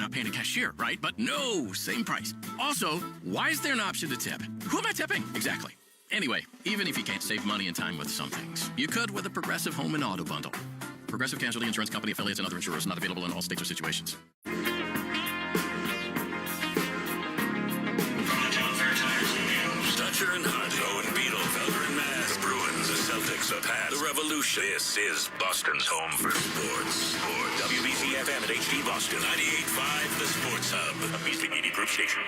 not paying a cashier, right? But no, same price. Also, why is there an option to tip? Who am I tipping? Exactly. Anyway, even if you can't save money and time with some things, you could with a Progressive Home and Auto Bundle. Progressive Casualty Insurance Company affiliates and other insurers, not available in all states or situations. Dutcher and Hunt, Owen Beetle, Felder and Matt, the Bruins, the Celtics, the Pats, the Revolution. This is Boston's home for sports. WBC-FM at HD Boston, 98.5, the Sports Hub, a Beasley Media Group station.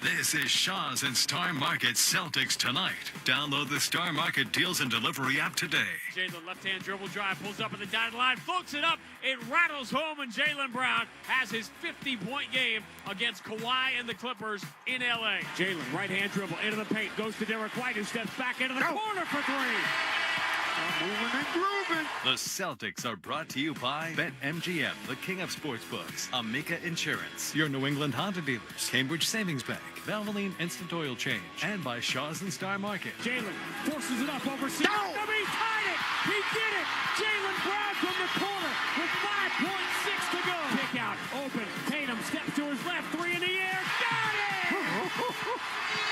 This is Shaw's and Star Market Celtics tonight. Download the Star Market Deals and Delivery app today. Jalen left-hand dribble drive, pulls up at the dotted line, floats it up, it rattles home, and Jaylen Brown has his 50-point game against Kawhi and the Clippers in L.A. Jalen, right-hand dribble, into the paint, goes to Derek White, who steps back into the corner for three. Moving and grooving. The Celtics are brought to you by BetMGM, the king of sportsbooks, Amica Insurance, your New England Honda dealers, Cambridge Savings Bank, Valvoline Instant Oil Change, and by Shaw's and Star Market. Jalen forces it up over C. No! He tied it! He did it! Jaylen Brown from the corner with 5.6 to go. Kick out, open, Tatum steps to his left, three in the air, got it!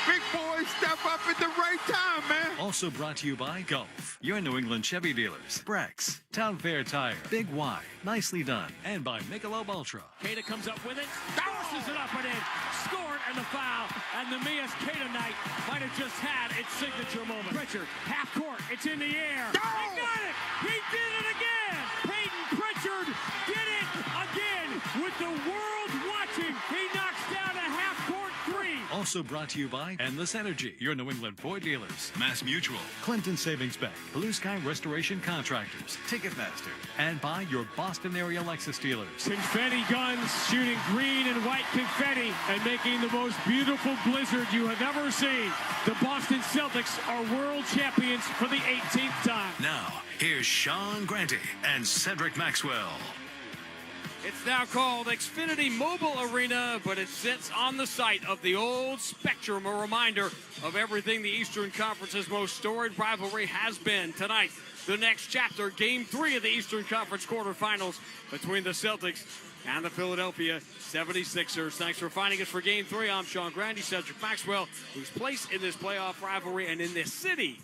Big boys step up at the right time, man. Also brought to you by Gulf, your New England Chevy dealers, Brex, Town Fair Tire, Big Y, Nicely Done, and by Michelob Ultra. Keita comes up with it, forces it up and in, scored and the foul, and the Mias Keita night might have just had its signature moment. Pritchard, half court, it's in the air. He got it! He did it again! Peyton Pritchard did it again with the world watching. He knocks down a half-court three. Also brought to you by Endless Energy, your New England Ford dealers, Mass Mutual, Clinton Savings Bank, Blue Sky Restoration Contractors, Ticketmaster, and by your Boston area Lexus dealers. Confetti guns shooting green and white confetti and making the most beautiful blizzard you have ever seen. The Boston Celtics are world champions for the 18th time. Now, here's Sean Grante and Cedric Maxwell. It's now called Xfinity Mobile Arena, but it sits on the site of the old Spectrum, a reminder of everything the Eastern Conference's most storied rivalry has been. Tonight, the next chapter, Game 3 of the Eastern Conference quarterfinals between the Celtics and the Philadelphia 76ers. Thanks for finding us for Game 3. I'm Sean Grande, Cedric Maxwell, whose place in this playoff rivalry and in this city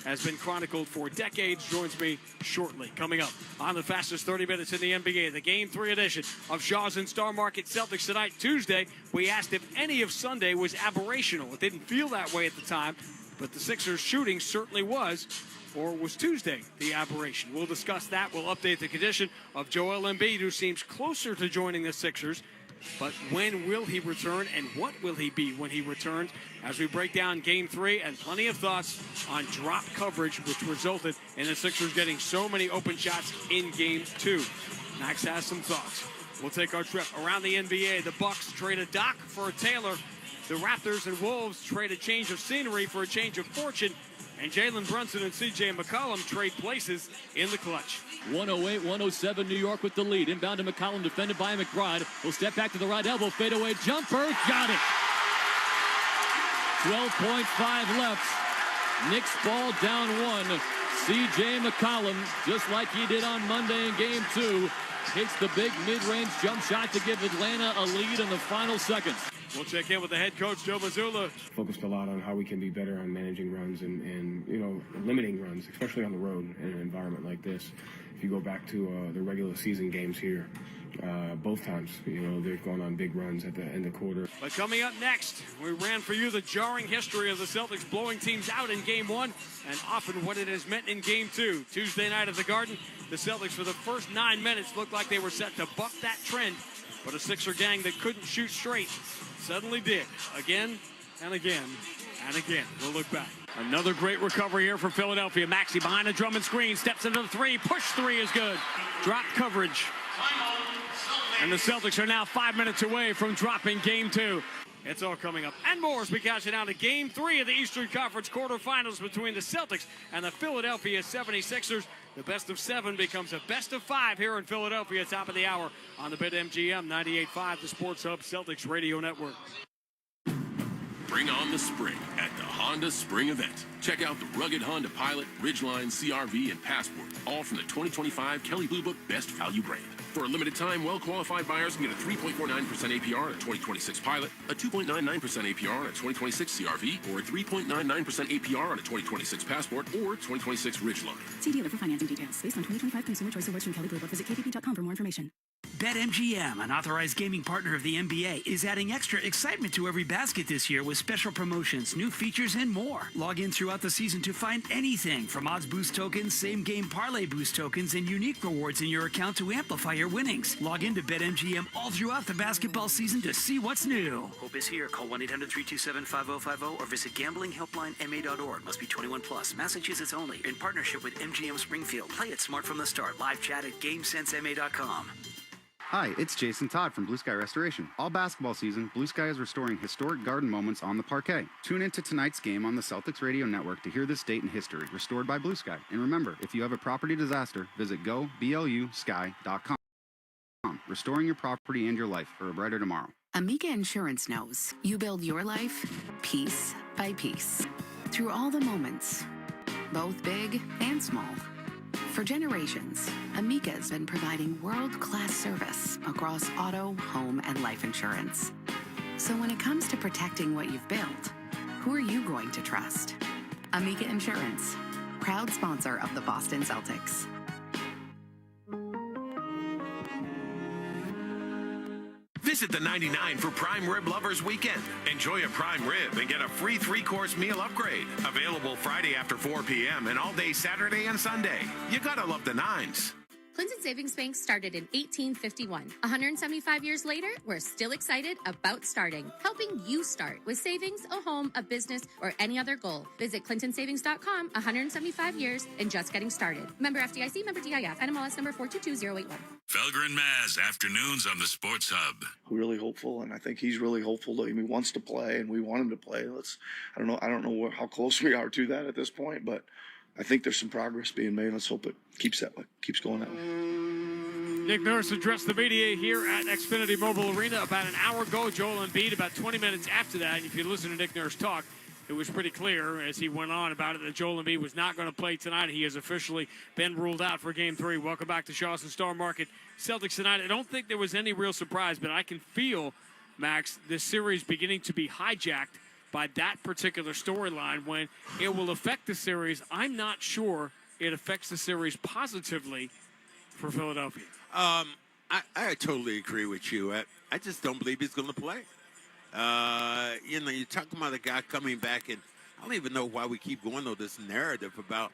has been chronicled for decades, joins me shortly. Coming up on the fastest 30 minutes in the NBA, the Game 3 edition of Shaw's and Star Market Celtics tonight. Tuesday, we asked if any of Sunday was aberrational. It didn't feel that way at the time, but the Sixers shooting certainly was. Or was Tuesday the aberration? We'll discuss that. We'll update the condition of Joel Embiid, who seems closer to joining the Sixers. But when will he return, and what will he be when he returns? As we break down Game 3, and plenty of thoughts on drop coverage, which resulted in the Sixers getting so many open shots in Game 2. Max has some thoughts. We'll take our trip around the NBA. The Bucks trade a Doc for a Taylor. The Raptors and Wolves trade a change of scenery for a change of fortune. And Jalen Brunson and C.J. McCollum trade places in the clutch. 108-107 New York with the lead. Inbound to McCollum, defended by McBride. Will step back to the right elbow, fadeaway jumper. Got it. 12.5 left. Knicks ball down one. C.J. McCollum, just like he did on Monday in Game 2, hits the big mid-range jump shot to give Atlanta a lead in the final seconds. We'll check in with the head coach, Joe Mazula. Focused a lot on how we can be better on managing runs and limiting runs, especially on the road in an environment like this. If you go back to the regular season games here, both times, they've gone on big runs at the end of the quarter. But coming up next, we ran for you the jarring history of the Celtics blowing teams out in Game 1 and often what it has meant in Game 2. Tuesday night at the Garden, the Celtics for the first 9 minutes looked like they were set to buck that trend, but a Sixer gang that couldn't shoot straight suddenly did, again and again and again. We'll look back. Another great recovery here for Philadelphia. Maxey behind the Drummond screen, steps into the three, push three is good. Drop coverage. And the Celtics are now 5 minutes away from dropping Game 2. It's all coming up and more as we count down to Game 3 of the Eastern Conference quarterfinals between the Celtics and the Philadelphia 76ers. The best of 7 becomes a best of 5 here in Philadelphia, top of the hour on the BetMGM 98.5, the Sports Hub Celtics Radio Network. Bring on the spring at the Honda Spring Event. Check out the rugged Honda Pilot, Ridgeline, CR-V, and Passport, all from the 2025 Kelley Blue Book Best Value Brand. For a limited time, well-qualified buyers can get a 3.49% APR on a 2026 Pilot, a 2.99% APR on a 2026 CRV, or a 3.99% APR on a 2026 Passport or 2026 Ridgeline. See dealer for financing details. Based on 2025 Consumer Choice Awards from Kelley Blue Book. Visit KBB.com for more information. BetMGM, an authorized gaming partner of the NBA, is adding extra excitement to every basket this year with special promotions, new features, and more. Log in throughout the season to find anything from odds boost tokens, same-game parlay boost tokens, and unique rewards in your account to amplify your winnings. Log in to BetMGM all throughout the basketball season to see what's new. Hope is here. Call 1-800-327-5050 or visit gamblinghelplinema.org. Must be 21 plus. Massachusetts only. In partnership with MGM Springfield. Play it smart from the start. Live chat at GameSenseMA.com. Hi, it's Jason Todd from Blue Sky Restoration. All basketball season, Blue Sky is restoring historic garden moments on the parquet. Tune into tonight's game on the Celtics Radio Network to hear this date in history, restored by Blue Sky. And remember, if you have a property disaster, visit goblusky.com. Restoring your property and your life for a brighter tomorrow. Amica Insurance knows you build your life piece by piece through all the moments, both big and small. For generations, Amica has been providing world-class service across auto, home, and life insurance. So when it comes to protecting what you've built, who are you going to trust? Amica Insurance, proud sponsor of the Boston Celtics. Visit the 99 for Prime Rib Lovers Weekend. Enjoy a prime rib and get a free 3-course meal upgrade. Available Friday after 4 p.m. and all day Saturday and Sunday. You gotta love the 9s. Clinton Savings Bank started in 1851. 175 years later, we're still excited about starting, helping you start with savings, a home, a business, or any other goal. Visit clintonsavings.com, 175 years and just getting started. Member FDIC, member DIF, NMLS number 422081. Felger and Maz, afternoons on the Sports Hub. Really hopeful, and I think he's really hopeful. He wants to play, and we want him to play. I don't know how close we are to that at this point, but I think there's some progress being made. Let's hope it keeps going that way. Nick Nurse addressed the media here at Xfinity Mobile Arena about an hour ago. Joel Embiid about 20 minutes after that. And if you listen to Nick Nurse talk, it was pretty clear as he went on about it that Joel Embiid was not going to play tonight. He has officially been ruled out for Game 3. Welcome back to Shaw's and Star Market. Celtics tonight. I don't think there was any real surprise, but I can feel, Max, this series beginning to be hijacked by that particular storyline. When it will affect the series, I'm not sure it affects the series positively for Philadelphia. I totally agree with you. I just don't believe he's going to play. You're talking about a guy coming back, and I don't even know why we keep going on this narrative about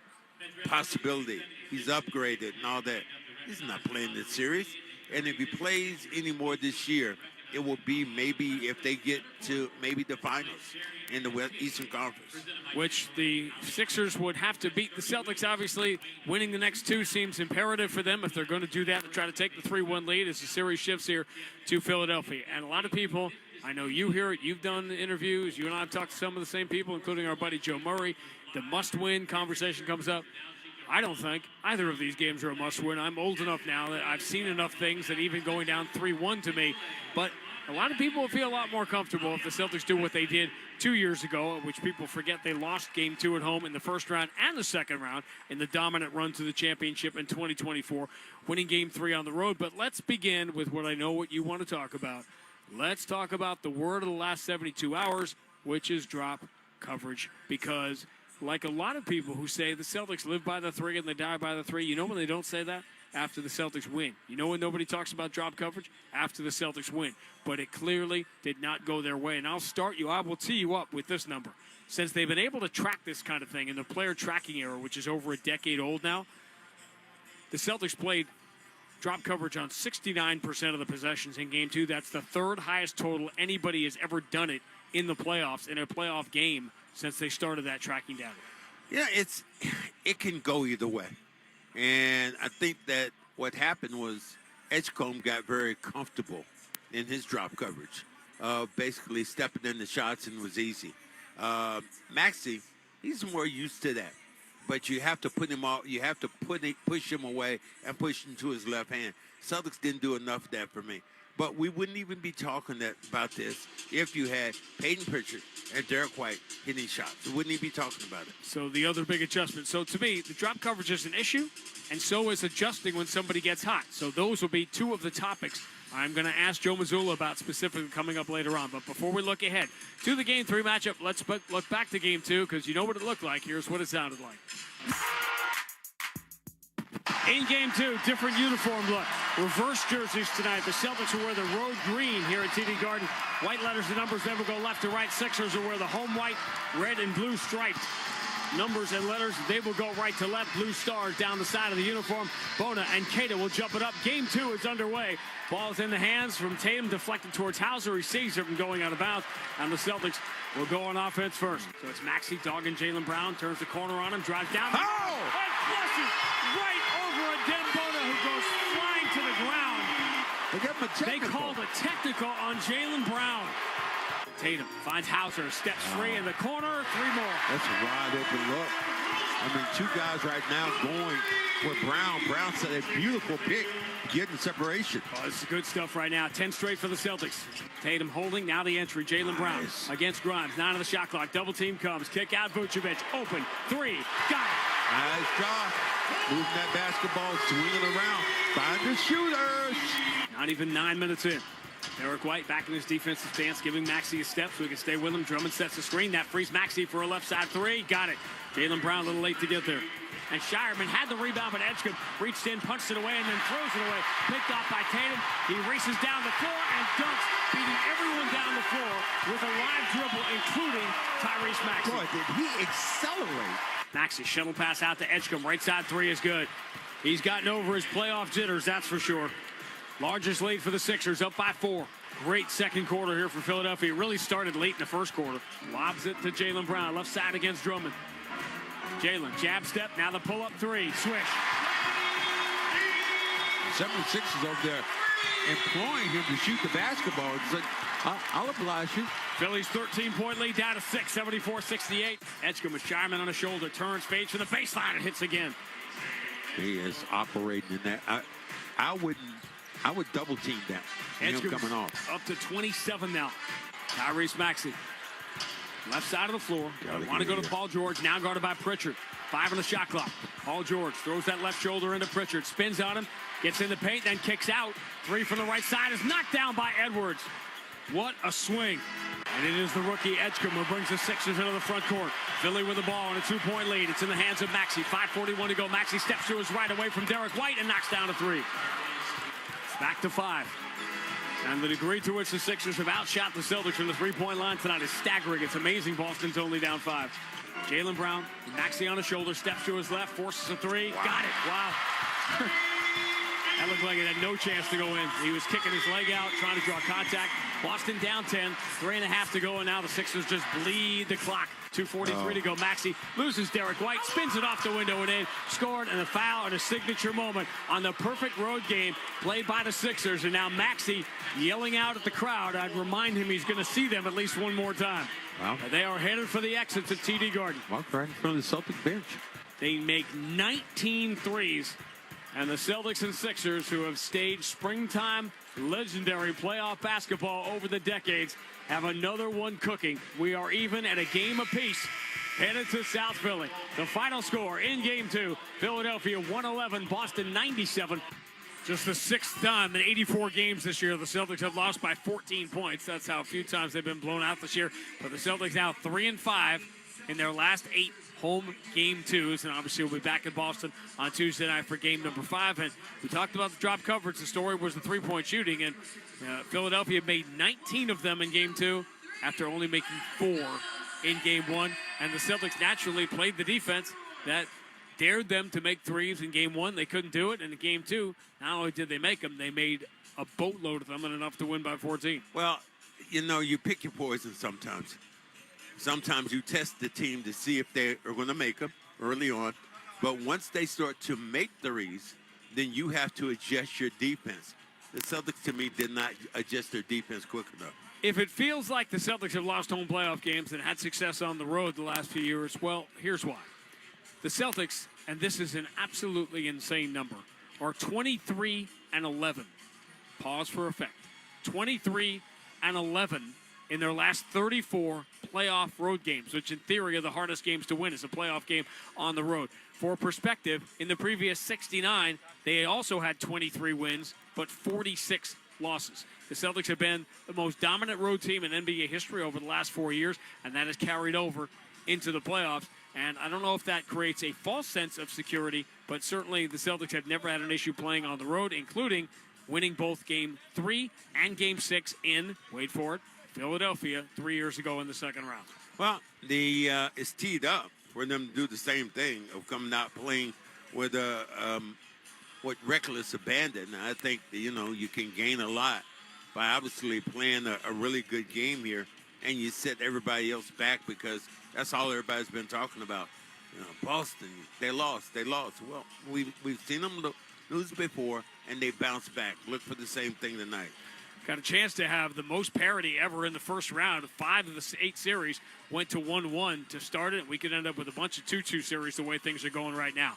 possibility. He's upgraded and all that. He's not playing this series. And if he plays any more this year, it will be maybe if they get to maybe the finals in the Eastern Conference. Which the Sixers would have to beat the Celtics. Obviously, winning the next two seems imperative for them if they're going to do that and try to take the 3-1 lead as the series shifts here to Philadelphia. And a lot of people, I know you hear it, you've done interviews, you and I have talked to some of the same people, including our buddy Joe Murray. The must-win conversation comes up. I don't think either of these games are a must-win. I'm old enough now that I've seen enough things that even going down 3-1 to me. But a lot of people will feel a lot more comfortable if the Celtics do what they did 2 years ago, which people forget they lost Game 2 at home in the first round and the second round in the dominant run to the championship in 2024, winning Game 3 on the road. But let's begin with what I know what you want to talk about. Let's talk about the word of the last 72 hours, which is drop coverage, because like a lot of people who say the Celtics live by the 3 and they die by the 3, you know when they don't say that? After the Celtics win. You know when nobody talks about drop coverage? After the Celtics win. But it clearly did not go their way. And I will tee you up with this number. Since they've been able to track this kind of thing in the player tracking era, which is over a decade old now, the Celtics played drop coverage on 69% of the possessions in Game 2. That's the third highest total anybody has ever done it in the playoffs, in a playoff game, since they started that tracking data. Yeah, it can go either way. And I think that what happened was Edgecombe got very comfortable in his drop coverage, basically stepping in the shots, and it was easy. Maxey, he's more used to that, but you have to put him out. You have to push him away and push him to his left hand. Celtics didn't do enough of that for me. But we wouldn't even be talking about this if you had Peyton Pritchard and Derek White hitting shots. We wouldn't even be talking about it. So the other big adjustment. So to me, the drop coverage is an issue, and so is adjusting when somebody gets hot. So those will be two of the topics I'm going to ask Joe Mazula about specifically coming up later on. But before we look ahead to the Game 3 matchup, let's look back to Game 2 because you know what it looked like. Here's what it sounded like. In Game 2, different uniform look. Reverse jerseys tonight. The Celtics will wear the road green here at TD Garden. White letters, the numbers never go left to right. Sixers will wear the home white, red and blue striped numbers and letters. They will go right to left. Blue stars down the side of the uniform. Bona and Keita will jump it up. Game 2 is underway. Ball's in the hands from Tatum, deflected towards Hauser. He sees it from going out of bounds. And the Celtics will go on offense first. So it's Maxey dogging Jaylen Brown. Turns the corner on him. Drives down. Oh! And flushes right over a Bona who goes flying to the ground. They called a technical on Jaylen Brown. Tatum finds Hauser, steps free in the corner, 3 more. That's a wide open look. I mean, 2 guys right now going for Brown. Brown said a beautiful pick, getting separation. Oh, this is good stuff right now. 10 straight for the Celtics. Tatum holding, now the entry. Jaylen Brown against Grimes. 9 on the shot clock. Double team comes. Kick out Vucevic. Open. 3. Got it. Nice job. Moving that basketball, swinging around. Find the shooters. Not even 9 minutes in. Derek White back in his defensive stance, giving Maxey a step so he can stay with him. Drummond sets the screen. That frees Maxey for a left side 3. Got it. Jaylen Brown a little late to get there. And Shireman had the rebound, but Edgecombe reached in, punched it away, and then throws it away. Picked off by Tatum. He races down the floor and dunks, beating everyone down the floor with a live dribble, including Tyrese Maxey. Boy, did he accelerate. Maxey, shuttle pass out to Edgecombe. Right side 3 is good. He's gotten over his playoff jitters, that's for sure. Largest lead for the Sixers, up by 4. Great second quarter here for Philadelphia. It really started late in the first quarter. Lobs it to Jaylen Brown, left side against Drummond. Jaylen, jab step, now the pull-up 3. Swish. 76 is over there imploring him to shoot the basketball. It's like, I'll oblige you. Philly's 13-point lead down to 6, 74-68. Edgecombe with Shireman on the shoulder, turns, fades from the baseline, and hits again. He is operating in that. I would double team that. Him coming off. Up to 27 now. Tyrese Maxey. Left side of the floor. Want to go to Paul George. Now guarded by Pritchard. 5 on the shot clock. Paul George throws that left shoulder into Pritchard. Spins on him. Gets in the paint, then kicks out. 3 from the right side is knocked down by Edwards. What a swing. And it is the rookie Edgecombe who brings the Sixers into the front court. Philly with the ball and a 2-point lead. It's in the hands of Maxey. 5:41 to go. Maxey steps to his right away from Derek White and knocks down a 3. Back to 5. And the degree to which the Sixers have outshot the Celtics from the 3-point line tonight is staggering. It's amazing Boston's only down 5. Jaylen Brown, Maxey on the shoulder, steps to his left, forces a 3. Wow. Got it. Wow. That looked like it had no chance to go in. He was kicking his leg out, trying to draw contact. Boston down 10, 3.5 to go, and now the Sixers just bleed the clock. 2:43 to go. Maxey loses Derek White, spins it off the window and in. Scored, and a foul and a signature moment on the perfect road game played by the Sixers. And now Maxey yelling out at the crowd. I'd remind him he's going to see them at least one more time. Wow. They are headed for the exits at TD Garden. Walk right in front of the Celtic bench. They make 19 threes. And the Celtics and Sixers, who have staged springtime legendary playoff basketball over the decades, have another one cooking. We are even at a game apiece, headed to South Philly. The final score in Game 2, Philadelphia 111, Boston 97. Just the 6th time in 84 games this year, the Celtics have lost by 14 points. That's how few times they've been blown out this year. But the Celtics now 3-5 in their last 8 home Game 2s, and obviously we'll be back in Boston on Tuesday night for Game number 5. And we talked about the drop coverage. The story was the 3-point shooting, and Philadelphia made 19 of them in Game 2 after only making 4 in Game 1. And the Celtics naturally played the defense that dared them to make threes in Game 1. They couldn't do it. And in Game 2, not only did they make them, they made a boatload of them and enough to win by 14. Well, you pick your poison sometimes. Sometimes you test the team to see if they are going to make them early on. But once they start to make threes, then you have to adjust your defense. The Celtics, to me, did not adjust their defense quick enough. If it feels like the Celtics have lost home playoff games and had success on the road the last few years, well, here's why. The Celtics, and this is an absolutely insane number, are 23-11. Pause for effect. 23-11 in their last 34 playoff road games, which in theory are the hardest games to win. It's a playoff game on the road. For perspective, in the previous 69, they also had 23 wins, but 46 losses. The Celtics have been the most dominant road team in NBA history over the last 4 years, and that has carried over into the playoffs. And I don't know if that creates a false sense of security, but certainly the Celtics have never had an issue playing on the road, including winning both Game 3 and Game 6 in, wait for it, Philadelphia 3 years ago in the second round. Well, it's teed up for them to do the same thing of coming out playing with reckless abandon. I think you can gain a lot by obviously playing a really good game here, and you set everybody else back because that's all everybody's been talking about. Boston, they lost. Well, we've seen them lose before, and they bounce back. Look for the same thing tonight. Got a chance to have the most parity ever in the first round. 5 of the 8 series went to 1-1 to start it. We could end up with a bunch of 2-2 series the way things are going right now.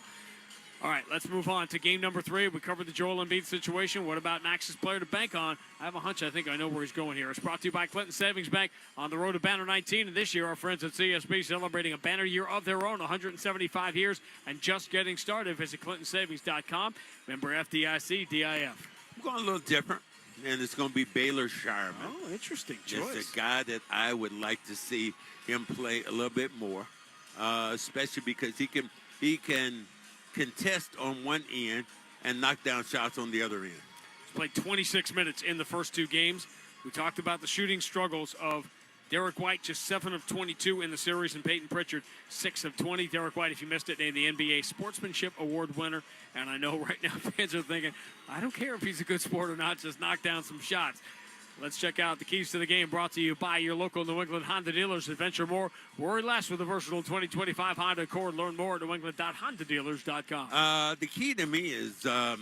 All right, let's move on to game number 3. We covered the Joel Embiid situation. What about Max's player to bank on? I have a hunch. I think I know where he's going here. It's brought to you by Clinton Savings Bank on the road to Banner 19. And this year, our friends at CSB celebrating a banner year of their own, 175 years, and just getting started. Visit ClintonSavings.com. Member FDIC, DIF. I'm going a little different, and it's going to be Baylor Sharman. Oh, interesting choice. It's a guy that I would like to see him play a little bit more, especially because he can contest on one end and knock down shots on the other end. He's played 26 minutes in the first 2 games. We talked about the shooting struggles of Derek White, just 7 of 22 in the series, and Peyton Pritchard, 6 of 20. Derek White, if you missed it, named the NBA Sportsmanship Award winner. And I know right now fans are thinking, I don't care if he's a good sport or not, just knock down some shots. Let's check out the keys to the game brought to you by your local New England Honda dealers. Adventure more, worry less with the versatile 2025 Honda Accord. Learn more at newengland.hondadealers.com. The key to me is, I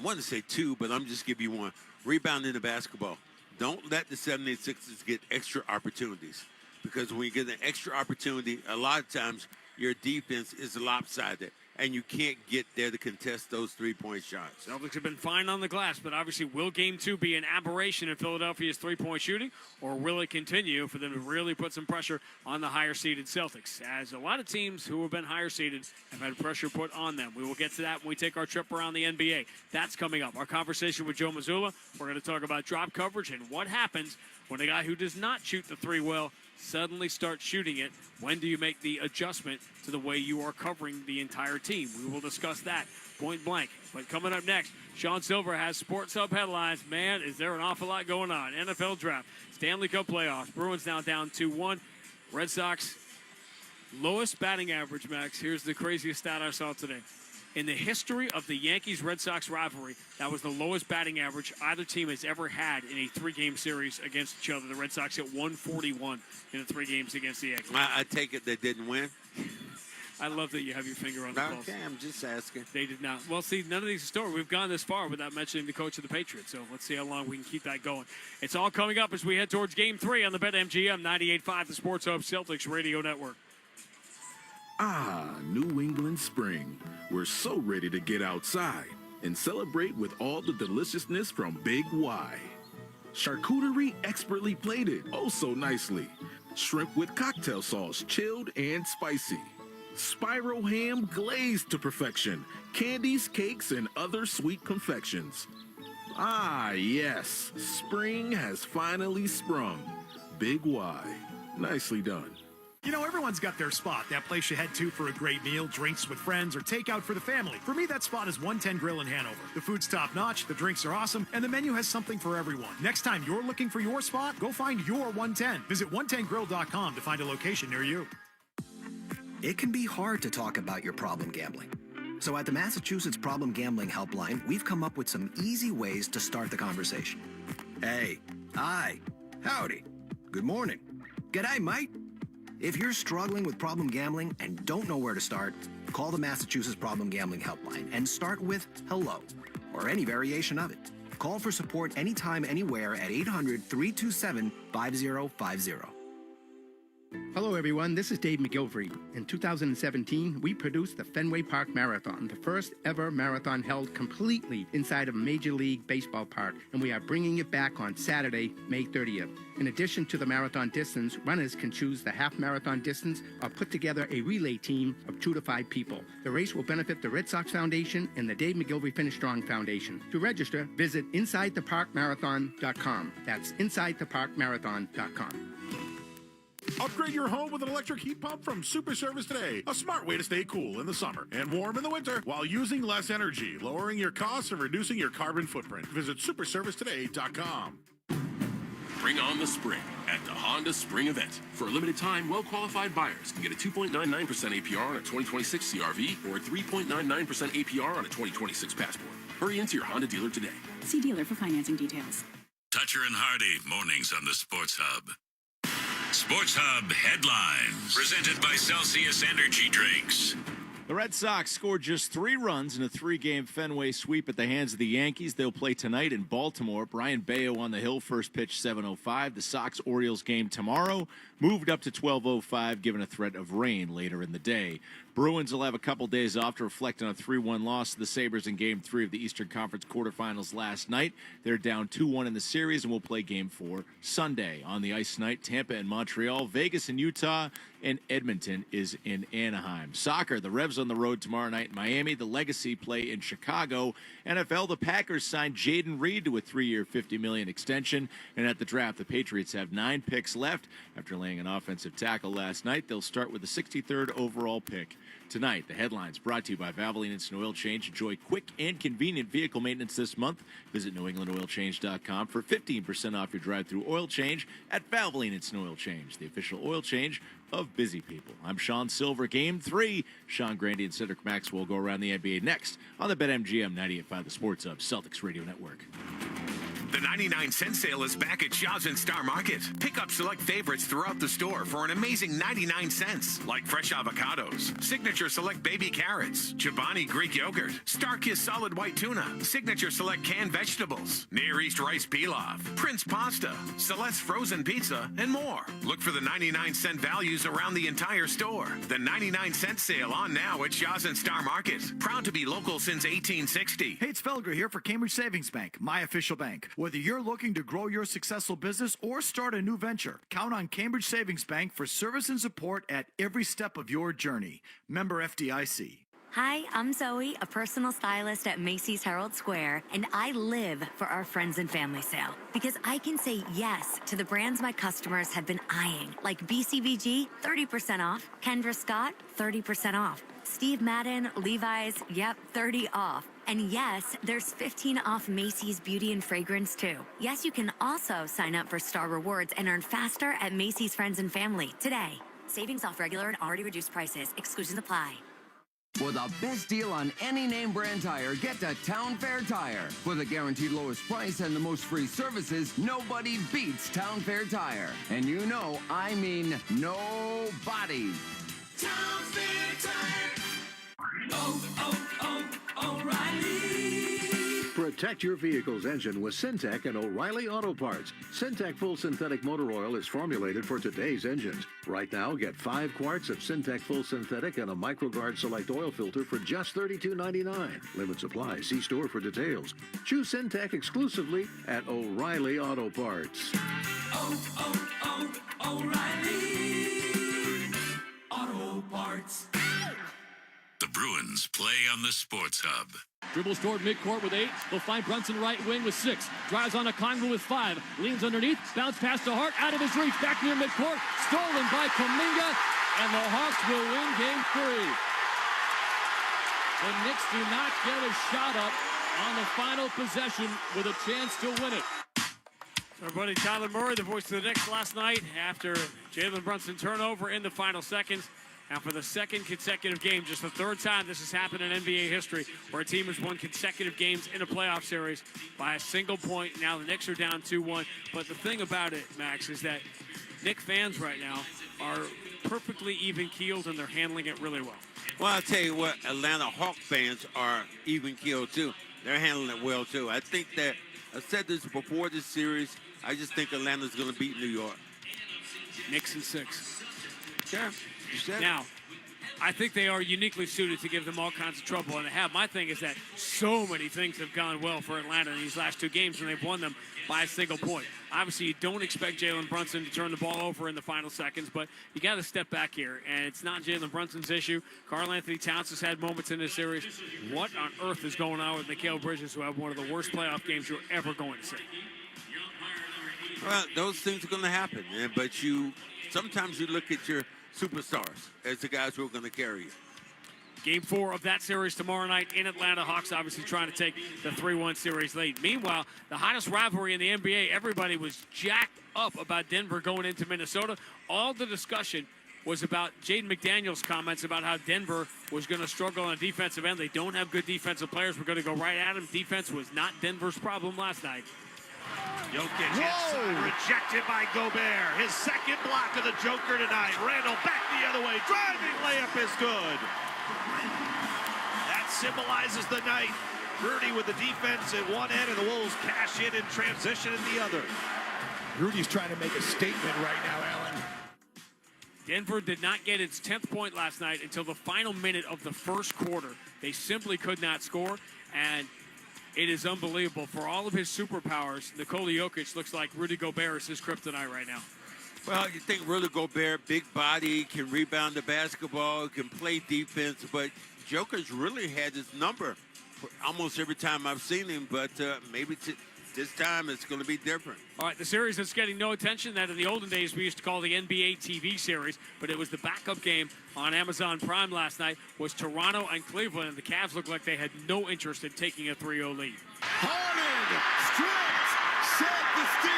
want to say 2, but I'm just give you 1. Rebounding the basketball. Don't let the 76ers get extra opportunities, because when you get an extra opportunity, a lot of times your defense is lopsided, and you can't get there to contest those 3-point shots. Celtics have been fine on the glass, but obviously will Game 2 be an aberration in Philadelphia's 3-point shooting, or will it continue for them to really put some pressure on the higher-seeded Celtics? As a lot of teams who have been higher-seeded have had pressure put on them. We will get to that when we take our trip around the NBA. That's coming up. Our conversation with Joe Mazula. We're going to talk about drop coverage and what happens when a guy who does not shoot the 3 well suddenly start shooting it. When do you make the adjustment to the way you are covering the entire team? We will discuss that point blank. But coming up next, Sean Silver has Sports Hub headlines. Man, is there an awful lot going on. NFL draft, Stanley Cup playoffs, Bruins now down 2-1. Red Sox, lowest batting average, Max. Here's the craziest stat I saw today. In the history of the Yankees-Red Sox rivalry, that was the lowest batting average either team has ever had in a 3-game series against each other. The Red Sox hit 141 in the 3 games against the Yankees. I take it they didn't win. I love that you have your finger on the pulse. Okay, I'm just asking. They did not. Well, see, none of these stories. We've gone this far without mentioning the coach of the Patriots, so let's see how long we can keep that going. It's all coming up as we head towards Game 3 on the BetMGM 98.5, the Sports Hub Celtics Radio Network. Ah, New England spring. We're so ready to get outside and celebrate with all the deliciousness from Big Y. Charcuterie expertly plated, oh so nicely. Shrimp with cocktail sauce, chilled and spicy. Spiral ham glazed to perfection. Candies, cakes, and other sweet confections. Ah, yes, spring has finally sprung. Big Y. Nicely done. You know, everyone's got their spot, that place you head to for a great meal, drinks with friends, or takeout for the family. For me, that spot is 110 Grill in Hanover. The food's top-notch, the drinks are awesome, and the menu has something for everyone. Next time you're looking for your spot, go find your 110. Visit 110grill.com to find a location near you. It can be hard to talk about your problem gambling. So at the Massachusetts Problem Gambling Helpline, we've come up with some easy ways to start the conversation. Hey, hi, howdy, good morning, g'day, mate. If you're struggling with problem gambling and don't know where to start, call the Massachusetts Problem Gambling Helpline and start with hello, or any variation of it. Call for support anytime, anywhere at 800-327-5050. Hello, everyone. This is Dave McGilvery. In 2017, we produced the Fenway Park Marathon, the first ever marathon held completely inside of Major League Baseball Park, and we are bringing it back on Saturday, May 30th. In addition to the marathon distance, runners can choose the half marathon distance or put together a relay team of 2 to 5 people. The race will benefit the Red Sox Foundation and the Dave McGilvery Finish Strong Foundation. To register, visit InsideTheParkMarathon.com. That's InsideTheParkMarathon.com. Upgrade your home with an electric heat pump from Super Service today. A smart way to stay cool in the summer and warm in the winter while using less energy, lowering your costs and reducing your carbon footprint. Visit superservicetoday.com. Bring on the spring at the Honda Spring Event. For a limited time, well-qualified buyers can get a 2.99% APR on a 2026 CRV or a 3.99% APR on a 2026 Passport. Hurry into your Honda dealer today. See dealer for financing details. Toucher and Hardy, mornings on the Sports Hub. Sports Hub headlines, presented by Celsius Energy Drinks. The Red Sox scored just 3 runs in a 3-game Fenway sweep at the hands of the Yankees. They'll play tonight in Baltimore. Brian Bayo on the hill, first pitch 7:05. The Sox-Orioles game tomorrow moved up to 12:05, given a threat of rain later in the day. Bruins will have a couple days off to reflect on a 3-1 loss to the Sabres in Game 3 of the Eastern Conference quarterfinals last night. They're down 2-1 in the series and will play Game 4 Sunday. On the ice tonight, Tampa and Montreal, Vegas and Utah, and Edmonton is in Anaheim. Soccer, the Revs on the road tomorrow night in Miami. The Legacy play in Chicago. NFL, the Packers signed Jaden Reed to a 3-year, $50 million extension. And at the draft, the Patriots have 9 picks left. After laying an offensive tackle last night, they'll start with the 63rd overall pick. Tonight, the headlines brought to you by Valvoline Instant Oil Change. Enjoy quick and convenient vehicle maintenance this month. Visit NewEnglandOilChange.com for 15% off your drive-through oil change at Valvoline Instant Oil Change, the official oil change of busy people. I'm Sean Silver. Game 3. Sean Grandy and Cedric Maxwell go around the NBA next on the BetMGM 98.5 The Sports Hub Celtics Radio Network. The 99-cent sale is back at Shaw's and Star Market. Pick up select favorites throughout the store for an amazing 99 cents, like fresh avocados, Signature Select baby carrots, Chobani Greek yogurt, Starkist solid white tuna, Signature Select canned vegetables, Near East rice pilaf, Prince pasta, Celeste frozen pizza, and more. Look for the 99-cent values around the entire store. The 99-cent sale on now at Shaw's and Star Market. Proud to be local since 1860. Hey, it's Felger here for Cambridge Savings Bank, my official bank. Whether you're looking to grow your successful business or start a new venture, count on Cambridge Savings Bank for service and support at every step of your journey. Member FDIC. Hi, I'm Zoe, a personal stylist at Macy's Herald Square, and I live for our friends and family sale because I can say yes to the brands my customers have been eyeing, like BCBG, 30% off, Kendra Scott, 30% off, Steve Madden, Levi's, yep, 30 off. And yes, there's 15 off Macy's Beauty and Fragrance too. Yes, you can also sign up for Star Rewards and earn faster at Macy's Friends and Family today. Savings off regular and already reduced prices. Exclusions apply. For the best deal on any name brand tire, get to Town Fair Tire. For the guaranteed lowest price and the most free services, nobody beats Town Fair Tire. And you know, I mean nobody. Town Fair Tire. O'Reilly. Protect your vehicle's engine with Syntec and O'Reilly Auto Parts. Syntec Full Synthetic Motor Oil is formulated for today's engines. Right now, get 5 quarts of Syntec Full Synthetic and a MicroGuard Select Oil Filter for just $32.99. Limit supply. See store for details. Choose Syntec exclusively at O'Reilly Auto Parts. O'Reilly Auto Parts. The Bruins play on the Sports Hub. Dribbles toward midcourt with 8. They'll find Brunson right wing with 6. Drives on a Congo with 5. Leans underneath. Bounce pass to Hart. Out of his reach. Back near midcourt. Stolen by Kuminga. And the Hawks will win Game 3. The Knicks do not get a shot up on the final possession with a chance to win it. Our buddy Tyler Murray, the voice of the Knicks last night after Jalen Brunson turnover in the final seconds. And for the second consecutive game, just the third time this has happened in NBA history, where a team has won consecutive games in a playoff series by a single point. Now the Knicks are down 2-1. But the thing about it, Max, is that Knicks fans right now are perfectly even-keeled, and they're handling it really well. Well, I'll tell you what, Atlanta Hawk fans are even-keeled, too. They're handling it well, too. I think that, I said this before this series, I just think Atlanta's going to beat New York. Knicks in 6. Yeah. Now, I think they are uniquely suited to give them all kinds of trouble, and they have. My thing is that so many things have gone well for Atlanta in these last two games, and they've won them by a single point. Obviously, you don't expect Jalen Brunson to turn the ball over in the final seconds, but you got to step back here, and it's not Jalen Brunson's issue. Karl Anthony Towns has had moments in this series. What on earth is going on with Mikal Bridges, who have one of the worst playoff games you're ever going to see? Well, those things are going to happen, but sometimes you look at your superstars as the guys who are going to carry you. Game 4 of that series tomorrow night in Atlanta. Hawks obviously trying to take the 3-1 series lead. Meanwhile, the hottest rivalry in the NBA, everybody was jacked up about Denver going into Minnesota. All the discussion was about Jaden McDaniels' comments about how Denver was going to struggle on the defensive end. They don't have good defensive players. We're going to go right at him. Defense was not Denver's problem last night. Jokic inside, rejected by Gobert. His second block of the Joker tonight. Randall back the other way. Driving layup is good. That symbolizes the night. Rudy with the defense at one end and the Wolves cash in transition at the other. Rudy's trying to make a statement right now, Alan. Denver did not get its 10th point last night until the final minute of the first quarter. They simply could not score, and it is unbelievable. For all of his superpowers, Nikola Jokic looks like Rudy Gobert is his kryptonite right now. Well, you think Rudy Gobert, big body, can rebound the basketball, can play defense, but Jokic really had his number for almost every time I've seen him, but maybe this time it's going to be different. All right, the series that's getting no attention, that in the olden days we used to call the NBA TV series, but it was the backup game on Amazon Prime last night, was Toronto and Cleveland, and the Cavs looked like they had no interest in taking a 3-0 lead. Harden, stripped, set the steal.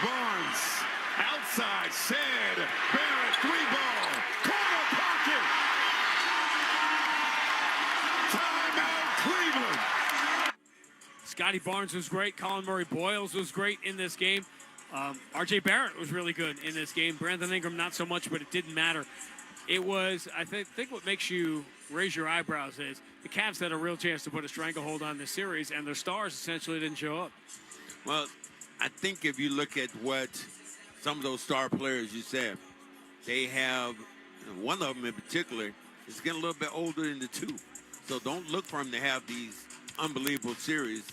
Barnes, outside, said, Barrett, 3-ball, corner pocket. Timeout, Cleveland. Scotty Barnes was great. Colin Murray-Boyles was great in this game. R.J. Barrett was really good in this game. Brandon Ingram, not so much, but it didn't matter. It was, I think what makes you raise your eyebrows is the Cavs had a real chance to put a stranglehold on this series, and their stars essentially didn't show up. Well, I think if you look at what some of those star players you said, they have, one of them in particular is getting a little bit older than the two. So don't look for him to have these unbelievable series.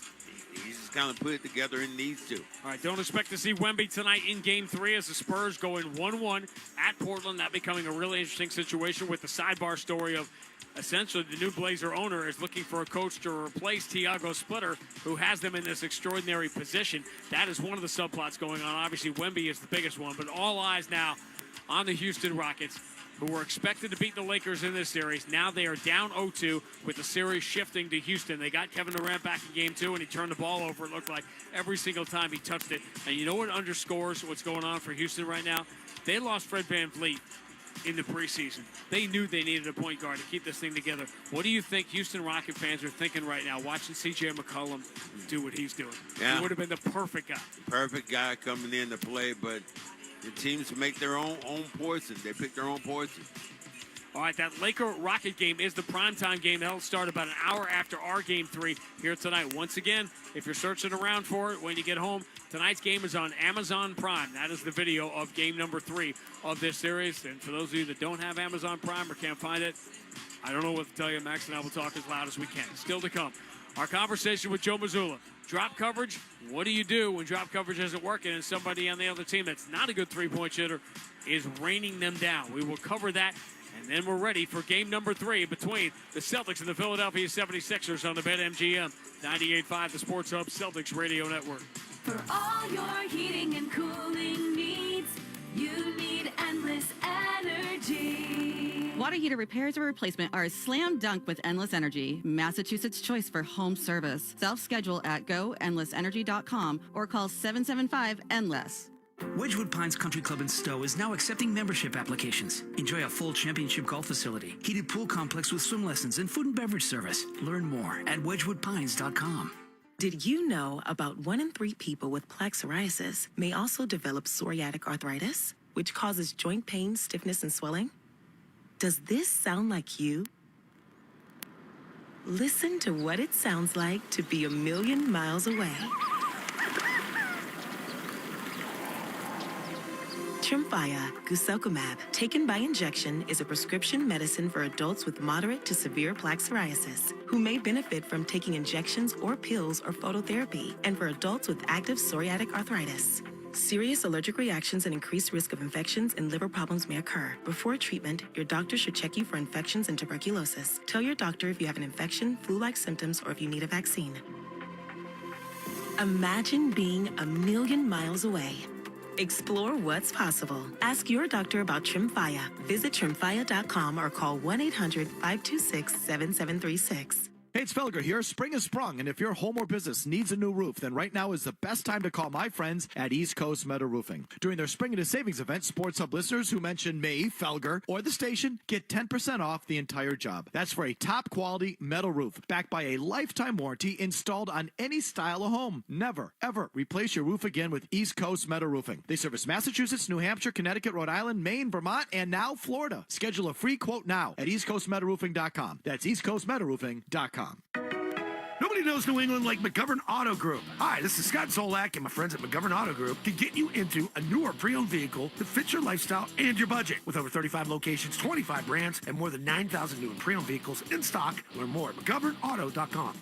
He's just kind of put it together in these two. All right, don't expect to see Wemby tonight in Game 3 as the Spurs go in 1-1 at Portland. That becoming a really interesting situation with the sidebar story of essentially the new Blazer owner is looking for a coach to replace Tiago Splitter, who has them in this extraordinary position. That is one of the subplots going on. Obviously, Wemby is the biggest one, but all eyes now on the Houston Rockets, who were expected to beat the Lakers in this series. Now they are down 0-2 with the series shifting to Houston. They got Kevin Durant back in Game 2, and he turned the ball over, it looked like, every single time he touched it. And you know what underscores what's going on for Houston right now? They lost Fred VanVleet in the preseason. They knew they needed a point guard to keep this thing together. What do you think Houston Rocket fans are thinking right now, watching C.J. McCollum do what he's doing? Yeah. He would have been the perfect guy. Perfect guy coming in to play, but the teams make their own poison. They pick their own poison. All right, that Laker-Rocket game is the primetime game. That'll start about an hour after our Game 3 here tonight. Once again, if you're searching around for it when you get home, tonight's game is on Amazon Prime. That is the video of game number 3 of this series. And for those of you that don't have Amazon Prime or can't find it, I don't know what to tell you. Max and I will talk as loud as we can. Still to come, our conversation with Joe Mazula. Drop coverage, what do you do when drop coverage isn't working and somebody on the other team that's not a good three-point shooter is raining them down? We will cover that, and then we're ready for game number 3 between the Celtics and the Philadelphia 76ers on the BetMGM 98.5, the Sports Hub Celtics Radio Network. For all your heating and cooling needs, you need Endless Energy. Water heater repairs or replacement are a slam dunk with Endless Energy, Massachusetts' choice for home service. Self-schedule at goendlessenergy.com or call 775-ENDLESS. Wedgwood Pines Country Club in Stowe is now accepting membership applications. Enjoy a full championship golf facility, heated pool complex with swim lessons, and food and beverage service. Learn more at wedgwoodpines.com. Did you know about 1 in 3 people with plaque psoriasis may also develop psoriatic arthritis, which causes joint pain, stiffness, and swelling? Does this sound like you? Listen to what it sounds like to be a million miles away. Tremfya, guselkumab, taken by injection, is a prescription medicine for adults with moderate to severe plaque psoriasis who may benefit from taking injections or pills or phototherapy, and for adults with active psoriatic arthritis. Serious allergic reactions and increased risk of infections and liver problems may occur. Before treatment, your doctor should check you for infections and tuberculosis. Tell your doctor if you have an infection, flu-like symptoms, or if you need a vaccine. Imagine being a million miles away. Explore what's possible. Ask your doctor about Tremfya. Visit Tremfya.com or call 1-800-526-7736. Hey, it's Felger here. Spring has sprung, and if your home or business needs a new roof, then right now is the best time to call my friends at East Coast Metal Roofing. During their Spring into Savings event, Sports Hub listeners who mention me, Felger, or the station get 10% off the entire job. That's for a top-quality metal roof, backed by a lifetime warranty installed on any style of home. Never, ever replace your roof again with East Coast Metal Roofing. They service Massachusetts, New Hampshire, Connecticut, Rhode Island, Maine, Vermont, and now Florida. Schedule a free quote now at eastcoastmetalroofing.com. That's eastcoastmetalroofing.com. Nobody knows New England like McGovern Auto Group. Hi, this is Scott Zolak, and my friends at McGovern Auto Group can get you into a newer pre-owned vehicle that fits your lifestyle and your budget. With over 35 locations, 25 brands, and more than 9,000 new and pre-owned vehicles in stock, learn more at McGovernAuto.com.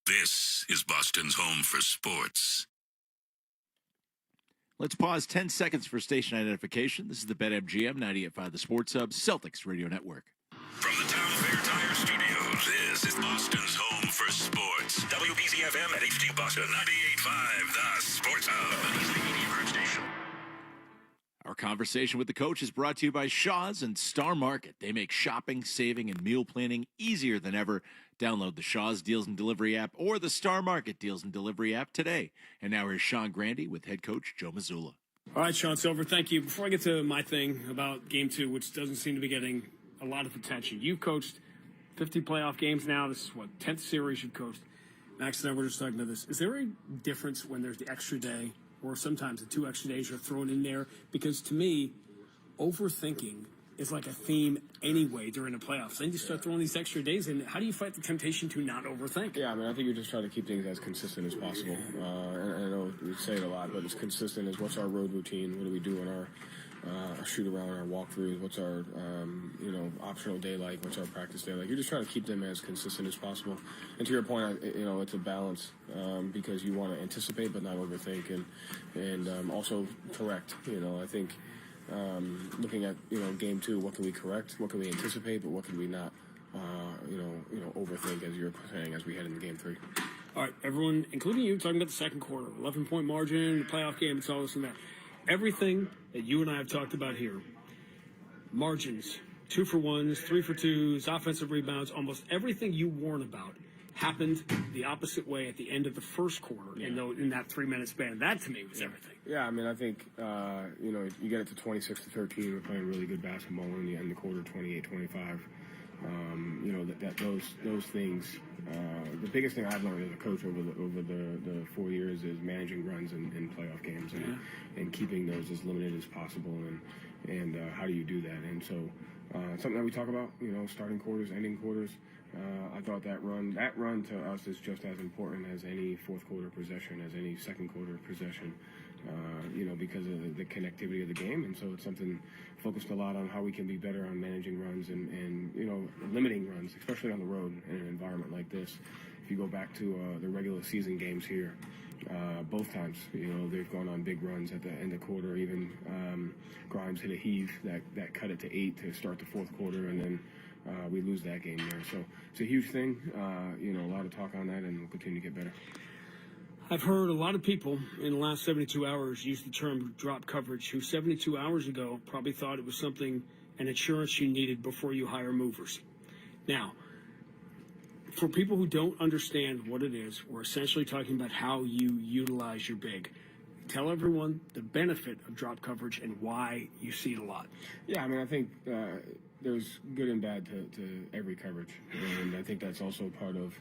This is Boston's home for sports. Let's pause 10 seconds for station identification. This is the BetMGM 98.5 The Sports Hub Celtics Radio Network. From the Town Fair Tire Studios, this is Boston's home for sports. WBCFM at HD Boston 98.5 The Sports Hub. Easily Media Station. Our conversation with the coach is brought to you by Shaw's and Star Market. They make shopping, saving, and meal planning easier than ever. Download the Shaw's Deals and Delivery app or the Star Market Deals and Delivery app today. And now here's Sean Grandy with head coach Joe Mazula. All right, Sean Silver, thank you. Before I get to my thing about Game 2, which doesn't seem to be getting a lot of attention, you've coached 50 playoff games now. This is, 10th series you've coached. Max and I were just talking about this. Is there a difference when there's the extra day or sometimes the 2 extra days are thrown in there? Because to me, overthinking is like a theme anyway during the playoffs. Then you start throwing these extra days in. How do you fight the temptation to not overthink? Yeah, I mean, I think you just try to keep things as consistent as possible. And I know we say it a lot, but as consistent as what's our road routine, what do we do in our shoot around, our walkthroughs, what's our optional day like, what's our practice day like. You're just trying to keep them as consistent as possible. And to your point, it's a balance because you want to anticipate but not overthink and also correct. I think looking at Game 2, what can we correct, what can we anticipate, but what can we not overthink, as you're saying, as we head into Game 3. All right, everyone, including you, talking about the second quarter, 11-point margin, the playoff game, it's all this and that. Everything that you and I have talked about here, margins, 2-for-1s, 3-for-2s, offensive rebounds, almost everything you warn about happened the opposite way at the end of the first quarter in that 3-minute span. That, to me, was everything. Yeah, I mean, I think, you get it to 26-13. We're playing really good basketball in the end of the quarter, 28-25. Those things. The biggest thing I've learned as a coach over the 4 years is managing runs in playoff games and keeping those as limited as possible. And how do you do that? And so something that we talk about, starting quarters, ending quarters. I thought that run to us is just as important as any fourth quarter possession, as any second quarter possession. Because of the connectivity of the game. And so it's something focused a lot on how we can be better on managing runs and limiting runs, especially on the road in an environment like this. If you go back to the regular season games here, both times, they've gone on big runs at the end of the quarter. Even Grimes hit a heave that cut it to 8 to start the fourth quarter, and then we lose that game there. So it's a huge thing. A lot of talk on that, and we'll continue to get better. I've heard a lot of people in the last 72 hours use the term drop coverage, who 72 hours ago probably thought it was an insurance you needed before you hire movers. Now, for people who don't understand what it is, we're essentially talking about how you utilize your big. Tell everyone the benefit of drop coverage and why you see it a lot. Yeah, I mean, I think there's good and bad to every coverage. And I think that's also part of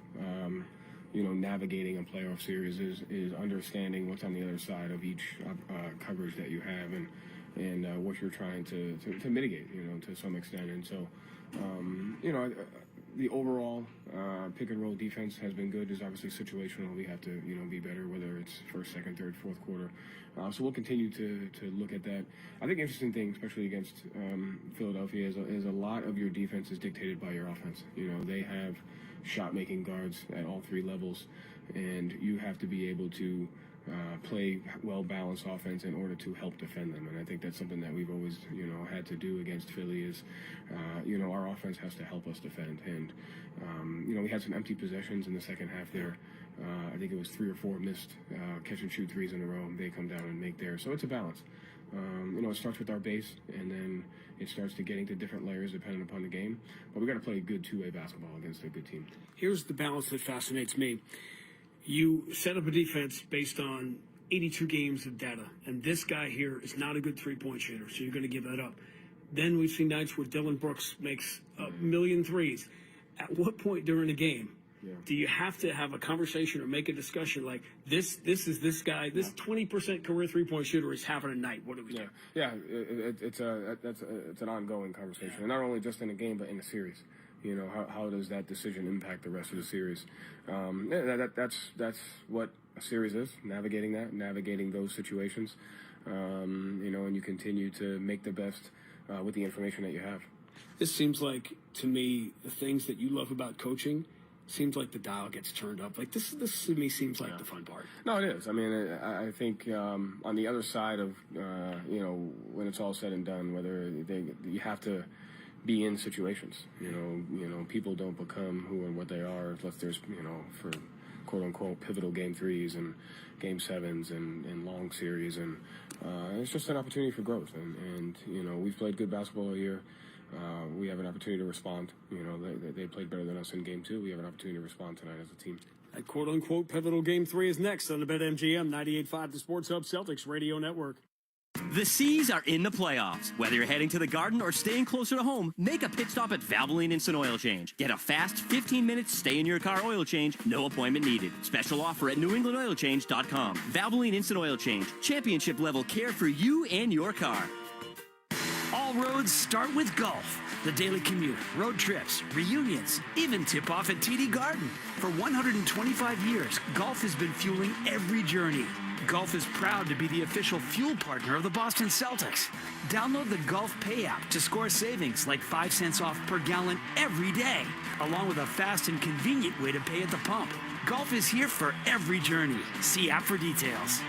navigating a playoff series is understanding what's on the other side of each coverage that you have and what you're trying to mitigate, to some extent. And so, the overall pick and roll defense has been good. There's obviously situational. We have to, be better, whether it's first, second, third, fourth quarter. So we'll continue to look at that. I think interesting thing, especially against Philadelphia, is a lot of your defense is dictated by your offense. They have shot-making guards at all three levels, and you have to be able to play well-balanced offense in order to help defend them. And I think that's something that we've always, had to do against Philly is, our offense has to help us defend. And, we had some empty possessions in the second half there. I think it was 3 or 4 missed catch-and-shoot threes in a row. They come down and make theirs. So it's a balance. It starts with our base, and then it starts to getting to different layers depending upon the game. But we got to play good two-way basketball against a good team. Here's the balance that fascinates me. You set up a defense based on 82 games of data, and this guy here is not a good three-point shooter, so you're going to give that up. Then we've seen nights where Dylan Brooks makes a million threes. At what point during the game do you have to have a conversation or make a discussion like this is this guy, this 20% career three-point shooter is having a night? What do we do? Yeah, it's an ongoing conversation, and not only just in a game but in a series. How does that decision impact the rest of the series? That's what a series is, navigating those situations, and you continue to make the best with the information that you have. This seems like, to me, the things that you love about coaching, seems like the dial gets turned up. Like this to me seems like the fun part. No, it is. I mean, I think on the other side of, when it's all said and done, whether you have to be in situations. People don't become who and what they are unless there's, for quote unquote pivotal game threes and game sevens and long series, and it's just an opportunity for growth. And we've played good basketball all year. We have an opportunity to respond. They played better than us in game 2. We have an opportunity to respond tonight as a team. That quote unquote pivotal game 3 is next on the BetMGM 98.5, the Sports Hub Celtics Radio Network. The C's are in the playoffs. Whether you're heading to the Garden or staying closer to home, make a pit stop at Valvoline Instant Oil Change. Get a fast 15-minute stay-in-your-car oil change, no appointment needed. Special offer at newenglandoilchange.com. Valvoline Instant Oil Change. Championship-level care for you and your car. All roads start with golf. The daily commute, road trips, reunions, even tip-off at TD Garden. For 125 years, golf has been fueling every journey. Golf is proud to be the official fuel partner of the Boston Celtics. Download the Golf Pay app to score savings like 5 cents off per gallon every day, along with a fast and convenient way to pay at the pump. Golf is here for every journey. See app for details.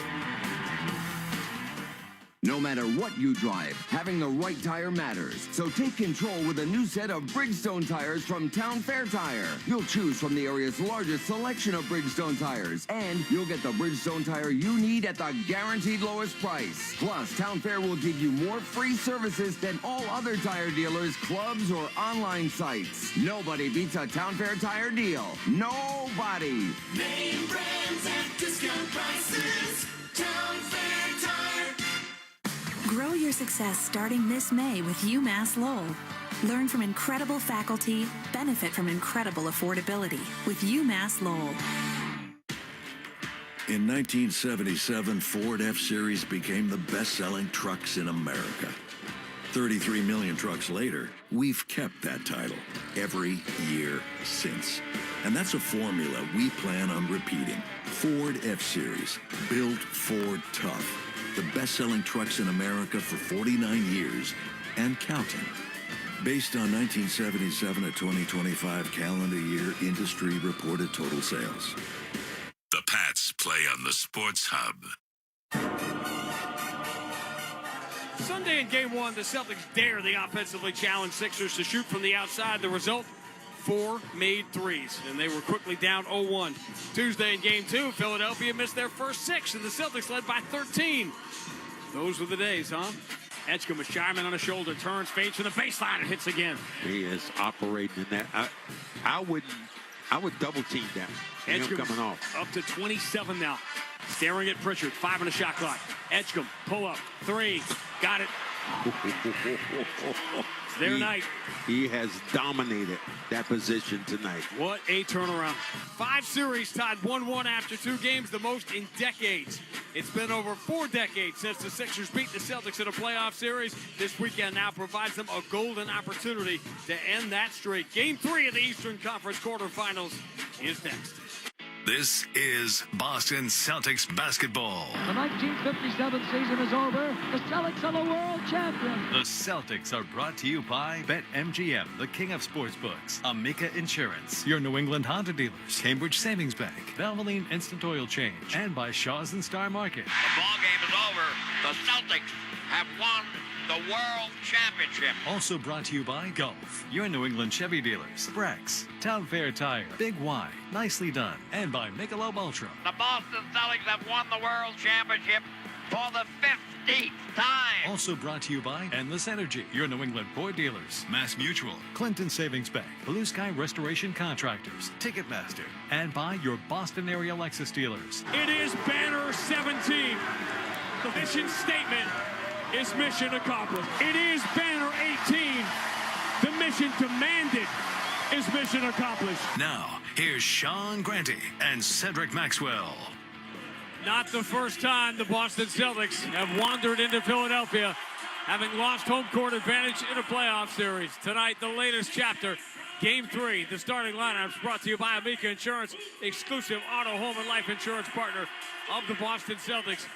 No matter what you drive, having the right tire matters. So take control with a new set of Bridgestone tires from Town Fair Tire. You'll choose from the area's largest selection of Bridgestone tires, and you'll get the Bridgestone tire you need at the guaranteed lowest price. Plus, Town Fair will give you more free services than all other tire dealers, clubs, or online sites. Nobody beats a Town Fair Tire deal. Nobody. Name brands at discount prices. Town Fair Tire. Grow your success starting this May with UMass Lowell. Learn from incredible faculty, benefit from incredible affordability with UMass Lowell. In 1977, Ford F-Series became the best-selling trucks in America. 33 million trucks later, we've kept that title every year since. And that's a formula we plan on repeating. Ford F-Series, built Ford tough. The best-selling trucks in America for 49 years and counting. Based on 1977 to 2025 calendar year industry reported total sales. The Pats play on the Sports Hub. Sunday in Game 1, the Celtics dare the offensively challenged Sixers to shoot from the outside. The result, 4 made threes, and they were quickly down 0-1. Tuesday in Game 2, Philadelphia missed their first 6, and the Celtics led by 13. Those were the days, huh? Edgecombe with Shyman on a shoulder, turns, fades from the baseline, and hits again. He is operating in that. I would double team that. Edgecombe coming off. Up to 27 now. Staring at Pritchard, 5 on the shot clock. Edgecombe, pull up, 3, got it. It's their night. He has dominated that position tonight. What a turnaround. 5 series tied 1-1 after 2 games, the most in decades. It's been over 4 decades since the Sixers beat the Celtics in a playoff series. This weekend now provides them a golden opportunity to end that streak. Game 3 of the Eastern Conference quarterfinals is next. This is Boston Celtics basketball. The 1957 season is over. The Celtics are the world champions. The Celtics are brought to you by BetMGM, the king of sportsbooks, Amica Insurance, your New England Honda dealers, Cambridge Savings Bank, Valvoline Instant Oil Change, and by Shaw's and Star Market. The ball game is over. The Celtics have won the World Championship. Also brought to you by Golf, your New England Chevy dealers, Brex, Town Fair Tire, Big Y, Nicely Done, and by Michelob Ultra. The Boston Celtics have won the World Championship for the 15th time. Also brought to you by Endless Energy, your New England Ford dealers, Mass Mutual, Clinton Savings Bank, Blue Sky Restoration Contractors, Ticketmaster, and by your Boston area Lexus dealers. It is banner 17. The mission statement is mission accomplished. It is banner 18. The mission demanded is mission accomplished. Now, here's Sean Grante and Cedric Maxwell. Not the first time the Boston Celtics have wandered into Philadelphia, having lost home court advantage in a playoff series. Tonight, the latest chapter, Game 3. The starting lineup is brought to you by Amica Insurance, exclusive auto, home, and life insurance partner of the Boston Celtics.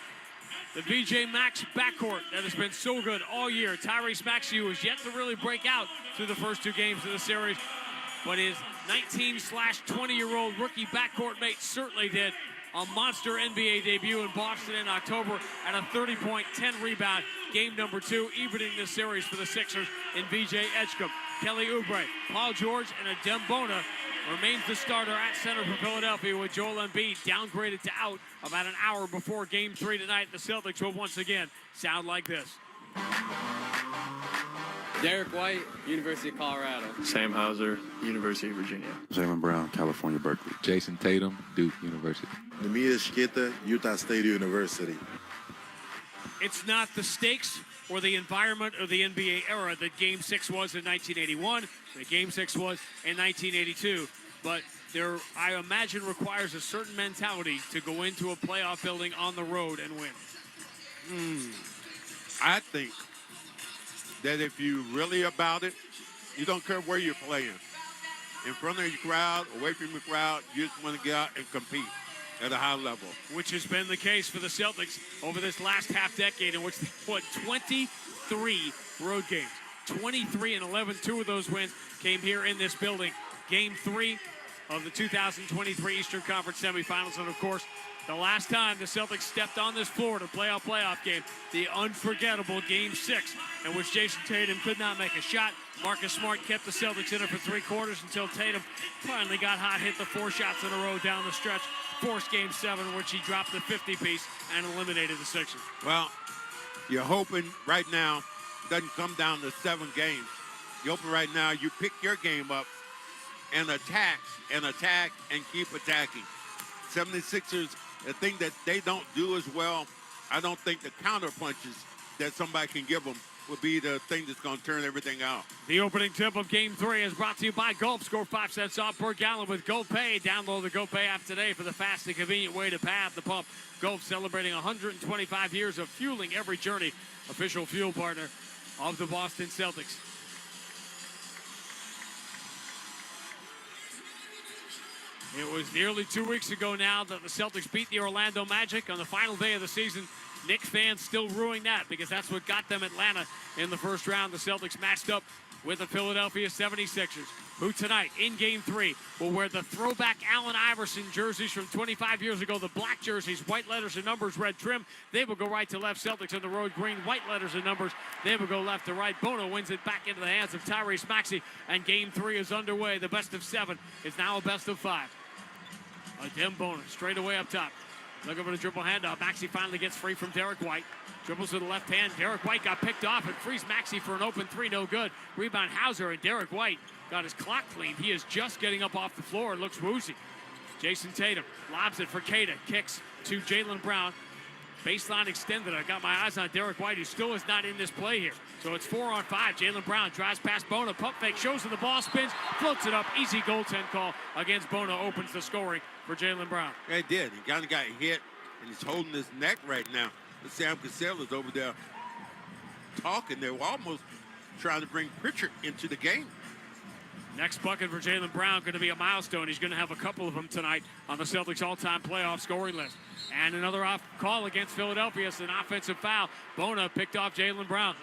The VJ Max backcourt that has been so good all year. Tyrese Maxey, who has yet to really break out through the first 2 games of the series, but his 19/20-year-old rookie backcourt mate certainly did. A monster NBA debut in Boston in October at a 30-point, 10-rebound game number 2, evening the series for the Sixers in VJ Edgecombe. Kelly Oubre, Paul George, and Adem Bona remains the starter at center for Philadelphia, with Joel Embiid downgraded to out about an hour before Game 3 tonight. The Celtics will once again sound like this. Derek White, University of Colorado. Sam Hauser, University of Virginia. Jaylen Brown, California, Berkeley. Jason Tatum, Duke University. Neemias Queta, Utah State University. It's not the stakes or the environment of the NBA era that Game 6 was in 1981, that Game 6 was in 1982, but there, I imagine, requires a certain mentality to go into a playoff building on the road and win. I think that if you really about it, you don't care where you're playing. In front of your crowd, away from your crowd, you just want to get out and compete at a high level. Which has been the case for the Celtics over this last half decade, in which they won 23 road games. 23-11, 2 of those wins came here in this building. Game 3 of the 2023 Eastern Conference semifinals, and of course, the last time the Celtics stepped on this floor to play a playoff game, the unforgettable Game 6, in which Jason Tatum could not make a shot. Marcus Smart kept the Celtics in it for 3 quarters until Tatum finally got hot, hit the 4 shots in a row down the stretch, forced Game 7, in which he dropped the 50-piece and eliminated the Sixers. Well, you're hoping right now it doesn't come down to 7 games. You're hoping right now you pick your game up and attack and keep attacking. 76ers, the thing that they don't do as well, I don't think the counter punches that somebody can give them would be the thing that's going to turn everything out. The opening tip of Game 3 is brought to you by Gulf. Score 5 cents off per gallon with Gulf Pay. Download the Gulf Pay app today for the fast and convenient way to pay at the pump. Gulf, celebrating 125 years of fueling every journey. Official fuel partner of the Boston Celtics. It was nearly 2 weeks ago now that the Celtics beat the Orlando Magic on the final day of the season. Knicks fans still ruining that because that's what got them Atlanta in the first round. The Celtics matched up with the Philadelphia 76ers, who tonight in Game 3 will wear the throwback Allen Iverson jerseys from 25 years ago, the black jerseys, white letters and numbers, red trim. They will go right to left. Celtics on the road, green, white letters and numbers. They will go left to right. Bono wins it back into the hands of Tyrese Maxey, and Game 3 is underway. The best of 7 is now a best of 5. Adem Bona straight away up top. Looking for the dribble handoff. Maxey finally gets free from Derek White. Dribbles to the left hand. Derek White got picked off and frees Maxey for an open 3. No good. Rebound Hauser, and Derek White got his clock cleaned. He is just getting up off the floor. It looks woozy. Jason Tatum lobs it for Queta. Kicks to Jaylen Brown. Baseline extended. I got my eyes on Derek White, who still is not in this play here. So it's 4-on-5. Jaylen Brown drives past Bona. Pump fake, shows him the ball, spins, floats it up. Easy goaltend call against Bona. Opens the scoring for Jaylen Brown. It did. He kind of got hit and he's holding his neck right now. But Sam Casella's over there talking. They were almost trying to bring Pritchard into the game. Next bucket for Jaylen Brown going to be a milestone. He's going to have a couple of them tonight on the Celtics all-time playoff scoring list. And another off call against Philadelphia. It's an offensive foul. Bona picked off Jaylen Brown.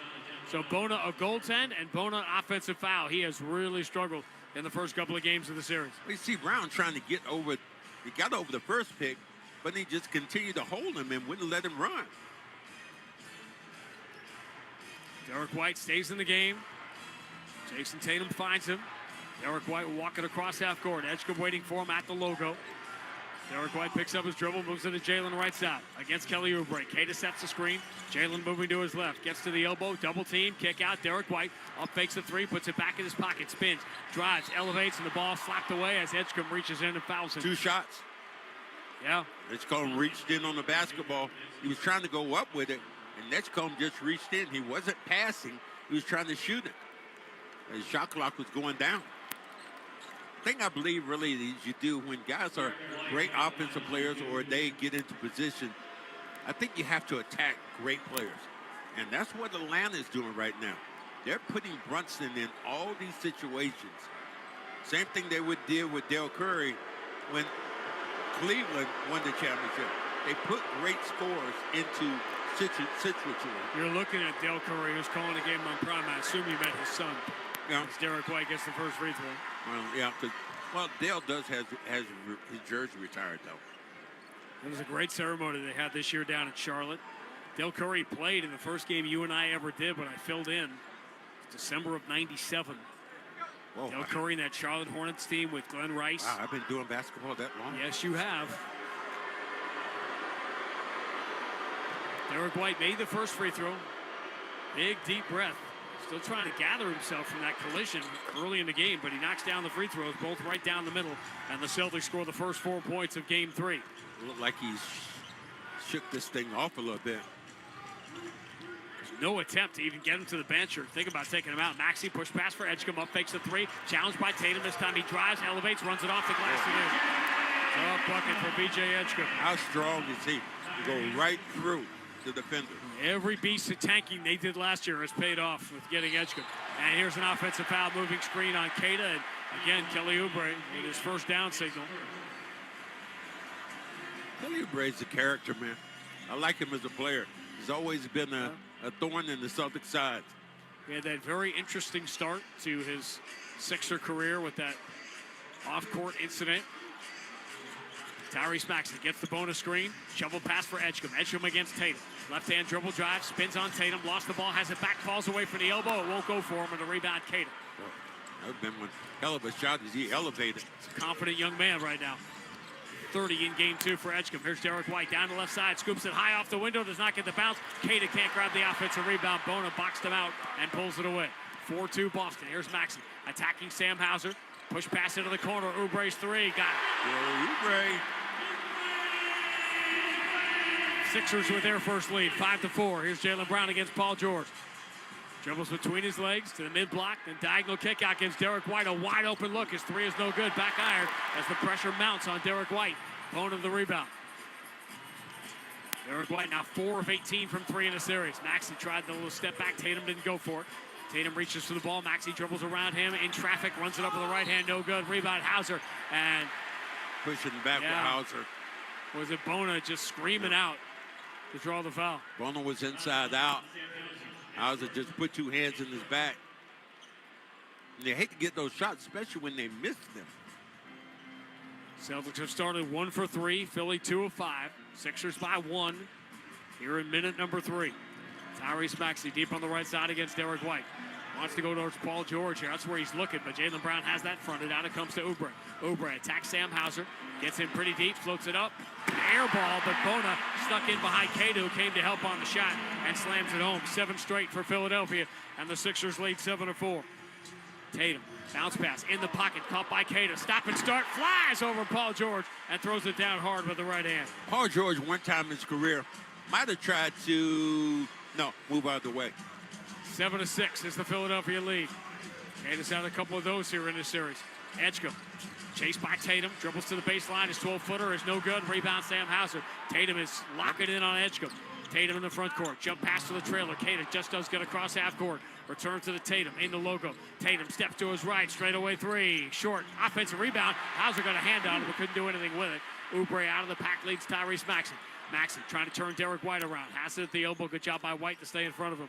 So Bona a goaltend and Bona offensive foul. He has really struggled in the first couple of games of the series. We see Brown trying to get over. He got over the first pick, but he just continued to hold him and wouldn't let him run. Derek White stays in the game. Jason Tatum finds him. Derek White walking across half court. Edgecombe waiting for him at the logo. Derek White picks up his dribble, moves it to Jalen right side against Kelly Oubre. Queta sets the screen. Jalen moving to his left. Gets to the elbow, double team, kick out. Derek White up fakes the three, puts it back in his pocket, spins, drives, elevates, and the ball slapped away as Edgecombe reaches in and fouls him. 2 shots. Yeah. Edgecombe reached in on the basketball. He was trying to go up with it, and Edgecombe just reached in. He wasn't passing. He was trying to shoot it. His shot clock was going down. Thing I believe really is you do when guys are great offensive players or they get into position, I think you have to attack great players. And that's what Atlanta is doing right now. They're putting Brunson in all these situations. Same thing they did with Dale Curry when Cleveland won the championship. They put great scores into situations. You're looking at Dale Curry, who's calling the game on prime. I assume you meant his son. Yeah. As Derek White gets the first free throw. Well, yeah, because Dale does has his jersey retired though. It was a great ceremony they had this year down in Charlotte. Dale Curry played in the first game you and I ever did, but I filled in December of '97. Whoa, Dale Curry and that Charlotte Hornets team with Glenn Rice. Wow, I've been doing basketball that long. Yes, you have. Derek White made the first free throw. Big, deep breath. Still trying to gather himself from that collision early in the game, but he knocks down the free throws, both right down the middle, and the Celtics score the first 4 points of Game 3. Looked like he shook this thing off a little bit. No attempt to even get him to the bench or think about taking him out. Maxey push pass for Edgecombe, up fakes the three, challenged by Tatum. This time he drives, elevates, runs it off the glass. Tough bucket for B.J. Edgecombe. How strong is he? To go right through the defender. Every beast of tanking they did last year has paid off with getting Edgecombe. And here's an offensive foul, moving screen on Queta. And again, Kelly Oubre with his first down signal. Kelly Oubre's a character, man. I like him as a player. He's always been a thorn in the Celtics side. He had that very interesting start to his Sixer career with that off-court incident. Tyrese Maxey gets the bonus screen. Shovel pass for Edgecombe. Edgecombe against Tatum. Left-hand dribble drive. Spins on Tatum. Lost the ball. Has it back. Falls away from the elbow. It won't go for him. And the rebound, Queta. That would have been one hell of a shot as he elevated. It's a confident young man right now. 30 in Game 2 for Edgecombe. Here's Derek White down the left side. Scoops it high off the window. Does not get the bounce. Queta can't grab the offensive rebound. Bona boxed him out and pulls it away. 4-2 Boston. Here's Maxey attacking Sam Hauser. Push pass into the corner. Oubre's three. Got it. Oubre. Sixers with their first lead, 5-4. Here's Jaylen Brown against Paul George. Dribbles between his legs to the mid-block, then diagonal kick out gives Derek White a wide open look. His three is no good. Back iron as the pressure mounts on Derek White. Bone of the rebound. Derek White now 4 of 18 from 3 in the series. Maxey tried the little step back. Tatum didn't go for it. Tatum reaches for the ball. Maxey dribbles around him in traffic, runs it up with the right hand. No good. Rebound Hauser. And pushing back with Hauser. Was it Bona just screaming out to draw the foul? Bona was inside out. Hauser just put 2 hands in his back. And they hate to get those shots, especially when they miss them. Celtics have started 1 for 3. Philly 2 of 5. Sixers by 1 here in minute number 3. Tyrese Maxey deep on the right side against Derek White. Wants to go towards Paul George here. That's where he's looking, but Jaylen Brown has that fronted. Out it comes to Oubre. Oubre attacks Sam Hauser. Gets in pretty deep, floats it up. Air ball, but Bona stuck in behind Queta, who came to help on the shot and slams it home. 7 straight for Philadelphia, and the Sixers lead 7-4. Tatum, bounce pass in the pocket, caught by Queta. Stop and start, flies over Paul George and throws it down hard with the right hand. Paul George, one time in his career, might have tried to, move out of the way. 7-6 is the Philadelphia lead. Queta's had a couple of those here in this series. Edgecombe, chased by Tatum, dribbles to the baseline. His 12-footer is no good. Rebound, Sam Hauser. Tatum is locking in on Edgecombe. Tatum in the front court. Jump pass to the trailer. Tatum just does get across half court. Return to the Tatum in the logo. Tatum steps to his right. Straightaway three. Short. Offensive rebound. Hauser got a hand on it, but couldn't do anything with it. Oubre out of the pack leads Tyrese Maxey. Maxey trying to turn Derek White around. Has it at the elbow. Good job by White to stay in front of him.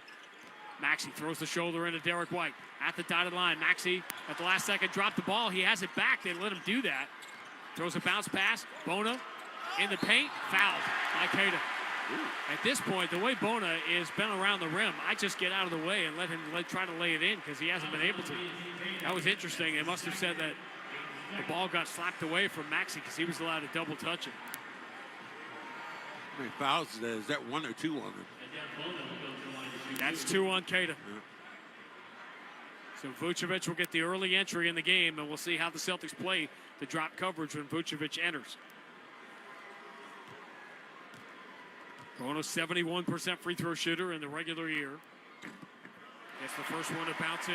Maxey throws the shoulder into Derek White. At the dotted line. Maxey at the last second dropped the ball. He has it back. They let him do that. Throws a bounce pass. Bona in the paint. Fouled by Tatum. At this point, the way Bona is bent around the rim, I just get out of the way and let him try to lay it in because he hasn't been able to. That was interesting. They must have said that the ball got slapped away from Maxey because he was allowed to double touch it. How many fouls is that? Is that 1 or 2 on him? That's 2 on Tatum. So Vucevic will get the early entry in the game, and we'll see how the Celtics play the drop coverage when Vucevic enters. Bona 71% free throw shooter in the regular year. Gets the first one to bounce in.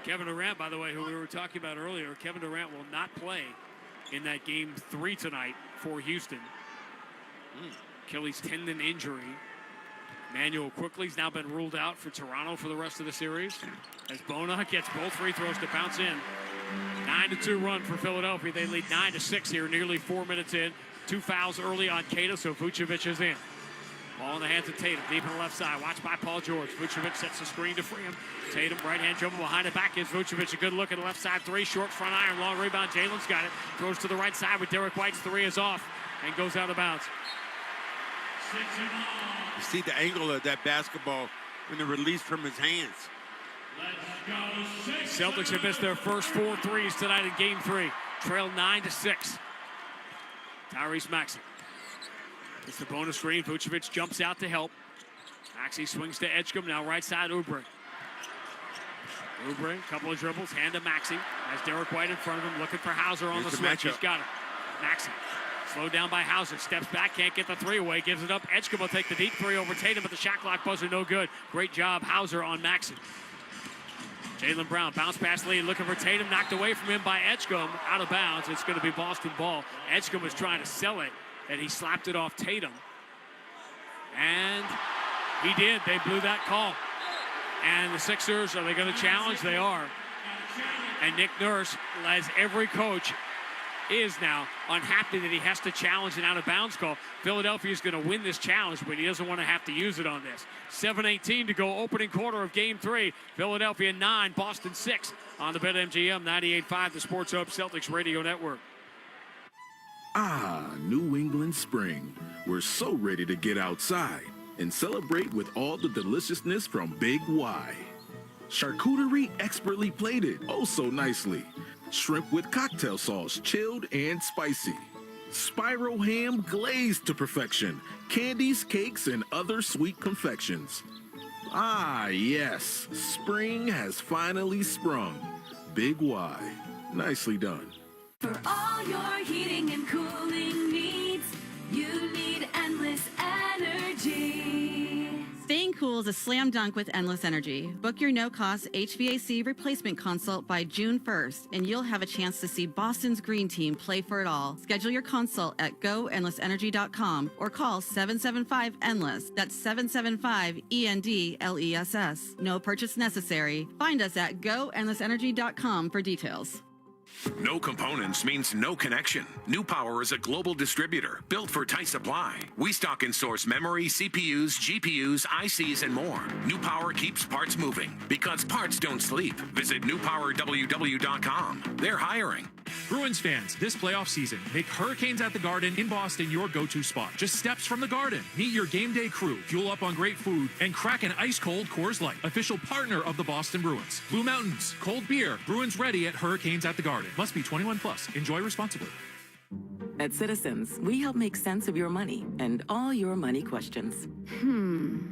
Kevin Durant, by the way, who we were talking about earlier, Kevin Durant will not play in that game 3 tonight for Houston. Achilles tendon injury. Manuel Quickly's now been ruled out for Toronto for the rest of the series. As Bona gets both free throws to bounce in. 9-2 run for Philadelphia. They lead 9-6 here, nearly 4 minutes in. 2 fouls early on Tatum, so Vucevic is in. Ball in the hands of Tatum, deep on the left side. Watched by Paul George. Vucevic sets the screen to free him. Tatum, right-hand dribble behind the back. Gives Vucevic a good look at the left side. 3, short front iron, long rebound. Jalen's got it. Throws to the right side with Derek White's 3 is off and goes out of bounds. You see the angle of that basketball when the release from his hands. Celtics have missed their first 4 threes tonight in game 3. Trail 9-6. Tyrese Maxey. It's the bonus screen. Vucevic jumps out to help. Maxey swings to Edgecombe. Now right side, Oubre. Oubre, couple of dribbles. Hand to Maxey. Has Derek White in front of him, looking for Hauser on the switch. He's got it. Maxey. Slowed down by Hauser. Steps back, can't get the 3 away. Gives it up. Edgecombe will take the deep 3 over Tatum, but the shot clock buzzer no good. Great job, Hauser on Maxey. Jaylen Brown, bounce pass lead, looking for Tatum, knocked away from him by Edgecombe, out of bounds. It's going to be Boston ball. Edgecombe was trying to sell it, and he slapped it off Tatum. And he did. They blew that call. And the Sixers, are they going to challenge? They are. And Nick Nurse, as every coach is now, unhappy that he has to challenge an out-of-bounds call. Philadelphia is going to win this challenge, but he doesn't want to have to use it on this. 7:18 to go, opening quarter of Game 3. Philadelphia 9, Boston 6 on the BetMGM 98.5, the Sports Hub Celtics Radio Network. Ah, New England spring. We're so ready to get outside and celebrate with all the deliciousness from Big Y. Charcuterie expertly plated, oh so nicely. Shrimp with cocktail sauce, chilled and spicy. Spiral ham glazed to perfection. Candies, cakes, and other sweet confections. Ah, yes, spring has finally sprung. Big Y. Nicely done. For all your heating and cooling needs, you need Endless Energy. Staying cool is a slam dunk with Endless Energy. Book your no-cost HVAC replacement consult by June 1st, and you'll have a chance to see Boston's Green Team play for it all. Schedule your consult at goendlessenergy.com or call 775-ENDLESS. That's 775-ENDLESS. No purchase necessary. Find us at goendlessenergy.com for details. No components means no connection. New Power is a global distributor built for tight supply. We stock and source memory, CPUs, GPUs, ICs, and more. New Power keeps parts moving because parts don't sleep. Visit newpowerww.com. They're hiring. Bruins fans, this playoff season, make Hurricanes at the Garden in Boston your go-to spot. Just steps from the Garden. Meet your game day crew, fuel up on great food, and crack an ice-cold Coors Light, official partner of the Boston Bruins. Blue Mountains, cold beer, Bruins ready at Hurricanes at the Garden. Must be 21 plus. Enjoy responsibly. At Citizens, we help make sense of your money and all your money questions.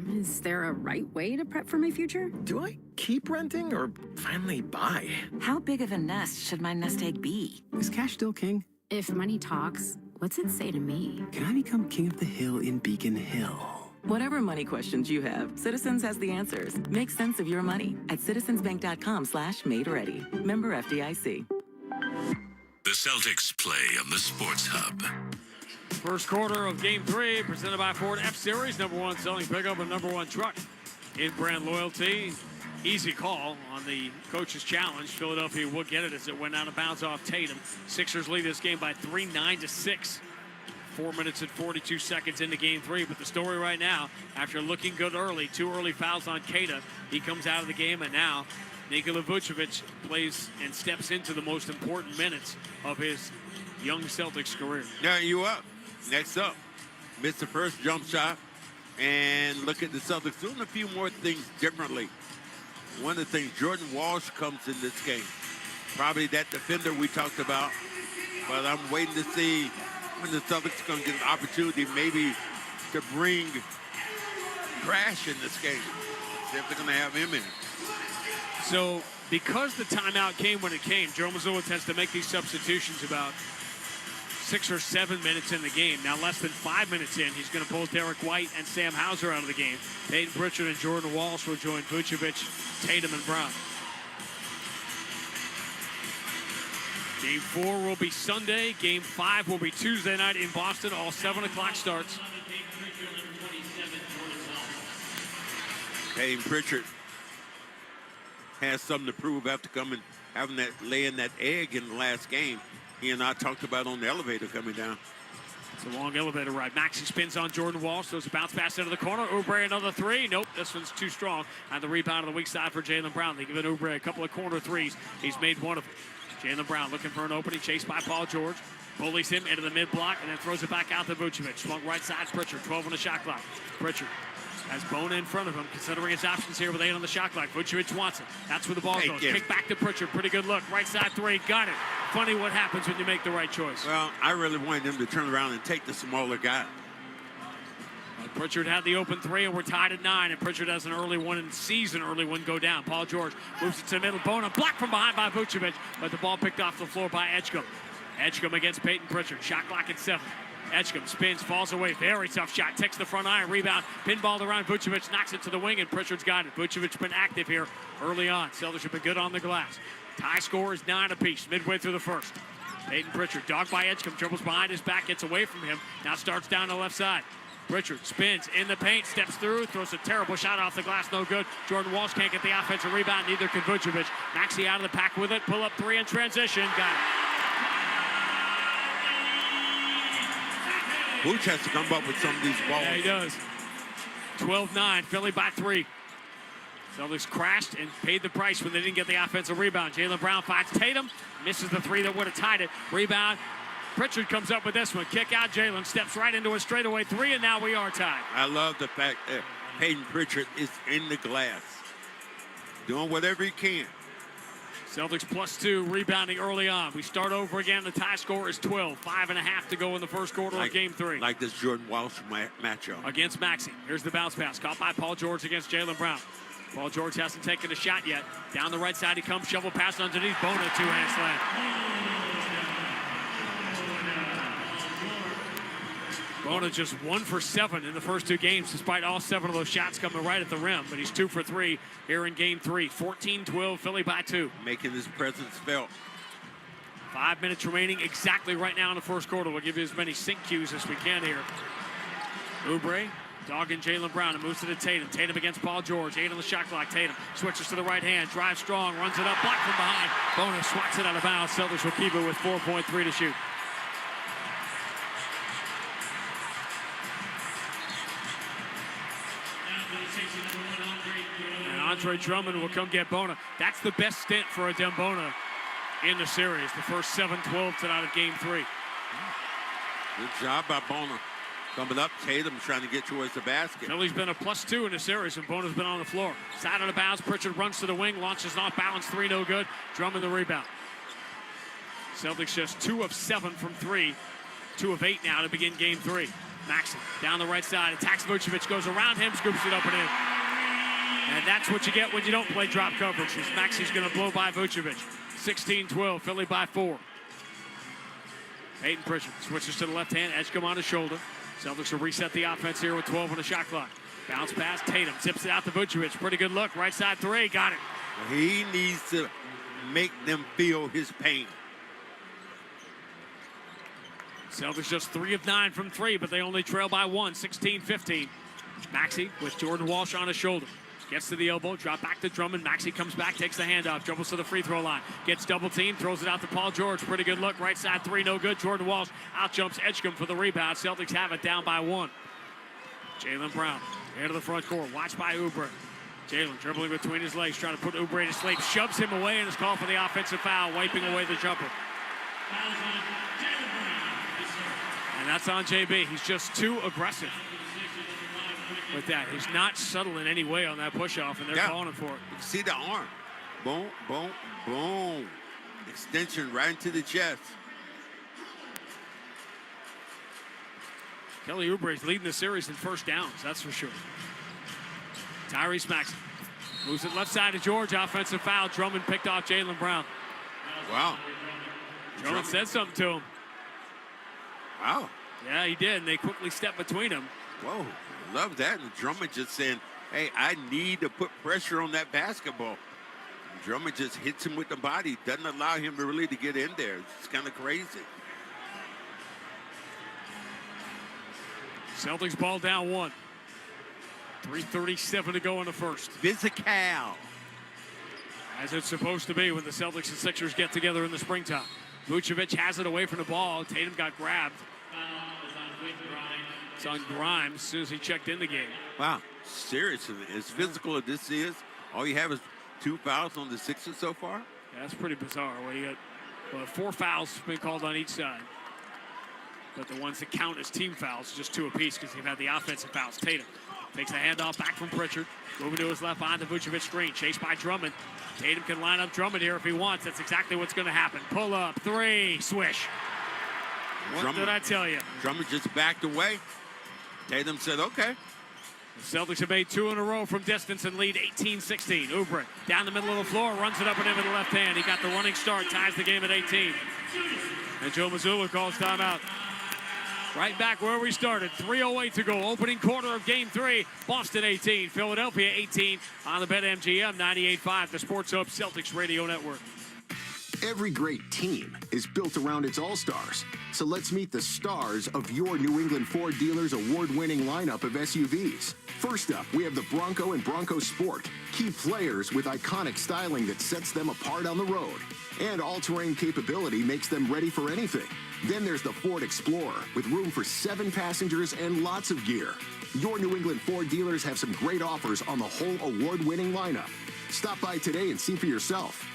Is there a right way to prep for my future? Do I keep renting or finally buy? How big of a nest should my nest egg be? Is cash still king? If money talks, what's it say to me? Can I become king of the hill in Beacon Hill? Whatever money questions you have, Citizens has the answers. Make sense of your money at citizensbank.com/made-ready. Member FDIC. The Celtics play on the Sports Hub. First quarter of Game 3, presented by Ford F-Series, #1 selling pickup and #1 truck. In brand loyalty, easy call on the coach's challenge. Philadelphia will get it as it went out of bounds off Tatum. Sixers lead this game by 3, 9-6. 4 minutes and 42 seconds into Game 3. But the story right now, after looking good early, 2 early fouls on Keita, he comes out of the game, and now Nikola Vucevic plays and steps into the most important minutes of his young Celtics career. Now you up. Next up, missed the first jump shot, and look at the Celtics doing a few more things differently. One of the things, Jordan Walsh comes in this game. Probably that defender we talked about, but I'm waiting to see when the Celtics are going to get an opportunity maybe to bring Crash in this game. See if they're going to have him in it. So because the timeout came when it came, Joe Mazula tends to make these substitutions about 6 or 7 minutes in the game. Now less than 5 minutes in, he's going to pull Derek White and Sam Hauser out of the game. Peyton Pritchard and Jordan Walsh will join Vucevic, Tatum, and Brown. Game 4 will be Sunday. Game 5 will be Tuesday night in Boston. All 7 o'clock starts. Peyton Pritchard has something to prove after laying that egg in the last game. He and I talked about on the elevator coming down. It's a long elevator ride. Maxey spins on Jordan Walsh. Throws a bounce pass into the corner. Oubre another 3. Nope, this one's too strong. And the rebound on the weak side for Jaylen Brown. They give it Oubre a couple of corner threes. He's made one of them. Jaylen Brown looking for an opening. Chased by Paul George. Bullies him into the mid-block and then throws it back out to Vucevic. Swung right side, Pritchard. 12 on the shot clock. Pritchard has Bona in front of him, considering his options here with 8 on the shot clock. Vucevic wants it. That's where the ball goes. Kick back to Pritchard. Pretty good look. Right side 3. Got it. Funny what happens when you make the right choice. Well, I really wanted him to turn around and take the smaller guy. Pritchard had the open 3, and we're tied at 9. And Pritchard has an early one and sees an early one go down. Paul George moves it to the middle. Bona blocked from behind by Vucevic, but the ball picked off the floor by Edgecombe. Edgecombe against Peyton Pritchard. Shot clock at 7. Edgecombe spins, falls away. Very tough shot. Takes the front iron. Rebound. Pinballed around. Vucevic knocks it to the wing, and Pritchard's got it. Vucevic's been active here early on. Celtics have been good on the glass. Tie score is 9 apiece midway through the first. Peyton Pritchard, dogged by Edgecombe, dribbles behind his back, gets away from him. Now starts down the left side. Pritchard spins in the paint, steps through, throws a terrible shot off the glass, no good. Jordan Walsh can't get the offensive rebound, neither can Vucevic. Maxey out of the pack with it, pull up 3 in transition, got it. Vooch has to come up with some of these balls. Yeah, he does. 12-9, Philly by 3. Celtics crashed and paid the price when they didn't get the offensive rebound. Jaylen Brown finds Tatum, misses the 3 that would have tied it. Rebound. Pritchard comes up with this one. Kick out Jaylen, steps right into a straightaway 3, and now we are tied. I love the fact that Peyton Pritchard is in the glass, doing whatever he can. Celtics +2, rebounding early on. We start over again. The tie score is 12. 5.5 to go in the first quarter of Game 3. Like this Jordan Walsh matchup. Against Maxey. Here's the bounce pass. Caught by Paul George against Jaylen Brown. Paul George hasn't taken a shot yet. Down the right side he comes. Shovel pass underneath. Bona, 2-hand slam. Bona just 1 for 7 in the first 2 games, despite all 7 of those shots coming right at the rim. But he's 2 for 3 here in Game 3. 14-12, Philly by 2. Making his presence felt. 5 minutes remaining exactly right now in the first quarter. We'll give you as many sync cues as we can here. Oubre dogging Jaylen Brown and moves to the Tatum. Tatum against Paul George. 8 on the shot clock. Tatum switches to the right hand. Drives strong. Runs it up. Blocked from behind. Bona swats it out of bounds. Celtics will keep it with 4.3 to shoot. And Andre Drummond will come get Bona. That's the best stint for a Dembona in the series. The first 7-12 tonight of Game 3. Good job by Bona. Coming up, Tatum trying to get towards the basket. Philly's been a +2 in the series, and Bona's been on the floor. Side of the bounce, Pritchard runs to the wing, launches an off-balance 3, no good. Drummond the rebound. Celtics just 2 of 7 from 3. 2 of 8 now to begin Game 3. Maxey down the right side, attacks Vucevic, goes around him, scoops it up and in. And that's what you get when you don't play drop coverage. Maxey's going to blow by Vucevic. 16-12, Philly by 4. Peyton Pritchard switches to the left hand, Edgecombe on his shoulder. Celtics will reset the offense here with 12 on the shot clock. Bounce pass, Tatum zips it out to Vucevic. Pretty good look, right side three, got it. He needs to make them feel his pain. Celtics just 3 of 9 from 3, but they only trail by 1, 16-15. Maxey with Jordan Walsh on his shoulder. Gets to the elbow, drop back to Drummond. Maxey comes back, takes the handoff, dribbles to the free throw line. Gets double teamed, throws it out to Paul George. Pretty good look, right side three, no good. Jordan Walsh out jumps Edgecombe for the rebound. Celtics have it down by 1. Jaylen Brown, here to the front court, watched by Oubre. Jaylen dribbling between his legs, trying to put Oubre to sleep. Shoves him away and is called for the offensive foul, wiping away the jumper. And that's on JB. He's just too aggressive with that. He's not subtle in any way on that push-off, and they're calling him for it. You see the arm. Boom, boom, boom. Extension right into the chest. Kelly Oubre's leading the series in first downs, that's for sure. Tyrese Maxey moves it left side to George. Offensive foul. Drummond picked off Jaylen Brown. Wow. Drummond said something to him. Wow. Yeah, he did, and they quickly stepped between them. Whoa, love that. And Drummond just saying, hey, I need to put pressure on that basketball. And Drummond just hits him with the body, doesn't allow him to really to get in there. It's kind of crazy. Celtics ball down 1. 3:37 to go in the first. Physical. As it's supposed to be when the Celtics and Sixers get together in the springtime. Vucevic has it away from the ball. Tatum got grabbed. It's on Grimes as soon as he checked in the game. Wow, seriously, as physical as this is, all you have is 2 fouls on the Sixers so far? Yeah, that's pretty bizarre. Well, you got 4 fouls been called on each side. But the ones that count as team fouls, just 2 apiece because you've had the offensive fouls. Tatum takes a handoff back from Pritchard. Moving to his left on the Vucevic screen. Chased by Drummond. Tatum can line up Drummond here if he wants. That's exactly what's going to happen. Pull up, 3, swish. What did I tell you? Drummond just backed away. Tatum said, okay. The Celtics have made 2 in a row from distance and lead 18-16. Oubre down the middle of the floor, runs it up and in with the left hand. He got the running start, ties the game at 18. And Joe Mazula calls timeout. Right back where we started. 3:08 to go. Opening quarter of Game 3. Boston 18, Philadelphia 18 on the BetMGM 98.5, the Sports Hub Celtics Radio Network. Every great team is built around its all-stars. So let's meet the stars of your New England Ford dealers' award-winning lineup of SUVs. First up, we have the Bronco and Bronco Sport. Key players with iconic styling that sets them apart on the road. And all-terrain capability makes them ready for anything. Then there's the Ford Explorer with room for 7 passengers and lots of gear. Your New England Ford dealers have some great offers on the whole award-winning lineup. Stop by today and see for yourself.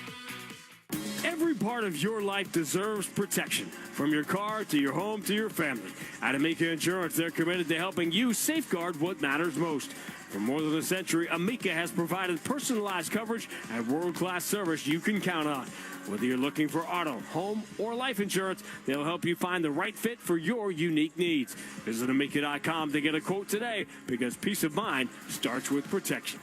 Every part of your life deserves protection, from your car to your home to your family. At Amica Insurance, they're committed to helping you safeguard what matters most. For more than a century, Amica has provided personalized coverage and world-class service you can count on. Whether you're looking for auto, home, or life insurance, they'll help you find the right fit for your unique needs. Visit Amica.com to get a quote today, because peace of mind starts with protection.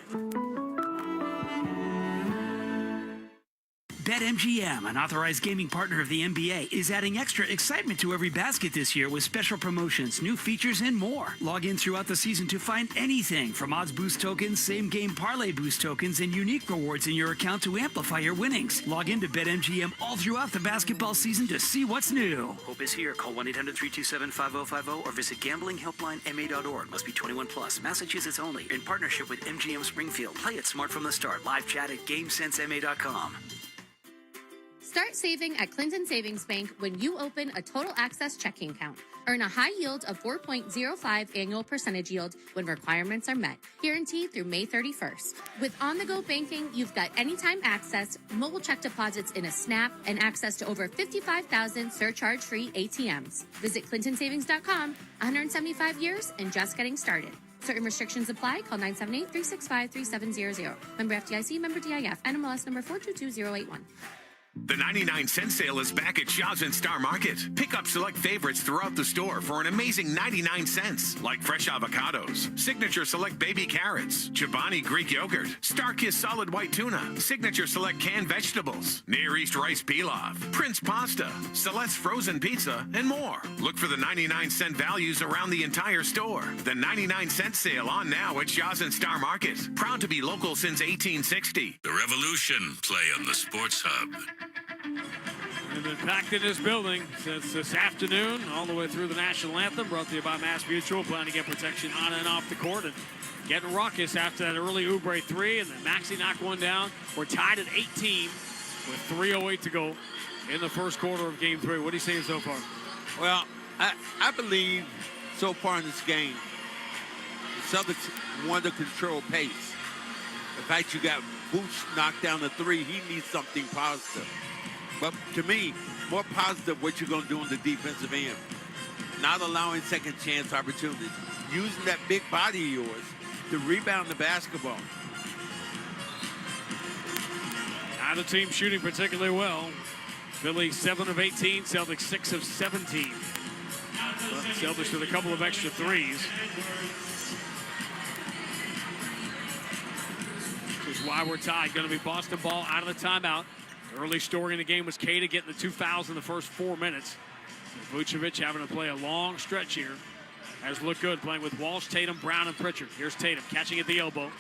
BetMGM, an authorized gaming partner of the NBA, is adding extra excitement to every basket this year with special promotions, new features, and more. Log in throughout the season to find anything from odds boost tokens, same-game parlay boost tokens, and unique rewards in your account to amplify your winnings. Log in to BetMGM all throughout the basketball season to see what's new. Hope is here. Call 1-800-327-5050 or visit gamblinghelplinema.org. Must be 21 plus. Massachusetts only. In partnership with MGM Springfield. Play it smart from the start. Live chat at GameSenseMA.com. Start saving at Clinton Savings Bank when you open a Total Access checking account. Earn a high yield of 4.05 annual percentage yield when requirements are met. Guaranteed through May 31st. With on-the-go banking, you've got anytime access, mobile check deposits in a snap, and access to over 55,000 surcharge-free ATMs. Visit ClintonSavings.com. 175 years and just getting started. Certain restrictions apply. Call 978-365-3700. Member FDIC, member DIF, NMLS number 422081. The 99-cent sale is back at Shaw's and Star Market. Pick up select favorites throughout the store for an amazing 99 cents, like fresh avocados, Signature Select baby carrots, Chobani Greek yogurt, Starkist solid white tuna, Signature Select canned vegetables, Near East rice pilaf, Prince pasta, Celeste frozen pizza, and more. Look for the 99-cent values around the entire store. The 99-cent sale on now at Shaw's and Star Market. Proud to be local since 1860. The Revolution play on the Sports Hub. They've been packed in this building since this afternoon, all the way through the national anthem, brought to you by Mass Mutual, planning to get protection on and off the court, and getting raucous after that early Oubre three, and then Maxey knocked one down. We're tied at 18 with 3:08 to go in the first quarter of Game 3. What are you seeing so far? Well, I believe so far in this game, the Celtics want to control pace. The fact you got Vooch knocked down the three, he needs something positive. But to me, more positive what you're going to do on the defensive end. Not allowing second chance opportunities. Using that big body of yours to rebound the basketball. Neither team shooting particularly well. Philly 7 of 18, Celtics 6 of 17. But Celtics with a couple of extra threes. Which is why we're tied. Going to be Boston ball out of the timeout. The early story in the game was Kada getting the 2 fouls in the first 4 minutes. Vucevic having to play a long stretch here. Has looked good playing with Walsh, Tatum, Brown, and Pritchard. Here's Tatum catching at the elbow.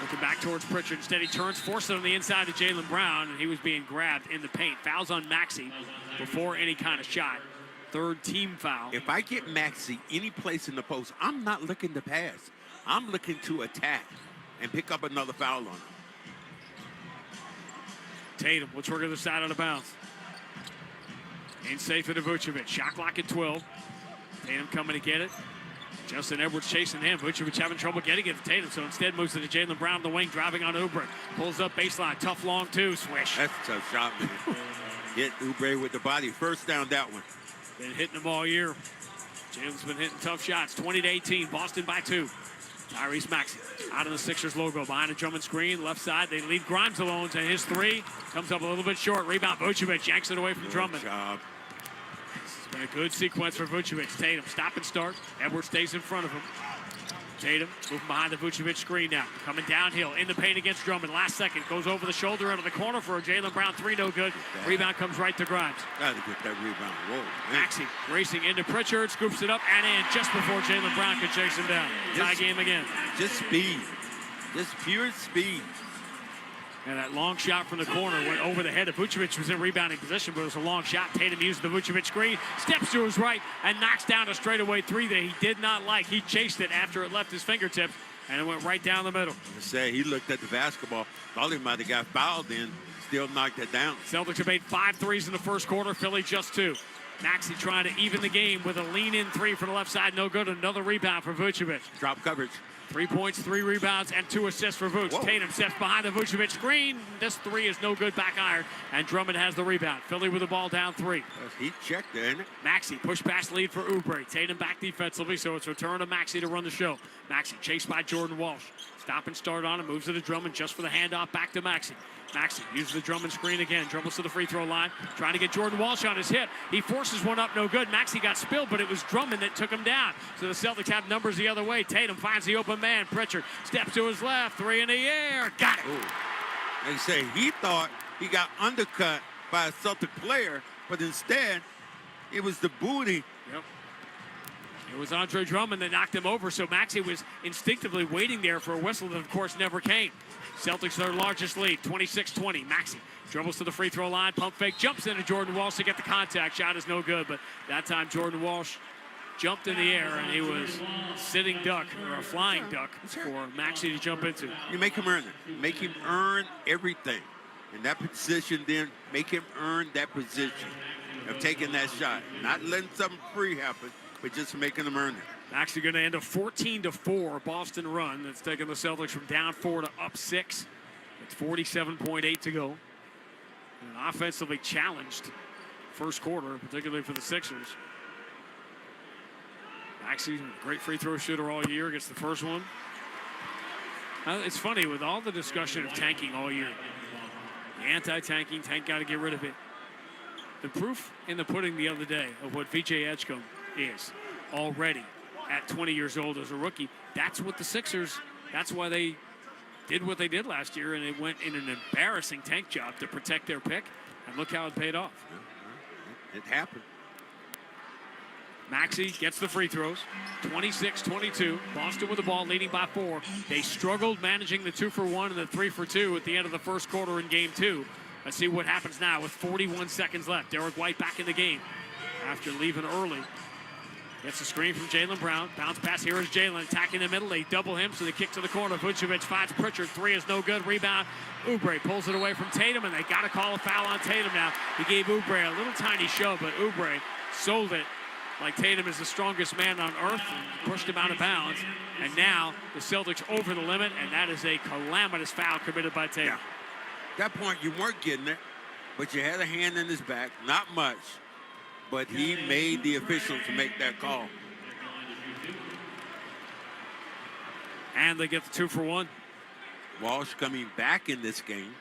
Looking back towards Pritchard. Instead, he turns, forces it on the inside to Jaylen Brown, and he was being grabbed in the paint. Fouls on Maxey before any kind of shot. Third team foul. If I get Maxey any place in the post, I'm not looking to pass. I'm looking to attack and pick up another foul on him. Tatum will trigger the side out of bounds. In safe for Vucevic. Shot clock at 12. Tatum coming to get it. Justin Edwards chasing him. Vucevic having trouble getting it to Tatum, so instead moves it to Jaylen Brown on the wing, driving on Oubre. Pulls up baseline. Tough long two. Swish. That's a tough shot, man. Hit Oubre with the body. First down, that one. Been hitting them all year. Jalen's been hitting tough shots. 20-18. Boston by 2. Tyrese Maxey out of the Sixers logo behind a Drummond screen. Left side, they leave Grimes alone, and his three comes up a little bit short. Rebound, Vucevic yanks it away from Drummond. Good job. It's been a good sequence for Vucevic. Tatum, stop and start. Edwards stays in front of him. Tatum moving behind the Vucevic screen now. Coming downhill in the paint against Drummond. Last second, goes over the shoulder into the corner for a Jaylen Brown three, no good. Rebound comes right to Grimes. Got to get that rebound. Whoa, Maxey racing into Pritchard, scoops it up and in just before Jaylen Brown could chase him down. Tie game again. Just speed. Just pure speed. And that long shot from the corner went over the head of Vucevic, was in rebounding position, but it was a long shot. Tatum used the Vucevic screen, steps to his right, and knocks down a straightaway three that he did not like. He chased it after it left his fingertips, and it went right down the middle. I say, he looked at the basketball, thought he might have got fouled in, still knocked it down. Celtics have made 5 threes in the first quarter, Philly just 2. Maxey trying to even the game with a lean-in three from the left side, no good. Another rebound for Vucevic. Drop coverage. 3 points, 3 rebounds, and 2 assists for Vooch. Tatum steps behind the Vucevic screen. This three is no good, back iron, and Drummond has the rebound. Philly with the ball down 3. He checked there, isn't it? Maxey push pass lead for Oubre. Tatum back defensively, so it's return to Maxey to run the show. Maxey chased by Jordan Walsh. Stop and start on him, moves it to Drummond just for the handoff back to Maxey. Maxey uses the Drummond screen again, dribbles to the free throw line, trying to get Jordan Walsh on his hip. He forces one up, no good. Maxey got spilled, but it was Drummond that took him down. So the Celtics have numbers the other way. Tatum finds the open man. Pritchard steps to his left, 3 in the air, got it. They say he thought he got undercut by a Celtic player, but instead it was the booty. Yep. It was Andre Drummond that knocked him over, so Maxey was instinctively waiting there for a whistle that, of course, never came. Celtics their largest lead, 26-20. Maxey dribbles to the free throw line, pump fake, jumps into Jordan Walsh to get the contact. Shot is no good, but that time Jordan Walsh jumped in the air, and he was sitting duck, or a flying duck, for Maxey to jump into. You make him earn it. Make him earn everything. In that position, then make him earn that position of taking that shot. Not letting something free happen, but just making him earn it. Maxey going to end a 14-4 Boston run that's taken the Celtics from down 4 to up 6. It's 47.8 to go. And offensively challenged first quarter, particularly for the Sixers. Maxey, a great free throw shooter all year, gets the first one. It's funny, with all the discussion of tanking all year, The anti-tanking, Tank got to get rid of it. The proof in the pudding the other day of what Vijay Edgecombe is already at 20 years old as a rookie. That's what the Sixers, that's why they did what they did last year, and it went in an embarrassing tank job to protect their pick, and look how it paid off. It happened. Maxey gets the free throws, 26-22. Boston with the ball, leading by 4. They struggled managing the 2-for-1 and the 3-for-2 at the end of the first quarter in game 2. Let's see what happens now with 41 seconds left. Derek White back in the game after leaving early. Gets a screen from Jaylen Brown. Bounce pass, here is Jaylen attacking the middle. They double him, so they kick to the corner. Vucevic finds Pritchard. 3 is no good. Rebound. Oubre pulls it away from Tatum, and they got to call a foul on Tatum now. He gave Oubre a little tiny shove, but Oubre sold it like Tatum is the strongest man on earth, and pushed him out of bounds. And now the Celtics over the limit, and that is a calamitous foul committed by Tatum. Yeah. At that point, you weren't getting it, but you had a hand in his back. Not much, but he made the official to make that call. And they get the 2-for-1. Walsh coming back in this game.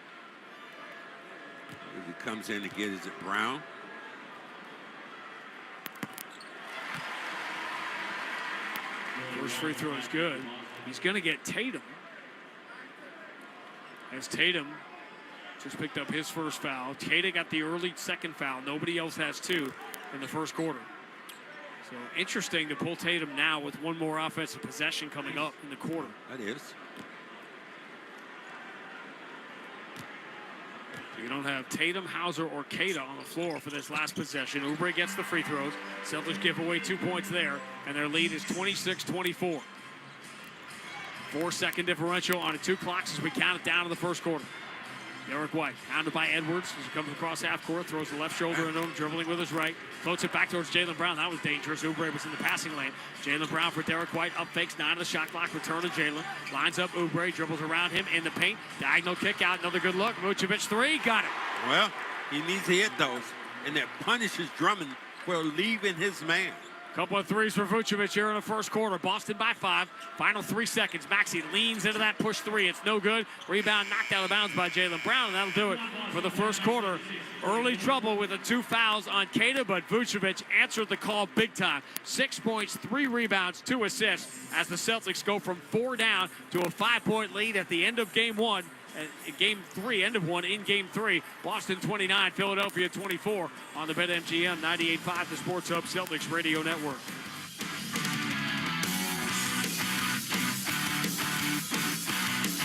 As he comes in to get, is it Brown? First free throw is good. He's going to get Tatum. As Tatum just picked up his first foul. Tatum got the early second foul. Nobody else has 2 in the first quarter. So interesting to pull Tatum now with one more offensive possession coming up in the quarter. That is. You don't have Tatum, Hauser, or Keita on the floor for this last possession. Oubre gets the free throws. Celtics give away 2 points there, and their lead is 26-24. 4-second differential on 2 clocks as we count it down to the first quarter. Derek White, hounded by Edwards as he comes across half court, throws the left shoulder into him, dribbling with his right, floats it back towards Jaylen Brown. That was dangerous. Oubre was in the passing lane. Jaylen Brown for Derek White, up fakes, 9 of the shot clock, return to Jaylen. Lines up Oubre, dribbles around him in the paint, diagonal kick out, another good look. Vucevic 3, got it. Well, he needs to hit those, and that punishes Drummond for leaving his man. Couple of threes for Vucevic here in the first quarter. Boston by 5. Final 3 seconds. Maxey leans into that push 3. It's no good. Rebound knocked out of bounds by Jaylen Brown, and that'll do it for the first quarter. Early trouble with the 2 fouls on Keita, but Vucevic answered the call big time. 6 points, 3 rebounds, 2 assists as the Celtics go from 4 down to a 5-point lead at the end of game 1. Game 3, end of 1 in game 3. Boston 29, Philadelphia 24 on the BetMGM 98.5, the Sports Hub Celtics Radio Network.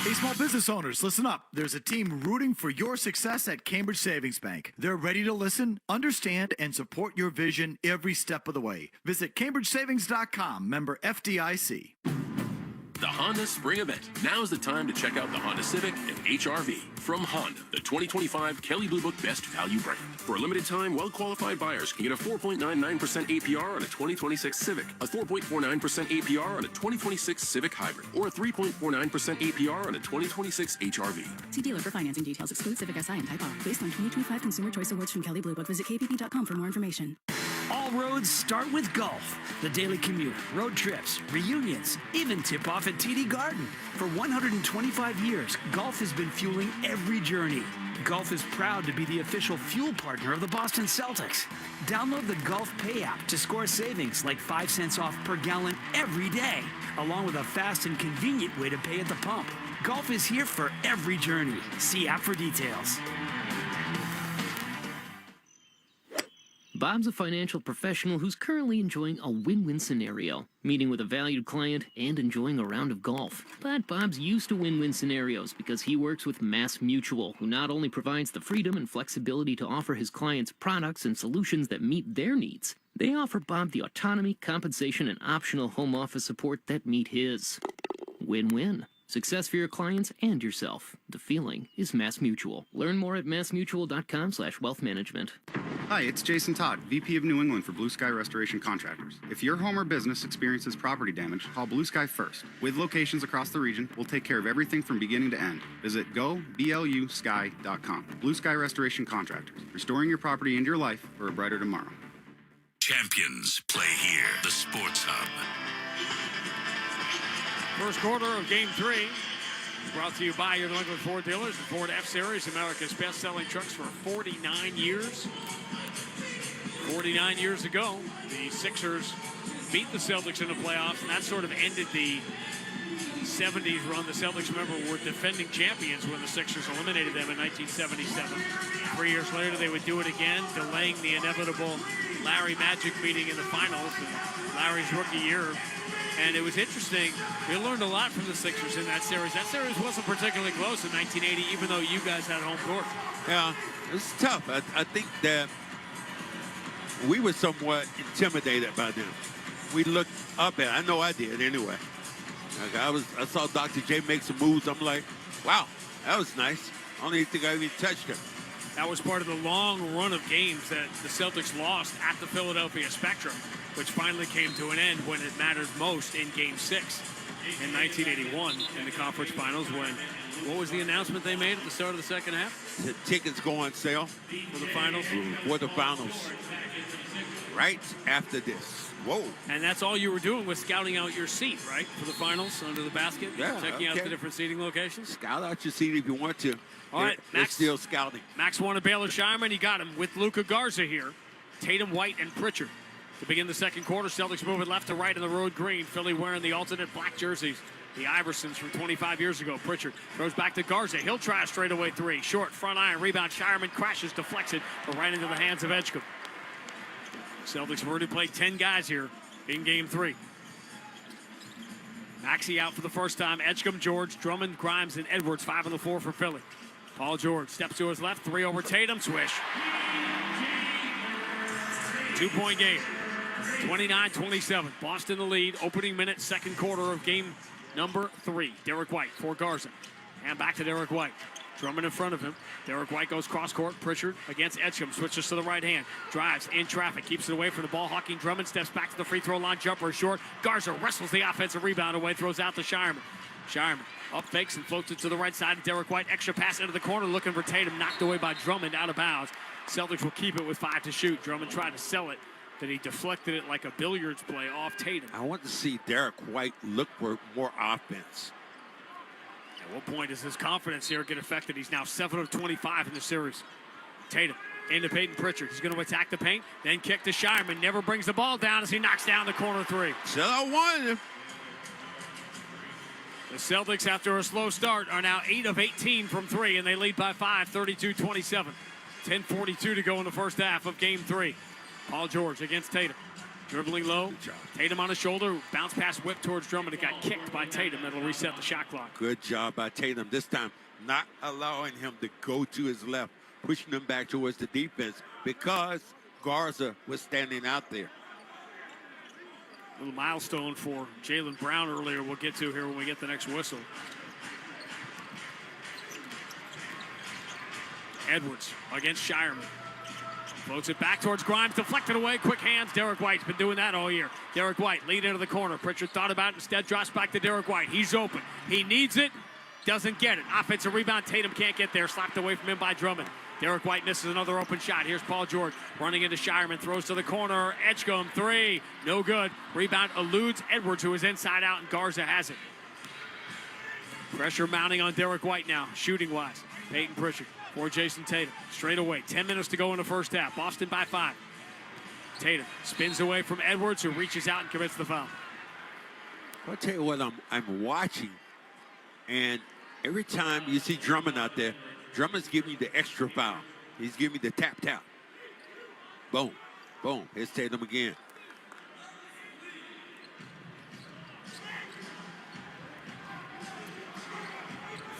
Hey, small business owners, listen up. There's a team rooting for your success at Cambridge Savings Bank. They're ready to listen, understand, and support your vision every step of the way. Visit CambridgeSavings.com, member FDIC. The Honda Spring Event. Now's the time to check out the Honda Civic and HR-V from Honda, the 2025 Kelley Blue Book Best Value brand. For a limited time, well-qualified buyers can get a 4.99% APR on a 2026 Civic, a 4.49% APR on a 2026 Civic Hybrid, or a 3.49% APR on a 2026 HR-V. See dealer for financing details. Exclude Civic SI and Type R. Based on 2025 Consumer Choice Awards from Kelley Blue Book. Visit kpp.com for more information. All roads start with golf. The daily commute, road trips, reunions, even tip-off at TD Garden. For 125 years, golf has been fueling every journey. Golf is proud to be the official fuel partner of the Boston Celtics. Download the Golf Pay app to score savings like 5 cents off per gallon every day, along with a fast and convenient way to pay at the pump. Golf is here for every journey. See app for details. Bob's a financial professional who's currently enjoying a win-win scenario, meeting with a valued client and enjoying a round of golf. But Bob's used to win-win scenarios because he works with Mass Mutual, who not only provides the freedom and flexibility to offer his clients products and solutions that meet their needs, they offer Bob the autonomy, compensation, and optional home office support that meet his. Win-win. Success for your clients and yourself. The feeling is Mass Mutual. Learn more at massmutual.com/wealthmanagement. Hi, it's Jason Todd, VP of New England for Blue Sky Restoration Contractors. If your home or business experiences property damage, call Blue Sky first. With locations across the region, we'll take care of everything from beginning to end. Visit goblusky.com. Blue Sky Restoration Contractors, restoring your property and your life for a brighter tomorrow. Champions play here. The Sports Hub. First quarter of game 3. Brought to you by your New England Ford dealers. The Ford F-Series, America's best-selling trucks for 49 years. 49 years ago, the Sixers beat the Celtics in the playoffs, and that sort of ended the 70s run. The Celtics, remember, were defending champions when the Sixers eliminated them in 1977. 3 years later, they would do it again, delaying the inevitable Larry Magic meeting in the finals, and Larry's rookie year. And it was interesting. We learned a lot from the Sixers in that series. That series wasn't particularly close in 1980, even though you guys had home court. Yeah, it's tough. I think that we were somewhat intimidated by them. We looked up at it. I know I did anyway. Like I saw Dr. J make some moves. I'm like, wow, that was nice. I don't even think I even touched him. That was part of the long run of games that the Celtics lost at the Philadelphia Spectrum, which finally came to an end when it mattered most in Game 6 in 1981 in the conference finals when, what was the announcement they made at the start of the second half? The tickets go on sale. For the finals? For the finals. Right after this. Whoa. And that's all you were doing was scouting out your seat, right? For the finals under the basket? Yeah. Checking out the different seating locations? Scout out your seat if you want to. All right, They're Max. still scouting. Max wanted Baylor Shireman. He got him with Luka Garza here. Tatum, White, and Pritchard. To begin the second quarter, Celtics moving left to right in the road green. Philly wearing the alternate black jerseys. The Iversons from 25 years ago. Pritchard throws back to Garza. He'll try a straightaway three. Short, front iron, rebound. Shireman crashes, deflects it, but right into the hands of Edgecombe. Celtics have already played 10 guys here in Game 3. Maxey out for the first time. Edgecombe, George, Drummond, Grimes, and Edwards. 5 on the floor for Philly. Paul George steps to his left. 3 over Tatum. Swish. 2-point game. 29-27. Boston the lead. Opening minute, second quarter of game number 3. Derek White for Garza. And back to Derek White. Drummond in front of him. Derek White goes cross-court. Pritchard against Edgecombe. Switches to the right hand. Drives in traffic. Keeps it away from the ball. Hawking Drummond steps back to the free throw line. Jumper is short. Garza wrestles the offensive rebound away. Throws out to Shireman. Shireman up fakes and floats it to the right side of Derek White. Extra pass into the corner. Looking for Tatum. Knocked away by Drummond out of bounds. Celtics will keep it with 5 to shoot. Drummond tried to sell it. Then he deflected it like a billiards play off Tatum. I want to see Derek White look for more offense. At what point does his confidence here get affected? He's now 7 of 25 in the series. Tatum into Peyton Pritchard. He's going to attack the paint, then kick to Shireman. Never brings the ball down as he knocks down the corner 3. So I wanted. The Celtics, after a slow start, are now 8 of 18 from 3, and they lead by 5, 32-27. 10:42 to go in the first half of Game 3. Paul George against Tatum. Dribbling low. Tatum on his shoulder. Bounce pass whip towards Drummond. It got kicked by Tatum. That'll reset the shot clock. Good job by Tatum. This time, not allowing him to go to his left. Pushing him back towards the defense because Garza was standing out there. A little milestone for Jaylen Brown earlier we'll get to here when we get the next whistle. Edwards against Shireman. Floats it back towards Grimes, deflected away, quick hands. Derek White's been doing that all year. Derek White lead into the corner. Pritchard thought about it, instead drops back to Derek White. He's open. He needs it, doesn't get it. Offensive rebound, Tatum can't get there. Slapped away from him by Drummond. Derek White misses another open shot. Here's Paul George running into Shireman, throws to the corner. Edgecombe, 3, no good. Rebound eludes Edwards, who is inside out, and Garza has it. Pressure mounting on Derek White now, shooting-wise. Peyton Pritchard for Jason Tatum. Straight away, 10 minutes to go in the first half. Boston by 5. Tatum spins away from Edwards, who reaches out and commits the foul. I'll tell you what, I'm watching, and every time you see Drummond out there, Drummond's giving you the extra foul. He's giving you the tap. Boom, boom. Here's Tatum again.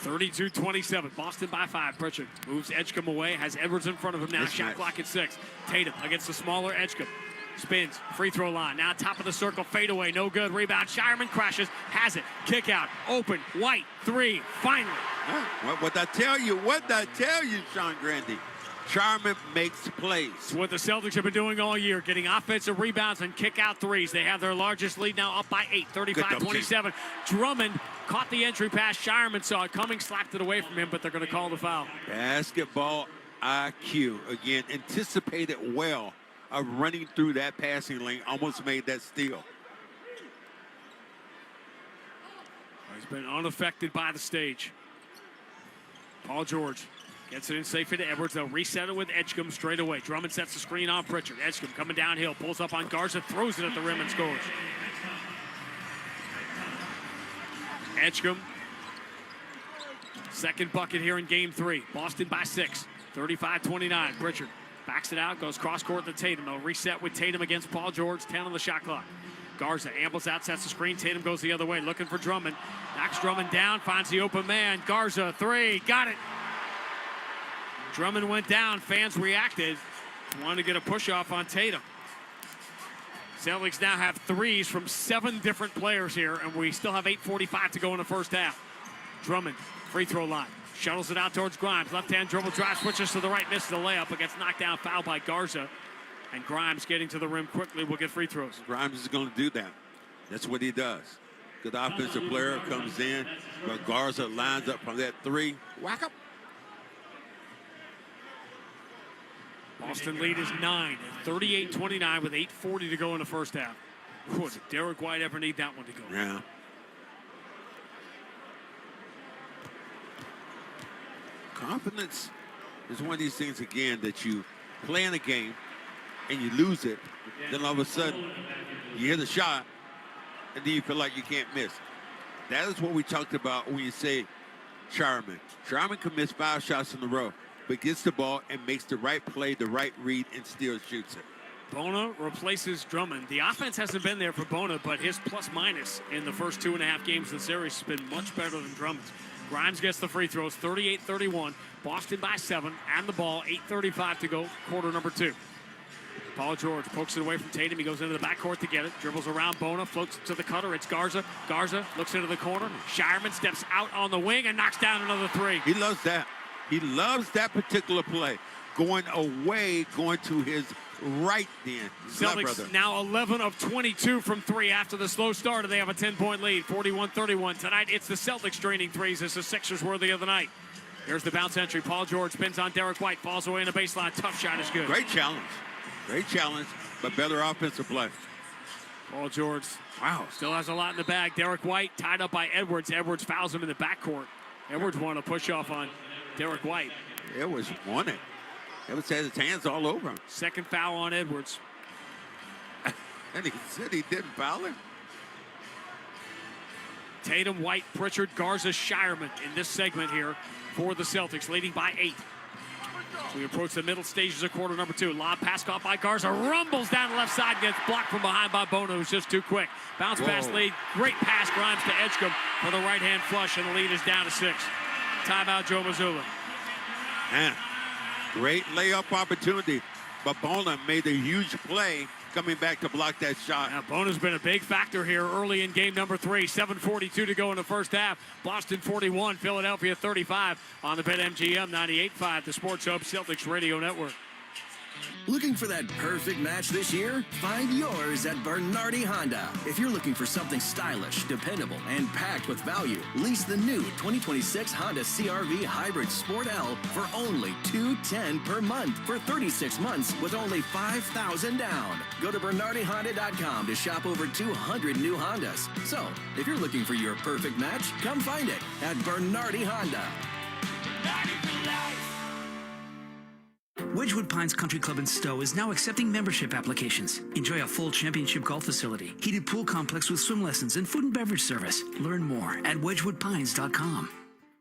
(32-27). Boston by 5. Pritchard moves Edgecombe away, has Edwards in front of him now. That's Shot nice. clock at 6. Tatum against the smaller Edgecombe. Spins, free throw line. Now top of the circle, fadeaway, no good. Rebound. Shireman crashes, has it. Kick out, open, White, 3, finally. What I tell you, Sean Grandy? Shireman makes plays. It's what the Celtics have been doing all year, getting offensive rebounds and kick-out threes. They have their largest lead now up by 8, 35-27. Drummond caught the entry pass. Shireman saw it coming, slapped it away from him, but they're going to call the foul. Basketball IQ. Again, anticipated well of running through that passing lane. Almost made that steal. He's been unaffected by the stage. Paul George gets it in safely to Edwards. They'll reset it with Edgecombe straight away. Drummond sets the screen on Pritchard. Edgecombe coming downhill, pulls up on Garza, throws it at the rim and scores. Edgecombe, second bucket here in game 3. Boston by 6, 35-29. Pritchard backs it out, goes cross-court to Tatum. They'll reset with Tatum against Paul George, 10 on the shot clock. Garza ambles out, sets the screen. Tatum goes the other way, looking for Drummond. Knocks Drummond down, finds the open man. Garza, 3, got it. Drummond went down, fans reacted. Wanted to get a push-off on Tatum. Celtics now have threes from 7 different players here, and we still have 8:45 to go in the first half. Drummond, free throw line. Shuttles it out towards Grimes. Left-hand dribble drive, switches to the right, misses the layup, but gets knocked down, foul by Garza. And Grimes getting to the rim quickly will get free throws. Grimes is going to do that. That's what he does. Good offensive player comes in, but Garza lines up from that 3. Whack up. Boston lead is 9, 38-29 with 8:40 to go in the first half. Whew, did Derek White ever need that one to go? Yeah. Confidence is one of these things, again, that you play in a game and you lose it. Then all of a sudden, you hit a shot, and then you feel like you can't miss. That is what we talked about when you say Sharman. Sharman commits 5 shots in a row, but gets the ball and makes the right play, the right read, and still shoots it. Bona replaces Drummond. The offense hasn't been there for Bona, but his plus-minus in the first 2.5 games of the series has been much better than Drummond's. Grimes gets the free throws, 38-31. Boston by 7, and the ball, 8:35 to go, quarter number 2. Paul George pokes it away from Tatum. He goes into the backcourt to get it. Dribbles around Bona, floats to the cutter. It's Garza. Garza looks into the corner. Shireman steps out on the wing and knocks down another 3. He loves that. He loves that particular play. Going away, going to his right then. Celtics now 11 of 22 from 3 after the slow start, and they have a 10-point lead, 41-31. Tonight, it's the Celtics draining threes as the Sixers worthy of the night. Here's the bounce entry. Paul George spins on Derek White, falls away in the baseline. Tough shot is good. Great challenge. Great challenge, but better offensive play. Paul George, wow, still has a lot in the bag. Derek White tied up by Edwards. Edwards fouls him in the backcourt. Edwards wanted to push off on Derek White. Edwards won it. Edwards had his hands all over him. Second foul on Edwards. And he said he didn't foul him. Tatum, White, Pritchard, Garza, Shireman in this segment here for the Celtics, leading by 8. So we approach the middle stages of quarter number 2. Lob pass caught by Garza, rumbles down the left side, gets blocked from behind by Bona, who's just too quick. Bounce pass lead, great pass, Grimes to Edgecombe for the right-hand flush, and the lead is down to 6. Timeout, Joe Mazula. Man, great layup opportunity, but Bona made a huge play coming back to block that shot. Now, Bona's been a big factor here early in game number 3. 7:42 to go in the first half. Boston 41, Philadelphia 35 on the BetMGM 98.5, the Sports Hub Celtics Radio Network. Looking for that perfect match this year? Find yours at Bernardi Honda. If you're looking for something stylish, dependable, and packed with value, lease the new 2026 Honda CR-V Hybrid Sport L for only $210 per month for 36 months with only $5,000 down. Go to BernardiHonda.com to shop over 200 new Hondas. So, if you're looking for your perfect match, come find it at Bernardi Honda. Wedgewood Pines Country Club in Stowe is now accepting membership applications. Enjoy a full championship golf facility, heated pool complex with swim lessons, and food and beverage service. Learn more at wedgewoodpines.com.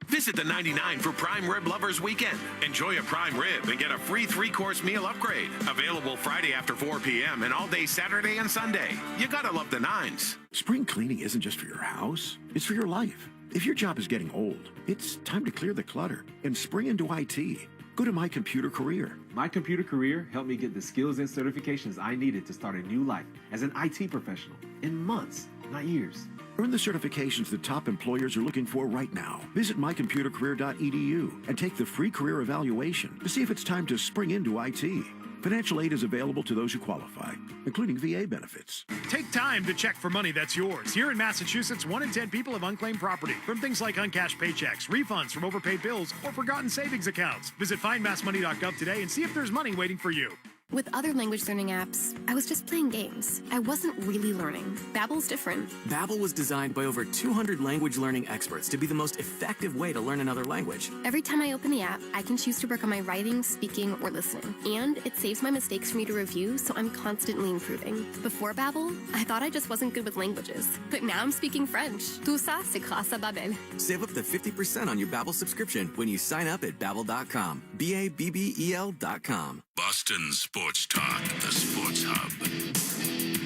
Visit the 99 for Prime Rib Lovers Weekend. Enjoy a prime rib and get a free 3-course meal upgrade. Available Friday after 4 p.m. and all day Saturday and Sunday. You gotta love the 9s. Spring cleaning isn't just for your house, it's for your life. If your job is getting old, it's time to clear the clutter and spring into IT. Go to My Computer Career. My Computer Career helped me get the skills and certifications I needed to start a new life as an IT professional in months, not years. Earn the certifications that top employers are looking for right now. Visit mycomputercareer.edu and take the free career evaluation to see if it's time to spring into IT. Financial aid is available to those who qualify, including VA benefits. Take time to check for money that's yours. Here in Massachusetts, 1 in 10 people have unclaimed property from things like uncashed paychecks, refunds from overpaid bills, or forgotten savings accounts. Visit findmassmoney.gov today and see if there's money waiting for you. With other language learning apps, I was just playing games. I wasn't really learning. Babbel's different. Babbel was designed by over 200 language learning experts to be the most effective way to learn another language. Every time I open the app, I can choose to work on my writing, speaking, or listening. And it saves my mistakes for me to review, so I'm constantly improving. Before Babbel, I thought I just wasn't good with languages. But now I'm speaking French. Tout ça, c'est grâce à Babbel. Save up to 50% on your Babbel subscription when you sign up at Babbel.com. BABBEL.com. Boston Sports Talk, the Sports Hub.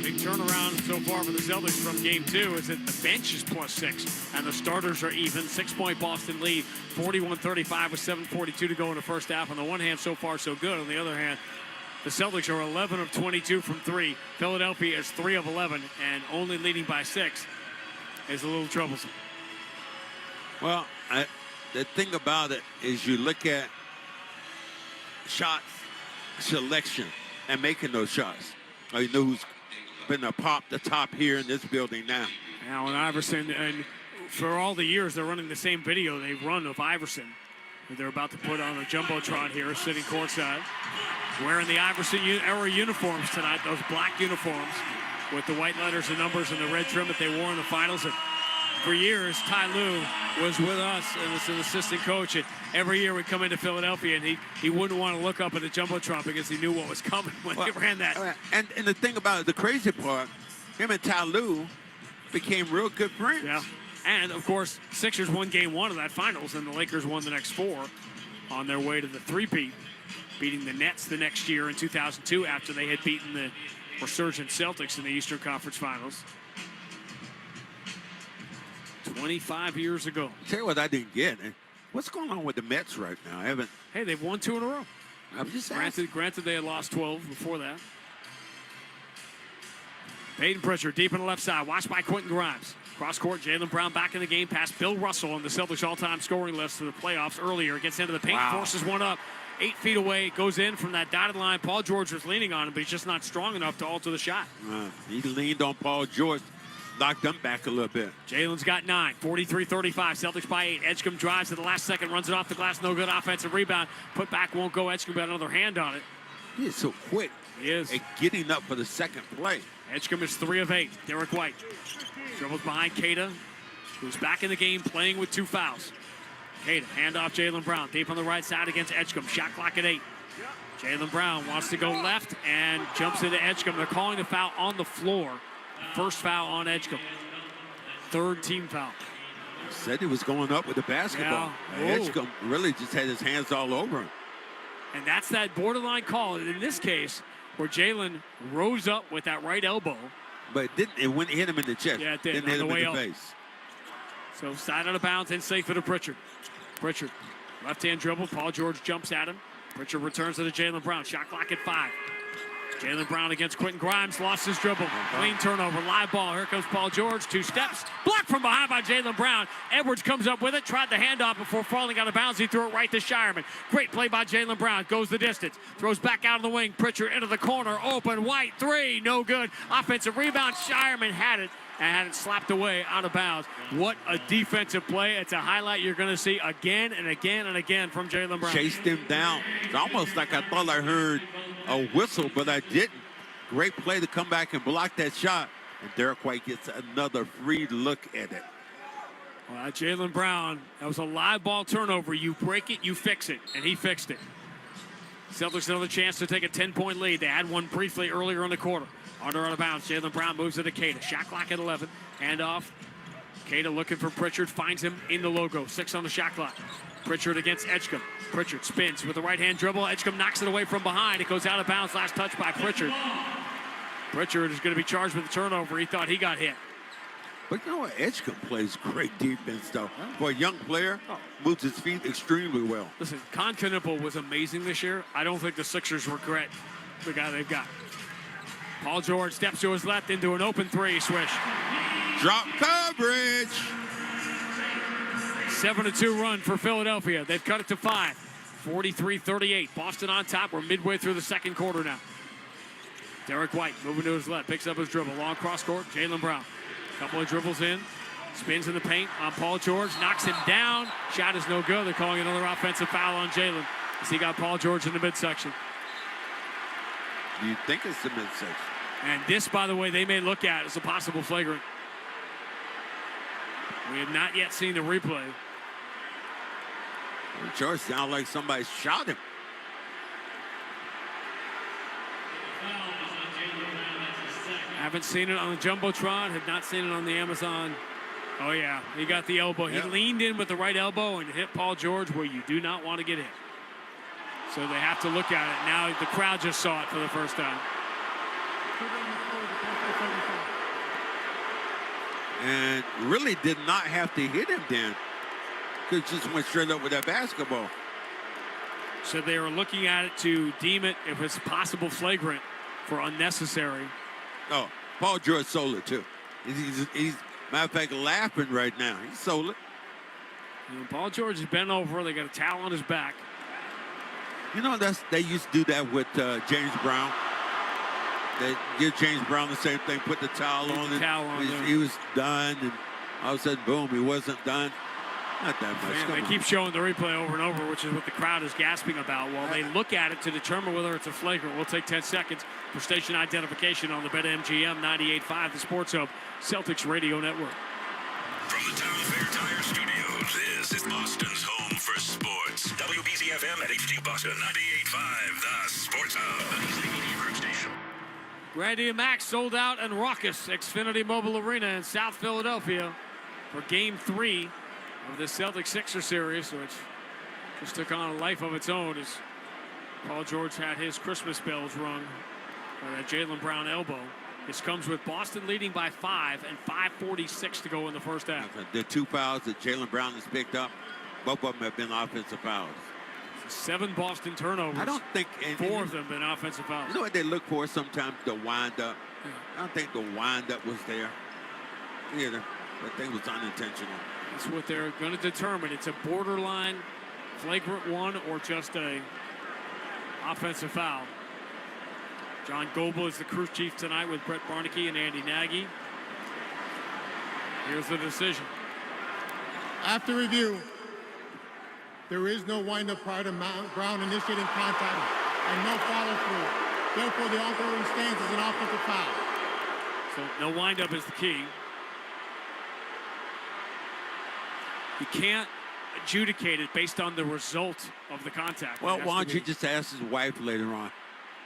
Big turnaround so far for the Celtics from Game 2 is that the bench is +6 and the starters are even. 6-point Boston lead, 41-35 with 7:42 to go in the first half. On the one hand, so far so good. On the other hand, the Celtics are 11 of 22 from 3. Philadelphia is 3 of 11 and only leading by 6 is a little troublesome. Well, the thing about it is you look at shots selection and making those shots. You know who's been the top here in this building now. Allen Iverson, and for all the years they're running the same video they run of Iverson. They're about to put on a jumbotron here, sitting courtside, wearing the Iverson era uniforms tonight, those black uniforms with the white letters and numbers and the red trim that they wore in the finals. And for years, Ty Lue was with us and was an assistant coach. And every year we come into Philadelphia, and he wouldn't want to look up at the jumbotron because he knew what was coming when they ran that. And the thing about it, the crazy part, him and Ty Lue became real good friends. Yeah. And, of course, Sixers won Game 1 of that finals, and the Lakers won the next 4 on their way to the three-peat, beating the Nets the next year in 2002 after they had beaten the resurgent Celtics in the Eastern Conference Finals. 25 years ago. Tell you what I didn't get. What's going on with the Mets right now? I haven't. Hey, they've won 2 in a row. I'm just granted they had lost 12 before that. Peyton Pritchard deep in the left side, watched by Quentin Grimes. Cross court, Jaylen Brown back in the game, past Bill Russell on the Celtics all-time scoring list for the playoffs earlier. Gets into the paint, forces one up, 8 feet away, goes in from that dotted line. Paul George was leaning on him, but he's just not strong enough to alter the shot. He leaned on Paul George, knocked them back a little bit. Jalen's got 9, 43-35. Celtics by 8. Edgecombe drives to the last second, runs it off the glass, no good. Offensive rebound, put back, won't go. Edgecombe got another hand on it. He is so quick. He is. And getting up for the second play. Edgecombe is 3 of 8. Derek White dribbles behind Keita, who's back in the game playing with 2 fouls. Keita, handoff Jaylen Brown, deep on the right side against Edgecombe. Shot clock at 8. Jaylen Brown wants to go left and jumps into Edgecombe. They're calling the foul on the floor. First foul on Edgecombe. 3rd team foul. Said he was going up with the basketball. Yeah. Edgecombe really just had his hands all over him. And that's that borderline call. In this case, where Jaylen rose up with that right elbow. But it wouldn't hit him in the chest. Yeah, it did. Didn't hit him in the up. face. So side out of bounds and safe for the Pritchard. Pritchard, left-hand dribble. Paul George jumps at him. Pritchard returns to the Jaylen Brown. Shot clock at 5. Jaylen Brown against Quentin Grimes. Lost his dribble. Clean turnover. Live ball. Here comes Paul George. 2 steps. Blocked from behind by Jaylen Brown. Edwards comes up with it. Tried the handoff before falling out of bounds. He threw it right to Shireman. Great play by Jaylen Brown. Goes the distance. Throws back out of the wing. Pritchard into the corner. Open. White. 3. No good. Offensive rebound. Shireman had it. And had it slapped away out of bounds. What a defensive play. It's a highlight you're going to see again and again and again from Jaylen Brown. Chased him down. It's almost like I thought I heard a whistle, but I didn't. Great play to come back and block that shot. And Derek White gets another free look at it. Well, Jaylen Brown, that was a live ball turnover. You break it, you fix it. And he fixed it. Celtics another chance to take a 10-point lead. They had one briefly earlier in the quarter. Under out of bounds. Jaylen Brown moves it to Keita. Shot clock at 11. Handoff. Keita looking for Pritchard. Finds him in the logo. 6 on the shot clock. Pritchard against Edgecombe. Pritchard spins with the right-hand dribble. Edgecombe knocks it away from behind. It goes out of bounds. Last touch by Pritchard. Pritchard is going to be charged with the turnover. He thought he got hit. But you know what? Edgecombe plays great defense, though. For a young player, moves his feet extremely well. Listen, Continental was amazing this year. I don't think the Sixers regret the guy they've got. Paul George steps to his left into an open 3. Swish. Drop coverage. 7-2 run for Philadelphia. They've cut it to 5. 43-38. Boston on top. We're midway through the second quarter now. Derek White moving to his left. Picks up his dribble. Long cross court. Jaylen Brown. Couple of dribbles in. Spins in the paint on Paul George. Knocks him down. Shot is no good. They're calling another offensive foul on Jaylen as he got Paul George in the midsection. You think it's the midsection. And this, by the way, they may look at as a possible flagrant. We have not yet seen the replay. It sure sounds like somebody shot him. Haven't seen it on the Jumbotron, have not seen it on the Amazon. Oh, yeah, he got the elbow. He leaned in with the right elbow and hit Paul George where you do not want to get hit. So they have to look at it. Now the crowd just saw it for the first time. And really did not have to hit him then. Because just went straight up with that basketball. So they are looking at it to deem it, if it's possible, flagrant for unnecessary. Oh, Paul George sold it too. He's matter of fact, laughing right now. He sold it. And Paul George is bent over. They got a towel on his back. You know, they used to do that with James Brown. They give James Brown the same thing, put the towel on him. He was done, and all of a sudden, boom, he wasn't done. Not that much. Man, they keep showing the replay over and over, which is what the crowd is gasping about while they look at it to determine whether it's a flagrant. We'll take 10 seconds for station identification on the BetMGM 98.5, the Sports Hub, Celtics Radio Network. From the Town Fair Tire Studios, this is Boston's home for sports. WBZ-FM at HD Boston 98.5, the Sports Hub. Station. Randy and Max sold out and raucous Xfinity Mobile Arena in South Philadelphia for Game 3 of the Celtics-Sixers series, which just took on a life of its own as Paul George had his Christmas bells rung by that Jaylen Brown elbow. This comes with Boston leading by 5 and 5:46 to go in the first half. The 2 fouls that Jaylen Brown has picked up, both of them have been offensive fouls. 7 Boston turnovers. I don't think 4 of them been offensive fouls. You know what they look for sometimes? The wind up. I don't think the wind up was there either. I think it was unintentional. That's what they're going to determine. It's a borderline flagrant one or just a offensive foul. John Goebel is the crew chief tonight with Brett Barnaky and Andy Nagy. Here's the decision. After review, there is no wind-up prior to Brown initiating contact and no follow-through. Therefore, the ongoing stands as an offensive foul. So no wind-up is the key. You can't adjudicate it based on the result of the contact. Well, why don't you just ask his wife later on?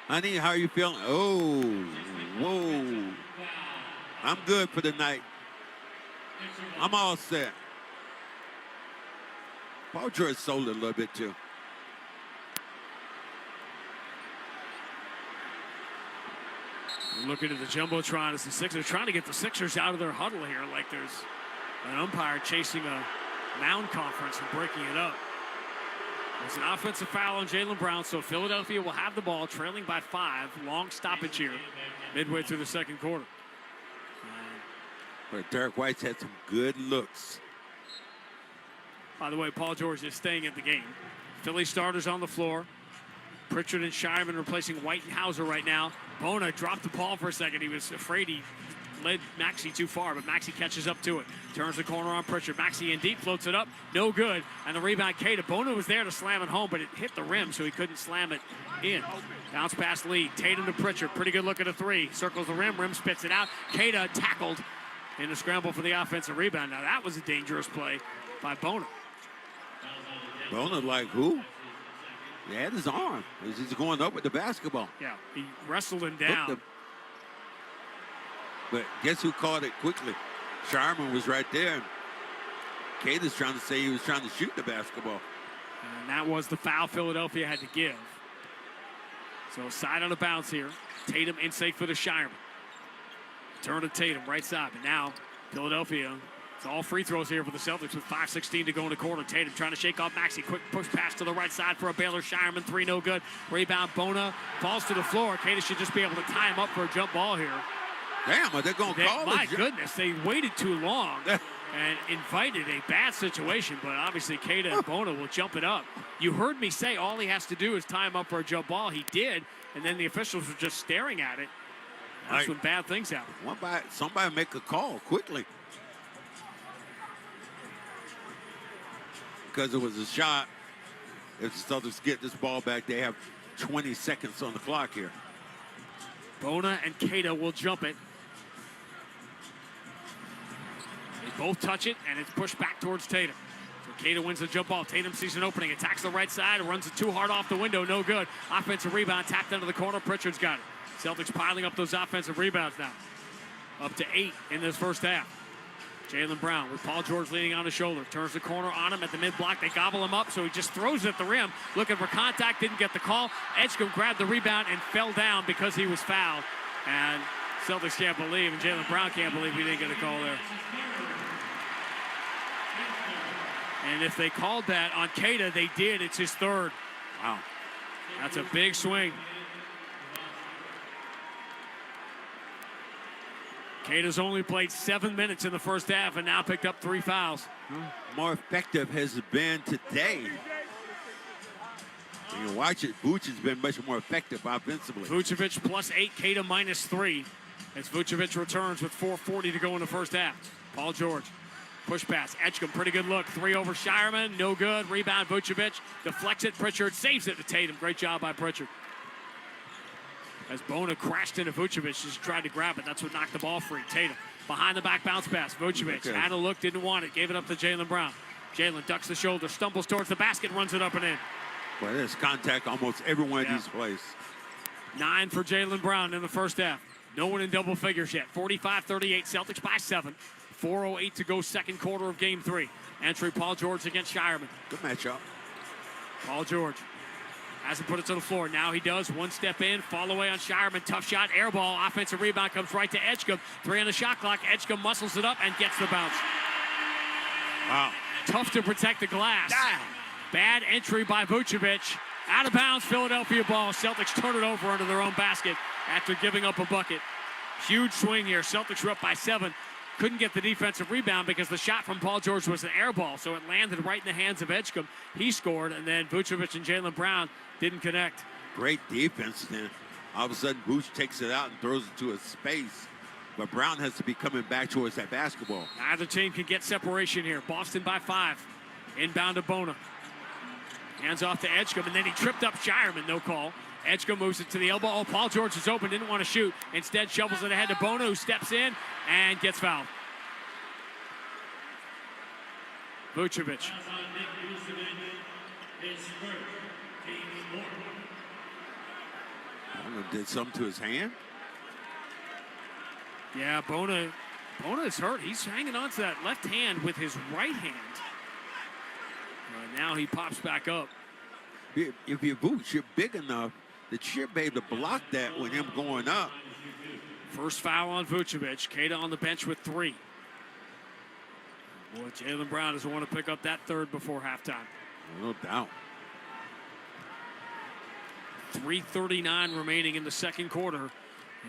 Honey, how are you feeling? Oh, whoa. I'm good for the night. I'm all set. Paul George sold it a little bit, too. We're looking at the Jumbotron as the Sixers trying to get the Sixers out of their huddle here like there's an umpire chasing a mound conference and breaking it up. It's an offensive foul on Jaylen Brown, so Philadelphia will have the ball trailing by 5. Long stoppage here midway through the second quarter. But Derek White's had some good looks. By the way, Paul George is staying at the game. Philly starters on the floor. Pritchard and Shireman replacing White and Hauser right now. Bona dropped the ball for a second. He was afraid he led Maxey too far, but Maxey catches up to it. Turns the corner on Pritchard. Maxey in deep, floats it up. No good. And the rebound, Keita. Bona was there to slam it home, but it hit the rim, so he couldn't slam it in. Bounce pass lead. Tatum to Pritchard. Pretty good look at a 3. Circles the rim. Rim spits it out. Keita tackled in a scramble for the offensive rebound. Now, that was a dangerous play by Bona. Bona like who? He had his arm. He's going up with the basketball. Yeah, he wrestled him down. But guess who caught it quickly? Sharman was right there. Keita's trying to say he was trying to shoot the basketball. And that was the foul Philadelphia had to give. So side on the bounce here. Tatum in safe for the Shireman. Turn to Tatum, right side. But now Philadelphia, it's all free throws here for the Celtics with 5:16 to go in the quarter. Tatum trying to shake off Maxey. Quick push pass to the right side for a Baylor Shireman. 3 no good. Rebound Bona falls to the floor. Keita should just be able to tie him up for a jump ball here. Damn, are they going to call it? My goodness, they waited too long and invited a bad situation, but obviously Keita and Bona will jump it up. You heard me say all he has to do is tie him up for a jump ball. He did, and then the officials were just staring at it. That's when bad things happen. Somebody make a call quickly. Because it was a shot. If the Celtics get this ball back, they have 20 seconds on the clock here. Bona and Keita will jump it. They both touch it, and it's pushed back towards Tatum. So Keita wins the jump ball. Tatum sees an opening, attacks the right side, runs it too hard off the window, no good. Offensive rebound, tapped into the corner. Pritchard's got it. Celtics piling up those offensive rebounds now. Up to 8 in this first half. Jaylen Brown with Paul George leaning on his shoulder. Turns the corner on him at the mid-block. They gobble him up, so he just throws it at the rim. Looking for contact, didn't get the call. Edgecombe grabbed the rebound and fell down because he was fouled. And Celtics can't believe, and Jaylen Brown can't believe he didn't get a call there. And if they called that on Keita, they did. It's his third. Wow. That's a big swing. Keita's only played 7 minutes in the first half and now picked up 3 fouls. More effective has been today. When you watch it, Vooch has been much more effective offensively. Vucevic +8, Keita -3. As Vucevic returns with 4:40 to go in the first half. Paul George, push pass. Edgecombe, pretty good look. 3 over Shireman, no good. Rebound, Vucevic. Deflects it, Pritchard saves it to Tatum. Great job by Pritchard. As Bona crashed into Vucevic, just tried to grab it. That's what knocked the ball free. Tatum, behind the back bounce pass. Vucevic had a look, didn't want it. Gave it up to Jaylen Brown. Jaylen ducks the shoulder, stumbles towards the basket, runs it up and in. Well, there's contact almost every one of these plays. 9 for Jaylen Brown in the first half. No one in double figures yet. 45-38, Celtics by 7. 4:08 to go, second quarter of game 3. Entry, Paul George against Shireman. Good matchup. Paul George hasn't put it to the floor. Now he does. One step in, fall away on Shireman. Tough shot, air ball. Offensive rebound comes right to Edgecombe. 3 on the shot clock. Edgecombe muscles it up and gets the bounce. Wow. Tough to protect the glass. Bad entry by Vucevic. Out of bounds, Philadelphia ball. Celtics turn it over under their own basket after giving up a bucket. Huge swing here. Celtics were up by 7. Couldn't get the defensive rebound because the shot from Paul George was an air ball, so it landed right in the hands of Edgecombe. He scored, and then Vucevic and Jaylen Brown didn't connect. Great defense then. All of a sudden, Vooch takes it out and throws it to a space. But Brown has to be coming back towards that basketball. Neither team can get separation here. Boston by 5. Inbound to Bona. Hands off to Edgecombe, and then he tripped up Shireman, no call. Edgecombe moves it to the elbow. Oh, Paul George is open, didn't want to shoot. Instead, shovels it ahead to Bona, who steps in and gets fouled. Vucevic. Bona did something to his hand. Yeah, Bona is hurt. He's hanging on to that left hand with his right hand. Now he pops back up. If you're Vooch, you're big enough that you should be able to block that with him going up. First foul on Vucevic. Keita on the bench with 3. Boy, Jaylen Brown doesn't want to pick up that third before halftime. No doubt. 3:39 remaining in the second quarter.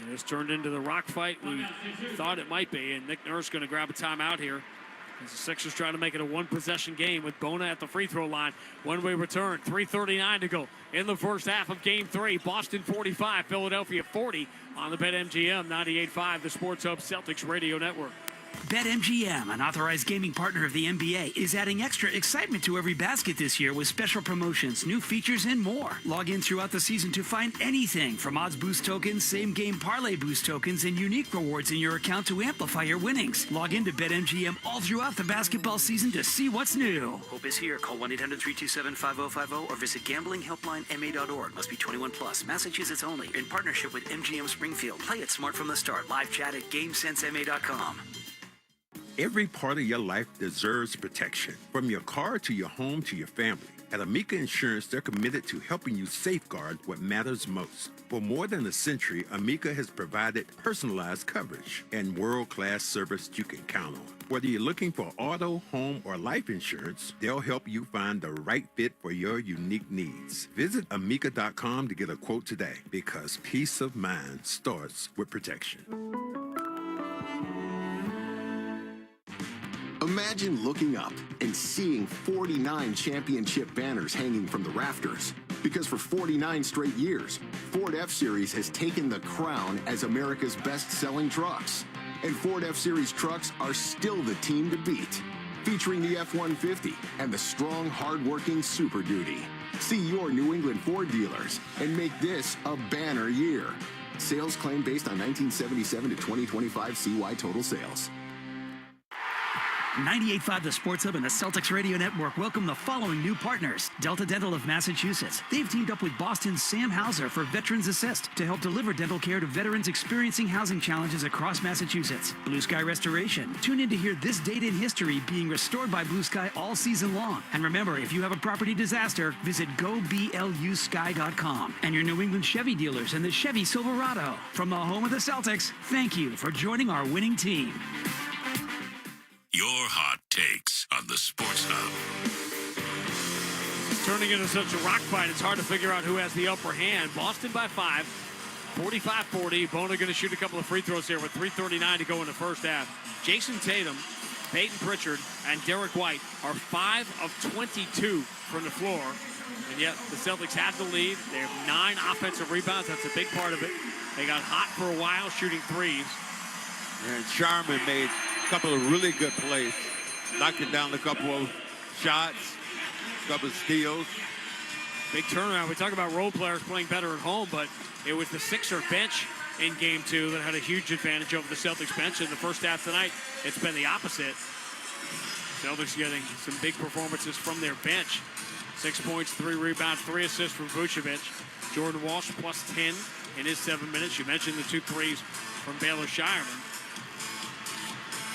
And it's turned into the rock fight we thought it might be. And Nick Nurse going to grab a timeout here. As the Sixers trying to make it a one-possession game with Bona at the free throw line. One-way return, 3:39 to go in the first half of Game 3. Boston 45, Philadelphia 40 on the BetMGM 98.5, the Sports Hub Celtics Radio Network. BetMGM, an authorized gaming partner of the NBA, is adding extra excitement to every basket this year with special promotions, new features, and more. Log in throughout the season to find anything from odds boost tokens, same-game parlay boost tokens, and unique rewards in your account to amplify your winnings. Log in to BetMGM all throughout the basketball season to see what's new. Hope is here. Call 1-800-327-5050 or visit gamblinghelplinema.org. Must be 21 plus. Massachusetts only. In partnership with MGM Springfield. Play it smart from the start. Live chat at GameSenseMA.com. Every part of your life deserves protection. From your car to your home to your family. At Amica Insurance, they're committed to helping you safeguard what matters most. For more than a century, Amica has provided personalized coverage and world-class service you can count on. Whether you're looking for auto, home, or life insurance, they'll help you find the right fit for your unique needs. Visit Amica.com to get a quote today, because peace of mind starts with protection. Imagine looking up and seeing 49 championship banners hanging from the rafters. Because for 49 straight years, Ford F-Series has taken the crown as America's best-selling trucks. And Ford F-Series trucks are still the team to beat. Featuring the F-150 and the strong, hard-working Super Duty. See your New England Ford dealers and make this a banner year. Sales claim based on 1977 to 2025 CY total sales. 98.5 The Sports Hub and the Celtics Radio Network welcome the following new partners. Delta Dental of Massachusetts. They've teamed up with Boston's Sam Hauser for Veterans Assist to help deliver dental care to veterans experiencing housing challenges across Massachusetts. Blue Sky Restoration. Tune in to hear this date in history being restored by Blue Sky all season long. And remember, if you have a property disaster, visit goblusky.com. And your New England Chevy dealers and the Chevy Silverado. From the home of the Celtics, thank you for joining our winning team. Your hot takes on the Sports Hub. Turning into such a rock fight, it's hard to figure out who has the upper hand. Boston by 5, 45-40. Bona going to shoot a couple of free throws here with 3:39 to go in the first half. Jason Tatum, Peyton Pritchard, and Derek White are 5 of 22 from the floor. And yet the Celtics have the lead. They have 9 offensive rebounds. That's a big part of it. They got hot for a while shooting threes. And Sharman made a couple of really good plays, knocking down a couple of shots, a couple of steals. Big turnaround. We talk about role players playing better at home, but it was the Sixer bench in Game 2 that had a huge advantage over the Celtics bench. In the first half tonight, it's been the opposite. Celtics getting some big performances from their bench. 6 points, 3 rebounds, 3 assists from Vucevic. Jordan Walsh plus 10 in his 7 minutes. You mentioned the 2 threes from Baylor Shireman.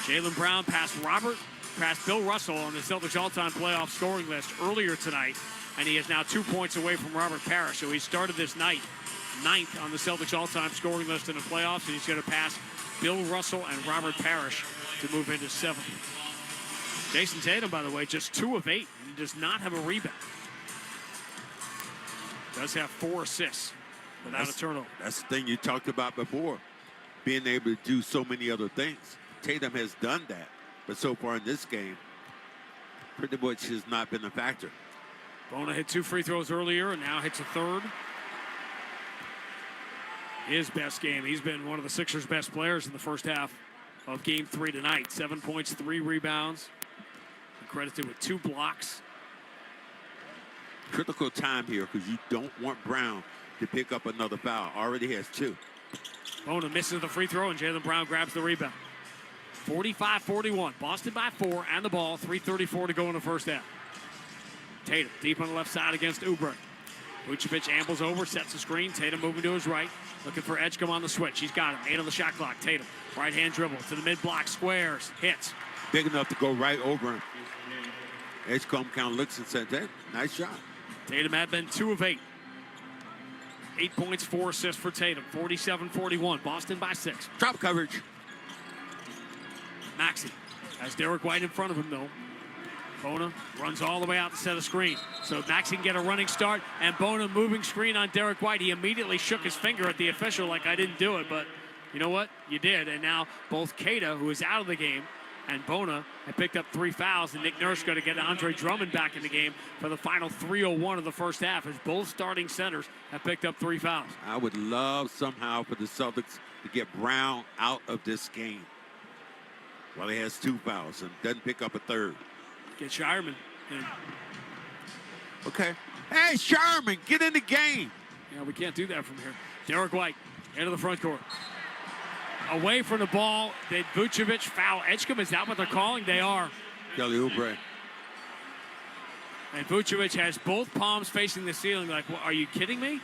Jaylen Brown passed Bill Russell on the Celtics all-time playoff scoring list earlier tonight, and he is now 2 points away from Robert Parrish. So he started this night 9th on the Celtics all-time scoring list in the playoffs, and he's going to pass Bill Russell and Robert Parrish to move into 7th. Jason Tatum, by the way, just 2 of 8. He does not have a rebound. Does have 4 assists without a turnover. That's the thing you talked about before, being able to do so many other things. Tatum has done that, but so far in this game, pretty much has not been a factor. Bona hit 2 free throws earlier and now hits a third. His best game. He's been one of the Sixers' best players in the first half of Game 3 tonight. 7 points, 3 rebounds. Credited with 2 blocks. Critical time here because you don't want Brown to pick up another foul. Already has 2. Bona misses the free throw and Jaylen Brown grabs the rebound. 45-41. Boston by 4 and the ball. 3:34 to go in the first half. Tatum deep on the left side against Oubre. Vucevic ambles over, sets the screen. Tatum moving to his right, looking for Edgecombe on the switch. He's got him. 8 on the shot clock. Tatum, right-hand dribble to the mid-block, squares, hits. Big enough to go right over him. Edgecombe kind of looks and says, hey, nice shot. Tatum had been 2 of 8. 8 points, 4 assists for Tatum. 47-41. Boston by 6. Drop coverage. Maxey has Derek White in front of him, though. Bona runs all the way out to set a screen. So Maxey can get a running start, and Bona moving screen on Derek White. He immediately shook his finger at the official like, I didn't do it, but you know what? You did. And now both Keita, who is out of the game, and Bona have picked up 3 fouls, and Nick Nurse going to get Andre Drummond back in the game for the final 3:01 of the first half, as both starting centers have picked up 3 fouls. I would love somehow for the Celtics to get Brown out of this game. Well, he has 2 fouls and doesn't pick up a 3rd. Get Shireman in. Okay. Hey, Shireman, get in the game. Yeah, we can't do that from here. Derek White into the front court. Away from the ball. Did Vucevic foul Edgecombe? Is that what they're calling? They are. Kelly Oubre. And Vucevic has both palms facing the ceiling like, well, are you kidding me?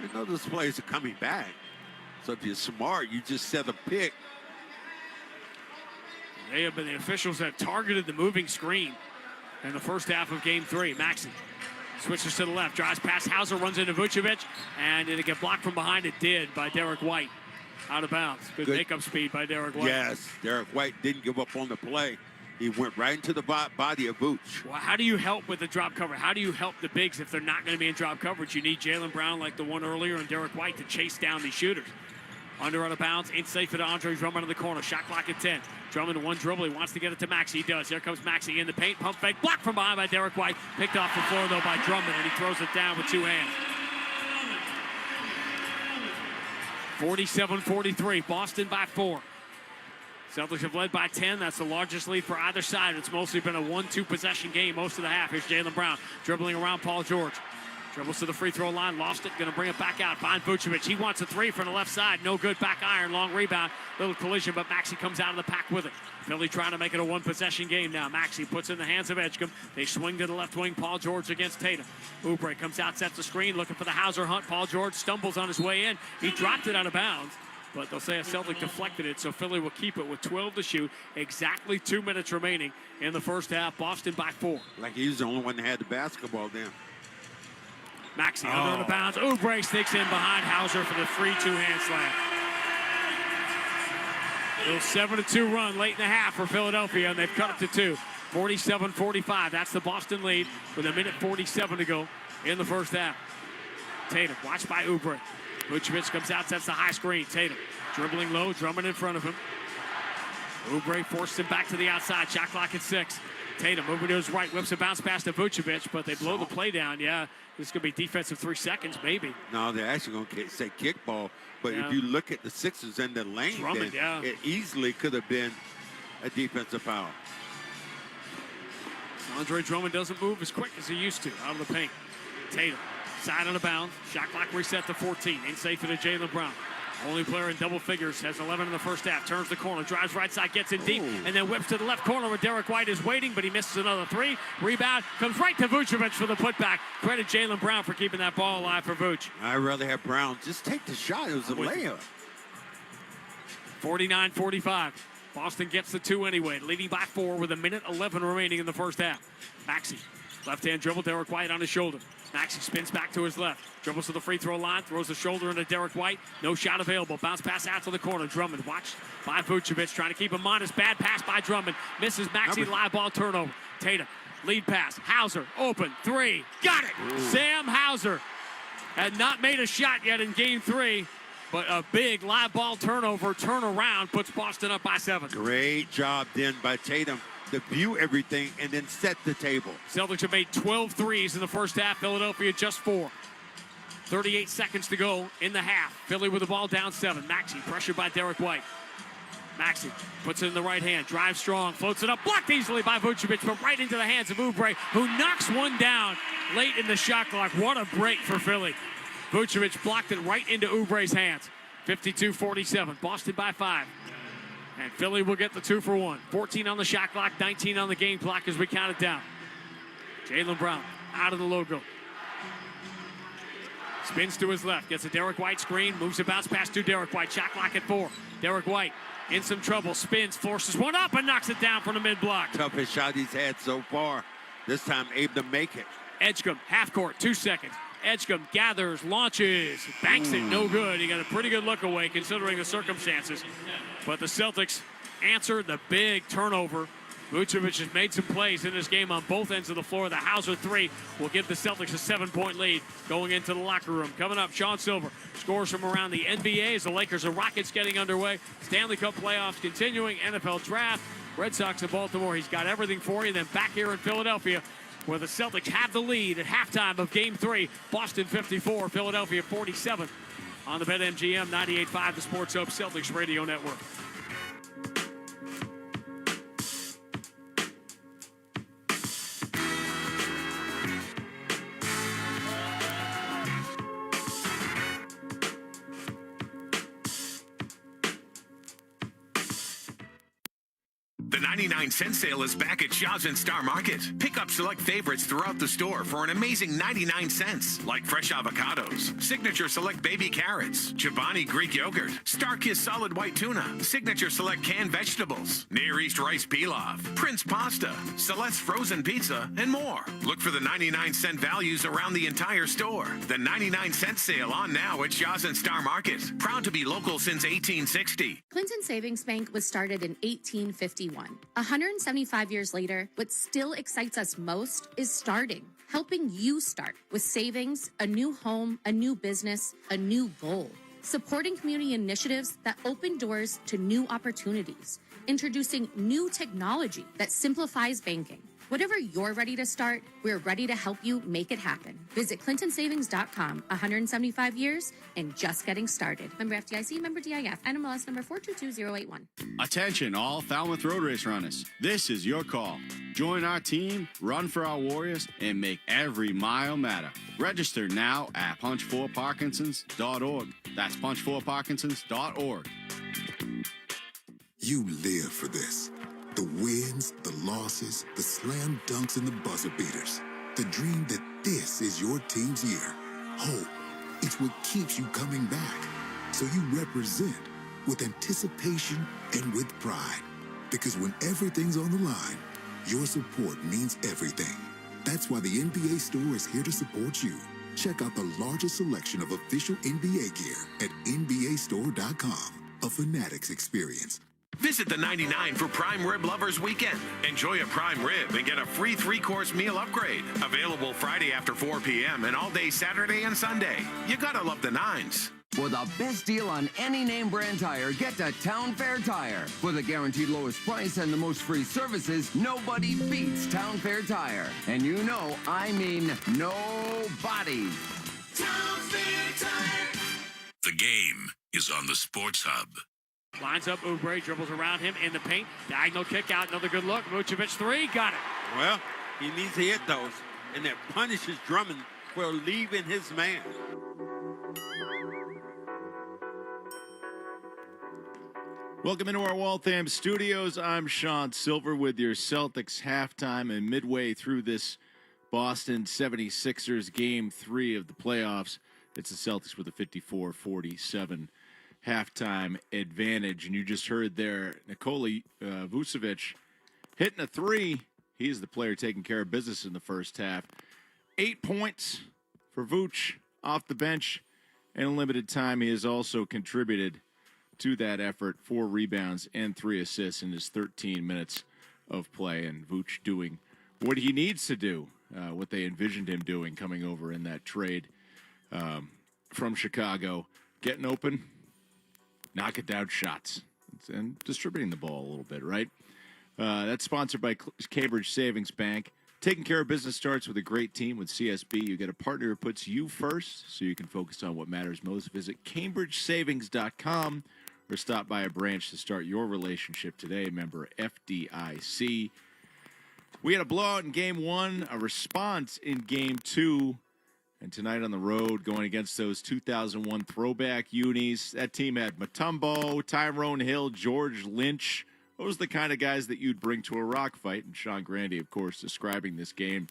You know those players are coming back. So if you're smart, you just set a pick. They have been the officials that targeted the moving screen in the first half of Game 3. Maxey switches to the left, drives past Hauser, runs into Vucevic, and did it get blocked from behind? It did by Derek White. Out of bounds. Good makeup speed by Derek White. Yes, Derek White didn't give up on the play. He went right into the body of Vooch. Well, how do you help with the drop cover? How do you help the bigs if they're not going to be in drop coverage? You need Jaylen Brown like the one earlier and Derek White to chase down these shooters. Under out of bounds, inside for Andre Drummond in the corner. Shot clock at 10. Drummond one dribble. He wants to get it to Maxey. He does. Here comes Maxey in the paint. Pump fake. Blocked from behind by Derek White. Picked off the floor, though, by Drummond, and he throws it down with 2 hands. 47-43. Boston by 4. Celtics have led by 10. That's the largest lead for either side. It's mostly been a 1-2 possession game most of the half. Here's Jaylen Brown dribbling around Paul George. Dribbles to the free throw line, lost it, going to bring it back out. Find Vucevic. He wants a three from the left side. No good, back iron, long rebound. Little collision, but Maxey comes out of the pack with it. Philly trying to make it a one-possession game now. Maxey puts in the hands of Edgecombe. They swing to the left wing. Paul George against Tatum. Oubre comes out, sets the screen, looking for the Hauser hunt. Paul George stumbles on his way in. He dropped it out of bounds, but they'll say a Celtic deflected it, so Philly will keep it with 12 to shoot. Exactly 2 minutes remaining in the first half. Boston by 4. Like he's the only one that had the basketball then. Maxey under the bounds. Oubre sneaks in behind Hauser for the free two-hand slam. Little 7-2 run late in the half for Philadelphia, and they've cut it to 2. 47-45. That's the Boston lead with 1:47 to go in the first half. Tatum, watched by Oubre. Vucevic comes out, sets the high screen. Tatum dribbling low, Drummond in front of him. Oubre forced him back to the outside. Shot clock at 6. Tatum moving to his right, whips a bounce pass to Vucevic, but they blow the play down. Yeah, this is going to be defensive 3 seconds, maybe. No, they're actually going to say kickball. But if you look at the Sixers and the lane, Drummond, then it easily could have been a defensive foul. Andre Drummond doesn't move as quick as he used to out of the paint. Tatum, side on the bounce. Shot clock reset to 14. In safe for the Jaylen Brown. Only player in double figures, has 11 in the first half. Turns the corner, drives right side, gets in deep, and then whips to the left corner where Derek White is waiting, but he misses another 3. Rebound comes right to Vucevic for the putback. Credit Jaylen Brown for keeping that ball alive for Vuce. I'd rather have Brown just take the shot. It was a layup. 49-45. Boston gets the 2 anyway, leading by 4 with 1:11 remaining in the first half. Maxey, left-hand dribble, Derek White on his shoulder. Maxey spins back to his left, dribbles to the free throw line, throws the shoulder into Derek White. No shot available. Bounce pass out to the corner. Drummond watched by Vucevic, trying to keep him honest. Bad pass by Drummond. Misses Maxey, live ball turnover. Tatum, lead pass. Hauser, open, 3. Got it! Sam Hauser had not made a shot yet in game 3, but a big live ball turnover, turnaround, puts Boston up by 7. Great job then by Tatum to view everything and then set the table. Celtics have made 12 threes in the first half. Philadelphia just 4. 38 seconds to go in the half. Philly with the ball down 7. Maxey pressured by Derek White. Maxey puts it in the right hand, drives strong, floats it up, blocked easily by Vucevic, but right into the hands of Oubre, who knocks one down late in the shot clock. What a break for Philly. Vucevic blocked it right into Oubre's hands. 52-47. Boston by 5. And Philly will get the 2 for 1. 14 on the shot clock, 19 on the game clock as we count it down. Jaylen Brown out of the logo. Spins to his left, gets a Derek White screen, moves a bounce pass to Derek White. Shot clock at 4. Derek White in some trouble, spins, forces one up and knocks it down from the mid-block. Toughest shot he's had so far. This time able to make it. Edgecombe, half court, 2 seconds. Edgecombe gathers, launches, banks it, no good. He got a pretty good look away considering the circumstances. But the Celtics answered the big turnover. Vucevic has made some plays in this game on both ends of the floor. The Hauser 3 will give the Celtics a 7-point lead going into the locker room. Coming up, Sean Silver scores from around the NBA as the Lakers and Rockets getting underway. Stanley Cup playoffs continuing, NFL draft, Red Sox of Baltimore. He's got everything for you. Then back here in Philadelphia, where the Celtics have the lead at halftime of Game 3. Boston 54, Philadelphia 47 on the BetMGM 98.5, the Sports Hub Celtics Radio Network. The 99-cent sale is back at Shaw's and Star Market. Pick up select favorites throughout the store for an amazing 99 cents, like fresh avocados, Signature Select baby carrots, Chobani Greek yogurt, Star-Kissed solid white tuna, Signature Select canned vegetables, Near East rice pilaf, Prince pasta, Celeste frozen pizza, and more. Look for the 99-cent values around the entire store. The 99-cent sale on now at Shaw's and Star Market. Proud to be local since 1860. Clinton Savings Bank was started in 1851. 175 years later, what still excites us most is starting, helping you start with savings, a new home, a new business, a new goal. Supporting community initiatives that open doors to new opportunities. Introducing new technology that simplifies banking. Whatever you're ready to start, we're ready to help you make it happen. Visit clintonsavings.com. 175 years and just getting started. Member FDIC, member DIF, NMLS number 422081. Attention, all Falmouth Road Race runners. This is your call. Join our team, run for our Warriors, and make every mile matter. Register now at punch4parkinsons.org. That's punch4parkinsons.org. You live for this. The wins, the losses, the slam dunks, and the buzzer beaters. The dream that this is your team's year. Hope. It's what keeps you coming back. So you represent with anticipation and with pride. Because when everything's on the line, your support means everything. That's why the NBA store is here to support you. Check out the largest selection of official NBA gear at NBAstore.com. A Fanatics experience. Visit the 99 for Prime Rib Lovers Weekend. Enjoy a prime rib and get a free 3-course meal upgrade. Available Friday after 4 p.m. and all day Saturday and Sunday. You gotta love the 9s. For the best deal on any name brand tire, get to Town Fair Tire. For the guaranteed lowest price and the most free services, nobody beats Town Fair Tire. And you know, I mean nobody. Town Fair Tire. The game is on the Sports Hub. Lines up Oubre, dribbles around him in the paint. Diagonal kick out, another good look. Vucevic three, got it. Well, he needs to hit those, and that punishes Drummond for leaving his man. Welcome into our Waltham studios. I'm Sean Silver with your Celtics halftime and midway through this Boston 76ers Game 3 of the playoffs. It's the Celtics with a 54-47 halftime advantage. And you just heard there Nikola Vucevic hitting a three. He's the player taking care of business in the first half. 8 points for Vooch off the bench. And in limited time, he has also contributed to that effort. 4 rebounds and 3 assists in his 13 minutes of play. And Vooch doing what he needs to do, what they envisioned him doing coming over in that trade from Chicago. Getting open, knocking down shots, and distributing the ball a little bit, right? That's sponsored by Cambridge Savings Bank. Taking care of business starts with a great team with CSB. You get a partner who puts you first so you can focus on what matters most. Visit CambridgeSavings.com or stop by a branch to start your relationship today. Member FDIC. We had a blowout in Game 1, a response in Game 2, and tonight on the road going against those 2001 throwback unis. That team had Mutombo, Tyrone Hill, George Lynch. Those are the kind of guys that you'd bring to a rock fight. And Sean Grandy, of course, describing this game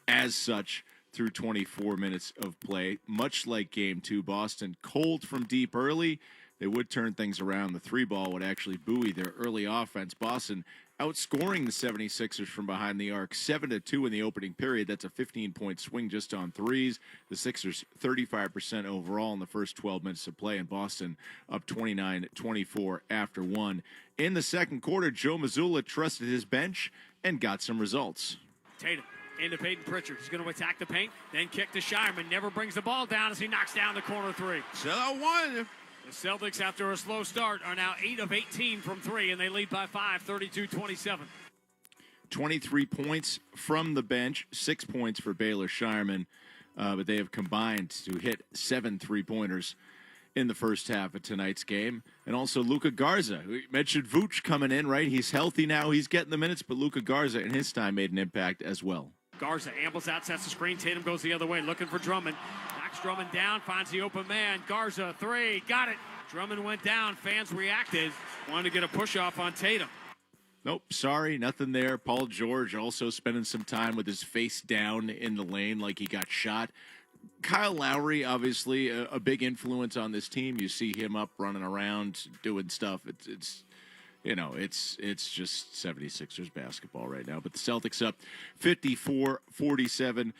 as such through 24 minutes of play. Much like Game 2, Boston cold from deep early. They would turn things around. The 3-ball would actually buoy their early offense. Boston outscoring the 76ers from behind the arc 7-2 in the opening period. That's a 15-point swing just on threes. The Sixers 35% overall in the first 12 minutes of play, and Boston up 29-24 after one. In the second quarter, Joe Mazula trusted his bench and got some results. Tatum into Peyton Pritchard. He's going to attack the paint, then kick to Shireman. Never brings the ball down as he knocks down the corner three. Still out one. The Celtics, after a slow start, are now 8 of 18 from 3, and they lead by 5, 32-27. 23 points from the bench, 6 points for Baylor Shireman, but they have combined to hit 7 3-pointers in the first half of tonight's game. And also Luka Garza. We mentioned Vooch coming in, right? He's healthy now. He's getting the minutes, but Luka Garza in his time made an impact as well. Garza ambles out, sets the screen. Tatum goes the other way, looking for Drummond. Drummond down, finds the open man. Garza, three, got it. Drummond went down. Fans reacted. Wanted to get a push-off on Tatum. Nope, sorry, nothing there. Paul George also spending some time with his face down in the lane like he got shot. Kyle Lowry, obviously, a big influence on this team. You see him up running around, doing stuff. It's just 76ers basketball right now. But the Celtics up 54-47.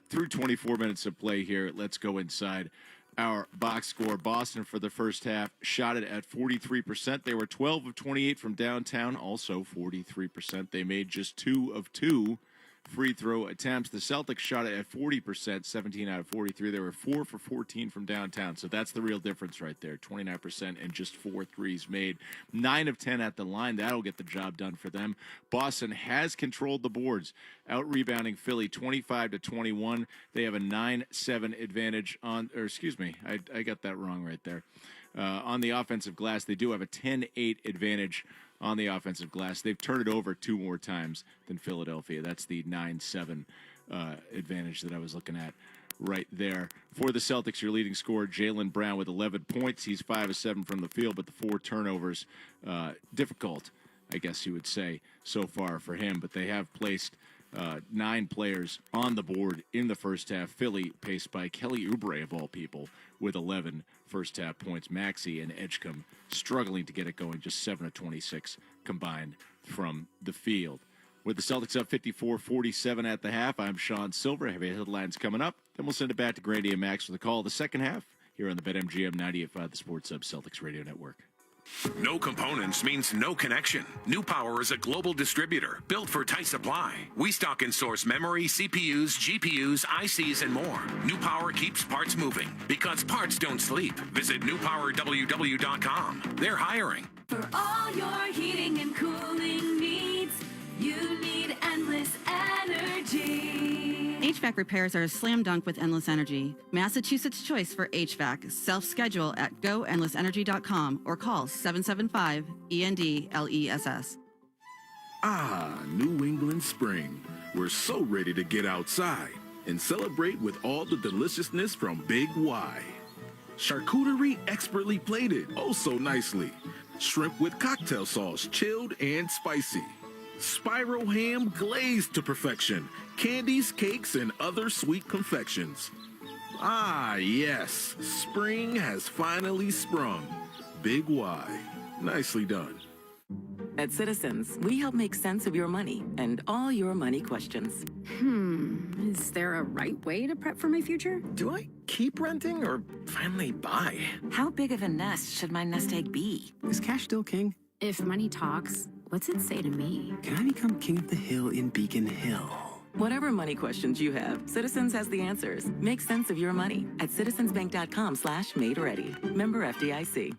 Through 24 minutes of play here, let's go inside our box score. Boston for the first half shot it at 43%. They were 12 of 28 from downtown, also 43%. They made just 2 of 2 free throw attempts. The Celtics shot it at 40%, 17 out of 43. They were 4 for 14 from downtown, so that's the real difference right there, 29% and just 4 threes made. 9 of 10 at the line. That'll get the job done for them. Boston has controlled the boards, out-rebounding Philly 25-21. They have a 9-7 advantage on, or excuse me, I got that wrong right there. On the offensive glass, they do have a 10-8 advantage on the offensive glass. They've turned it over 2 more times than Philadelphia. That's the 9-7 advantage that I was looking at right there. For the Celtics, your leading scorer, Jaylen Brown, with 11 points. He's 5 of 7 from the field, but the 4 turnovers, difficult, I guess you would say, so far for him. But they have placed 9 players on the board in the first half. Philly, paced by Kelly Oubre, of all people, with 11 first-half points. Maxey and Edgecombe struggling to get it going, just 7 of 26 combined from the field. With the Celtics up 54-47 at the half, I'm Sean Silver. I have headlines coming up. Then we'll send it back to Grandy and Max for the call of the second half here on the BetMGM 98.5, the Sports Hub Celtics Radio Network. No components means no connection. New Power is a global distributor built for tight supply. We stock and source memory, CPUs, GPUs, ICs, and more. New Power keeps parts moving because parts don't sleep. Visit newpowerww.com. They're hiring. For all your heating and cooling needs, you need Endless Energy. HVAC repairs are a slam dunk with Endless Energy. Massachusetts' choice for HVAC. Self-schedule at goendlessenergy.com or call 775-END-LESS. Ah, New England spring. We're so ready to get outside and celebrate with all the deliciousness from Big Y. Charcuterie expertly plated, oh so nicely. Shrimp with cocktail sauce, chilled and spicy. Spiral ham glazed to perfection. Candies, cakes, and other sweet confections. Ah, yes. Spring has finally sprung. Big Y. Nicely done. At Citizens, we help make sense of your money and all your money questions. Is there a right way to prep for my future? Do I keep renting or finally buy? How big of a nest should my nest egg be? Is cash still king? If money talks, what's it say to me? Can I become king of the hill in Beacon Hill? Whatever money questions you have, Citizens has the answers. Make sense of your money at citizensbank.com/made-ready. Member FDIC.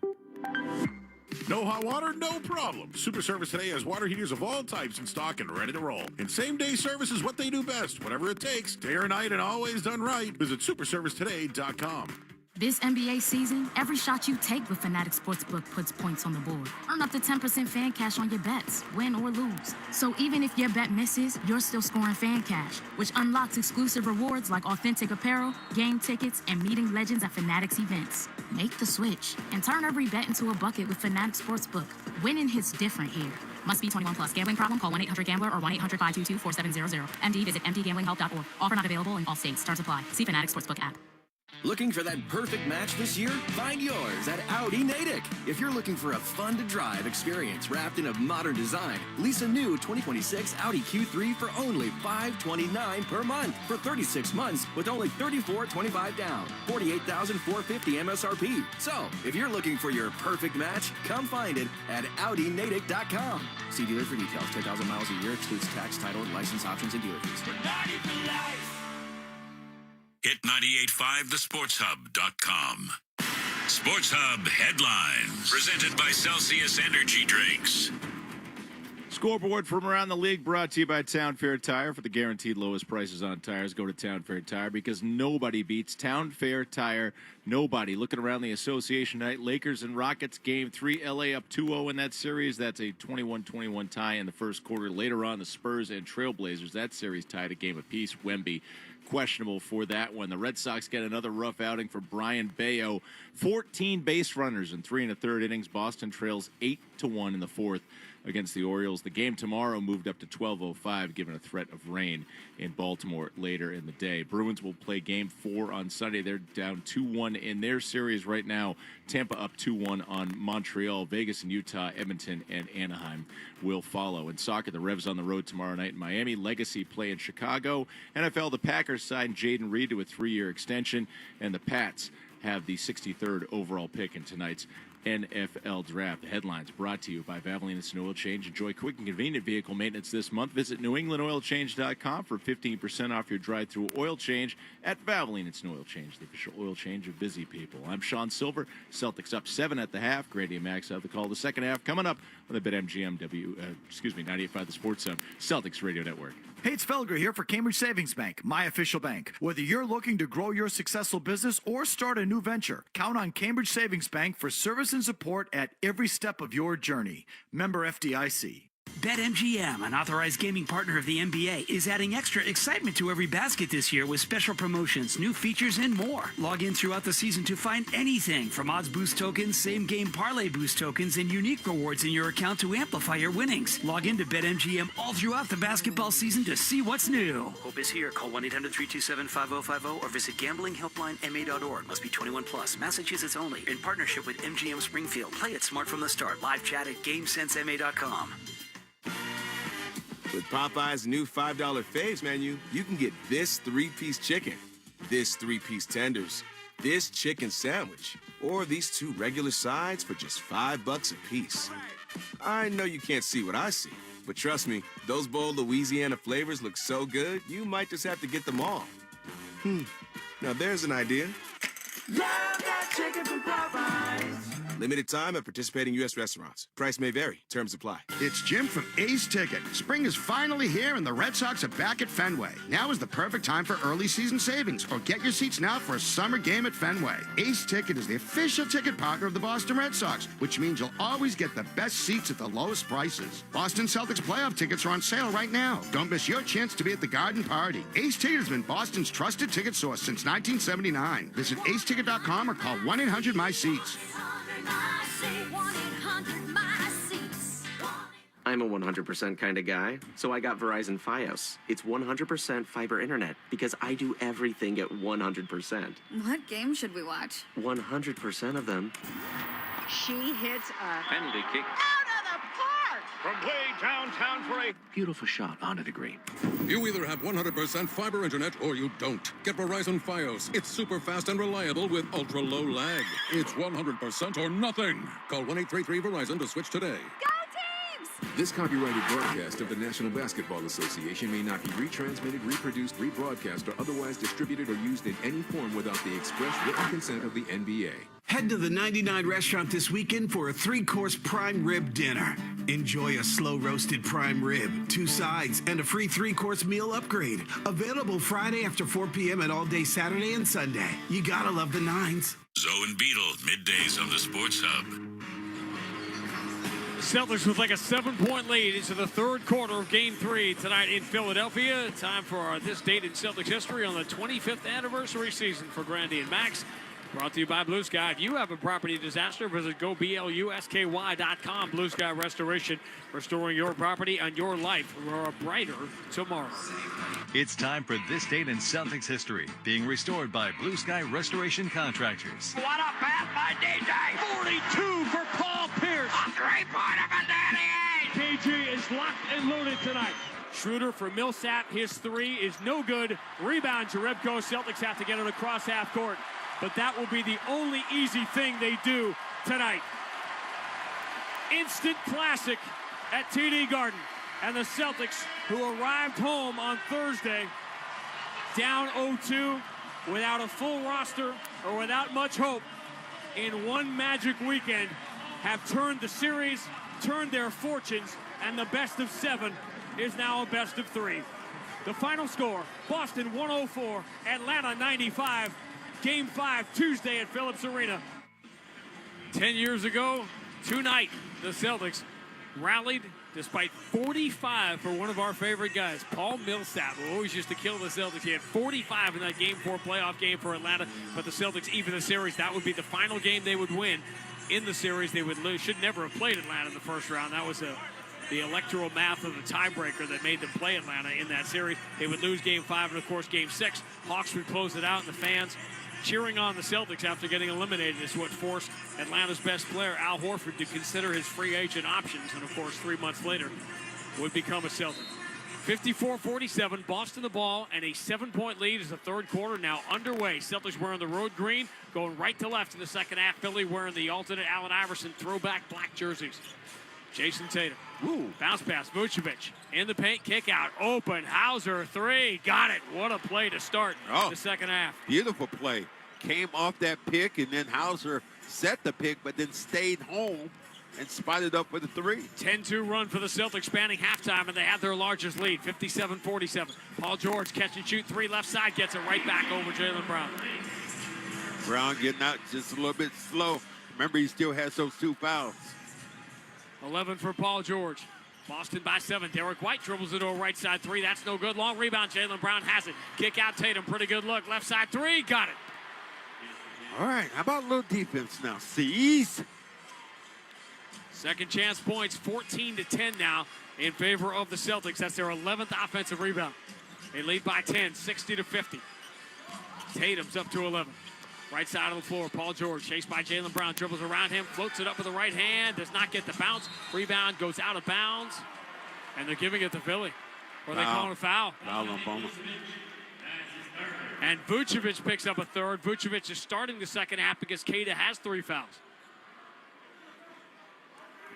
No hot water? No problem. Super Service Today has water heaters of all types in stock and ready to roll. And same-day service is what they do best. Whatever it takes, day or night, and always done right. Visit superservicetoday.com. This NBA season, every shot you take with Fanatics Sportsbook puts points on the board. Earn up to 10% fan cash on your bets, win or lose. So even if your bet misses, you're still scoring fan cash, which unlocks exclusive rewards like authentic apparel, game tickets, and meeting legends at Fanatics events. Make the switch and turn every bet into a bucket with Fanatics Sportsbook. Winning hits different here. Must be 21 plus. Gambling problem? Call 1-800-GAMBLER or 1-800-522-4700. MD, visit mdgamblinghelp.org. Offer not available in all states. Terms apply. See Fanatics Sportsbook app. Looking for that perfect match this year? Find yours at Audi Natick. If you're looking for a fun-to-drive experience wrapped in a modern design, lease a new 2026 Audi Q3 for only $529 per month for 36 months with only $34.25 down, $48,450 MSRP. So, if you're looking for your perfect match, come find it at AudiNatick.com. See dealer for details. 10,000 miles a year excludes tax, title, and license options and dealer fees. Hit 985thesportshub.com. Sports Hub headlines presented by Celsius Energy Drinks. Scoreboard from around the league brought to you by Town Fair Tire. For the guaranteed lowest prices on tires, go to Town Fair Tire because nobody beats Town Fair Tire. Nobody. Looking around the association tonight, Lakers and Rockets game 3. LA up 2-0 in that series. That's a 21-21 tie in the first quarter. Later on, the Spurs and Trailblazers. That series tied a game apiece. Wemby questionable for that one. The Red Sox get another rough outing for Brian Bayo. 14 base runners in 3 1/3 innings. Boston trails 8-1 in the fourth against the Orioles. The game tomorrow moved up to 12:05, given a threat of rain in Baltimore later in the day. Bruins will play game 4 on Sunday. They're down 2-1 in their series right now. Tampa up 2-1 on Montreal. Vegas and Utah, Edmonton, and Anaheim will follow. In soccer, the Revs on the road tomorrow night in Miami. Legacy play in Chicago. NFL, the Packers signed Jaden Reed to a 3-year extension, and the Pats have the 63rd overall pick in tonight's NFL Draft. The headlines brought to you by Valvoline Instant Oil Change. Enjoy quick and convenient vehicle maintenance this month. Visit NewEnglandOilChange.com for 15% off your drive-through oil change at Valvoline Instant Oil Change, the official oil change of busy people. I'm Sean Silver. Celtics up 7 at the half. Grady and Max have the call the second half coming up on the BetMGM 98.5 The Sports Hub Celtics Radio Network. Hey, it's Felger here for Cambridge Savings Bank, my official bank. Whether you're looking to grow your successful business or start a new venture, count on Cambridge Savings Bank for service and support at every step of your journey. Member FDIC. BetMGM, an authorized gaming partner of the NBA, is adding extra excitement to every basket this year with special promotions, new features, and more. Log in throughout the season to find anything from odds boost tokens, same-game parlay boost tokens, and unique rewards in your account to amplify your winnings. Log in to BetMGM all throughout the basketball season to see what's new. Hope is here. Call 1-800-327-5050 or visit gamblinghelplinema.org. Must be 21 plus. Massachusetts only. In partnership with MGM Springfield. Play it smart from the start. Live chat at GameSenseMA.com. With Popeye's new $5 faves menu, you can get this 3-piece chicken, this 3-piece tenders, this chicken sandwich, or these 2 regular sides for just $5 a piece. I know you can't see what I see, but trust me, those bold Louisiana flavors look so good, you might just have to get them all. Now there's an idea. Love that chicken from Popeyes. Limited time at participating U.S. restaurants. Price may vary. Terms apply. It's Jim from Ace Ticket. Spring is finally here and the Red Sox are back at Fenway. Now is the perfect time for early season savings, or get your seats now for a summer game at Fenway. Ace Ticket is the official ticket partner of the Boston Red Sox, which means you'll always get the best seats at the lowest prices. Boston Celtics playoff tickets are on sale right now. Don't miss your chance to be at the Garden Party. Ace Ticket has been Boston's trusted ticket source since 1979. Visit aceticket.com or call 1-800-MY-SEATS. I'm a 100% kind of guy, so I got Verizon Fios. It's 100% fiber internet because I do everything at 100%. What game should we watch? 100% of them. She hits a Penalty kick. out of the park! From way downtown for a Beautiful shot onto the green. You either have 100% fiber internet or you don't. Get Verizon Fios. It's super fast and reliable with ultra low lag. It's 100% or nothing. Call 1-833-VERIZON to switch today. This copyrighted broadcast of the National Basketball Association may not be retransmitted, reproduced, rebroadcast, or otherwise distributed or used in any form without the express written consent of the NBA. Head to the 99 restaurant this weekend for a 3-course prime rib dinner. Enjoy a slow-roasted prime rib, 2 sides, and a free 3-course meal upgrade. Available Friday after 4 p.m. and all day Saturday and Sunday. You gotta love the nines. Zoe and Beetle, middays on the Sports Hub. Celtics with like a 7-point lead into the third quarter of Game 3 tonight in Philadelphia. Time for this date in Celtics history on the 25th anniversary season for Grandy and Max. Brought to you by Blue Sky. If you have a property disaster, visit GoBLUSKY.com. Blue Sky Restoration, restoring your property and your life for a brighter tomorrow. It's time for this date in Celtics history, being restored by Blue Sky Restoration Contractors. What a pass by DJ! 42 for Paul Pierce! A 3-pointer for 98! KG is locked and loaded tonight. Schroeder for Millsap. His 3 is no good. Rebound, Jerebko. Celtics have to get it across half court. But that will be the only easy thing they do tonight. Instant classic at TD Garden. And the Celtics, who arrived home on Thursday, down 0-2, without a full roster or without much hope, in one magic weekend, have turned the series, turned their fortunes, and the best of 7 is now a best of 3. The final score, Boston 104, Atlanta 95. Game 5 Tuesday at Phillips Arena. 10 years ago, tonight, the Celtics rallied despite 45 for one of our favorite guys, Paul Millsap, who always used to kill the Celtics. He had 45 in that Game 4 playoff game for Atlanta, but the Celtics even the series. That would be the final game they would win in the series. They would lose. Should never have played Atlanta in the first round. That was the electoral math of the tiebreaker that made them play Atlanta in that series. They would lose Game 5 and, of course, Game 6. Hawks would close it out, and the fans cheering on the Celtics after getting eliminated is what forced Atlanta's best player, Al Horford, to consider his free agent options, and of course 3 months later would become a Celtic. 54-47, Boston the ball, and a 7-point lead as the third quarter now underway. Celtics wearing the road green, going right to left in the second half. Philly wearing the alternate Allen Iverson throwback black jerseys. Jason Tatum. Ooh. Bounce pass, Vucevic in the paint, kick out, open, Hauser, three, got it. What a play to start the second half. Beautiful play. Came off that pick, and then Hauser set the pick, but then stayed home and spotted up for the three. 10-2 run for the Celtics spanning halftime, and they have their largest lead, 57-47. Paul George catch and shoot three, left side, gets it right back over Jaylen Brown. Brown getting out just a little bit slow. Remember, he still has those 2 fouls. 11 for Paul George. Boston by 7. Derek White dribbles it over right side three. That's no good. Long rebound. Jaylen Brown has it. Kick out Tatum. Pretty good look. Left side three. Got it. All right. How about a little defense now? Seize. Second chance points. 14-10 now in favor of the Celtics. That's their 11th offensive rebound. They lead by 10, 60-50. Tatum's up to 11. Right side of the floor, Paul George, chased by Jaylen Brown, dribbles around him, floats it up with the right hand, does not get the bounce. Rebound goes out of bounds, and they're giving it to Philly. Or they calling a foul. Foul on Bona. And Vucevic picks up a third. Vucevic is starting the second half because Queta has 3 fouls.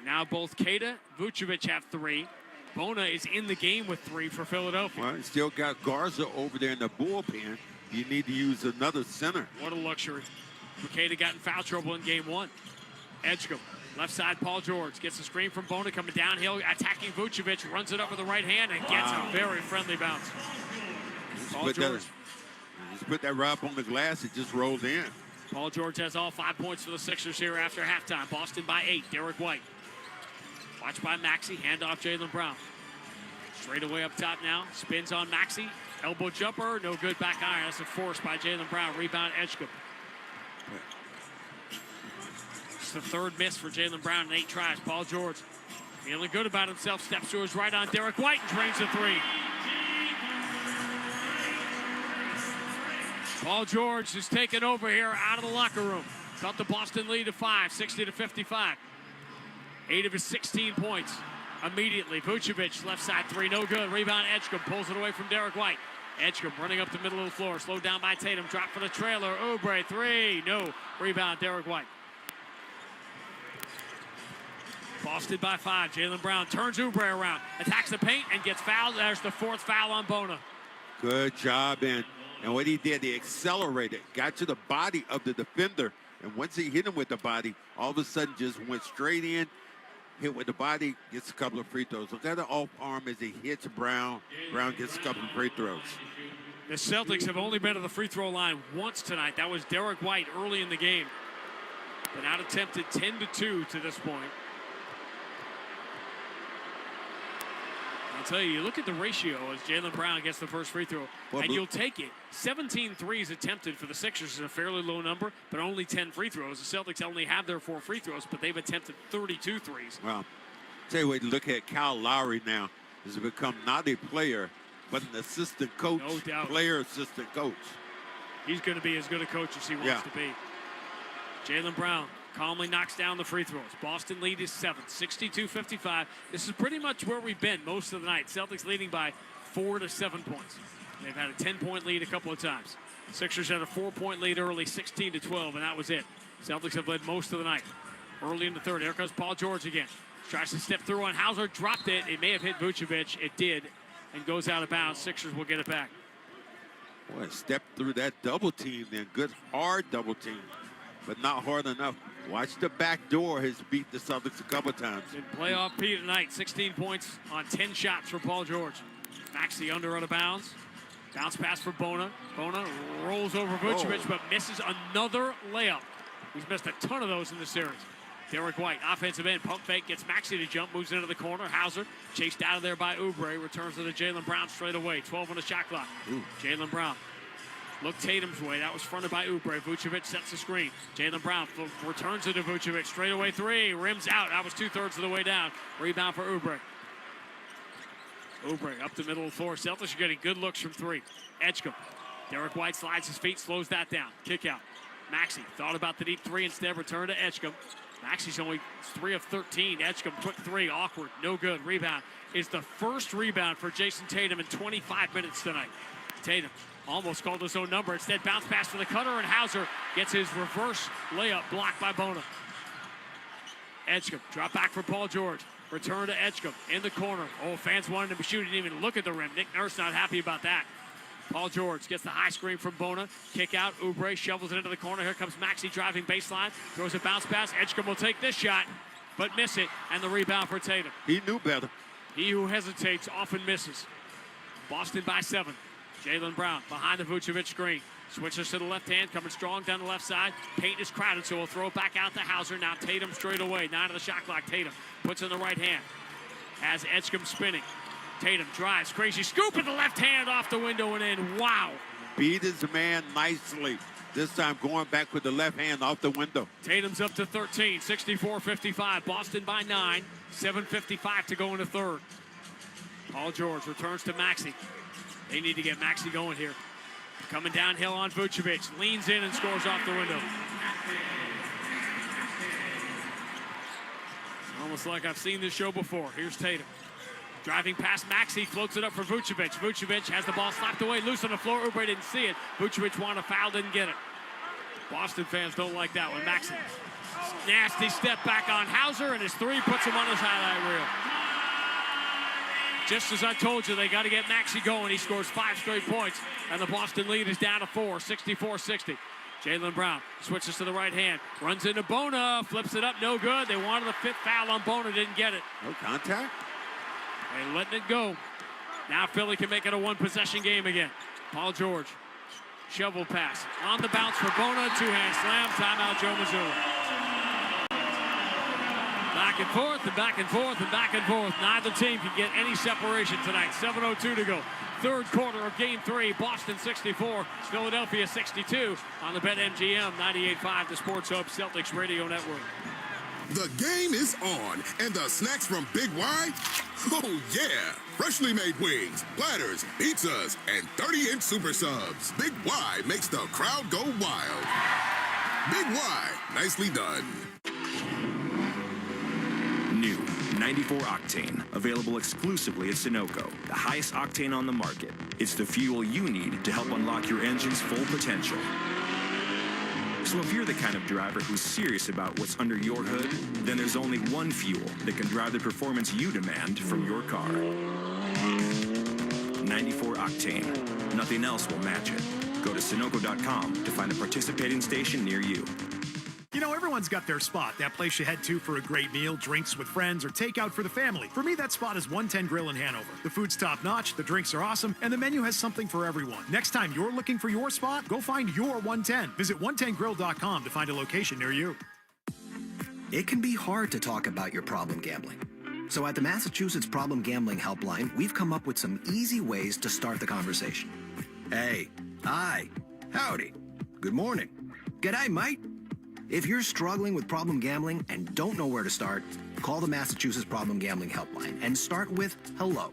Now both Queta, Vucevic have 3. Bona is in the game with 3 for Philadelphia. Well, you still got Garza over there in the bullpen. You need to use another center. What a luxury. Queta got in foul trouble in game 1. Edgecombe, left side, Paul George gets a screen from Bona coming downhill, attacking Vucevic, runs it up with the right hand and gets a very friendly bounce. Paul George. Just put that right up on the glass. It just rolled in. Paul George has all 5 points for the Sixers here after halftime. Boston by 8. Derek White. Watched by Maxey. Handoff Jaylen Brown. Straight away up top now. Spins on Maxey. Elbow jumper. No good. Back iron. That's a force by Jaylen Brown. Rebound Edgecombe. It's the third miss for Jaylen Brown in 8 tries. Paul George feeling good about himself. Steps to his right on Derek White and drains the 3. Paul George is taking over here out of the locker room. Cut the Boston lead to 5, 60-55. 8 of his 16 points immediately. Vucevic, left side 3, no good. Rebound, Edgecombe pulls it away from Derek White. Edgecombe running up the middle of the floor, slowed down by Tatum. Drop for the trailer. Oubre, 3, no. Rebound, Derek White. Boston by 5. Jaylen Brown turns Oubre around, attacks the paint, and gets fouled. There's the 4th foul on Bona. Good job, and what he did, he accelerated, got to the body of the defender, and once he hit him with the body, all of a sudden just went straight in, hit with the body, gets a couple of free throws. Look at the off arm as he hits Brown. Brown gets a couple of free throws. The Celtics have only been to the free throw line once tonight. That was Derek White early in the game. Been out attempted 10-2 to this point. I'll tell you look at the ratio as Jaylen Brown gets the first free throw, and you'll take it. 17 threes attempted for the Sixers is a fairly low number, but only 10 free throws. The Celtics only have their 4 free throws, but they've attempted 32 threes. Well, tell you what, look at Kyle Lowry now. Has become not a player, but an assistant coach. No doubt. Player, assistant coach. He's going to be as good a coach as he wants to be. Jaylen Brown calmly knocks down the free throws. Boston lead is 7, 62-55. This is pretty much where we've been most of the night. Celtics leading by 4 to 7 points. They've had a 10-point lead a couple of times. Sixers had a 4-point lead early, 16-12, and that was it. Celtics have led most of the night. Early in the third, here comes Paul George again. Tries to step through on Hauser, dropped it. It may have hit Vucevic. It did, and goes out of bounds. Sixers will get it back. Boy, stepped through that double team then. Good hard double team, but not hard enough. Watch the back door has beat the Celtics a couple times. In playoff P tonight, 16 points on 10 shots for Paul George. Maxey under out of bounds. Bounce pass for Bona. Bona rolls over Vucevic, but misses another layup. He's missed a ton of those in the series. Derek White, offensive end, pump fake, gets Maxey to jump, moves into the corner. Hauser, chased out of there by Oubre, returns to the Jaylen Brown straight away. 12 on the shot clock. Jaylen Brown. Look Tatum's way. That was fronted by Oubre. Vucevic sets the screen. Jaylen Brown returns it to Vucevic. Straight away 3. Rims out. That was 2/3 of the way down. Rebound for Oubre. Oubre up the middle of the floor. Celtics are getting good looks from 3. Edgecombe. Derek White slides his feet, slows that down. Kick out. Maxey thought about the deep 3 instead. Return to Edgecombe. Maxi's only 3 of 13. Edgecombe, quick three, awkward, no good. Rebound is the first rebound for Jason Tatum in 25 minutes tonight. Tatum almost called his own number. Instead, bounce pass to the cutter, and Hauser gets his reverse layup blocked by Bona. Edgecombe, drop back for Paul George. Return to Edgecombe in the corner. Oh, fans wanted him to shoot. He didn't even look at the rim. Nick Nurse not happy about that. Paul George gets the high screen from Bona. Kick out. Oubre shovels it into the corner. Here comes Maxey driving baseline. Throws a bounce pass. Edgecombe will take this shot, but miss it. And the rebound for Tatum. He knew better. He who hesitates often misses. Boston by 7. Jaylen Brown behind the Vucevic screen. Switches to the left hand, coming strong down the left side. Paint is crowded, so we'll throw it back out to Hauser. Now Tatum straight away. 9 to the shot clock. Tatum puts in the right hand. Has Edgecombe spinning. Tatum drives. Crazy scoop in the left hand off the window and in. Wow. Beat his man nicely. This time going back with the left hand off the window. Tatum's up to 13, 64-55. Boston by 9, 7:55 to go in the third. Paul George returns to Maxey. They need to get Maxey going here. Coming downhill on Vucevic. Leans in and scores off the window. It's almost like I've seen this show before. Here's Tatum. Driving past Maxey, floats it up for Vucevic. Vucevic has the ball slapped away, loose on the floor. Oubre didn't see it. Vucevic wanted a foul, didn't get it. Boston fans don't like that one. Maxey, nasty step back on Hauser, and his three puts him on his highlight reel. Just as I told you, they got to get Maxey going. He scores 5 straight points, and the Boston lead is down to 4, 64-60. Jaylen Brown switches to the right hand, runs into Bona, flips it up, no good. They wanted the 5th foul on Bona, didn't get it. No contact? And letting it go. Now Philly can make it a 1-possession game again. Paul George, shovel pass. On the bounce for Bona, 2-hand slam, timeout Joe Mazula. Back and forth and back and forth and back and forth. Neither team can get any separation tonight. 7:02 to go. Third quarter of game 3. Boston 64, Philadelphia 62 on the BetMGM 98.5, the Sports Hub Celtics Radio Network. The game is on, and the snacks from Big Y? Oh, yeah. Freshly made wings, platters, pizzas, and 30-inch super subs. Big Y makes the crowd go wild. Big Y, nicely done. New 94 Octane, available exclusively at Sunoco, the highest octane on the market. It's the fuel you need to help unlock your engine's full potential. So if you're the kind of driver who's serious about what's under your hood, then there's only one fuel that can drive the performance you demand from your car. 94 Octane. Nothing else will match it. Go to Sunoco.com to find a participating station near you. You know, everyone's got their spot, that place you head to for a great meal, drinks with friends, or takeout for the family. For me, that spot is 110 Grill in Hanover. The food's top-notch, the drinks are awesome, and the menu has something for everyone. Next time you're looking for your spot, go find your 110. Visit 110grill.com to find a location near you. It can be hard to talk about your problem gambling. So at the Massachusetts Problem Gambling Helpline, we've come up with some easy ways to start the conversation. Hey, hi, howdy, good morning, g'day, mate. If you're struggling with problem gambling and don't know where to start, call the Massachusetts Problem Gambling Helpline and start with hello,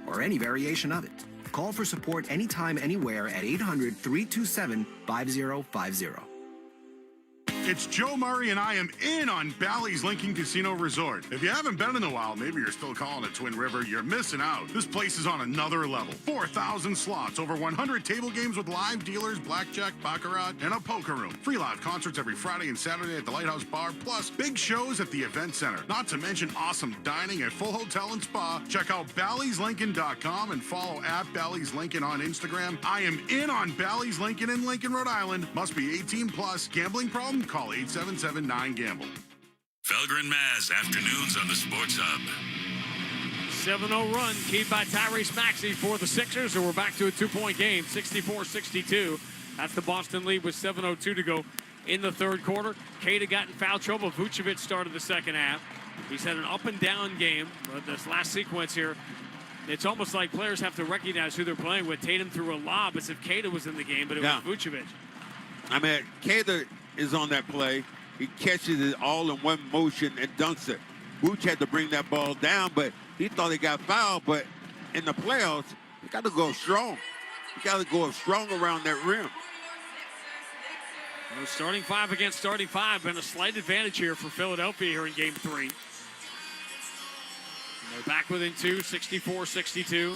or any variation of it. Call for support anytime, anywhere at 800-327-5050. It's Joe Murray, and I am in on Bally's Lincoln Casino Resort. If you haven't been in a while, maybe you're still calling it Twin River, you're missing out. This place is on another level. 4,000 slots, over 100 table games with live dealers, blackjack, baccarat, and a poker room. Free live concerts every Friday and Saturday at the Lighthouse Bar, plus big shows at the Event Center. Not to mention awesome dining at full hotel and spa. Check out Bally'sLincoln.com and follow at Bally's Lincoln on Instagram. I am in on Bally's Lincoln in Lincoln, Rhode Island. Must be 18 plus. Gambling problem? Call 877-9-GAMBLE. Felger and Maz, afternoons on the Sports Hub. 7-0 run keyed by Tyrese Maxey for the Sixers, and we're back to a 2-point game, 64-62. That's the Boston lead with 7:02 to go in the third quarter. Queta got in foul trouble. Vucevic started the second half. He's had an up-and-down game, but this last sequence here, it's almost like players have to recognize who they're playing with. Tatum threw a lob as if Queta was in the game, but it was Vucevic. I mean, Queta is on that play. He catches it all in one motion and dunks it. Vooch had to bring that ball down, but he thought he got fouled. But in the playoffs, you got to go strong. You got to go strong around that rim. Starting five against starting five. Been a slight advantage here for Philadelphia here in game 3. And they're back within 2, 64-62.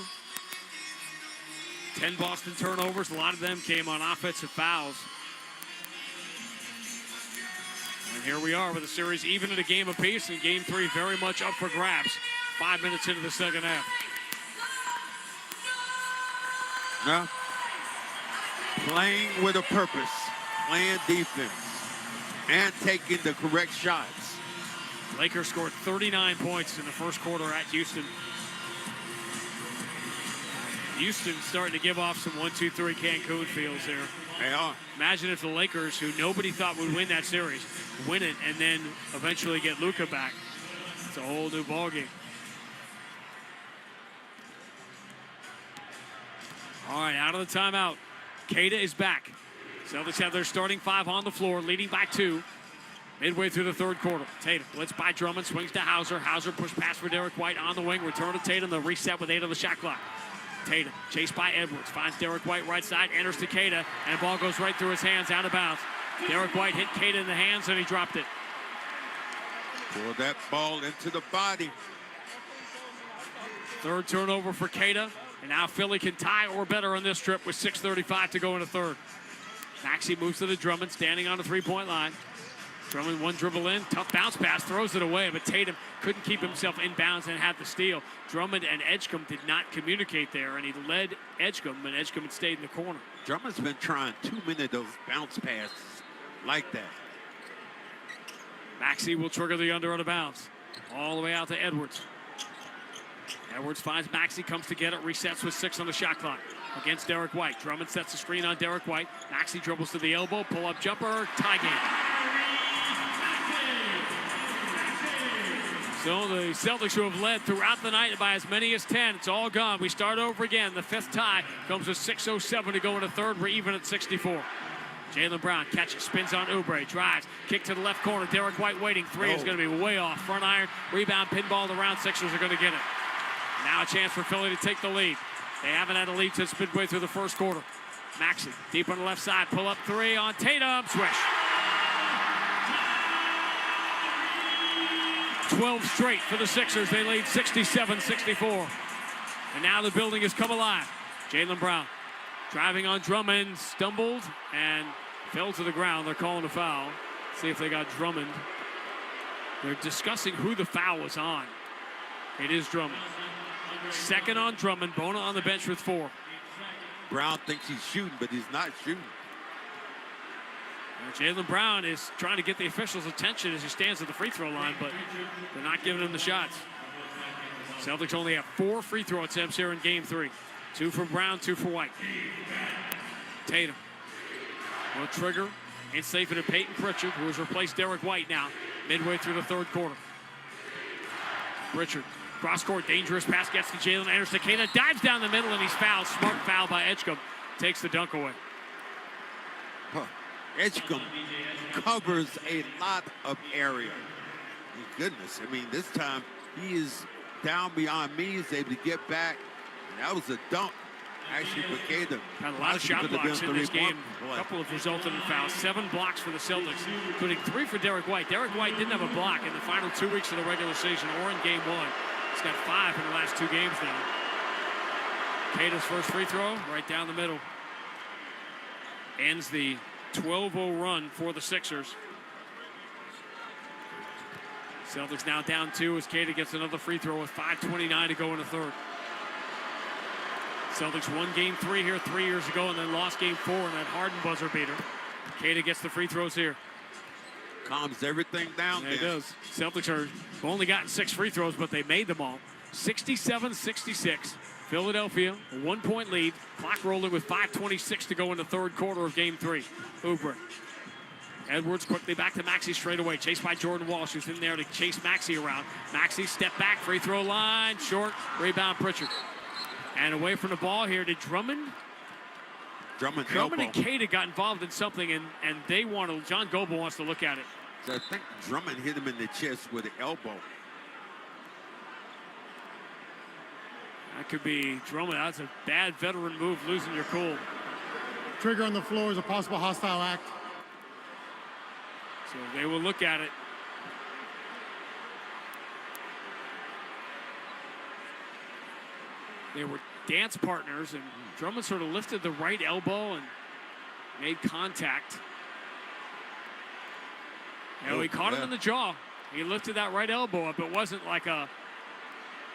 10 Boston turnovers. A lot of them came on offensive fouls. And here we are with the series even at a game apiece, and game 3 very much up for grabs. 5 minutes into the second half. Now, playing with a purpose, playing defense, and taking the correct shots. Lakers scored 39 points in the first quarter at Houston. Houston starting to give off some 1-2-3 Cancun feels here. They are. Imagine if the Lakers, who nobody thought would win that series, win it and then eventually get Luka back. It's a whole new ballgame. All right, out of the timeout. Queta is back. Celtics have their starting 5 on the floor, leading by 2. Midway through the third quarter. Tatum blitz by Drummond, swings to Hauser. Hauser push pass for Derek White on the wing. Return to Tatum. The reset with 8 on the shot clock. Tatum chased by Edwards. Finds Derek White right side. Enters to Queta. And the ball goes right through his hands, out of bounds. Derek White hit Queta in the hands and he dropped it. Pull that ball into the body. Third turnover for Queta. And now Philly can tie or better on this trip with 6:35 to go in the third. Maxey moves to the Drummond, standing on the three-point line. Drummond one dribble in, tough bounce pass, throws it away, but Tatum couldn't keep himself in bounds and had the steal. Drummond and Edgecombe did not communicate there, and he led Edgecombe, and Edgecombe had stayed in the corner. Drummond's been trying too many of those bounce passes like that. Maxey will trigger the under out of bounds. All the way out to Edwards. Edwards finds Maxey, comes to get it, resets with 6 on the shot clock against Derek White. Drummond sets the screen on Derek White. Maxey dribbles to the elbow, pull-up jumper, tie game. So the Celtics, who have led throughout the night by as many as 10, it's all gone. We start over again. The 5th tie comes with 6:07 to go in the third. We're even at 64. Jaylen Brown catches, spins on Oubre, drives, kick to the left corner. Derek White waiting. 3 is going to be way off. Front iron, rebound, pinball. The round Sixers are going to get it. Now a chance for Philly to take the lead. They haven't had a lead since midway through the first quarter. Maxey, deep on the left side, pull up 3 on Tatum, swish. 12 straight for the Sixers. They lead 67-64. And now the building has come alive. Jaylen Brown driving on Drummond, stumbled and fell to the ground. They're calling a foul. See if they got Drummond. They're discussing who the foul was on. It is Drummond. Second on Drummond. Bona on the bench with 4. Brown thinks he's shooting, but he's not shooting. Jaylen Brown is trying to get the officials' attention as he stands at the free throw line, but they're not giving him the shots. Celtics only have 4 free throw attempts here in game 3. 2 for Brown, 2 for White. Tatum will trigger. It's safe to Peyton Pritchard, who has replaced Derek White now, midway through the third quarter. Pritchard, cross court, dangerous pass, gets to Jalen, enters to Queta, dives down the middle, and he's fouled. Smart foul by Edgecombe. Takes the dunk away. Edgecombe covers a lot of area. My goodness, I mean, this time he is down beyond me. He's able to get back. And that was a dunk, actually, for Queta. Had a lot of shot blocks in this game. A couple of resulted in fouls. 7 blocks for the Celtics, including 3 for Derek White. Derek White didn't have a block in the final 2 weeks of the regular season or in game 1. He's got 5 in the last 2 games now. Queta's first free throw, right down the middle. Ends the 12-0 run for the Sixers. Celtics now down 2 as Queta gets another free throw with 5:29 to go in the third. Celtics won game 3 here 3 years ago and then lost game 4 in that Harden buzzer beater. Queta gets the free throws here. Calms everything down. Yeah, it does. Celtics have only gotten 6 free throws, but they made them all. 67-66. Philadelphia, a 1-point lead. Clock rolling with 5:26 to go in the third quarter of game 3. Oubre. Edwards quickly back to Maxey straight away. Chased by Jordan Walsh, who's in there to chase Maxey around. Maxey step back, free throw line, short, rebound Pritchard. And away from the ball here to Drummond. Drummond and Queta got involved in something, and they want to, John Goble wants to look at it. So I think Drummond hit him in the chest with the elbow. That could be Drummond. That's a bad veteran move, losing your cool. Trigger on the floor is a possible hostile act. So they will look at it. They were dance partners, and Drummond sort of lifted the right elbow and made contact. You know, he caught him in the jaw. He lifted that right elbow up. It wasn't like a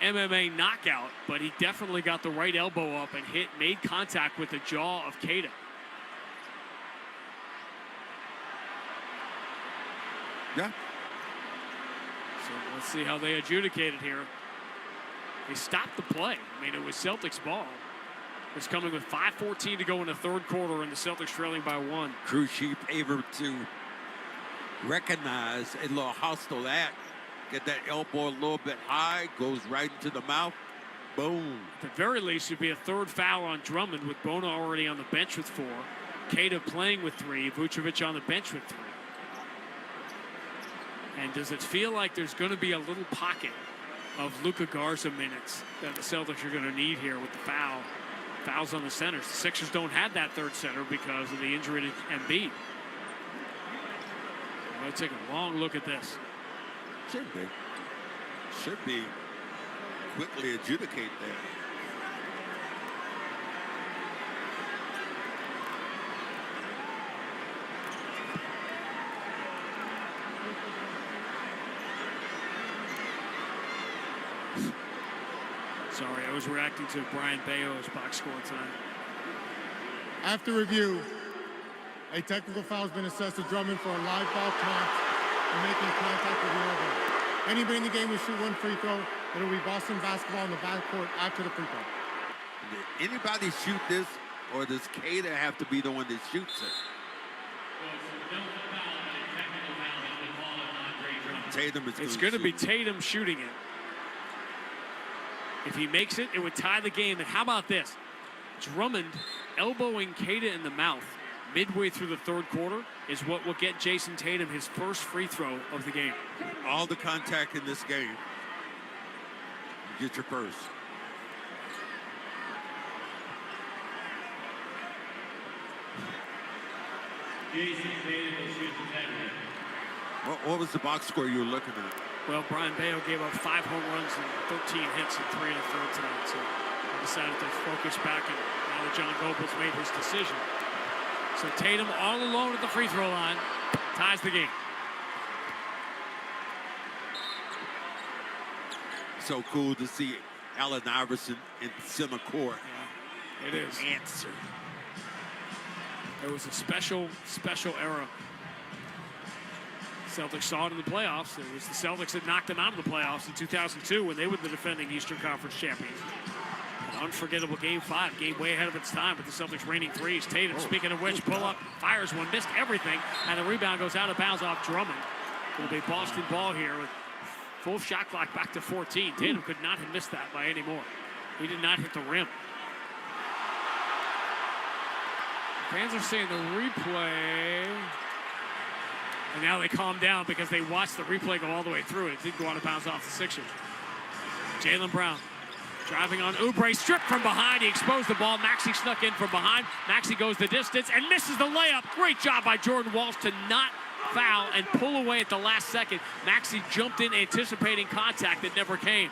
MMA knockout, but he definitely got the right elbow up and made contact with the jaw of Keita. Yeah. So let's see how they adjudicate it here. They stopped the play. I mean, it was Celtics ball. It's coming with 5:14 to go in the third quarter, and the Celtics trailing by 1. Crew chief able to recognize a little hostile act. Get that elbow a little bit high, goes right into the mouth. Boom. At the very least, should be a third foul on Drummond with Bona already on the bench with 4. Keita playing with 3. Vucevic on the bench with 3. And does it feel like there's going to be a little pocket of Luka Garza minutes that the Celtics are going to need here with the fouls on the centers? The Sixers don't have that third center because of the injury to Embiid. Let's take a long look at this. Should be. Should be quickly adjudicate that. Sorry, I was reacting to Brian Bayo's box score tonight. After review, a technical foul has been assessed to Drummond for a live ball taunt and making contact with the elbow. Anybody in the game will shoot 1 free throw. It'll be Boston basketball in the backcourt after the free throw. Did anybody shoot this, or does Keita have to be the one that shoots it? Tatum is It's going to be Tatum shooting it. If he makes it, it would tie the game. And how about this? Drummond elbowing Keita in the mouth midway through the third quarter is what will get Jason Tatum his first free throw of the game. All the contact in this game. You get your first. What was the box score you were looking at? Well, Brian Bayo gave up 5 home runs and 13 hits and 3 in the third tonight. So he decided to focus back, and now that John Goebels made his decision. So Tatum all alone at the free throw line, ties the game. So cool to see Allen Iverson in center court. Yeah, it is. Answer. It was a special era. Celtics saw it in the playoffs. It was the Celtics that knocked them out of the playoffs in 2002 when they were the defending Eastern Conference champions. An unforgettable Game 5, game way ahead of its time with the Celtics reigning threes. Tatum, speaking of which, pull up, fires one, missed everything, and the rebound goes out of bounds off Drummond. It'll be Boston ball here with full shot clock back to 14. Tatum could not have missed that by any more. He did not hit the rim. Fans are saying the replay. And now they calm down because they watched the replay go all the way through. It did go out of bounds off the Sixers. Jaylen Brown driving on Oubre, stripped from behind. He exposed the ball. Maxey snuck in from behind. Maxey goes the distance and misses the layup. Great job by Jordan Walsh to not foul and pull away at the last second. Maxey jumped in anticipating contact that never came.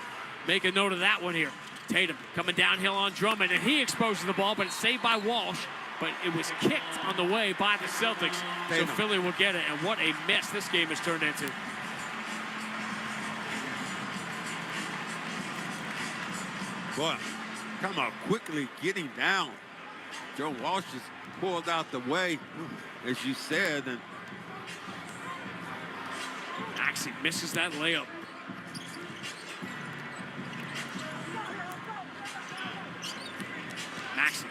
Make a note of that one here. Tatum coming downhill on Drummond, and he exposes the ball, but it's saved by Walsh. But it was kicked on the way by the Celtics, so Philly will get it. And what a mess this game has turned into. Boy, come out quickly getting down. Joe Walsh just pulled out the way, as you said. And Maxey misses that layup. Maxey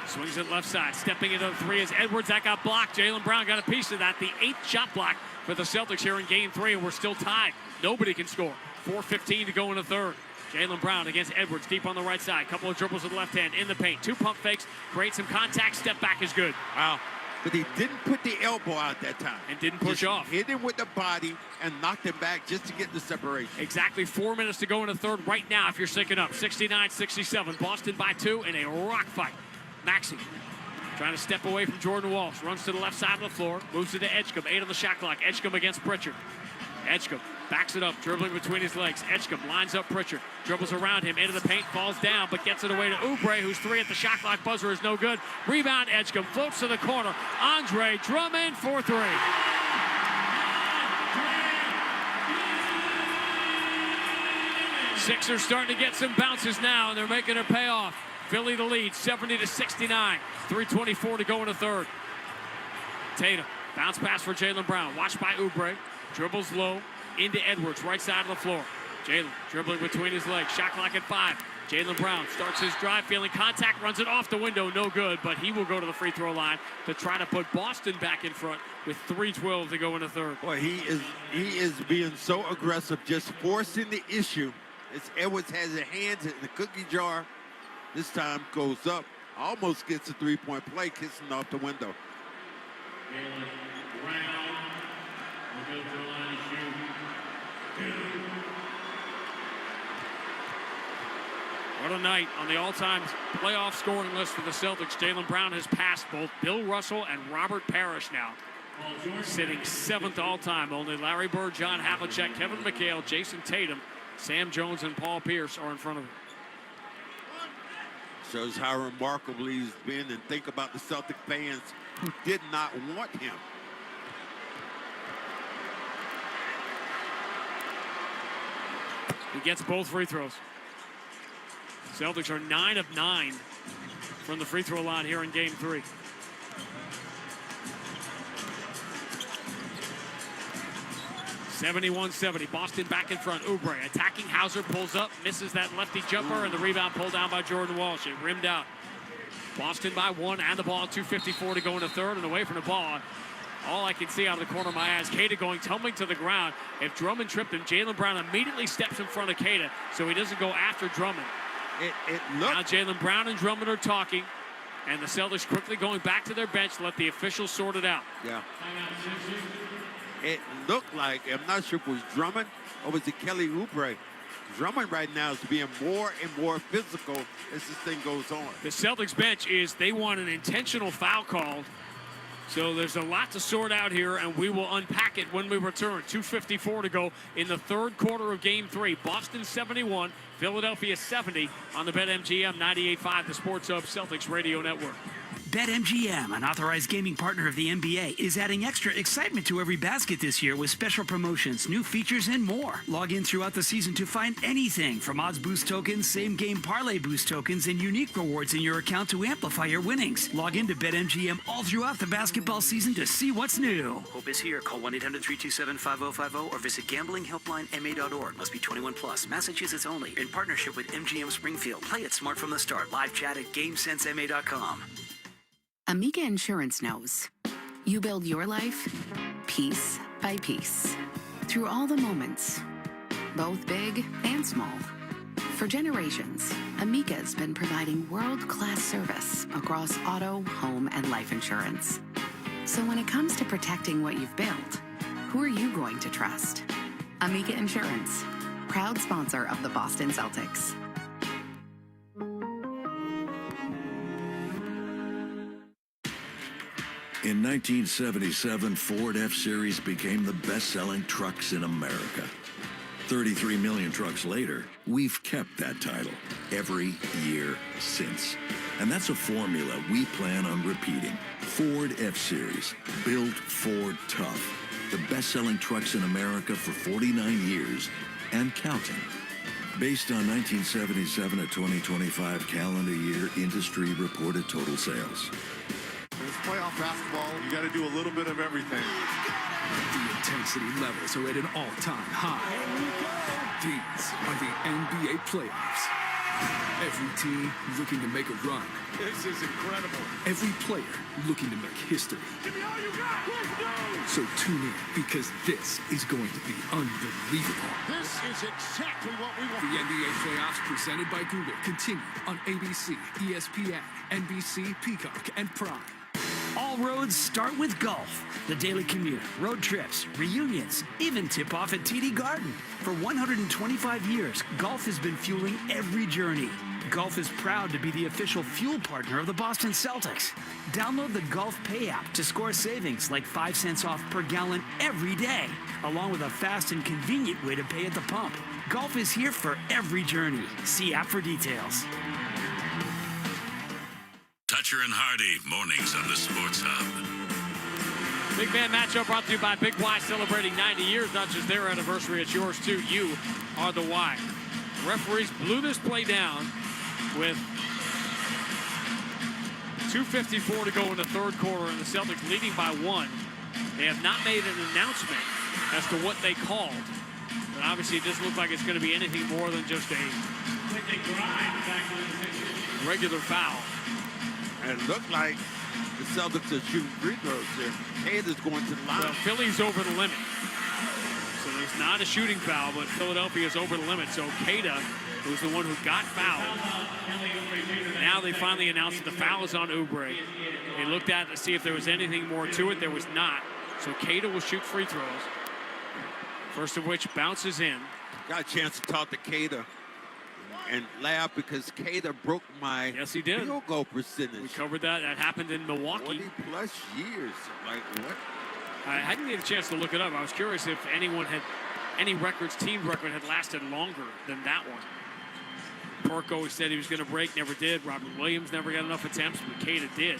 swings it left side, stepping into the 3 as Edwards. That got blocked. Jaylen Brown got a piece of that. The 8th shot block for the Celtics here in Game 3, and we're still tied. Nobody can score. 4:15 to go in the third. Jaylen Brown against Edwards, deep on the right side. Couple of dribbles with the left hand in the paint. 2 pump fakes, create some contact. Step back is good. Wow. But he didn't put the elbow out that time. And didn't push off. Hit him with the body and knocked him back just to get the separation. Exactly 4 minutes to go in the third right now if you're syncing up. 69-67. Boston by 2 in a rock fight. Maxey Trying to step away from Jordan Walsh. Runs to the left side of the floor. Moves it to Edgecombe. 8 on the shot clock. Edgecombe against Pritchard. Edgecombe backs it up, dribbling between his legs. Edgecombe lines up Pritchard. Dribbles around him. Into the paint. Falls down, but gets it away to Oubre, who's 3 at the shot clock buzzer is no good. Rebound Edgecombe. Floats to the corner. Andre Drummond for 3. Sixers starting to get some bounces now, and they're making it pay off. Philly the lead, 70-69. 3:24 to go in the third. Tatum, bounce pass for Jaylen Brown. Watched by Oubre. Dribbles low into Edwards, right side of the floor. Jaylen dribbling between his legs. Shot clock at 5. Jaylen Brown starts his drive, feeling contact, runs it off the window, no good, but he will go to the free throw line to try to put Boston back in front with 3:12 to go in the third. Boy, he is being so aggressive, just forcing the issue. As Edwards has his hands in the cookie jar. This time goes up, almost gets a three-point play, kissing off the window. What a night on the all-time playoff scoring list for the Celtics. Jaylen Brown has passed both Bill Russell and Robert Parrish now. Sitting 7th all-time. Only Larry Bird, John Havlicek, Kevin McHale, Jason Tatum, Sam Jones, and Paul Pierce are in front of him. Shows how remarkable he's been, and think about the Celtic fans who did not want him. He gets both free throws. Celtics are 9 of 9 from the free throw line here in game 3. (71-70). Boston back in front. Oubre attacking Hauser, pulls up, misses that lefty jumper, and the rebound pulled down by Jordan Walsh. It rimmed out. Boston by 1 and the ball. 2:54 to go in the third, and away from the ball. All I can see out of the corner of my eye is Keita going tumbling to the ground. If Drummond tripped him, Jaylen Brown immediately steps in front of Keita so he doesn't go after Drummond. Now Jaylen Brown and Drummond are talking, and the Celtics quickly going back to their bench to let the officials sort it out. Yeah. It looked like, I'm not sure if it was Drummond or was it Kelly Oubre. Drummond right now is being more and more physical as this thing goes on. The Celtics bench they want an intentional foul called. So there's a lot to sort out here, and we will unpack it when we return. 2:54 to go in the third quarter of game 3. Boston 71, Philadelphia 70 on the BetMGM 98.5, the Sports Hub Celtics Radio Network. BetMGM, an authorized gaming partner of the NBA, is adding extra excitement to every basket this year with special promotions, new features, and more. Log in throughout the season to find anything from odds boost tokens, same-game parlay boost tokens, and unique rewards in your account to amplify your winnings. Log in to BetMGM all throughout the basketball season to see what's new. Hope is here. Call 1-800-327-5050 or visit gamblinghelplinema.org. Must be 21 plus. Massachusetts only. In partnership with MGM Springfield. Play it smart from the start. Live chat at GameSenseMA.com. Amica Insurance knows. You build your life piece by piece through all the moments, both big and small. For generations, Amica's been providing world-class service across auto, home, and life insurance. So when it comes to protecting what you've built, who are you going to trust? Amica Insurance, proud sponsor of the Boston Celtics. In 1977, Ford F-Series became the best-selling trucks in America. 33 million trucks later, we've kept that title every year since. And that's a formula we plan on repeating. Ford F-Series, built Ford tough. The best-selling trucks in America for 49 years and counting. Based on 1977 to 2025 calendar year industry reported total sales. It's playoff basketball. You got to do a little bit of everything. The intensity levels are at an all-time high. These are the NBA playoffs. Every team looking to make a run. This is incredible. Every player looking to make history. Give me all you got. Let's go. So tune in because this is going to be unbelievable. This is exactly what we want. The NBA playoffs presented by Google continue on ABC, ESPN, NBC, Peacock, and Prime. All roads start with golf. The daily commute, road trips, reunions, even tip-off at TD Garden. For 125 years, golf has been fueling every journey. Golf is proud to be the official fuel partner of the Boston Celtics. Download the Golf Pay app to score savings like 5 cents off per gallon every day, along with a fast and convenient way to pay at the pump. Golf is here for every journey. See app for details. Toucher and Hardy, mornings on the Sports Hub. Big man matchup brought to you by Big Y, celebrating 90 years. Not just their anniversary, it's yours too. You are the Y. Referees blew this play down with 2:54 to go in the third quarter, and the Celtics leading by 1. They have not made an announcement as to what they called. But obviously it doesn't look like it's going to be anything more than just a regular foul. And it looked like the Celtics are shooting free throws there. Hayes going to the line. Well, Philly's over the limit. So there's not a shooting foul, but Philadelphia is over the limit. So Queta, who's the one who got fouled, now they finally announced that the foul is on Oubre. They looked at it to see if there was anything more to it. There was not. So Queta will shoot free throws. First of which bounces in. Got a chance to talk to Queta and laugh because Queta broke my field goal percentage. We covered that. That happened in Milwaukee. 20+ years. Like, what? I didn't get a chance to look it up. I was curious if anyone had, any records, team record had lasted longer than that one. Perk always said he was going to break, never did. Robert Williams never got enough attempts, but Queta did.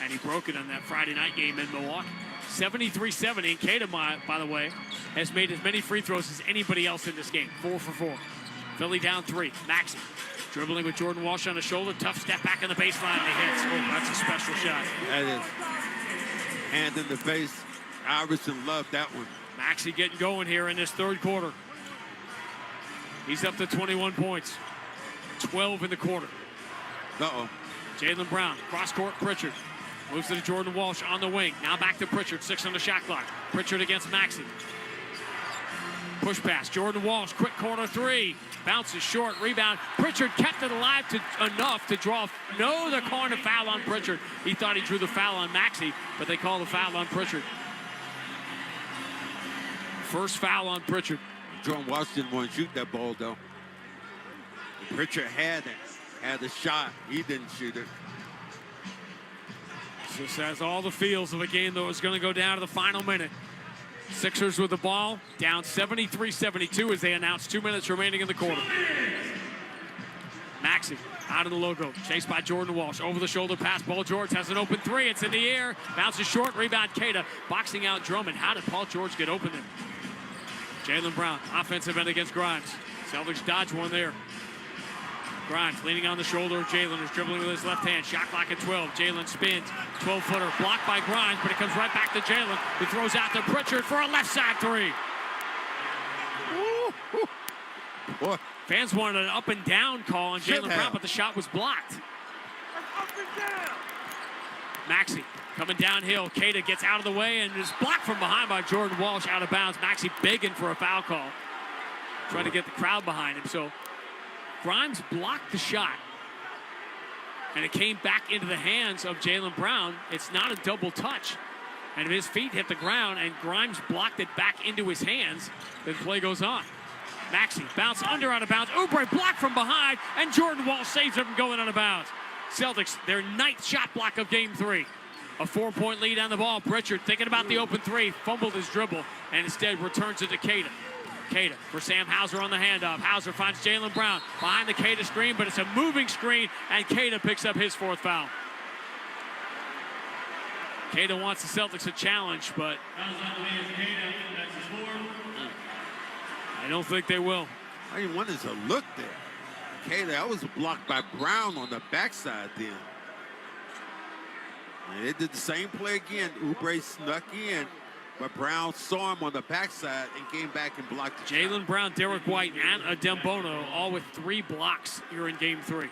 And he broke it on that Friday night game in Milwaukee. 73-70. And Queta, by the way, has made as many free throws as anybody else in this game. 4 for 4. Philly down 3. Maxey dribbling with Jordan Walsh on the shoulder. Tough step back on the baseline. And he hits. Oh, that's a special shot. That is. Hand in the face. Iverson loved that one. Maxey getting going here in this third quarter. He's up to 21 points. 12 in the quarter. Uh-oh. Jaylen Brown, cross-court Pritchard. Moves to Jordan Walsh on the wing. Now back to Pritchard, 6 on the shot clock. Pritchard against Maxey. Push pass, Jordan Walsh, quick corner 3. Bounces short, rebound. Pritchard kept it alive enough to draw the corner foul on Pritchard. He thought he drew the foul on Maxey, but they call the foul on Pritchard. First foul on Pritchard. Jordan Walsh didn't want to shoot that ball, though. Pritchard had the shot. He didn't shoot it. This has all the feels of a game that was going to go down to the final minute. Sixers with the ball, down 73-72 as they announce 2 minutes remaining in the quarter. Maxey out of the logo, chased by Jordan Walsh. Over the shoulder pass, Paul George has an open 3. It's in the air, bounces short, rebound Queta, boxing out Drummond. How did Paul George get open there? Jaylen Brown, offensive end against Grimes. Celtics dodge one there. Grimes leaning on the shoulder of Jaylen, who's dribbling with his left hand. Shot clock at 12. Jaylen spins. 12-footer blocked by Grimes, but it comes right back to Jaylen, who throws out to Pritchard for a left side 3. Boy. Fans wanted an up and down call on Jaylen Brown, but the shot was blocked. Maxey coming downhill. Queta gets out of the way and is blocked from behind by Jordan Walsh, out of bounds. Maxey begging for a foul call. Trying to get the crowd behind him. So Grimes blocked the shot, and it came back into the hands of Jaylen Brown. It's not a double touch, and his feet hit the ground, and Grimes blocked it back into his hands. The play goes on. Maxey bounce under out of bounds. Oubre blocked from behind, and Jordan Walsh saves it from going out of bounds. Celtics, their 9th shot block of game 3. A 4-point lead on the ball. Pritchard thinking about the open 3, fumbled his dribble, and instead returns it to Queta. Queta for Sam Hauser on the handoff. Hauser finds Jaylen Brown behind the Queta screen, but it's a moving screen, and Queta picks up his 4th foul. Queta wants the Celtics a challenge, but I don't think they will. I didn't want us to look there. Queta, that was blocked by Brown on the backside then. And they did the same play again. Oubre snuck in, but Brown saw him on the backside and came back and blocked the Jaylen Brown, Derek White, and Adembono all with 3 blocks here in game 3.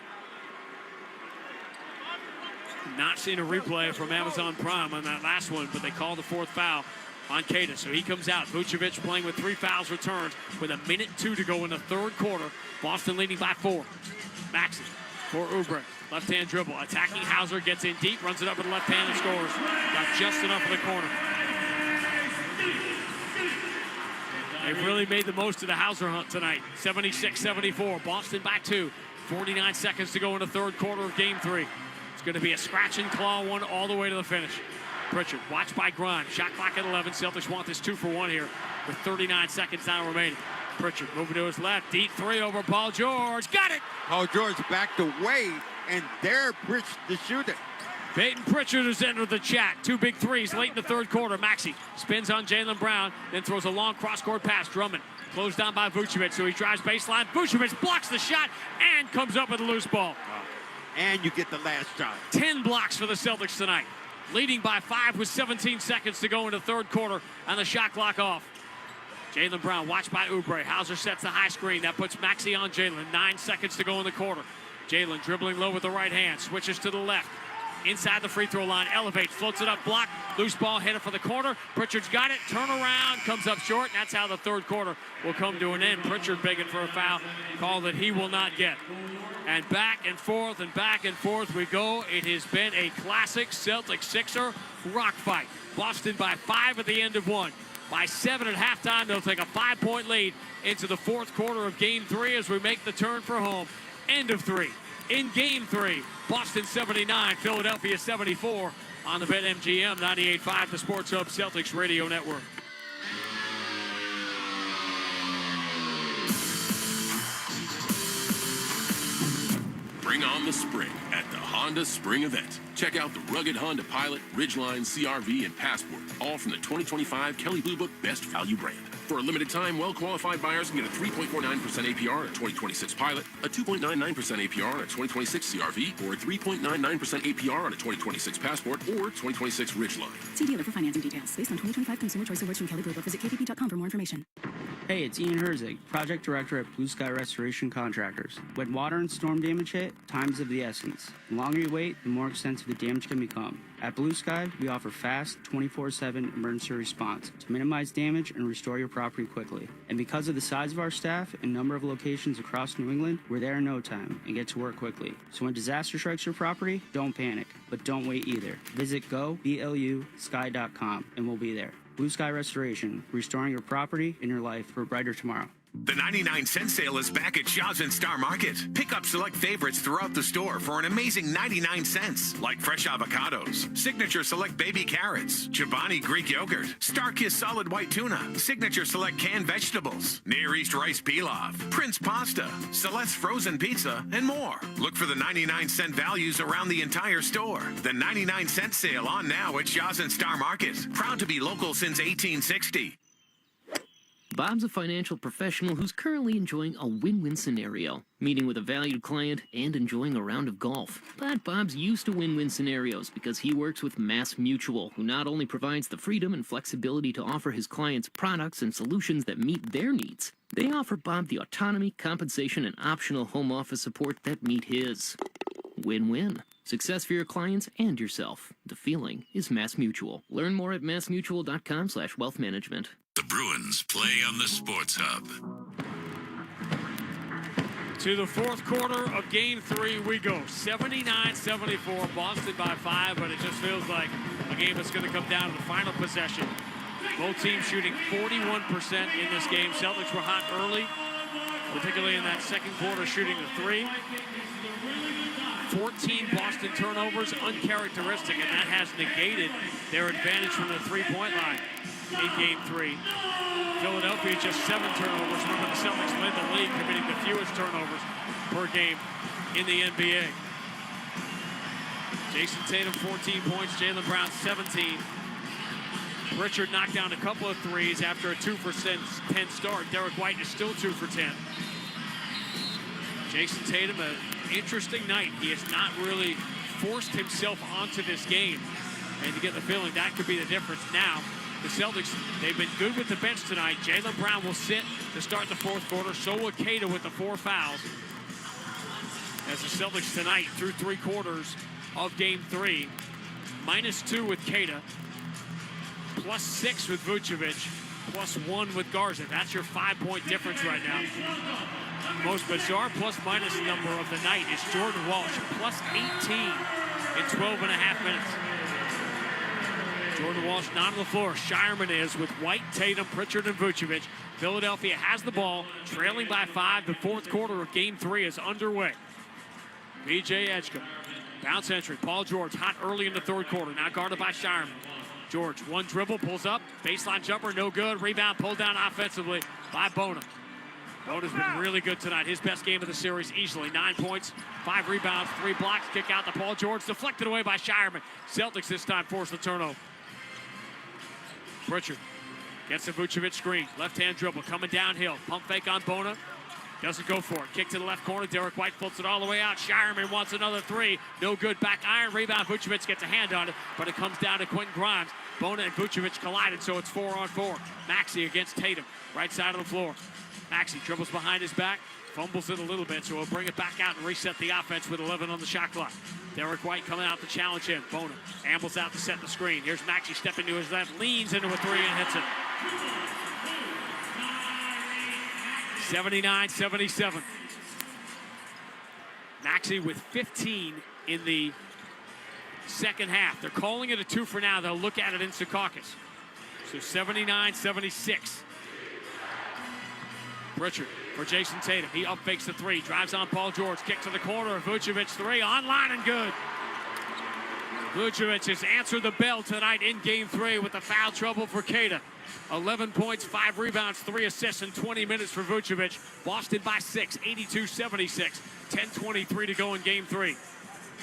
Not seen a replay from Amazon Prime on that last one, but they called the 4th foul on Queta. So he comes out. Vucevic playing with 3 fouls returned with 1:02 to go in the third quarter. Boston leading by 4. Maxey for Oubre. Left-hand dribble. Attacking Hauser, gets in deep, runs it up with the left hand and scores. Got just enough of the corner. They've really made the most of the Hauser hunt tonight. 76-74. Boston by 2. 49 seconds to go in the third quarter of game 3. It's going to be a scratch and claw one all the way to the finish. Pritchard, watched by Grimes. Shot clock at 11. Celtics want this 2 for 1 here with 39 seconds now remaining. Pritchard moving to his left. Deep 3 over Paul George. Got it! Paul George backed away, and there Pritchard to shoot it. Peyton Pritchard has entered the chat. 2 big threes late in the third quarter. Maxey spins on Jaylen Brown, then throws a long cross-court pass. Drummond closed down by Vucevic, so he drives baseline. Vucevic blocks the shot and comes up with a loose ball. And you get the last shot. 10 blocks for the Celtics tonight. Leading by 5 with 17 seconds to go in the third quarter, and the shot clock off. Jaylen Brown watched by Oubre. Hauser sets the high screen. That puts Maxey on Jaylen. 9 seconds to go in the quarter. Jaylen dribbling low with the right hand. Switches to the left. Inside the free throw line. Elevates. Floats it up. Block. Loose ball headed for the corner. Pritchard's got it. Turn around. Comes up short. And that's how the third quarter will come to an end. Pritchard begging for a foul. Call that he will not get. And back and forth we go. It has been a classic Celtic-Sixer rock fight. Boston by 5 at the end of 1. By 7 at halftime, they'll take a 5-point lead into the fourth quarter of game 3 as we make the turn for home. End of 3. In game 3, Boston 79, Philadelphia 74 on the BetMGM 98.5, the Sports Hub Celtics Radio Network. Bring on the spring at the Honda Spring Event. Check out the rugged Honda Pilot, Ridgeline, CR-V, and Passport, all from the 2025 Kelley Blue Book Best Value brand. For a limited time, well-qualified buyers can get a 3.49% APR on a 2026 Pilot, a 2.99% APR on a 2026 CR-V, or a 3.99% APR on a 2026 Passport or 2026 Ridgeline. See dealer for financing details. Based on 2025 Consumer Choice Awards from Kelley Blue Book. Visit kpp.com for more information. Hey, it's Ian Herzig, Project Director at Blue Sky Restoration Contractors. When water and storm damage hit, time's of the essence. The longer you wait, the more extensive the damage can become. At Blue Sky, we offer fast, 24/7 emergency response to minimize damage and restore your property quickly. And because of the size of our staff and number of locations across New England, we're there in no time and get to work quickly. So when disaster strikes your property, don't panic, but don't wait either. Visit goblusky.com and we'll be there. Blue Sky Restoration, restoring your property and your life for a brighter tomorrow. The 99-cent sale is back at Shaw's and Star Market. Pick up select favorites throughout the store for an amazing 99 cents, like fresh avocados, Signature Select baby carrots, Chobani Greek yogurt, Starkist solid white tuna, Signature Select canned vegetables, Near East rice pilaf, Prince pasta, Celeste frozen pizza, and more. Look for the 99-cent values around the entire store. The 99-cent sale on now at Shaw's and Star Market. Proud to be local since 1860. Bob's a financial professional who's currently enjoying a win-win scenario, meeting with a valued client and enjoying a round of golf. But Bob's used to win-win scenarios because he works with Mass Mutual, who not only provides the freedom and flexibility to offer his clients products and solutions that meet their needs, they offer Bob the autonomy, compensation, and optional home office support that meet his. Win-win. Success for your clients and yourself. The feeling is Mass Mutual. Learn more at massmutual.com/wealthmanagement. The Bruins play on the Sports Hub. To the fourth quarter of game 3 we go. 79-74, Boston by 5, but it just feels like a game that's going to come down to the final possession. Both teams shooting 41% in this game. Celtics were hot early, particularly in that second quarter, shooting the 3. 14 Boston turnovers, uncharacteristic, and that has negated their advantage from the three-point line in game 3. Philadelphia just 7 turnovers. Remember, the Celtics led the league, committing the fewest turnovers per game in the NBA. Jason Tatum, 14 points. Jaylen Brown, 17. Pritchard knocked down a couple of threes after a 2 for 10 start. Derek White is still 2 for 10. Jason Tatum, an interesting night. He has not really forced himself onto this game. And you get the feeling that could be the difference. Now, the Celtics, they've been good with the bench tonight. Jaylen Brown will sit to start the fourth quarter. So will Keita with the 4 fouls. As the Celtics tonight, through 3 quarters of game 3, -2 with Keita, +6 with Vucevic, +1 with Garza. That's your 5-point difference right now. Most bizarre plus-minus number of the night is Jordan Walsh, +18 in 12.5 minutes. Jordan Walsh not on the floor. Shireman is with White, Tatum, Pritchard, and Vucevic. Philadelphia has the ball, trailing by 5. The fourth quarter of game 3 is underway. B.J. Edgecombe. Bounce entry. Paul George hot early in the third quarter. Now guarded by Shireman. George, one dribble, pulls up. Baseline jumper, no good. Rebound pulled down offensively by Bona. Bona's been really good tonight. His best game of the series easily. 9 points, 5 rebounds, 3 blocks. Kick out to Paul George. Deflected away by Shireman. Celtics this time force the turnover. Pritchard gets a Vucevic screen. Left-hand dribble coming downhill. Pump fake on Bona. Doesn't go for it. Kick to the left corner. Derek White flips it all the way out. Shireman wants another 3. No good. Back iron. Rebound. Vucevic gets a hand on it, but it comes down to Quentin Grimes. Bona and Vucevic collided, so it's 4-on-4. Maxey against Tatum. Right side of the floor. Maxey dribbles behind his back. Fumbles it a little bit, so he'll bring it back out and reset the offense with 11 on the shot clock. Derek White coming out to challenge him. Bona ambles out to set the screen. Here's Maxey stepping to his left. Leans into a 3 and hits it. 79-77. Maxey with 15 in the second half. They're calling it a 2 for now. They'll look at it in Secaucus. So 79-76. Pritchard for Jason Tatum. He up fakes the 3. Drives on Paul George. Kick to the corner. Vucevic 3. Online and good. Vucevic has answered the bell tonight in Game 3 with the foul trouble for Queta. 11 points, 5 rebounds, 3 assists in 20 minutes for Vucevic. Boston by 6, 82-76. 10:23 to go in Game 3.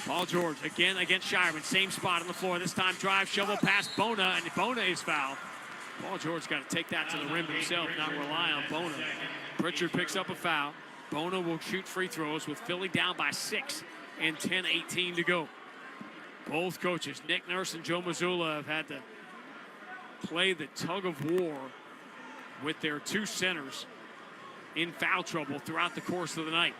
Paul George again against Shireman. Same spot on the floor. This time drive, shovel past Bona, and Bona is fouled. Paul George got to take that to the rim himself, not rely on Bona. Pritchard picks up a foul. Bona will shoot free throws with Philly down by 6 and 10:18 to go. Both coaches, Nick Nurse and Joe Mazula, have had to play the tug of war with their 2 centers in foul trouble throughout the course of the night.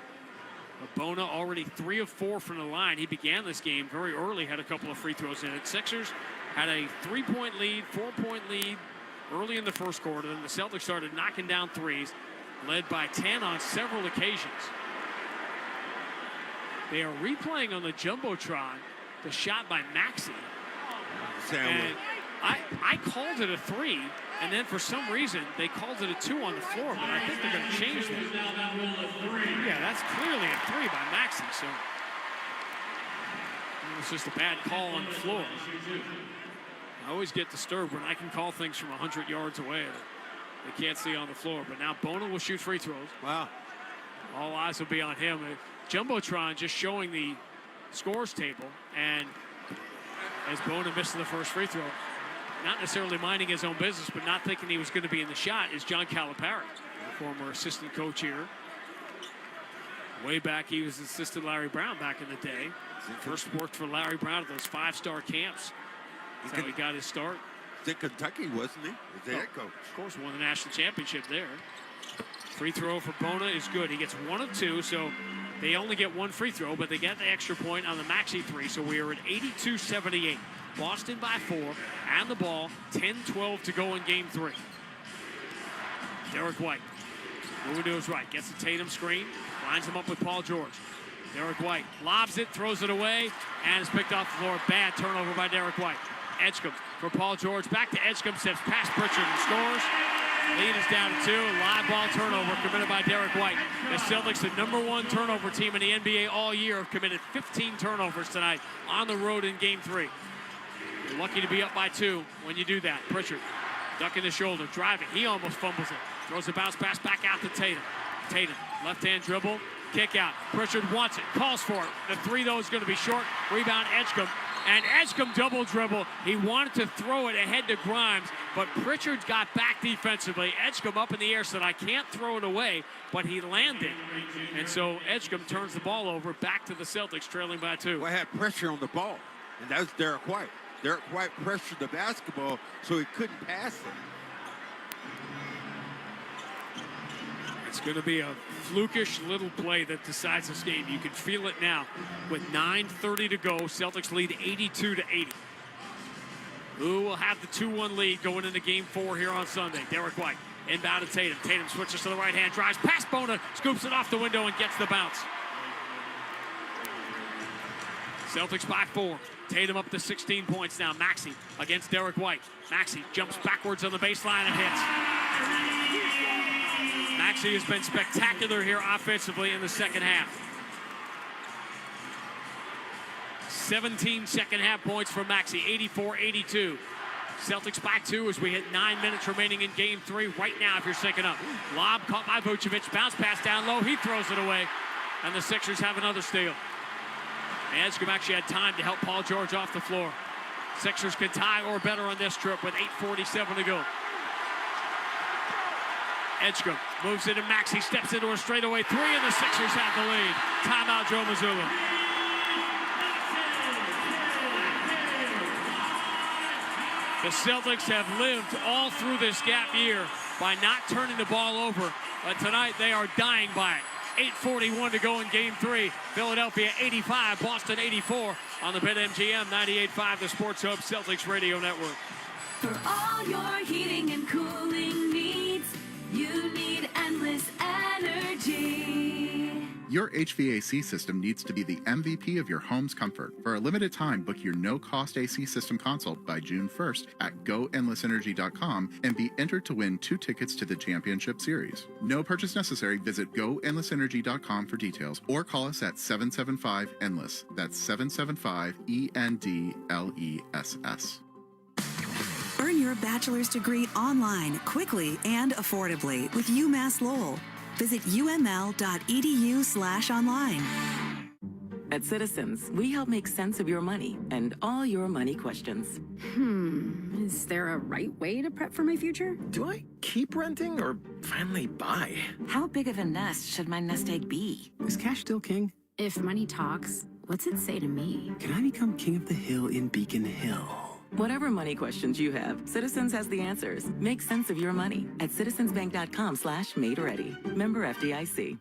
But Bona already 3 of 4 from the line. He began this game very early, had a couple of free throws in it. Sixers had a 3-point lead, 4-point lead early in the first quarter. Then the Celtics started knocking down threes, led by 10 on several occasions. They are replaying on the Jumbotron the shot by Maxey. And I called it a 3, and then for some reason they called it a 2 on the floor, but I think they're going to change that. Yeah, that's clearly a 3 by Maxey, so it was just a bad call on the floor. I always get disturbed when I can call things from 100 yards away that they can't see on the floor, but now Bona will shoot free throws. Wow. All eyes will be on him. Jumbotron just showing the scores table, and as Bona misses the first free throw, not necessarily minding his own business, but not thinking he was going to be in the shot, is John Calipari, former assistant coach here. Way back, he was assistant Larry Brown back in the day. First worked for Larry Brown at those 5-star camps. That's how he got his start. He's in Kentucky, wasn't he? He's the head coach. Of course, won the national championship there. Free throw for Bona is good. He gets 1 of 2, so they only get 1 free throw, but they get the extra point on the Maxey 3, so we are at 82-78. Boston by 4, and the ball, 10-12 to go in Game 3. Derek White, moving to his right, gets the Tatum screen, lines him up with Paul George. Derek White lobs it, throws it away, and is picked off the floor. Bad turnover by Derek White. Edgecombe for Paul George, back to Edgecombe, steps past Pritchard and scores. Lead is down to 2. Live ball turnover committed by Derek White. The Celtics, the #1 turnover team in the NBA all year, have committed 15 turnovers tonight on the road in Game 3. You're lucky to be up by 2 when you do that. Pritchard ducking the shoulder, driving. He almost fumbles it. Throws a bounce pass back out to Tatum. Tatum, left-hand dribble, kick out. Pritchard wants it, calls for it. The 3, though, is going to be short. Rebound, Edgecombe. And Edgecombe double dribble. He wanted to throw it ahead to Grimes, but Pritchard got back defensively. Edgecombe up in the air said, I can't throw it away, but he landed. And so Edgecombe turns the ball over, back to the Celtics, trailing by 2. Well, I had pressure on the ball, and that was Derek White. Derek White pressured the basketball, so he couldn't pass it. It's going to be a flukish little play that decides this game. You can feel it now. With 9:30 to go, Celtics lead 82-80. Who will have the 2-1 lead going into Game 4 here on Sunday? Derek White, inbound to Tatum. Tatum switches to the right hand, drives past Bona, scoops it off the window and gets the bounce. Celtics by 4. Tatum up to 16 points now. Maxey against Derek White. Maxey jumps backwards on the baseline and hits. Maxey has been spectacular here offensively in the second half. 17 second-half points for Maxey, 84-82. Celtics by 2 as we hit 9 minutes remaining in game 3 right now if you're syncing up. Lob caught by Vucevic, bounce pass down low, he throws it away, and the Sixers have another steal. Edgecombe actually had time to help Paul George off the floor. Sixers can tie or better on this trip with 8:47 to go. Edgecombe moves it and Maxey steps into a straightaway 3, and the Sixers have the lead. Timeout, Joe Mazula. The Celtics have lived all through this gap year by not turning the ball over, but tonight they are dying by it. 8:41 to go in game 3. Philadelphia 85, Boston 84 on the BetMGM 98.5, the Sports Hub Celtics Radio Network. For all your heating and cooling needs, you need endless energy. Your HVAC system needs to be the MVP of your home's comfort. For a limited time, book your no-cost AC system consult by June 1st at GoEndlessEnergy.com and be entered to win 2 tickets to the Championship Series. No purchase necessary. Visit GoEndlessEnergy.com for details or call us at 775-ENDLESS. That's 775-ENDLESS. Earn your bachelor's degree online, quickly and affordably with UMass Lowell. Visit uml.edu/online. At Citizens, we help make sense of your money and all your money questions. Is there a right way to prep for my future? Do I keep renting or finally buy? How big of a nest should my nest egg be? Is cash still king? If money talks, what's it say to me? Can I become king of the hill in Beacon Hill? Whatever money questions you have, Citizens has the answers. Make sense of your money at citizensbank.com/made-ready. Member FDIC.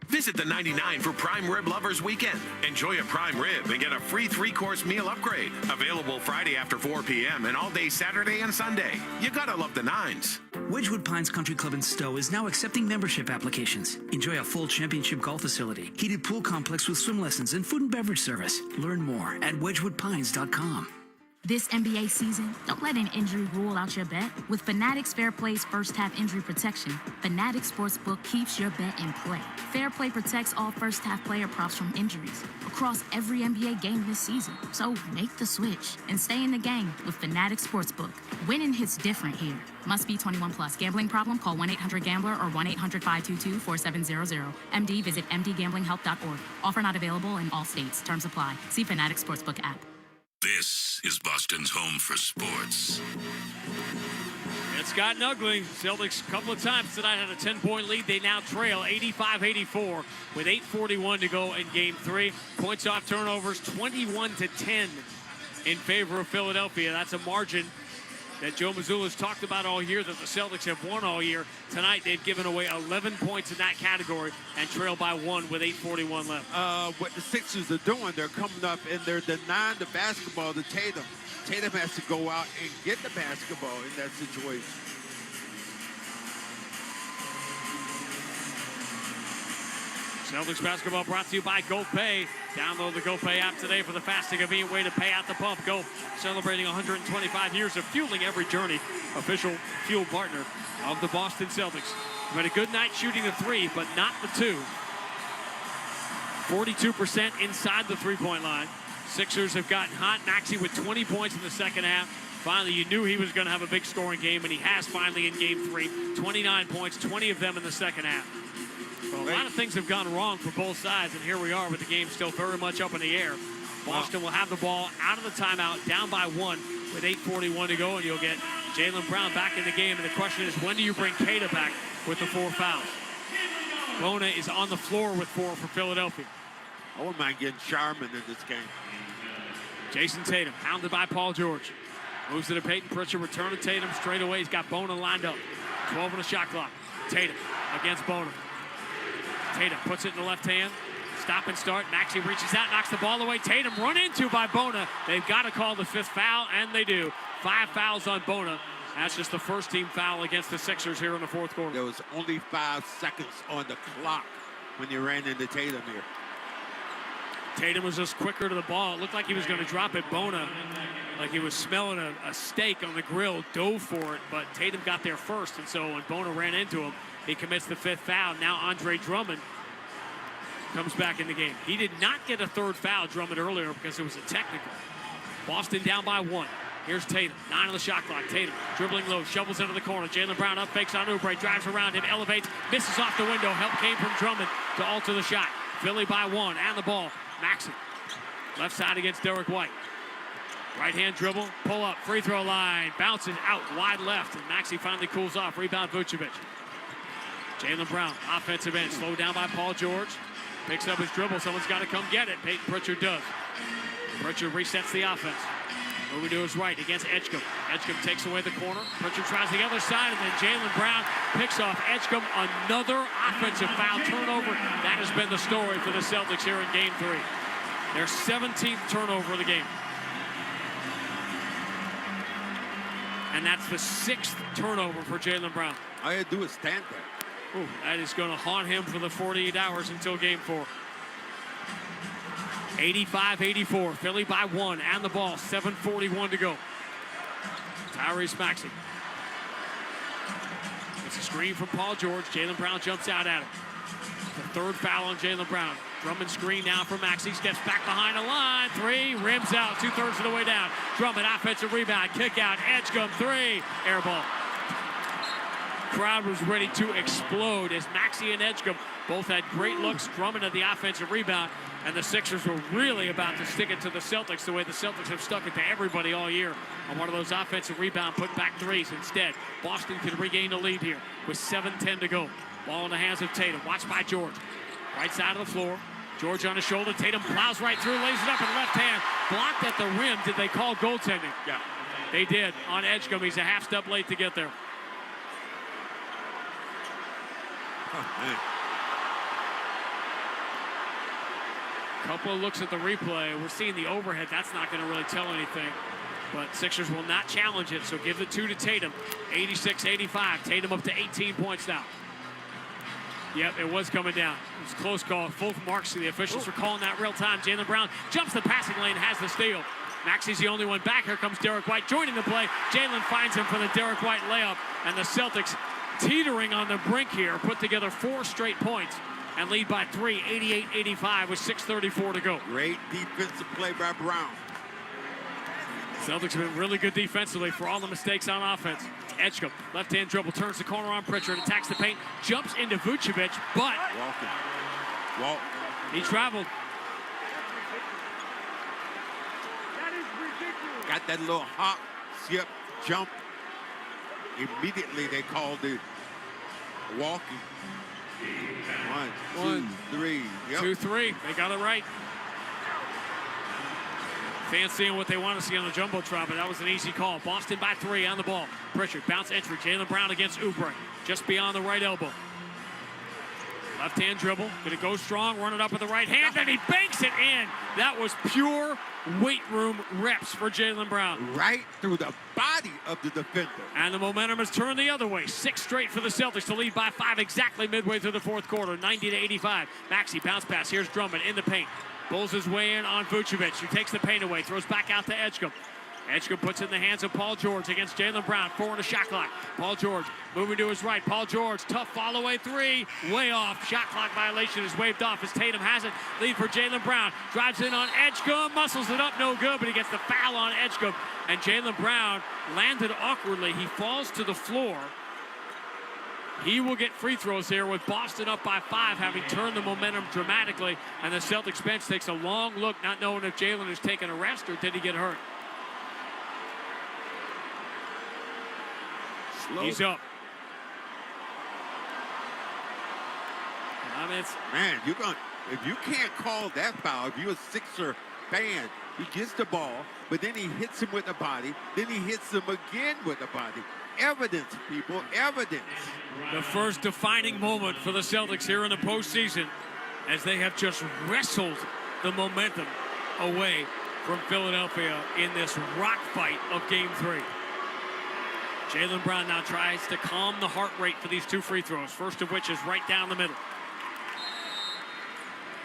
Visit the 99 for Prime Rib Lovers Weekend. Enjoy a prime rib and get a free 3-course meal upgrade. Available Friday after 4 p.m. and all day Saturday and Sunday. You gotta love the 9s. Wedgwood Pines Country Club in Stowe is now accepting membership applications. Enjoy a full championship golf facility, heated pool complex with swim lessons, and food and beverage service. Learn more at wedgwoodpines.com. This NBA season, don't let an injury rule out your bet. With Fanatics Fair Play's first half injury protection, Fanatics Sportsbook keeps your bet in play. Fair Play protects all first half player props from injuries across every NBA game this season. So make the switch and stay in the game with Fanatics Sportsbook. Winning hits different here. Must be 21 plus. Gambling problem? Call 1-800-GAMBLER or 1-800-522-4700. MD, visit mdgamblinghelp.org. Offer not available in all states. Terms apply. See Fanatics Sportsbook app. This is Boston's home for sports. It's gotten ugly. Celtics a couple of times tonight had a 10-point lead. They now trail 85-84 with 8:41 to go in game 3. Points off turnovers 21-10 in favor of Philadelphia. That's a margin that Joe Mazula's talked about all year, that the Celtics have won all year. Tonight, they've given away 11 points in that category and trail by 1 with 8:41 left. What the Sixers are doing, they're coming up and they're denying the basketball to Tatum. Tatum has to go out and get the basketball in that situation. Celtics basketball brought to you by GoPay. Download the GoPay app today for the fast and convenient way to pay at the pump. Go, celebrating 125 years of fueling every journey. Official fuel partner of the Boston Celtics. We've had a good night shooting the 3, but not the 2. 42% inside the three-point line. Sixers have gotten hot. Maxey with 20 points in the second half. Finally, you knew he was going to have a big scoring game, and he has finally in game 3. 29 points, 20 of them in the second half. So a lot of things have gone wrong for both sides, and here we are with the game still very much up in the air. Boston will have the ball out of the timeout, down by 1 with 8:41 to go, and you'll get Jaylen Brown back in the game. And the question is, when do you bring Keita back with the 4 fouls? Bona is on the floor with 4 for Philadelphia. I wouldn't mind getting Sharman in this game. Jason Tatum, hounded by Paul George. Moves to the Peyton Pritchard, return to Tatum straight away. He's got Bona lined up. 12 on the shot clock. Tatum against Bona. Tatum puts it in the left hand. Stop and start. Maxey reaches out, knocks the ball away. Tatum run into by Bona. They've got to call the 5th foul, and they do. 5 fouls on Bona. That's just the first team foul against the Sixers here in the 4th quarter. There was only 5 seconds on the clock when you ran into Tatum here. Tatum was just quicker to the ball. It looked like he was going to drop it. Bona, like he was smelling a steak on the grill, dove for it, but Tatum got there first, and so when Bona ran into him, he commits the 5th foul. Now Andre Drummond comes back in the game. He did not get a third foul, Drummond, earlier because it was a technical. Boston down by 1. Here's Tatum, 9 on the shot clock. Tatum dribbling low, shovels into the corner. Jaylen Brown up, fakes on Oubre, drives around him, elevates, misses off the window. Help came from Drummond to alter the shot. Philly by 1, and the ball. Maxey, left side against Derek White. Right hand dribble, pull up, free throw line, bounces out wide left, and Maxey finally cools off. Rebound Vucevic. Jaylen Brown, offensive end, slowed down by Paul George. Picks up his dribble, someone's got to come get it. Peyton Pritchard does. Pritchard resets the offense. Moving to his right against Edgecombe. Edgecombe takes away the corner. Pritchard tries the other side, and then Jaylen Brown picks off Edgecombe. Another offensive foul turnover. That has been the story for the Celtics here in Game 3. Their 17th turnover of the game. And that's the 6th turnover for Jaylen Brown. All you had to do is stand there. Ooh, that is going to haunt him for the 48 hours until Game 4. 85-84, Philly by 1 and the ball, 7:41 to go. Tyrese Maxey. It's a screen from Paul George. Jaylen Brown jumps out at him. The third foul on Jaylen Brown. Drummond screen now for Maxey. Steps back behind the line. 3, rims out, 2/3 of the way down. Drummond, offensive rebound, kick out, Edgecombe, 3, air ball. Crowd was ready to explode as Maxey and Edgecombe both had great looks. Drummond at the offensive rebound, and the Sixers were really about to stick it to the Celtics the way the Celtics have stuck it to everybody all year on one of those offensive rebound put back threes. Instead, Boston can regain the lead here with 7:10 to go. Ball in the hands of Tatum, watched by George. Right side of the floor, George on his shoulder. Tatum plows right through, lays it up in the left hand, blocked at the rim. Did they call goaltending? Yeah. They did on Edgecombe. He's a half step late to get there. Oh, man. Couple of looks at the replay. We're seeing the overhead. That's not going to really tell anything. But Sixers will not challenge it, so give the 2 to Tatum. 86-85. Tatum up to 18 points now. Yep, it was coming down. It was a close call. Full marks to the officials for calling that real time. Jaylen Brown jumps the passing lane, has the steal. Maxey's the only one back. Here comes Derek White joining the play. Jaylen finds him for the Derek White layup. And the Celtics teetering on the brink here. Put together 4 straight points and lead by 3, 88-85 with 6:34 to go. Great defensive play by Brown. Celtics have been really good defensively for all the mistakes on offense. Edgecombe, left-hand dribble, turns the corner on Pritchard, attacks the paint, jumps into Vucevic, but he traveled. Got that little hop, skip, jump. Immediately they called it walking. 1, 2, 3. Yep. 2-3. They got it right. Fans seeing what they want to see on the Jumbotron, but that was an easy call. Boston by 3 on the ball. Pritchard, bounce entry. Jaylen Brown against Oubre. Just beyond the right elbow. Left-hand dribble. Going to go strong, run it up with the right hand, and he banks it in. That was pure weight room reps for Jaylen Brown. Right through the body of the defender. And the momentum has turned the other way. 6 straight for the Celtics to lead by 5 exactly midway through the fourth quarter. 90-85. Maxey bounce pass. Here's Drummond in the paint. Pulls his way in on Vucevic, who takes the paint away. Throws back out to Edgecombe. Edgecombe puts it in the hands of Paul George against Jaylen Brown. 4 on the shot clock. Paul George moving to his right. Paul George, tough follow-away 3. Way off. Shot clock violation is waved off as Tatum has it. Lead for Jaylen Brown. Drives in on Edgecombe. Muscles it up. No good, but he gets the foul on Edgecombe. And Jaylen Brown landed awkwardly. He falls to the floor. He will get free throws here with Boston up by 5, having turned the momentum dramatically. And the Celtics bench takes a long look, not knowing if Jaylen has taken a rest or did he get hurt. He's up. I mean, man, if you can't call that foul, if you're a Sixer fan, he gets the ball, but then he hits him with the body, then he hits him again with the body. Evidence, people, evidence. The first defining moment for the Celtics here in the postseason as they have just wrestled the momentum away from Philadelphia in this rock fight of Game 3. Jaylen Brown now tries to calm the heart rate for these 2 free throws, first of which is right down the middle.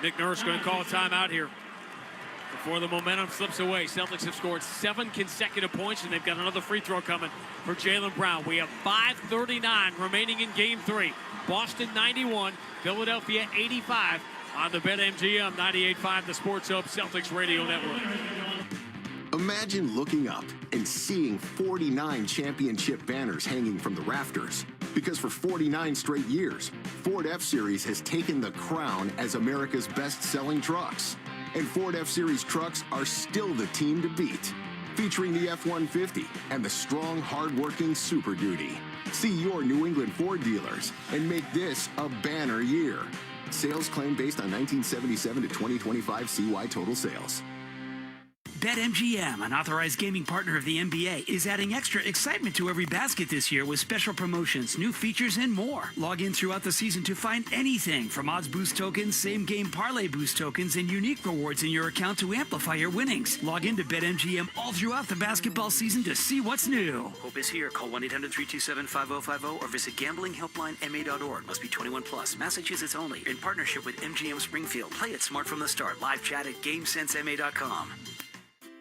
Nick Nurse going to call a timeout here before the momentum slips away. Celtics have scored 7 consecutive points, and they've got another free throw coming for Jaylen Brown. We have 5:39 remaining in Game 3. Boston 91, Philadelphia 85. on the BetMGM 98.5, the Sports Hub Celtics Radio Network. Imagine looking up and seeing 49 championship banners hanging from the rafters. Because for 49 straight years, Ford F-Series has taken the crown as America's best-selling trucks. And Ford F-Series trucks are still the team to beat. Featuring the F-150 and the strong, hard-working Super Duty. See your New England Ford dealers and make this a banner year. Sales claim based on 1977 to 2025 CY total sales. BetMGM, an authorized gaming partner of the NBA, is adding extra excitement to every basket this year with special promotions, new features, and more. Log in throughout the season to find anything from odds boost tokens, same-game parlay boost tokens, and unique rewards in your account to amplify your winnings. Log in to BetMGM all throughout the basketball season to see what's new. Hope is here. Call 1-800-327-5050 or visit gamblinghelplinema.org. Must be 21 plus. Massachusetts only. In partnership with MGM Springfield. Play it smart from the start. Live chat at GameSenseMA.com.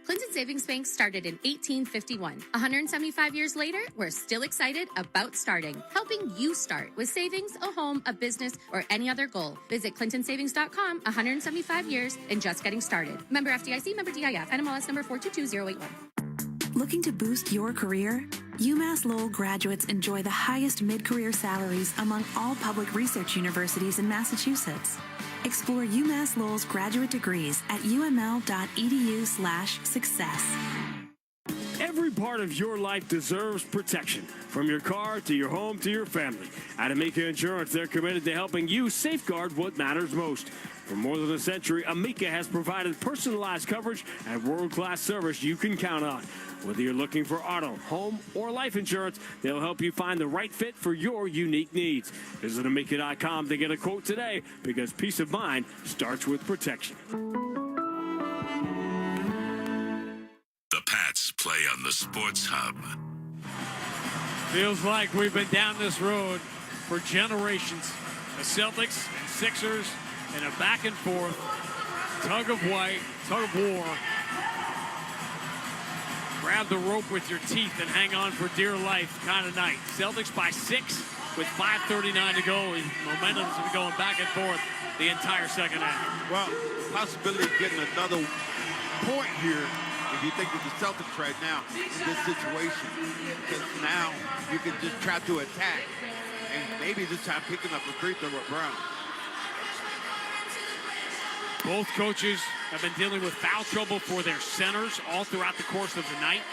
Clinton Savings Bank started in 1851. 175 years later, we're still excited about starting, helping you start with savings, a home, a business, or any other goal. Visit clintonsavings.com, 175 years and just getting started. Member FDIC, member DIF, NMLS number 422081. Looking to boost your career? UMass Lowell graduates enjoy the highest mid-career salaries among all public research universities in Massachusetts. Explore UMass Lowell's graduate degrees at uml.edu/success. Every part of your life deserves protection, from your car to your home to your family. At Amica Insurance, they're committed to helping you safeguard what matters most. For more than a century, Amica has provided personalized coverage and world-class service you can count on. Whether you're looking for auto, home, or life insurance, they'll help you find the right fit for your unique needs. Visit Amica.com to get a quote today, because peace of mind starts with protection. The Pats play on the Sports Hub. Feels like we've been down this road for generations. The Celtics and Sixers in a back and forth, tug of war. Grab the rope with your teeth and hang on for dear life kind of night. Celtics by 6 with 5:39 to go. Momentum's been going back and forth the entire second half. Well, possibility of getting another point here if you think of the Celtics right now in this situation. Because now you can just try to attack and maybe this time picking up a free throw with Brown. Both coaches have been dealing with foul trouble for their centers all throughout the course of the night.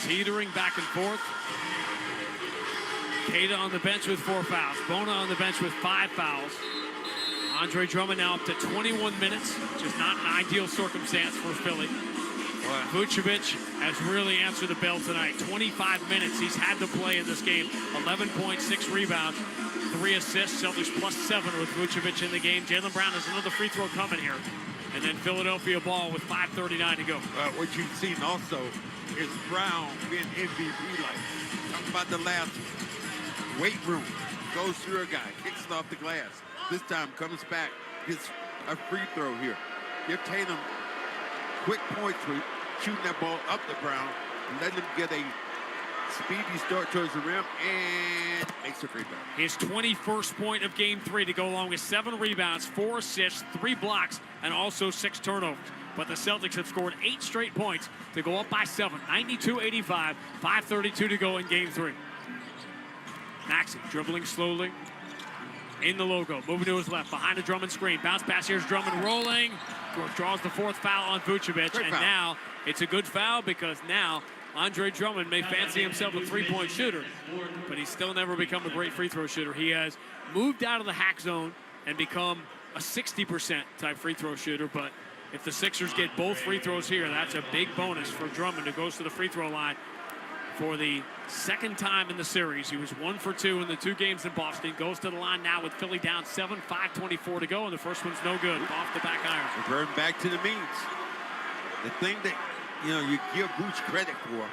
Teetering back and forth. Keita on the bench with 4 fouls. Bona on the bench with 5 fouls. Andre Drummond now up to 21 minutes, which is not an ideal circumstance for Philly. Vucevic has really answered the bell tonight. 25 minutes he's had to play in this game. 11.6 rebounds, 3 assists. Celtics +7 with Vucevic in the game. Jaylen Brown has another free throw coming here. And then Philadelphia ball with 5:39 to go. What you've seen also is Brown being MVP-like. Talking about the last weight room. Goes through a guy, kicks it off the glass. This time comes back, gets a free throw here. Give Tatum quick points for shooting that ball up to Brown, and let him get a speedy start towards the rim, and makes a free throw. His 21st point of game 3 to go along with 7 rebounds, 4 assists, 3 blocks, and also 6 turnovers. But the Celtics have scored 8 straight points to go up by 7, 92-85, 5:32 to go in game 3. Maxey dribbling slowly. In the logo, moving to his left, behind the Drummond screen. Bounce pass, here's Drummond rolling. Draws the 4th foul on Vucevic, and now it's a good foul because now Andre Drummond may fancy himself a three-point shooter, but he's still never become a great free throw shooter. He has moved out of the hack zone and become a 60% type free throw shooter, but if the Sixers get both free throws here, that's a big bonus for Drummond, who goes to the free throw line for the 2nd time in the series. He was 1 for 2 in the 2 games in Boston. Goes to the line now with Philly down 7, 5:24 to go, and the first one's no good. Off the back iron. Reverting back to the means. The thing that, you give Vooch credit for,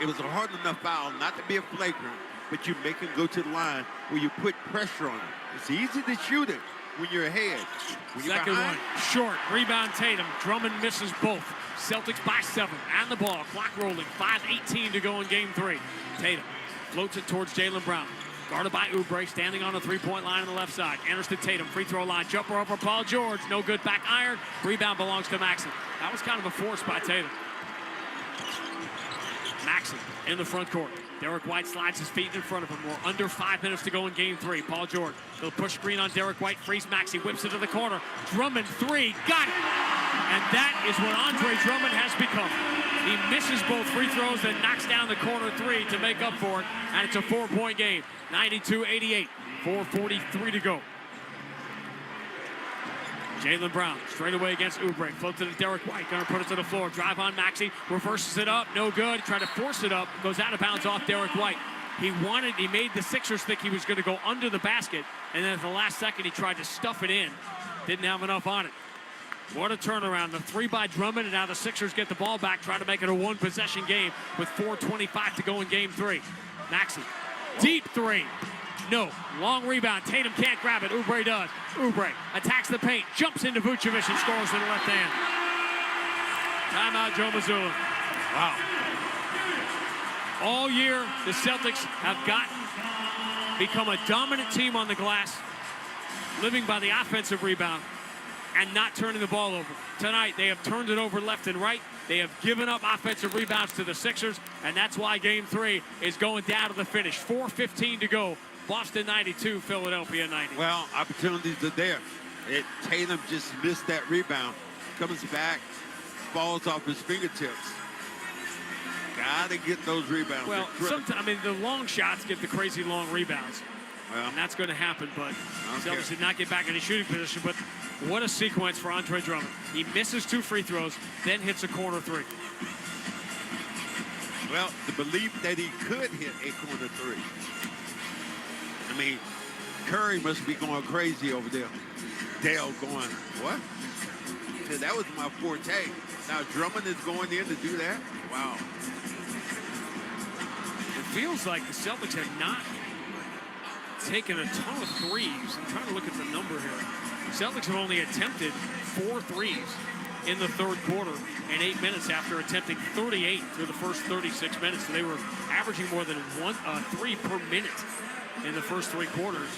it was a hard enough foul not to be a flagrant, but you make him go to the line where you put pressure on him. It's easy to shoot it when you're ahead. When you're Second behind, one, short, rebound Tatum. Drummond misses both. Celtics by 7, and the ball, clock rolling, 5:18 to go in game 3. Tatum floats it towards Jaylen Brown. Guarded by Oubre, standing on the three-point line on the left side. Enters to Tatum, free throw line. Jumper over Paul George. No good, back iron. Rebound belongs to Maxey. That was kind of a force by Tatum. Maxey in the front court. Derek White slides his feet in front of him. We're under 5 minutes to go in game 3. Paul George, he'll push screen on Derek White, frees Maxey, whips it to the corner. Drummond, 3, got it! And that is what Andre Drummond has become. He misses both free throws and knocks down the corner 3 to make up for it. And it's a 4-point game, 92-88, 4:43 to go. Jaylen Brown, straight away against Oubre. Floats it to Derek White, gonna put it to the floor. Drive on Maxey, reverses it up, no good. Tried to force it up, goes out of bounds off Derek White. He made the Sixers think he was gonna go under the basket, and then at the last second, he tried to stuff it in. Didn't have enough on it. What a turnaround. The 3 by Drummond, and now the Sixers get the ball back, trying to make it a 1-possession game with 4:25 to go in game 3. Maxey, deep 3. No, long rebound. Tatum can't grab it. Oubre does. Oubre attacks the paint, jumps into Vucevic and scores with the left hand. Timeout, Joe Mazula. Wow. All year, the Celtics have become a dominant team on the glass, living by the offensive rebound and not turning the ball over. Tonight, they have turned it over left and right. They have given up offensive rebounds to the Sixers, and that's why game 3 is going down to the finish. 4:15 to go. Boston 92, Philadelphia 90. Well, opportunities are there. Tatum just missed that rebound. Comes back, falls off his fingertips. Gotta get those rebounds. Well, sometimes, the long shots get the crazy long rebounds. Well, and that's going to happen, but Celtics did not get back in a shooting position. But what a sequence for Andre Drummond. He misses 2 free throws, then hits a corner 3. Well, the belief that he could hit a corner 3. I mean, Curry must be going crazy over there. Dale going, what? Yeah, that was my forte. Now Drummond is going in to do that? Wow. It feels like the Celtics have not taken a ton of threes. I'm trying to look at the number here. The Celtics have only attempted 4 threes in the third quarter in 8 minutes after attempting 38 through the first 36 minutes. So they were averaging more than 3 per minute in the first 3 quarters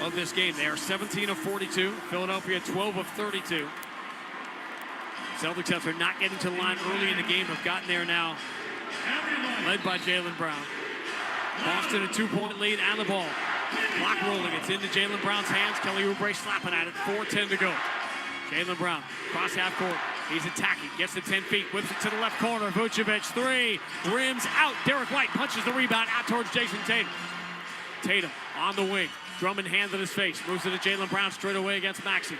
of this game. They are 17 of 42. Philadelphia 12 of 32. Celtics, after not getting to the line early in the game, have gotten there now, led by Jaylen Brown. Boston a 2-point lead and the ball. Clock rolling. It's into Jaylen Brown's hands. Kelly Oubre slapping at it. 4:10 to go. Jaylen Brown, cross half court. He's attacking. Gets to 10 feet. Whips it to the left corner. Vucevic, 3. Rims out. Derek White punches the rebound out towards Jason Tatum. Tatum on the wing. Drummond hands in his face. Moves it to Jaylen Brown straight away against Maxey.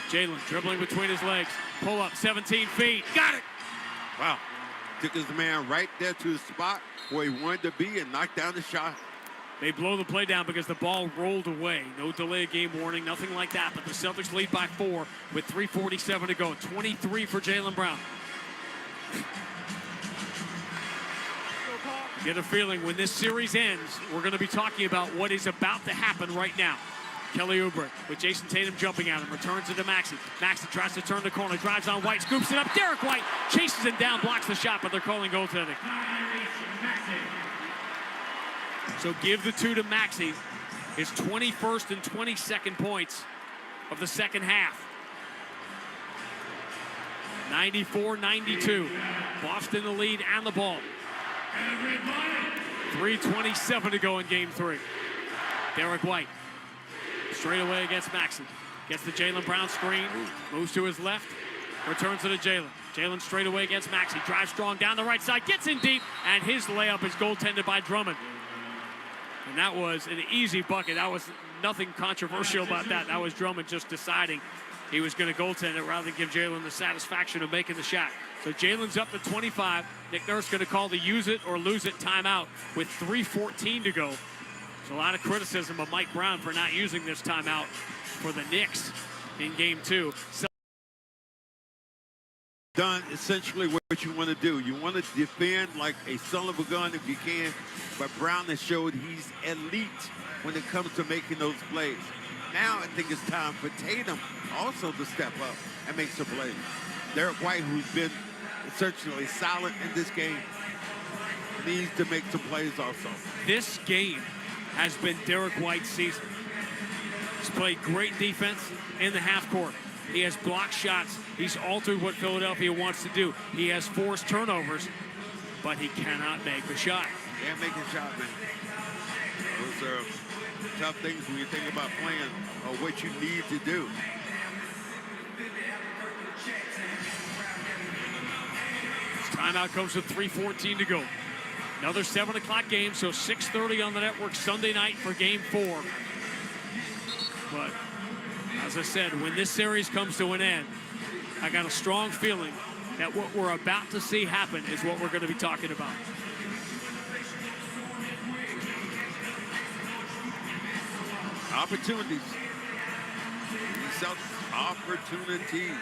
Jaylen dribbling between his legs. Pull up, 17 feet. Got it! Wow. Took his man right there to the spot where he wanted to be and knocked down the shot. They blow the play down because the ball rolled away. No delay of game warning, nothing like that. But the Celtics lead by 4 with 3:47 to go. 23 for Jaylen Brown. Get a feeling when this series ends, we're going to be talking about what is about to happen right now. Kelly Oubre with Jason Tatum jumping at him, returns it to Maxey. Maxey tries to turn the corner, drives on White, scoops it up. Derek White chases him down, blocks the shot, but they're calling goaltending. So give the 2 to Maxey, his 21st and 22nd points of the second half. 94-92. Boston the lead and the ball. 3:27 to go in game 3. Derek White straight away against Maxey. Gets the Jaylen Brown screen. Moves to his left. Returns to the Jaylen. Jaylen straight away against Maxey. Drives strong down the right side. Gets in deep. And his layup is goaltended by Drummond. And that was an easy bucket. That was nothing controversial about that. That was Drummond just deciding he was going to goaltend it rather than give Jaylen the satisfaction of making the shot. So Jaylen's up to 25. Nick Nurse going to call the use it or lose it timeout with 3:14 to go. There's a lot of criticism of Mike Brown for not using this timeout for the Knicks in game 2. Done essentially what you want to do. You want to defend like a son of a gun if you can, but Brown has showed he's elite when it comes to making those plays. Now I think it's time for Tatum also to step up and make some plays. Derek White, who's been essentially silent in this game, needs to make some plays also. This game has been Derek White's season. He's played great defense in the half court. He has blocked shots. He's altered what Philadelphia wants to do. He has forced turnovers, but he cannot make a shot. Can't make a shot, man. Those are tough things when you think about playing or what you need to do. Timeout comes with 3:14 to go. Another 7 o'clock game, so 6:30 on the network Sunday night for Game 4. But as I said, when this series comes to an end, I got a strong feeling that what we're about to see happen is what we're going to be talking about. Opportunities. Opportunities.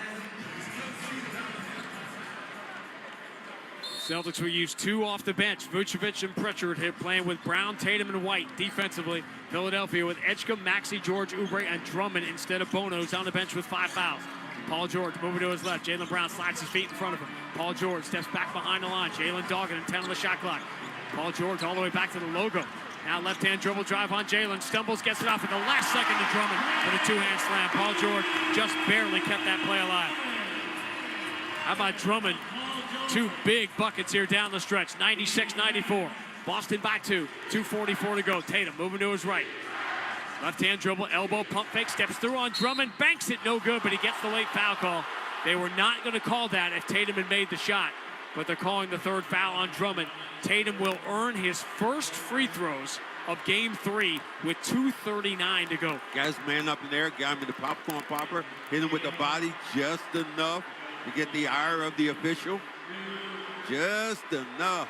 Celtics will use 2 off the bench. Vucevic and Pritchard here playing with Brown, Tatum, and White. Defensively, Philadelphia with Edgecombe, Maxey, George, Oubre, and Drummond instead of Bono's on the bench with 5 fouls. Paul George moving to his left. Jaylen Brown slides his feet in front of him. Paul George steps back behind the line. Jaylen dogging and 10 on the shot clock. Paul George all the way back to the logo. Now left-hand dribble drive on Jaylen. Stumbles, gets it off at the last second to Drummond for the 2-hand slam. Paul George just barely kept that play alive. How about Drummond? 2 big buckets here down the stretch. 96-94. Boston by 2. 2:44 to go. Tatum moving to his right. Left-hand dribble, elbow, pump fake, steps through on Drummond, banks it, no good, but he gets the late foul call. They were not going to call that if Tatum had made the shot, but they're calling the 3rd foul on Drummond. Tatum will earn his first free throws of Game 3 with 2:39 to go. Guys, man up in there, got him in the popcorn popper, hit him with the body just enough to get the ire of the official. Just enough.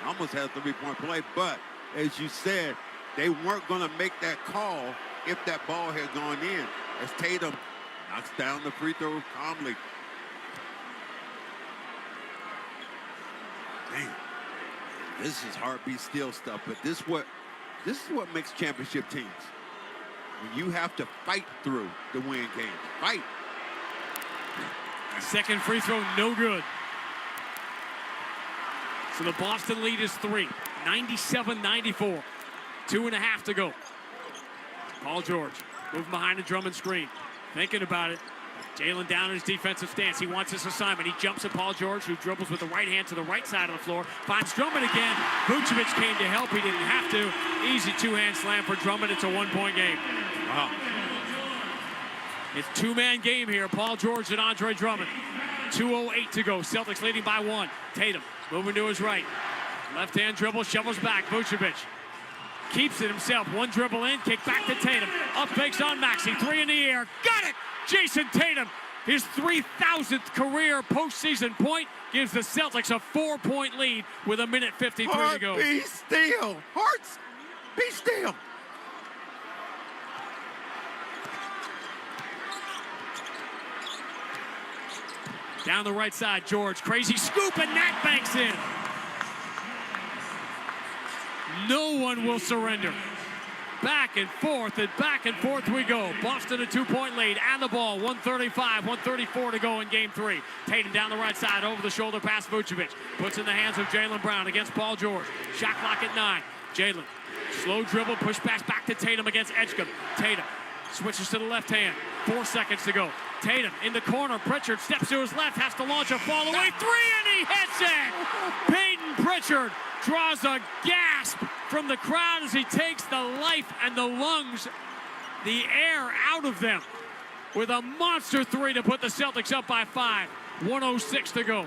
Almost had a 3-point play, but as you said, they weren't going to make that call if that ball had gone in, as Tatum knocks down the free throw calmly. Man, this is heartbeat still stuff, but this is what makes championship teams. When you have to fight through to win games. Fight. Second free throw, no good. So the Boston lead is 3. 97-94. 2.5 to go. Paul George moving behind the Drummond screen. Thinking about it. Jaylen down in his defensive stance. He wants this assignment. He jumps at Paul George, who dribbles with the right hand to the right side of the floor. Finds Drummond again. Vucevic came to help. He didn't have to. Easy 2-hand slam for Drummond. It's a 1-point game. Wow. It's 2-man game here. Paul George and Andre Drummond. 2:08 to go. Celtics leading by 1. Tatum moving to his right. Left-hand dribble, shovels back. Vucevic keeps it himself. 1 dribble in, kick back to Tatum. Up fakes on Maxey. 3 in the air. Got it! Jason Tatum, his 3,000th career postseason point, gives the Celtics a 4-point lead with 1:53 to go. Be still. Hearts, be still. Down the right side, George. Crazy scoop, and Nat banks in. No one will surrender. Back and forth we go. Boston a 2-point lead and the ball. 1:34 to go in Game 3. Tatum down the right side, over the shoulder pass Vucevic. Puts in the hands of Jaylen Brown against Paul George. Shot clock at 9. Jaylen, slow dribble, push pass back to Tatum against Edgecombe. Tatum switches to the left hand. 4 seconds to go. Tatum in the corner. Pritchard steps to his left, has to launch a fall away 3, and he hits it! Peyton Pritchard draws a gasp from the crowd as he takes the life and the lungs, the air out of them, with a monster 3 to put the Celtics up by 5. 1:06 to go.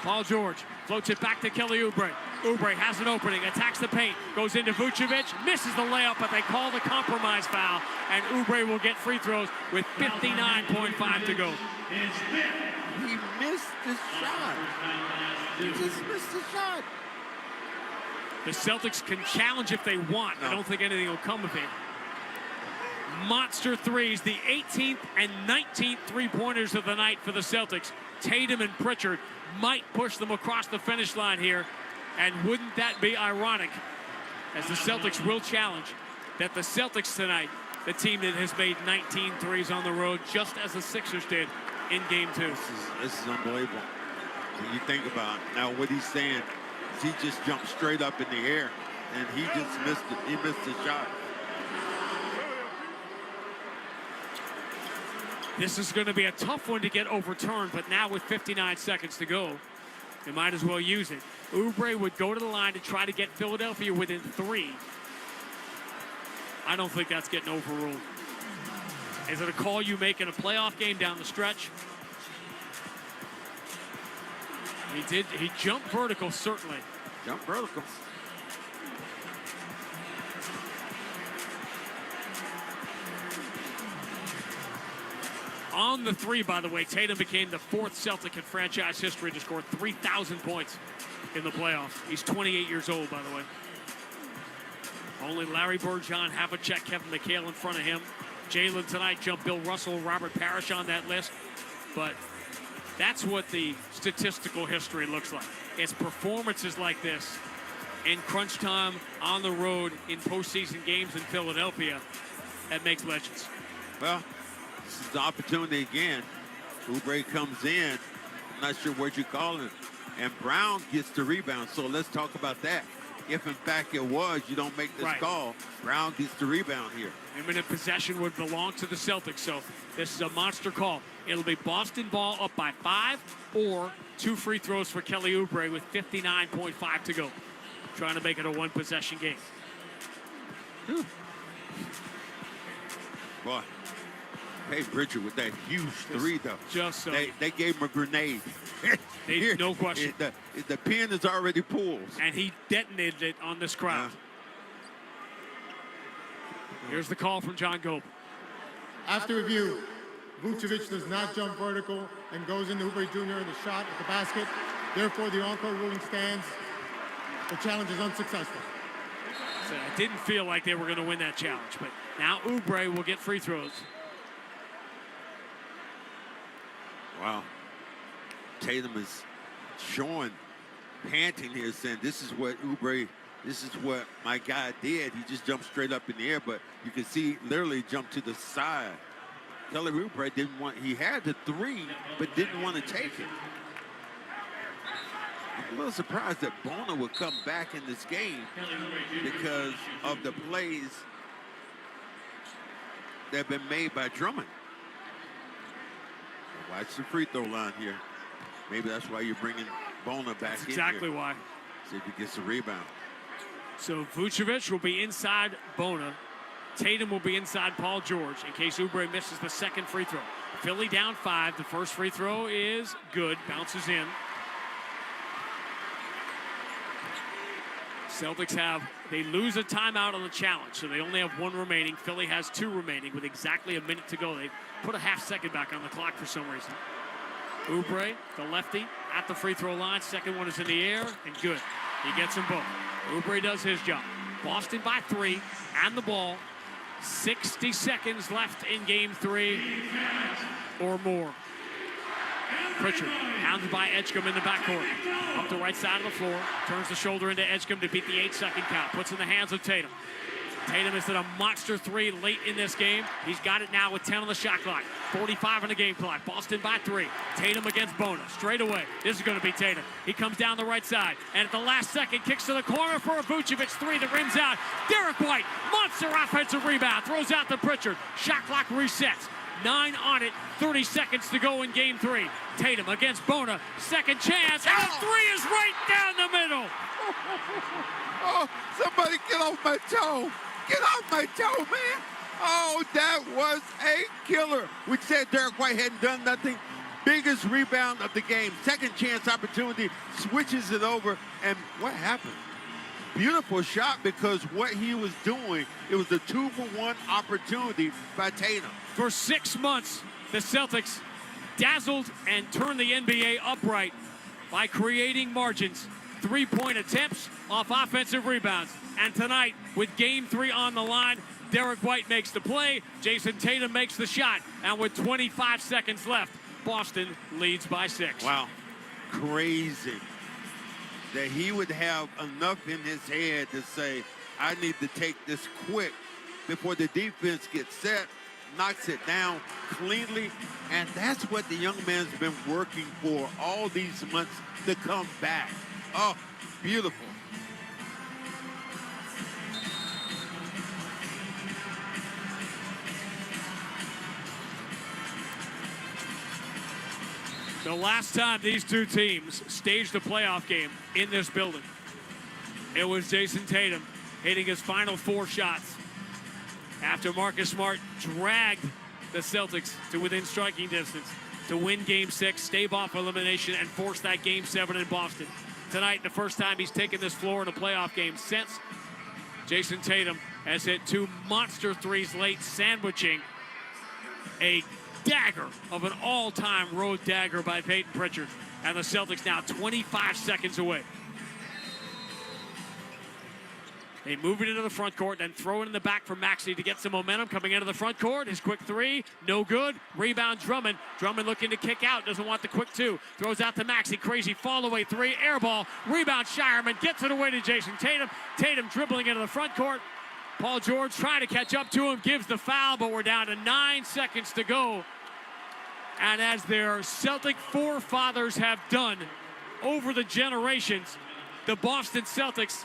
Paul George floats it back to Kelly Oubre. Oubre has an opening, attacks the paint, goes into Vucevic, misses the layup, but they call the compromise foul, and Oubre will get free throws with 59.5 to go. He missed the shot. He just missed the shot. The Celtics can challenge if they want. I don't think anything will come of it. Monster threes, the 18th and 19th three-pointers of the night for the Celtics. Tatum and Pritchard might push them across the finish line here. And wouldn't that be ironic, as the Celtics will challenge, that the Celtics tonight, the team that has made 19 threes on the road, just as the Sixers did in Game 2. This is unbelievable. When you think about now what he's saying, He just jumped straight up in the air, and he just missed it. He missed the shot. This is going to be a tough one to get overturned, but now with 59 seconds to go, you might as well use it. Oubre would go to the line to try to get Philadelphia within 3. I don't think that's getting overruled. Is it a call you make in a playoff game down the stretch? He jumped vertical, certainly. Jump vertical. On the 3, by the way, Tatum became the 4th Celtic in franchise history to score 3,000 points in the playoffs. He's 28 years old, by the way. Only Larry Bird, John Havlicek, Kevin McHale in front of him. Jalen tonight jumped Bill Russell, Robert Parrish on that list. But that's what the statistical history looks like. It's performances like this in crunch time, on the road, in postseason games in Philadelphia that makes legends. Well, this is the opportunity again. Oubre comes in. I'm not sure what you call him. And Brown gets the rebound. So let's talk about that. If in fact it was, you don't make this call. Brown gets the rebound here. Imminent possession would belong to the Celtics, so this is a monster call. It'll be Boston ball up by 5 or 2 free throws for Kelly Oubre with 59.5 to go. Trying to make it a 1-possession game. Boy, hey, Bridger with that huge 3, though. Just so. They gave him a grenade. No question. The pin is already pulled. And he detonated it on this crowd. Here's the call from John Goble. After review, Vucevic does not jump vertical and goes into Oubre Jr. in the shot at the basket. Therefore, the on-court ruling stands. The challenge is unsuccessful. So I didn't feel like they were going to win that challenge, but now Oubre will get free throws. Wow. Tatum is showing, panting here, saying this is what Oubre, this is what my guy did. He just jumped straight up in the air, but you can see literally jumped to the side. Kelly Oubre didn't want, he had the 3, but didn't want to take it. I'm a little surprised that Bona would come back in this game because of the plays that have been made by Drummond. Watch the free throw line here. Maybe that's why you're bringing Bona back in exactly here. Why. See if he gets the rebound. So Vucevic will be inside Bona. Tatum will be inside Paul George in case Oubre misses the second free throw. Philly down 5. The first free throw is good. Bounces in. Celtics they lose a timeout on the challenge, so they only have 1 remaining. Philly has 2 remaining with exactly a minute to go. They put a half-second back on the clock for some reason. Oubre, the lefty, at the free throw line. Second one is in the air, and good. He gets them both. Oubre does his job. Boston by 3, and the ball. 60 seconds left in game 3 or more. Pritchard, hounded by Edgecombe in the backcourt. Up the right side of the floor, turns the shoulder into Edgecombe to beat the 8-second count. Puts in the hands of Tatum. Tatum has hit a monster 3 late in this game. He's got it now with 10 on the shot clock. 45 on the game clock. Boston by 3. Tatum against Bona. Straight away. This is going to be Tatum. He comes down the right side. And at the last second, kicks to the corner for a Vucevic 3 that rims out. Derek White, monster offensive rebound. Throws out to Pritchard. Shot clock resets. 9 on it. 30 seconds to go in game 3. Tatum against Bona. Second chance. And the 3 is right down the middle. Oh, somebody get off my toe. Get off my toe, man. Oh, that was a killer. We said Derek White hadn't done nothing. Biggest rebound of the game. Second chance opportunity. Switches it over. And what happened? Beautiful shot because what he was doing, it was a 2-for-1 opportunity by Tatum. For 6 months, the Celtics dazzled and turned the NBA upright by creating margins. 3-point attempts off offensive rebounds. And tonight, with game 3 on the line, Derek White makes the play. Jason Tatum makes the shot. And with 25 seconds left, Boston leads by 6. Wow. Crazy that he would have enough in his head to say, I need to take this quick before the defense gets set, knocks it down cleanly. And that's what the young man's been working for all these months to come back. Oh, beautiful. The last time these two teams staged a playoff game in this building, it was Jason Tatum hitting his final 4 shots after Marcus Smart dragged the Celtics to within striking distance to win Game 6, stave off elimination, and force that Game 7 in Boston. Tonight, the first time he's taken this floor in a playoff game since, Jason Tatum has hit 2 monster threes late, sandwiching a dagger of an all-time road dagger by Peyton Pritchard. And the Celtics now 25 seconds away. They move it into the front court, then throw it in the back for Maxey to get some momentum. Coming into the front court, his quick 3, no good. Rebound Drummond. Drummond looking to kick out, doesn't want the quick 2. Throws out to Maxey, crazy fall away 3, air ball. Rebound Shireman, gets it away to Jason Tatum. Tatum dribbling into the front court. Paul George trying to catch up to him, gives the foul, but we're down to 9 seconds to go. And as their Celtic forefathers have done over the generations, the Boston Celtics,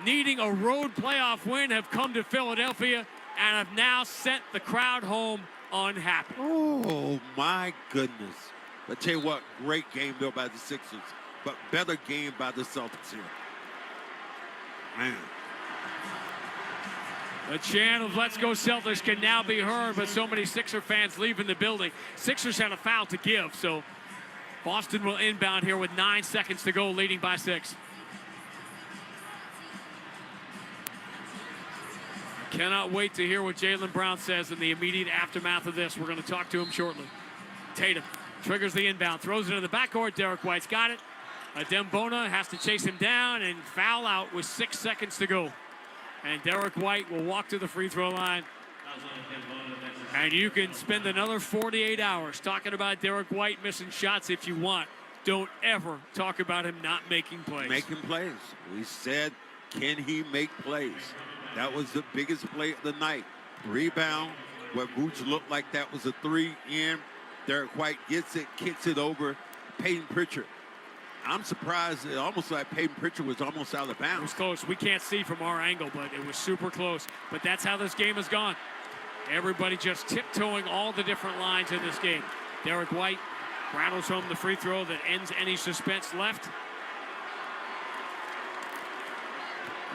needing a road playoff win, have come to Philadelphia and have now sent the crowd home unhappy. Oh, my goodness. But tell you what, great game, though, by the Sixers, but better game by the Celtics here. Man. The chant of "Let's go Celtics" can now be heard, but so many Sixer fans leaving the building. Sixers had a foul to give, so Boston will inbound here with 9 seconds to go, leading by 6. Cannot wait to hear what Jaylen Brown says in the immediate aftermath of this. We're going to talk to him shortly. Tatum triggers the inbound, throws it in the backcourt. Derek White's got it. Dembona has to chase him down and foul out with 6 seconds to go. And Derek White will walk to the free throw line. And you can spend another 48 hours talking about Derek White missing shots if you want. Don't ever talk about him not making plays. Making plays. We said, can he make plays? That was the biggest play of the night. Rebound, what Vooch looked like that was a 3 in. Derek White gets it, kicks it over. Peyton Pritchard. I'm surprised. It almost like Peyton Pritchard was almost out of bounds. It was close. We can't see from our angle, but it was super close. But that's how this game has gone. Everybody just tiptoeing all the different lines in this game. Derek White rattles home the free throw that ends any suspense left.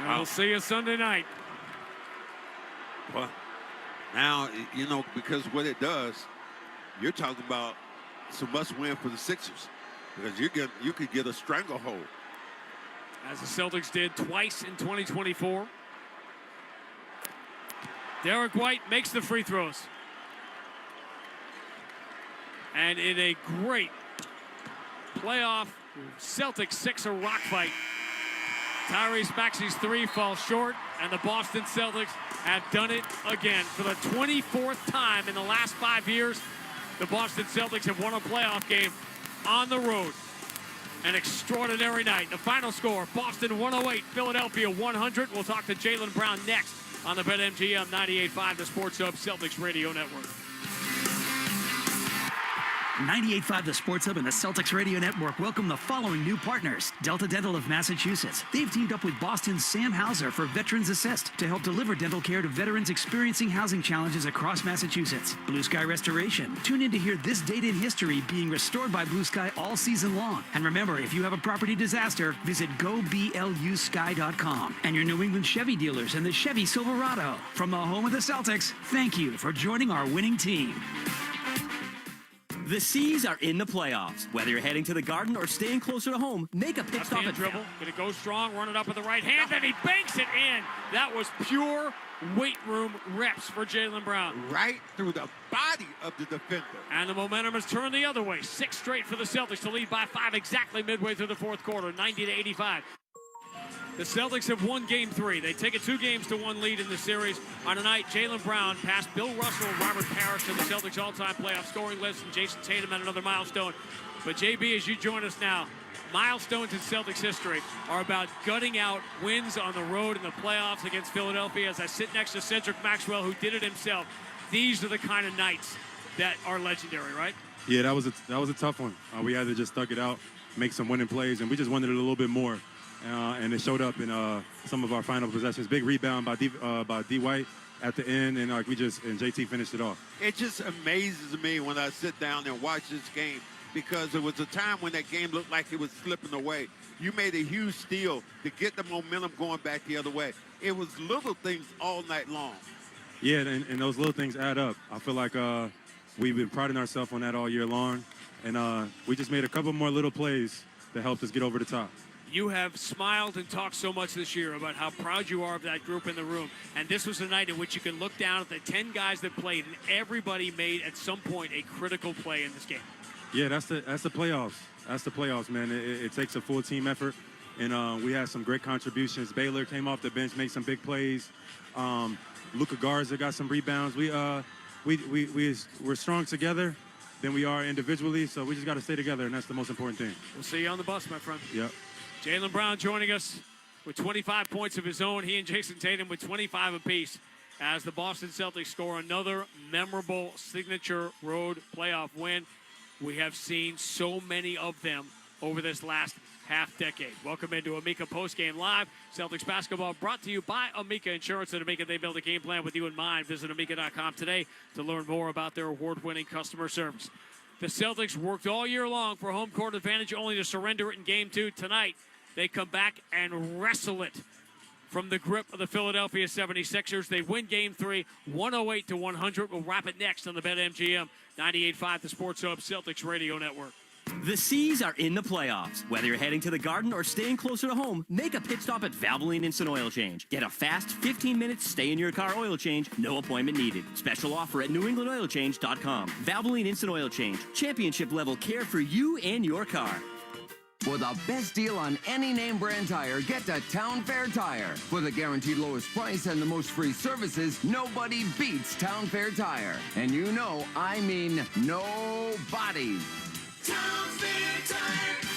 And we'll see you Sunday night. Well, now, you know, because what it does, you're talking about it's a must-win for the Sixers. Because you could get a stranglehold. As the Celtics did twice in 2024. Derek White makes the free throws. And in a great playoff Celtics Sixer rock fight, Tyrese Maxey's 3 falls short, and the Boston Celtics have done it again. For the 24th time in the last 5 years, the Boston Celtics have won a playoff game on the road. An extraordinary night. The final score, Boston 108, Philadelphia 100. We'll talk to Jaylen Brown next on the BetMGM 98.5, the Sports Hub Celtics Radio Network. 98.5 The Sports Hub and the Celtics Radio Network welcome the following new partners. Delta Dental of Massachusetts. They've teamed up with Boston's Sam Hauser for Veterans Assist to help deliver dental care to veterans experiencing housing challenges across Massachusetts. Blue Sky Restoration. Tune in to hear this date in history being restored by Blue Sky all season long. And remember, if you have a property disaster, visit goblusky.com. And your New England Chevy dealers and the Chevy Silverado. From the home of the Celtics, thank you for joining our winning team. The C's are in the playoffs. Whether you're heading to the Garden or staying closer to home, make a pit stop at dribble. Gonna go strong, run it up with the right hand, and he banks it in. That was pure weight room reps for Jaylen Brown. Right through the body of the defender. And the momentum has turned the other way. 6 straight for the Celtics to lead by 5 exactly midway through the fourth quarter, 90-85. The Celtics have won Game 3. They take a 2-1 lead in the series. On tonight, Jaylen Brown passed Bill Russell and Robert Parrish to the Celtics' all-time playoff scoring list, and Jason Tatum at another milestone. But JB, as you join us now, milestones in Celtics history are about gutting out wins on the road in the playoffs against Philadelphia. As I sit next to Cedric Maxwell, who did it himself, these are the kind of nights that are legendary, right? Yeah, that was a tough one. We had to just thug it out, make some winning plays, and we just wanted it a little bit more. and it showed up in some of our final possessions. Big rebound by D. White at the end, and JT finished it off. It just amazes me when I sit down and watch this game, because there was a time when that game looked like it was slipping away. You made a huge steal to get the momentum going back the other way. It was little things all night long. Yeah, and those little things add up. I feel like we've been priding ourselves on that all year long, and we just made a couple more little plays that helped us get over the top. You have smiled and talked so much this year about how proud you are of that group in the room. And this was a night in which you can look down at the 10 guys that played, and everybody made, at some point, a critical play in this game. Yeah, that's the playoffs. That's the playoffs, man. It takes a full team effort, and we had some great contributions. Baylor came off the bench, made some big plays. Luka Garza got some rebounds. We're strong together than we are individually, so we just got to stay together, and that's the most important thing. We'll see you on the bus, my friend. Yep. Jaylen Brown joining us with 25 points of his own. He and Jason Tatum with 25 apiece as the Boston Celtics score another memorable signature road playoff win. We have seen so many of them over this last half-decade. Welcome into Amica Postgame Live. Celtics basketball brought to you by Amica Insurance. At Amica, they build a game plan with you in mind. Visit Amica.com today to learn more about their award-winning customer service. The Celtics worked all year long for home court advantage, only to surrender it in Game 2 tonight. They come back and wrestle it from the grip of the Philadelphia 76ers. They win Game 3, 108-100. We'll wrap it next on the BetMGM 98.5, the Sports Hub Celtics Radio Network. The C's are in the playoffs. Whether you're heading to the Garden or staying closer to home, make a pit stop at Valvoline Instant Oil Change. Get a fast 15-minute stay-in-your-car oil change, no appointment needed. Special offer at newenglandoilchange.com. Valvoline Instant Oil Change. Championship-level care for you and your car. For the best deal on any name brand tire, get to Town Fair Tire. For the guaranteed lowest price and the most free services, nobody beats Town Fair Tire. And you know, I mean nobody. Town Fair Tire.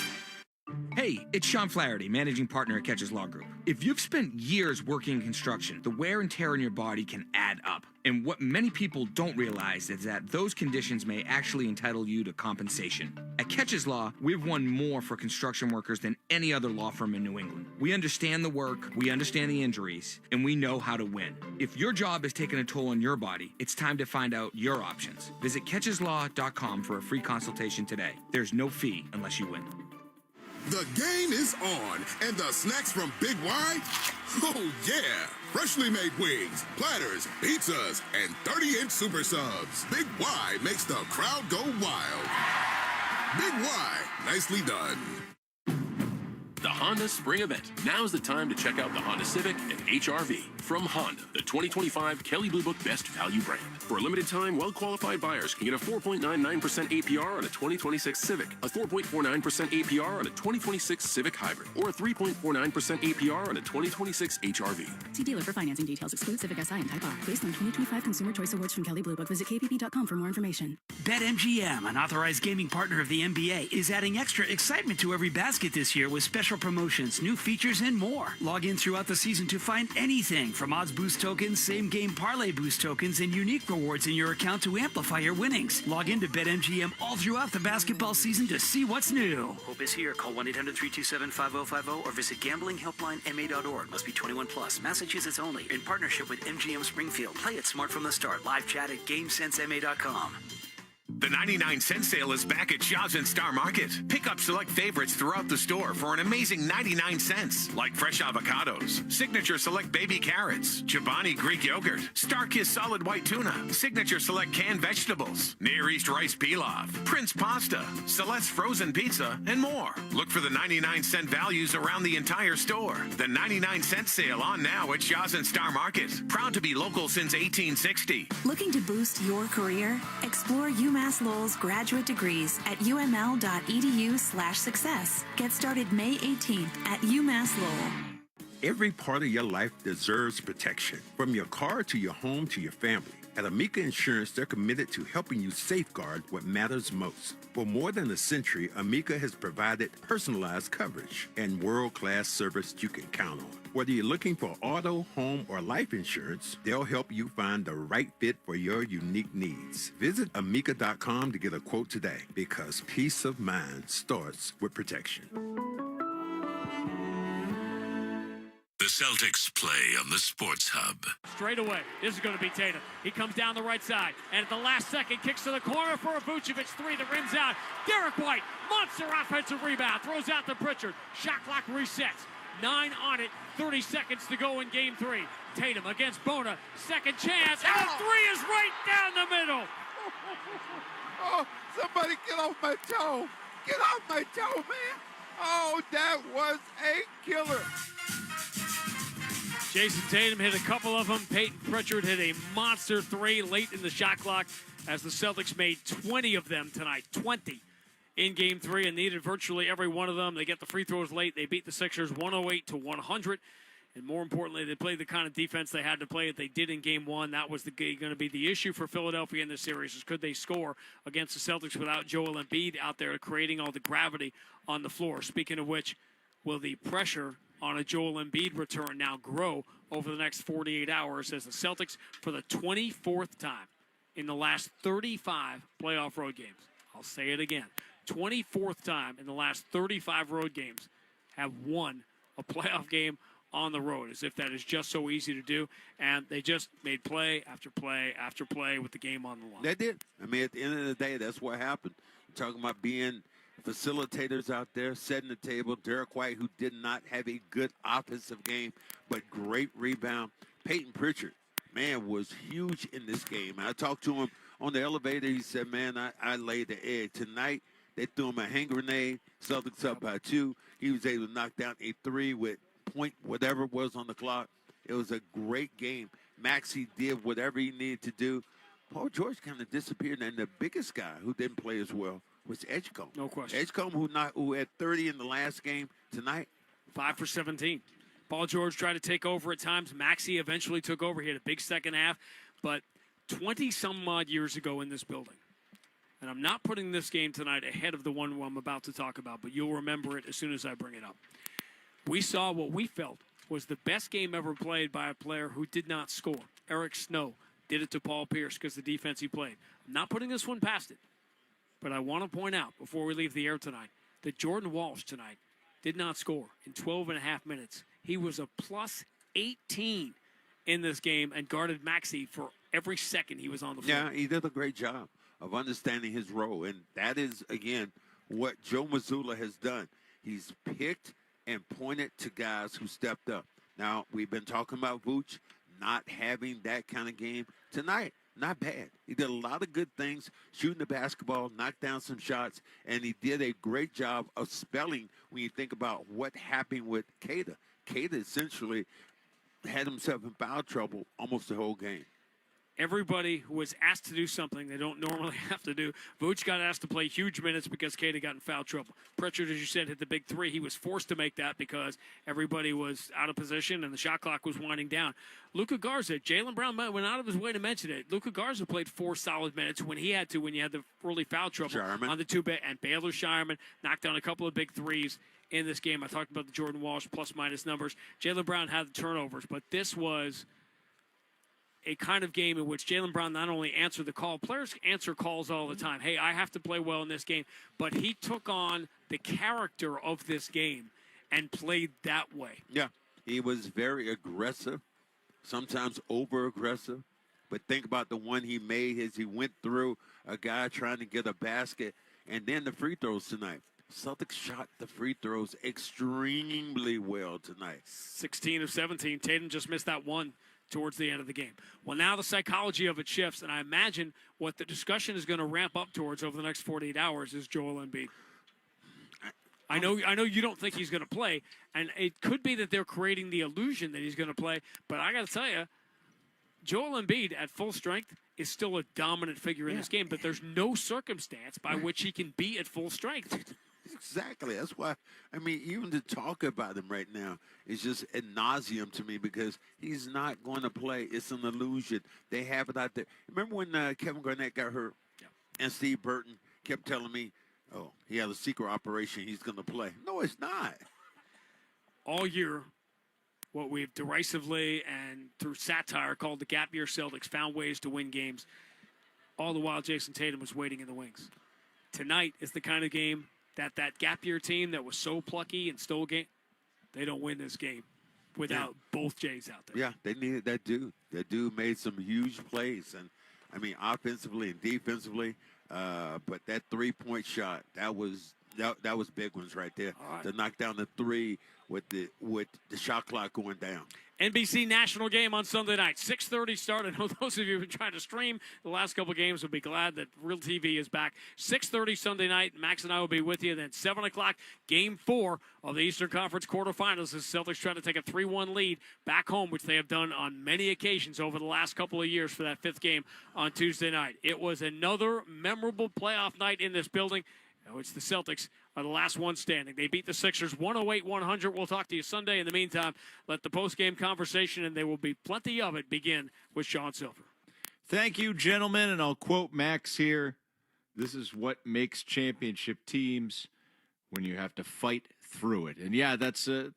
Hey, it's Sean Flaherty, managing partner at Catches Law Group. If you've spent years working in construction, the wear and tear on your body can add up. And what many people don't realize is that those conditions may actually entitle you to compensation. At Catches Law, we've won more for construction workers than any other law firm in New England. We understand the work, we understand the injuries, and we know how to win. If your job is taking a toll on your body, it's time to find out your options. Visit catcheslaw.com for a free consultation today. There's no fee unless you win. The game is on, and the snacks from Big Y? Oh, yeah. Freshly made wings, platters, pizzas, and 30-inch super subs. Big Y makes the crowd go wild. Big Y, nicely done. The Honda Spring Event. Now's the time to check out the Honda Civic and HR-V. From Honda, the 2025 Kelley Blue Book Best Value brand. For a limited time, well-qualified buyers can get a 4.99% APR on a 2026 Civic, a 4.49% APR on a 2026 Civic Hybrid, or a 3.49% APR on a 2026 HR-V. See dealer for financing details. Exclude Civic Si and Type R. Based on 2025 Consumer Choice Awards from Kelley Blue Book. Visit kpp.com for more information. BetMGM, an authorized gaming partner of the NBA, is adding extra excitement to every basket this year with special promotions, new features, and more. Log in throughout the season to find anything from odds boost tokens, same-game parlay boost tokens, and unique rewards in your account to amplify your winnings. Log in to BetMGM all throughout the basketball season to see what's new. Hope is here. Call 1-800-327-5050 or visit gamblinghelplinema.org. Must be 21 plus. Massachusetts only. In partnership with MGM Springfield. Play it smart from the start. Live chat at GameSenseMA.com. The 99-cent sale is back at Shaw's and Star Market. Pick up select favorites throughout the store for an amazing 99 cents, like fresh avocados, Signature Select baby carrots, Chobani Greek yogurt, Star-Kissed solid white tuna, Signature Select canned vegetables, Near East rice pilaf, Prince pasta, Celeste frozen pizza, and more. Look for the 99-cent values around the entire store. The 99-cent sale on now at Shaw's and Star Market. Proud to be local since 1860. Looking to boost your career? Explore UMass Lowell's graduate degrees at uml.edu/success. Get started May 18th at UMass Lowell. Every part of your life deserves protection, from your car to your home to your family. At Amica Insurance, they're committed to helping you safeguard what matters most. For more than a century, Amica has provided personalized coverage and world-class service you can count on. Whether you're looking for auto, home, or life insurance, they'll help you find the right fit for your unique needs. Visit Amica.com to get a quote today, because peace of mind starts with protection. Celtics play on the Sports Hub. Straight away, this is going to be Tatum. He comes down the right side, and at the last second, kicks to the corner for a Vucevic three that rims out. Derek White, monster offensive rebound, throws out to Pritchard. Shot clock resets. 9 on it, 30 seconds to go in game 3. Tatum against Bona, second chance, and the three is right down the middle. Oh, somebody get off my toe. Get off my toe, man. Oh, that was a killer. Jason Tatum hit a couple of them. Peyton Pritchard hit a monster three late in the shot clock as the Celtics made 20 of them tonight. 20 in game 3 and needed virtually every one of them. They get the free throws late. They beat the Sixers 108-100. And more importantly, they played the kind of defense they had to play that they did in game 1. That was going to be the issue for Philadelphia in this series, is could they score against the Celtics without Joel Embiid out there creating all the gravity on the floor. Speaking of which, will the pressure on a Joel Embiid return now grow over the next 48 hours as the Celtics, for the 24th time in the last 35 playoff road games, I'll say it again, 24th time in the last 35 road games, have won a playoff game on the road, as if that is just so easy to do. And they just made play after play after play with the game on the line. They did. I mean, at the end of the day, that's what happened. You're talking about being facilitators out there, setting the table. Derek White, who did not have a good offensive game, but great rebound. Peyton Pritchard, man, was huge in this game. I talked to him on the elevator. He said, man, I laid the egg. Tonight, they threw him a hand grenade. Celtics up by 2. He was able to knock down a 3 with point whatever it was on the clock. It was a great game. Maxey did whatever he needed to do. Paul George kind of disappeared, and the biggest guy who didn't play as well was Edgecombe. No question. Edgecombe, who had 30 in the last game, tonight 5 for 17. Paul George tried to take over at times. Maxey eventually took over. He had a big second half, but 20-some-odd years ago in this building, and I'm not putting this game tonight ahead of the one I'm about to talk about, but you'll remember it as soon as I bring it up. We saw what we felt was the best game ever played by a player who did not score. Eric Snow did it to Paul Pierce because the defense he played. I'm not putting this one past it, but I want to point out before we leave the air tonight that Jordan Walsh tonight did not score in 12 and a half minutes. He was a plus 18 in this game and guarded Maxey for every second he was on the floor. Yeah, he did a great job of understanding his role, and that is, again, what Joe Mazula has done. He's picked and pointed to guys who stepped up. Now, we've been talking about Vooch not having that kind of game. Tonight, not bad. He did a lot of good things, shooting the basketball, knocked down some shots, and he did a great job of spelling when you think about what happened with Keita. Keita essentially had himself in foul trouble almost the whole game. Everybody who was asked to do something they don't normally have to do. Vooch got asked to play huge minutes because Keita got in foul trouble. Pritchard, as you said, hit the big 3. He was forced to make that because everybody was out of position and the shot clock was winding down. Luka Garza, Jaylen Brown went out of his way to mention it. Luka Garza played 4 solid minutes when he had to, when you had the early foul trouble on the 2-bit. And Baylor Shireman knocked down a couple of big threes in this game. I talked about the Jordan Walsh plus-minus numbers. Jaylen Brown had the turnovers, but this was a kind of game in which Jaylen Brown not only answered the call, players answer calls all the time. Hey, I have to play well in this game. But he took on the character of this game and played that way. Yeah, he was very aggressive, sometimes over-aggressive. But think about the one he made as he went through a guy trying to get a basket. And then the free throws tonight. Celtics shot the free throws extremely well tonight. 16 of 17. Tatum just missed that one towards the end of the game. Well, now the psychology of it shifts, and I imagine what the discussion is going to ramp up towards over the next 48 hours is Joel Embiid. I know you don't think he's going to play, and it could be that they're creating the illusion that he's going to play, but I got to tell you, Joel Embiid at full strength is still a dominant figure in this game, but there's no circumstance by which he can be at full strength. Exactly. That's why, I mean, even to talk about him right now is just ad nauseum to me because he's not going to play. It's an illusion. They have it out there. Remember when Kevin Garnett got hurt and Steve Burton kept telling me, oh, he had a secret operation, he's going to play. No, it's not. All year, what we've derisively and through satire called the gap year Celtics found ways to win games. All the while, Jason Tatum was waiting in the wings. Tonight is the kind of game that gap year team that was so plucky and stole game, they don't win this game without both Jays out there. Yeah, they needed that dude. That dude made some huge plays, and I mean, offensively and defensively. But that three-point shot, that was big ones right there. Right. To knock down the three with the shot clock going down. NBC national game on Sunday night, 6:30 start. I know those of you who've been trying to stream the last couple games will be glad that Real TV is back. 6:30 Sunday night. Max and I will be with you. Then 7 o'clock, Game 4 of the Eastern Conference quarterfinals. The Celtics trying to take a 3-1 lead back home, which they have done on many occasions over the last couple of years for that 5th game on Tuesday night. It was another memorable playoff night in this building. It's the Celtics are the last one standing. They beat the Sixers 108-100. We'll talk to you Sunday. In the meantime, let the post-game conversation, and there will be plenty of it, begin with Sean Silver. Thank you, gentlemen, and I'll quote Max here. This is what makes championship teams when you have to fight through it. And yeah, that's a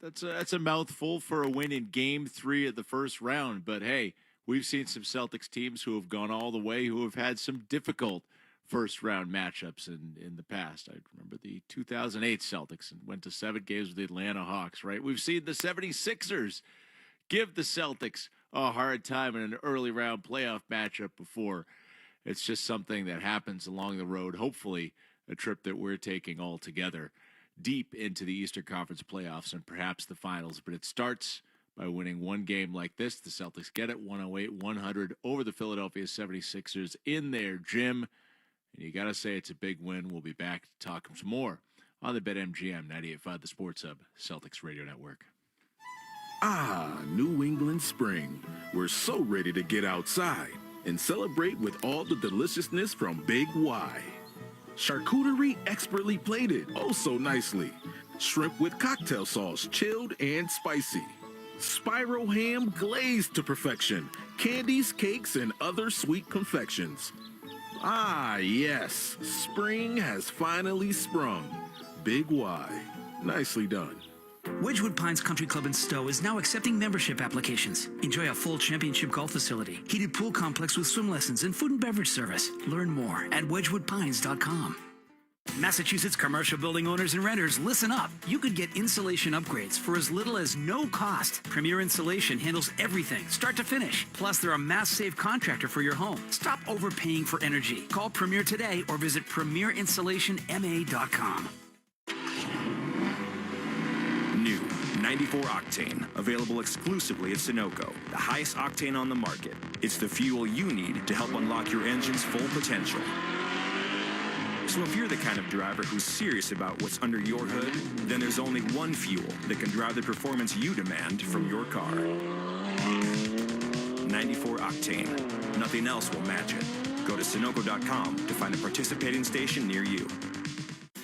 mouthful for a win in Game 3 of the first round. But hey, we've seen some Celtics teams who have gone all the way, who have had some difficult first-round matchups in the past. I remember the 2008 Celtics and went to 7 games with the Atlanta Hawks, right? We've seen the 76ers give the Celtics a hard time in an early-round playoff matchup before. It's just something that happens along the road, hopefully a trip that we're taking all together deep into the Eastern Conference playoffs and perhaps the finals. But it starts by winning one game like this. The Celtics get it 108-100 over the Philadelphia 76ers in their gym. And you got to say it's a big win. We'll be back to talk some more on the BetMGM 98.5 The Sports Hub, Celtics Radio Network. Ah, New England spring. We're so ready to get outside and celebrate with all the deliciousness from Big Y. Charcuterie expertly plated, oh so nicely. Shrimp with cocktail sauce, chilled and spicy. Spiral ham glazed to perfection. Candies, cakes, and other sweet confections. Ah, yes, spring has finally sprung. Big Y. Nicely done. Wedgwood Pines Country Club in Stowe is now accepting membership applications. Enjoy a full championship golf facility, heated pool complex with swim lessons, and food and beverage service. Learn more at wedgwoodpines.com. Massachusetts commercial building owners and renters, listen up. You could get insulation upgrades for as little as no cost. Premier Insulation handles everything, start to finish. Plus, they're a mass-save contractor for your home. Stop overpaying for energy. Call Premier today or visit premierinsulationma.com. New 94 Octane, available exclusively at Sunoco, the highest octane on the market. It's the fuel you need to help unlock your engine's full potential. So if you're the kind of driver who's serious about what's under your hood, then there's only one fuel that can drive the performance you demand from your car. 94 Octane. Nothing else will match it. Go to Sunoco.com to find a participating station near you.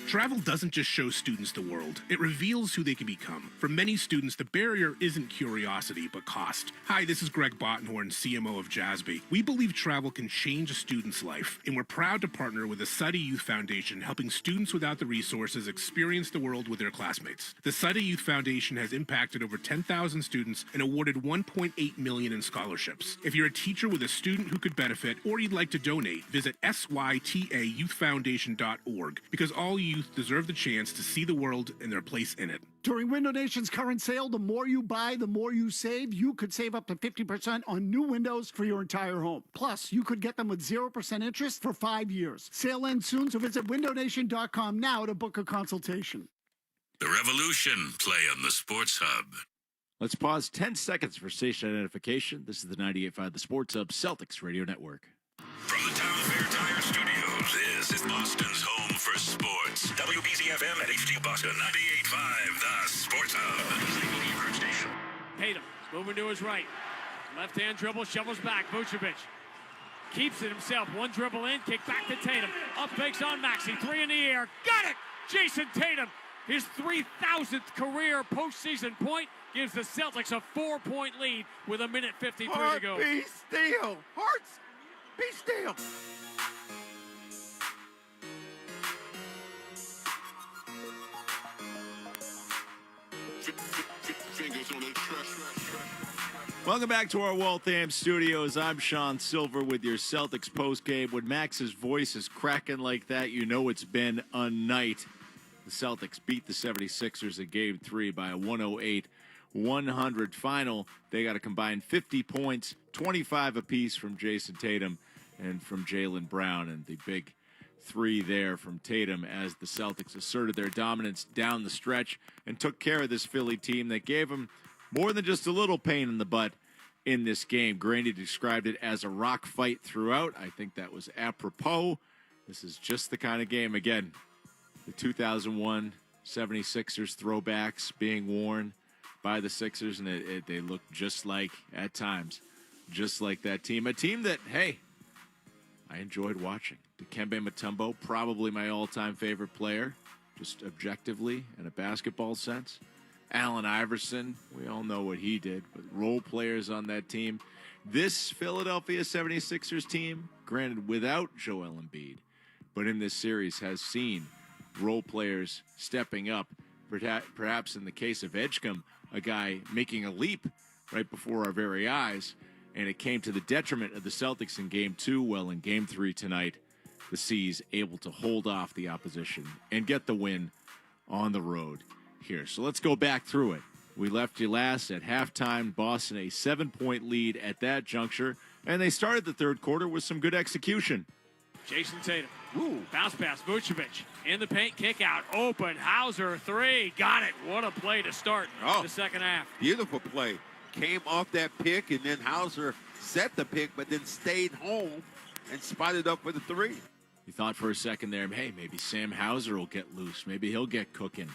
Travel doesn't just show students the world, it reveals who they can become. For many students, the barrier isn't curiosity, but cost. Hi, this is Greg Bottenhorn, CMO of JASB. We believe travel can change a student's life, and we're proud to partner with the Suddy Youth Foundation, helping students without the resources experience the world with their classmates. The Suddy Youth Foundation has impacted over 10,000 students and awarded $1.8 million in scholarships. If you're a teacher with a student who could benefit, or you'd like to donate, visit sytayouthfoundation.org, because all youth deserve the chance to see the world and their place in it. During Window Nation's current sale, the more you buy, the more you save. You could save up to 50% on new windows for your entire home. Plus, you could get them with 0% interest for 5 years. Sale ends soon, so visit windownation.com now to book a consultation. The Revolution play on the Sports Hub. Let's pause 10 seconds for station identification. This is the 98.5 The Sports Hub, Celtics Radio Network. From the Town Fair Tire Studios, this is Boston's home for sports. WBZ-FM at HD Boston, 98.5 The Sports Hub. Tatum moving to his right. Left-hand dribble, shovels back. Vucevic keeps it himself. One dribble in, kick back to Tatum. Up fakes on Maxey. 3 in the air. Got it! Jason Tatum, his 3,000th career postseason point, gives the Celtics a 4-point lead with 1:53 to go. Heart be still. Hearts be still. Welcome back to our Waltham studios. I'm Sean Silver with your Celtics postgame. When Max's voice is cracking like that, you know it's been a night. The Celtics beat the 76ers in Game 3 by a 108-100 100 final. They got a combined 50 points, 25 apiece from Jason Tatum and from Jaylen Brown, and the big three there from Tatum as the Celtics asserted their dominance down the stretch and took care of this Philly team that gave them more than just a little pain in the butt in this game. Grandy described it as a rock fight throughout. I think that was apropos. This is just the kind of game, again, the 2001 76ers throwbacks being worn by the Sixers, and they look just like, at times, just like that team. A team that, hey, I enjoyed watching. Dikembe Mutombo, probably my all-time favorite player, just objectively in a basketball sense. Allen Iverson, we all know what he did, but role players on that team. This Philadelphia 76ers team, granted without Joel Embiid, but in this series has seen role players stepping up. Perhaps in the case of Edgecombe, a guy making a leap right before our very eyes, and it came to the detriment of the Celtics in Game 2. Well, in Game 3 tonight, the C's able to hold off the opposition and get the win on the road here. So let's go back through it. We left you last at halftime. Boston a 7-point lead at that juncture, and they started the third quarter with some good execution. Jason Tatum. Ooh. Bounce pass. Vucevic in the paint. Kick out. Open. Hauser. Three. Got it. What a play to start the second half. Beautiful play. Came off that pick, and then Hauser set the pick, but then stayed home and spotted up for the three. You thought for a second there, hey, maybe Sam Hauser will get loose. Maybe he'll get cooking.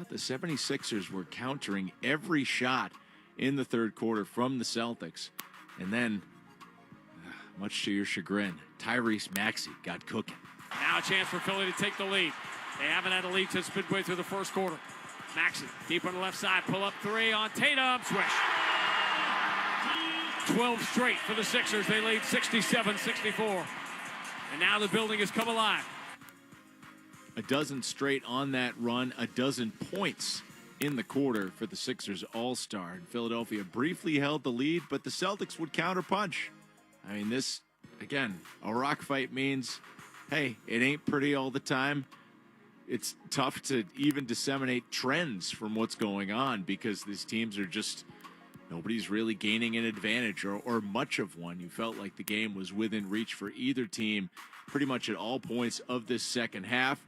The 76ers were countering every shot in the third quarter from the Celtics. And then, much to your chagrin, Tyrese Maxey got cooking. Now a chance for Philly to take the lead. They haven't had a lead since midway through the first quarter. Maxey deep on the left side. Pull up three on Tatum. Swish. 12 straight for the Sixers. They lead 67-64. And now the building has come alive. A dozen straight on that run, a dozen points in the quarter for the Sixers all-star. And Philadelphia briefly held the lead, but the Celtics would counterpunch. I mean, this, again, a rock fight means, hey, it ain't pretty all the time. It's tough to even disseminate trends from what's going on because these teams are just, nobody's really gaining an advantage or much of one. You felt like the game was within reach for either team pretty much at all points of this second half.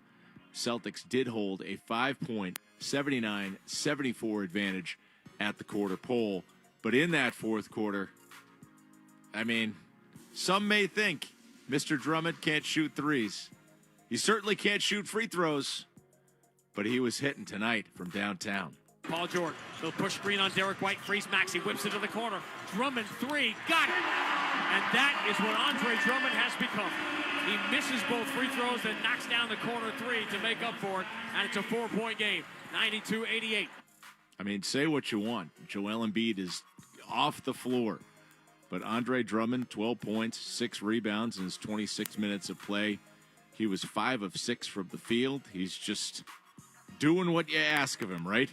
Celtics did hold a 5-point, 79-74 advantage at the quarter pole. But in that fourth quarter, I mean, some may think Mr. Drummond can't shoot threes. He certainly can't shoot free throws, but he was hitting tonight from downtown. Paul George, he'll push screen on Derek White, frees Maxey, whips into the corner. Drummond three, got it! And that is what Andre Drummond has become. He misses both free throws and knocks down the corner three to make up for it, and it's a 4-point game, 92-88. I mean, say what you want. Joel Embiid is off the floor, but Andre Drummond, 12 points, 6 rebounds in his 26 minutes of play. He was 5 of 6 from the field. He's just doing what you ask of him, right?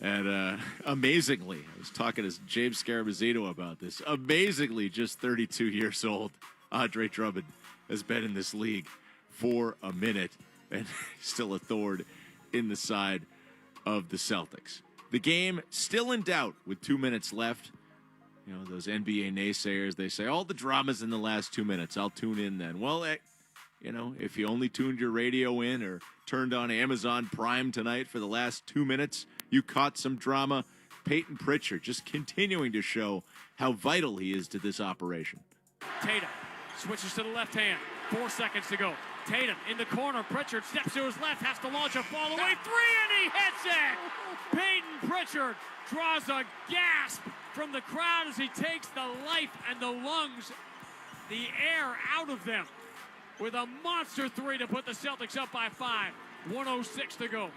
And amazingly, I was talking to James Scarabazito about this. Amazingly, just 32 years old, Andre Drummond has been in this league for a minute and still a thorn in the side of the Celtics. The game still in doubt with 2 minutes left. You know, those NBA naysayers, they say, all the drama's in the last 2 minutes. I'll tune in then. Well, you know, if you only tuned your radio in or turned on Amazon Prime tonight for the last 2 minutes, you caught some drama. Peyton Pritchard just continuing to show how vital he is to this operation. Tatum switches to the left hand. 4 seconds to go. Tatum in the corner. Pritchard steps to his left, has to launch a fall away three, and he hits it! Peyton Pritchard draws a gasp from the crowd as he takes the life and the lungs, the air out of them, with a monster three to put the Celtics up by 5. 1:06 to go.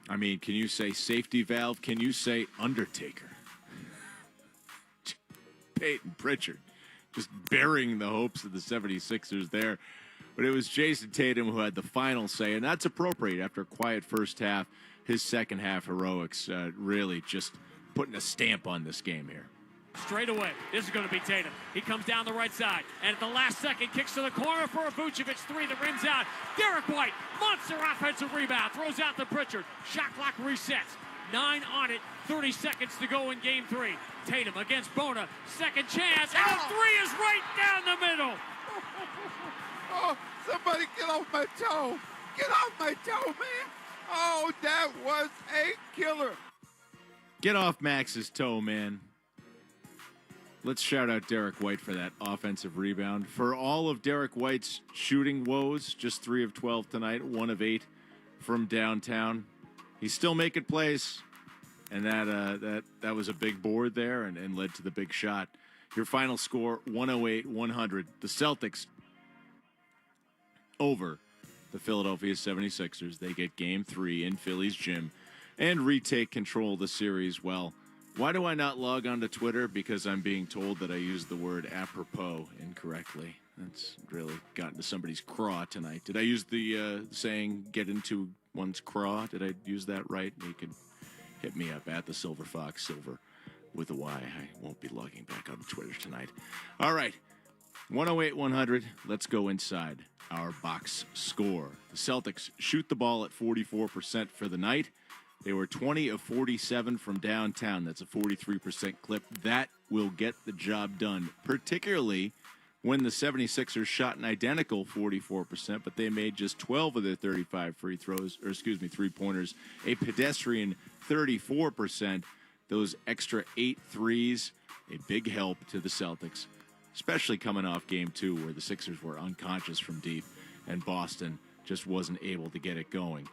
I mean, can you say safety valve? Can you say Undertaker? Peyton Pritchard just burying the hopes of the 76ers there. But it was Jason Tatum who had the final say, and that's appropriate after a quiet first half. His second half heroics really just putting a stamp on this game here. Straight away, this is going to be Tatum. He comes down the right side, and at the last second, kicks to the corner for a Vucevic three that rims out. Derek White, monster offensive rebound, throws out to Pritchard. Shot clock resets. 9 on it, 30 seconds to go in game 3. Tatum against Bona, second chance, and the 3 is right down the middle. Oh, somebody get off my toe. Get off my toe, man. Oh, that was a killer. Get off Max's toe, man. Let's shout out Derek White for that offensive rebound. For all of Derek White's shooting woes, just 3 of 12 tonight, 1 of 8 from downtown. He's still making plays, and that was a big board there and led to the big shot. Your final score, 108-100. The Celtics over the Philadelphia 76ers. They get game 3 in Philly's gym and retake control of the series. Well, why do I not log on to Twitter? Because I'm being told that I used the word apropos incorrectly. That's really gotten to somebody's craw tonight. Did I use the saying, get into one's craw? Did I use that right? You can hit me up at the Silver Fox, Silver with a Y. I won't be logging back on Twitter tonight. All right, 108-100. Let's go inside our box score. The Celtics shoot the ball at 44% for the night. They were 20 of 47 from downtown. That's a 43% clip. That will get the job done, particularly when the 76ers shot an identical 44%, but they made just 12 of their 35 three-pointers, a pedestrian 34%. Those extra 8 threes, a big help to the Celtics, especially coming off game 2 where the Sixers were unconscious from deep and Boston just wasn't able to get it going.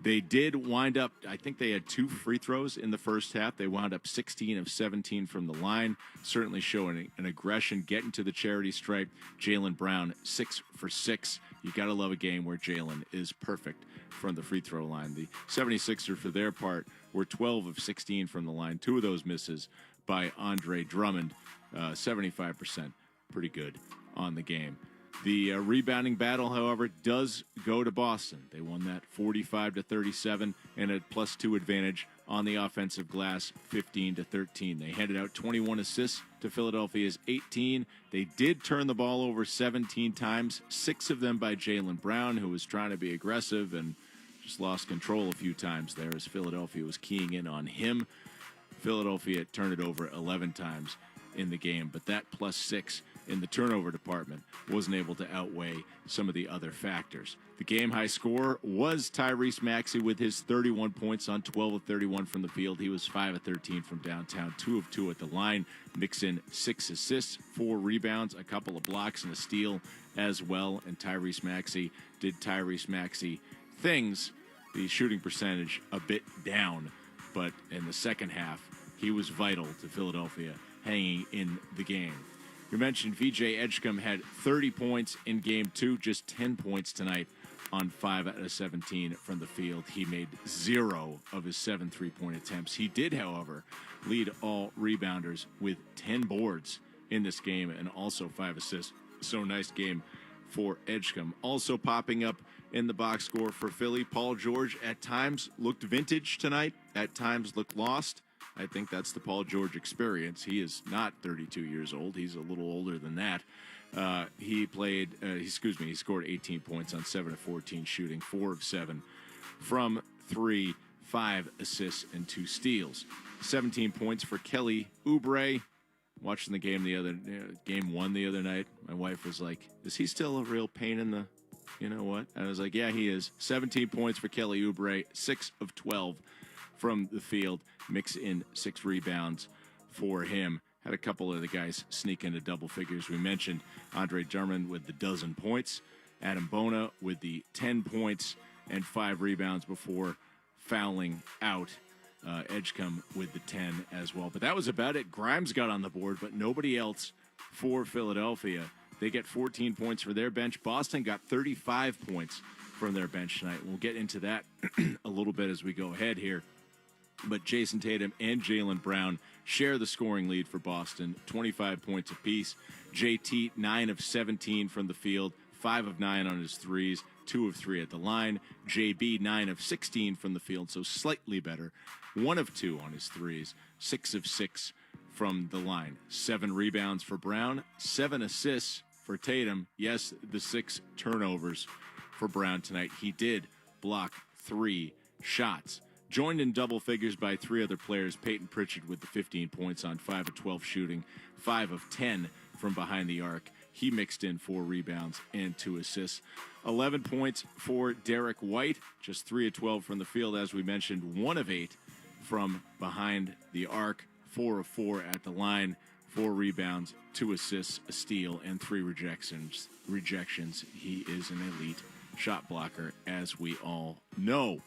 They did wind up, I think they had 2 free throws in the first half. They wound up 16 of 17 from the line, certainly showing an aggression, getting to the charity stripe. Jaylen Brown, 6 for 6. You got to love a game where Jaylen is perfect from the free throw line. The 76ers, for their part, were 12 of 16 from the line. 2 of those misses by Andre Drummond, 75%. Pretty good on the game. The rebounding battle, however, does go to Boston. They won that 45-37 and a +2 advantage on the offensive glass, 15-13. They handed out 21 assists to Philadelphia's 18. They did turn the ball over 17 times, 6 of them by Jaylen Brown, who was trying to be aggressive and just lost control a few times there as Philadelphia was keying in on him. Philadelphia turned it over 11 times in the game, but that +6 in the turnover department wasn't able to outweigh some of the other factors. The game-high score was Tyrese Maxey with his 31 points on 12 of 31 from the field. He was 5 of 13 from downtown, 2 of 2 at the line. Mix in 6 assists, 4 rebounds, a couple of blocks, and a steal as well. And Tyrese Maxey did Tyrese Maxey things. The shooting percentage a bit down, but in the second half, he was vital to Philadelphia hanging in the game. You mentioned VJ Edgecombe had 30 points in Game 2, just 10 points tonight on 5 out of 17 from the field. He made 0 of his 7 3-point attempts. He did, however, lead all rebounders with 10 boards in this game and also 5 assists. So nice game for Edgecombe. Also popping up in the box score for Philly, Paul George at times looked vintage tonight, at times looked lost. I think that's the Paul George experience. He is not 32 years old. He's a little older than that. He scored 18 points on 7 of 14 shooting, 4 of 7 from 3, 5 assists, and 2 steals. 17 points for Kelly Oubre. Watching the game game 1 the other night, my wife was like, is he still a real pain in the, you know what? I was like, yeah, he is. 17 points for Kelly Oubre, 6 of 12 from the field. Mix in 6 rebounds for him. Had a couple of the guys sneak into double figures. We mentioned Andre Drummond with the 12 points. Adam Bona with the 10 points and 5 rebounds before fouling out. Edgecombe with the 10 as well. But that was about it. Grimes got on the board, but nobody else for Philadelphia. They get 14 points for their bench. Boston got 35 points from their bench tonight. We'll get into that a little bit as we go ahead here. But Jason Tatum and Jaylen Brown share the scoring lead for Boston, 25 points apiece. JT, 9 of 17 from the field, 5 of 9 on his threes, 2 of 3 at the line. JB, 9 of 16 from the field, so slightly better. 1 of 2 on his threes, 6 of 6 from the line. 7 rebounds for Brown, 7 assists for Tatum. Yes, the 6 turnovers for Brown tonight. He did block 3 shots. joined in double figures by 3 other players. Peyton Pritchard with the 15 points on 5 of 12 shooting, 5 of 10 from behind the arc. He mixed in 4 rebounds and 2 assists. 11 points for Derek White, just 3 of 12 from the field, as we mentioned, 1 of 8 from behind the arc, 4 of 4 at the line, 4 rebounds, 2 assists, a steal, and 3 rejections. He is an elite shot blocker, as we all know.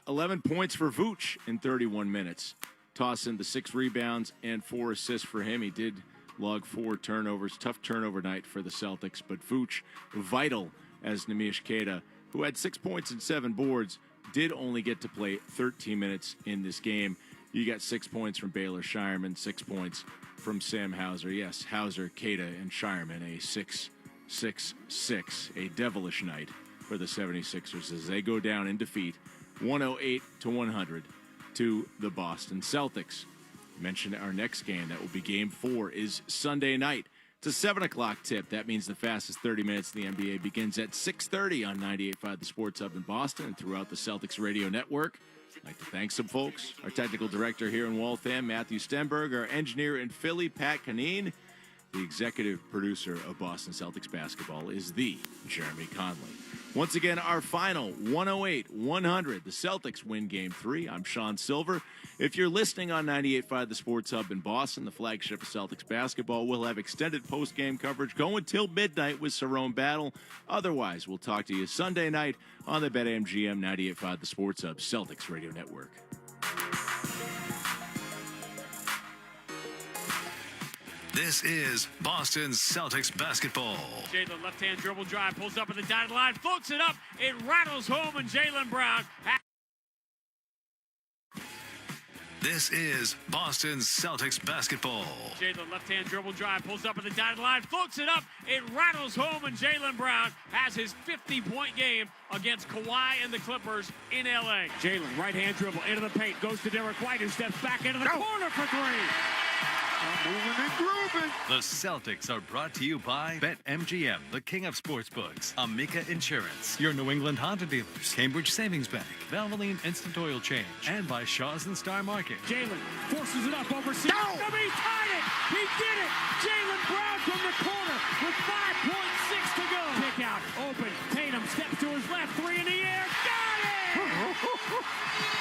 11 points for Vooch in 31 minutes. Toss in the 6 rebounds and 4 assists for him. He did log 4 turnovers. Tough turnover night for the Celtics, but Vooch vital, as Nemish Queta, who had 6 points and 7 boards, did only get to play 13 minutes in this game. You got 6 points from Baylor Shireman, 6 points from Sam Hauser. Yes, Hauser, Queta, and Shireman, a 6-6-6, a devilish night for the 76ers as they go down in defeat 108-100 to the Boston Celtics. Mentioned our next game, that will be Game 4, is Sunday night. It's a 7 o'clock tip. That means the fastest 30 minutes in the NBA begins at 6:30 on 98.5 The Sports Hub in Boston and throughout the Celtics radio network. I'd like to thank some folks. Our technical director here in Waltham, Matthew Stenberg. Our engineer in Philly, Pat Canine. The executive producer of Boston Celtics basketball is the Jeremy Conley. Once again, our final 108-100. The Celtics win Game 3. I'm Sean Silver. If you're listening on 98.5 The Sports Hub in Boston, the flagship of Celtics basketball, we'll have extended post-game coverage going till midnight with Cerrone Battle. Otherwise, we'll talk to you Sunday night on the BetMGM 98.5 The Sports Hub Celtics radio network. This is Boston Celtics basketball. Jalen left-hand dribble drive, pulls up at the dotted line, floats it up, it rattles home, and Jaylen Brown. This is Boston Celtics basketball. Jalen left-hand dribble drive, pulls up at the dotted line, floats it up, it rattles home, and Jaylen Brown has his 50-point game against Kawhi and the Clippers in L.A. Jalen, right-hand dribble, into the paint, goes to Derek White, who steps back into the corner for 3. Moving and grooving. The Celtics are brought to you by BetMGM, the king of sportsbooks, Amica Insurance, your New England Honda dealers, Cambridge Savings Bank, Valvoline Instant Oil Change, and by Shaw's and Star Market. Jalen forces it up over C. He tied it! He did it! Jaylen Brown from the corner with 5.6 to go. Kick out, open. Tatum steps to his left, 3 in the air. Got it!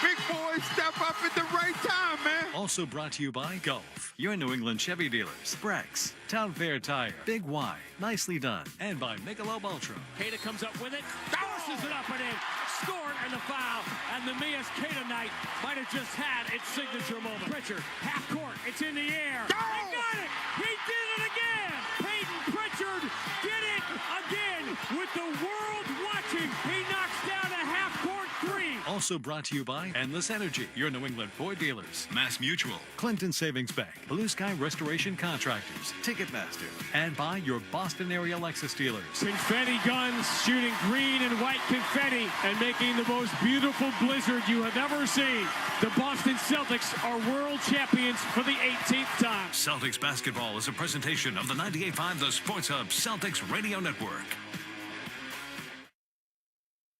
Big boys step up at the right time, man. Also brought to you by Gulf, your New England Chevy dealers, Brex, Town Fair Tire, Big Y, nicely done, and by Michelob Ultra. Queta comes up with it, forces it up and in, scored and the foul, and the Mias Queta night might have just had its signature moment. Pritchard, half court, it's in the air. He got it! He did it again! Peyton Pritchard did it again with the world watching. He knocks down a half-court 3. Also brought to you by Endless Energy, your New England Ford dealers, Mass Mutual, Clinton Savings Bank, Blue Sky Restoration Contractors, Ticketmaster, and by your Boston area Lexus dealers. Confetti guns shooting green and white confetti and making the most beautiful blizzard you have ever seen. The Boston Celtics are world champions for the 18th time. Celtics basketball is a presentation of the 98.5 The Sports Hub Celtics Radio Network.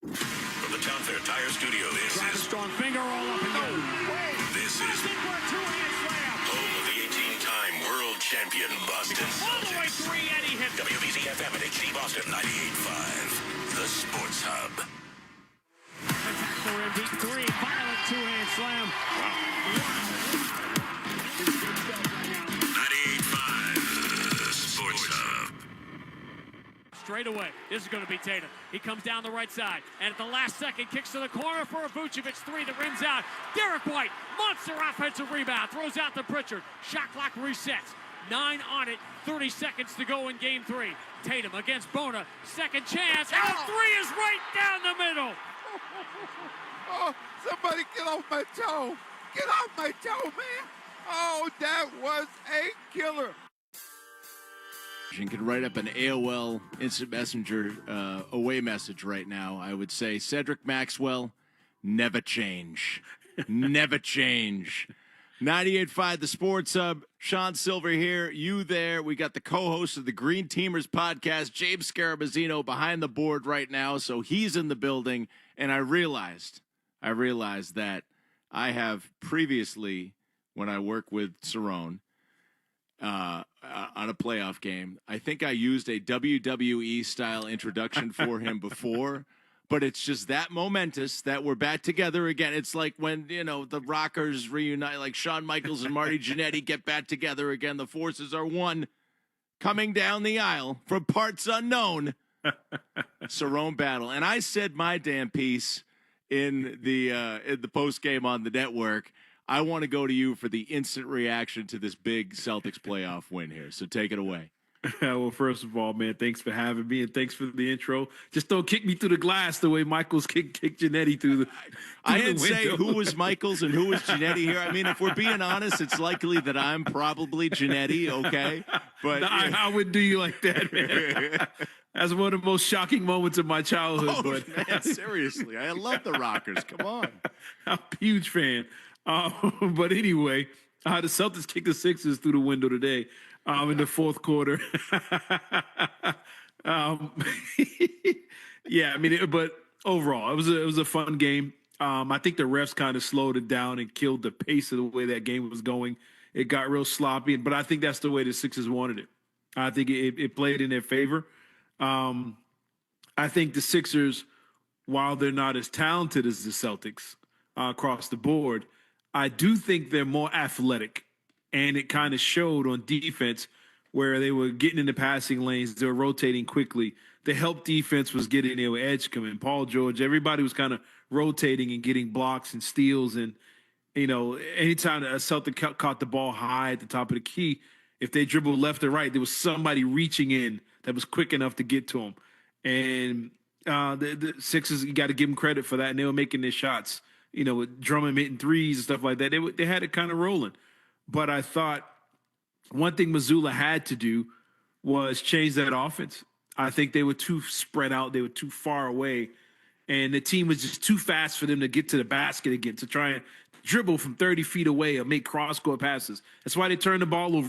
From the Town Fair Tire Studio, this Drive a is strong finger all up and down. This is home of the 18-time world champion Boston All the way Celtics. 3, Eddie hit. WBC FM and HD Boston 98.5, The Sports Hub. Attack for him, deep 3, violent two-hand slam. 98.5, The Sports Hub. Straight away, this is going to be Tatum. He comes down the right side, and at the last second, kicks to the corner for a Vucevic 3 that rims out. Derek White, monster offensive rebound, throws out to Pritchard. Shot clock resets. 9 on it, 30 seconds to go in Game 3. Tatum against Bona, second chance, and the 3 is right down the middle. Oh, somebody get off my toe. Get off my toe, man. Oh, that was a killer. You can write up an AOL Instant Messenger away message right now. I would say, Cedric Maxwell, never change. Never change. 98.5 The Sports Hub. Sean Silver here, you there. We got the co-host of the Green Teamers podcast, James Scarabazino, behind the board right now. So he's in the building. And I realized I realized that I have previously, when I work with Cerrone on a playoff game, I think I used a WWE-style introduction for him before, but it's just that momentous that we're back together again. It's like when, the Rockers reunite, like Shawn Michaels and Marty Jannetty get back together again. The forces are one, coming down the aisle from parts unknown. Cerrone battle. And I said my damn piece in the post game on the network. I want to go to you for the instant reaction to this big Celtics playoff win here. So take it away. Well, first of all, man, thanks for having me, and thanks for the intro. Just don't kick me through the glass the way Michaels kicked Jannetty through the I didn't say who was Michaels and who was Jannetty here. I mean, if we're being honest, it's likely that I'm probably Jannetty, okay? But no, I wouldn't do you like that, man. That's one of the most shocking moments of my childhood. But man, seriously, I love the Rockers. Come on. I'm a huge fan. But anyway, the Celtics kicked the Sixers through the window today in the fourth quarter. Yeah, I mean, but overall, it was a fun game. I think the refs kind of slowed it down and killed the pace of the way that game was going. It got real sloppy, but I think that's the way the Sixers wanted it. I think it played in their favor. I think the Sixers, while they're not as talented as the Celtics across the board, I do think they're more athletic. And it kind of showed on defense where they were getting in the passing lanes. They were rotating quickly. The help defense was getting their edge coming. Paul George, everybody was kind of rotating and getting blocks and steals. And, anytime a Celtic caught the ball high at the top of the key, if they dribbled left or right, there was somebody reaching in that was quick enough to get to them. And the Sixers, you got to give them credit for that. And they were making their shots, with Drummond hitting threes and stuff like that. They had it kind of rolling. But I thought one thing Mazula had to do was change that offense. I think they were too spread out. They were too far away. And the team was just too fast for them to get to the basket again, to try and dribble from 30 feet away or make cross-court passes. That's why they turned the ball over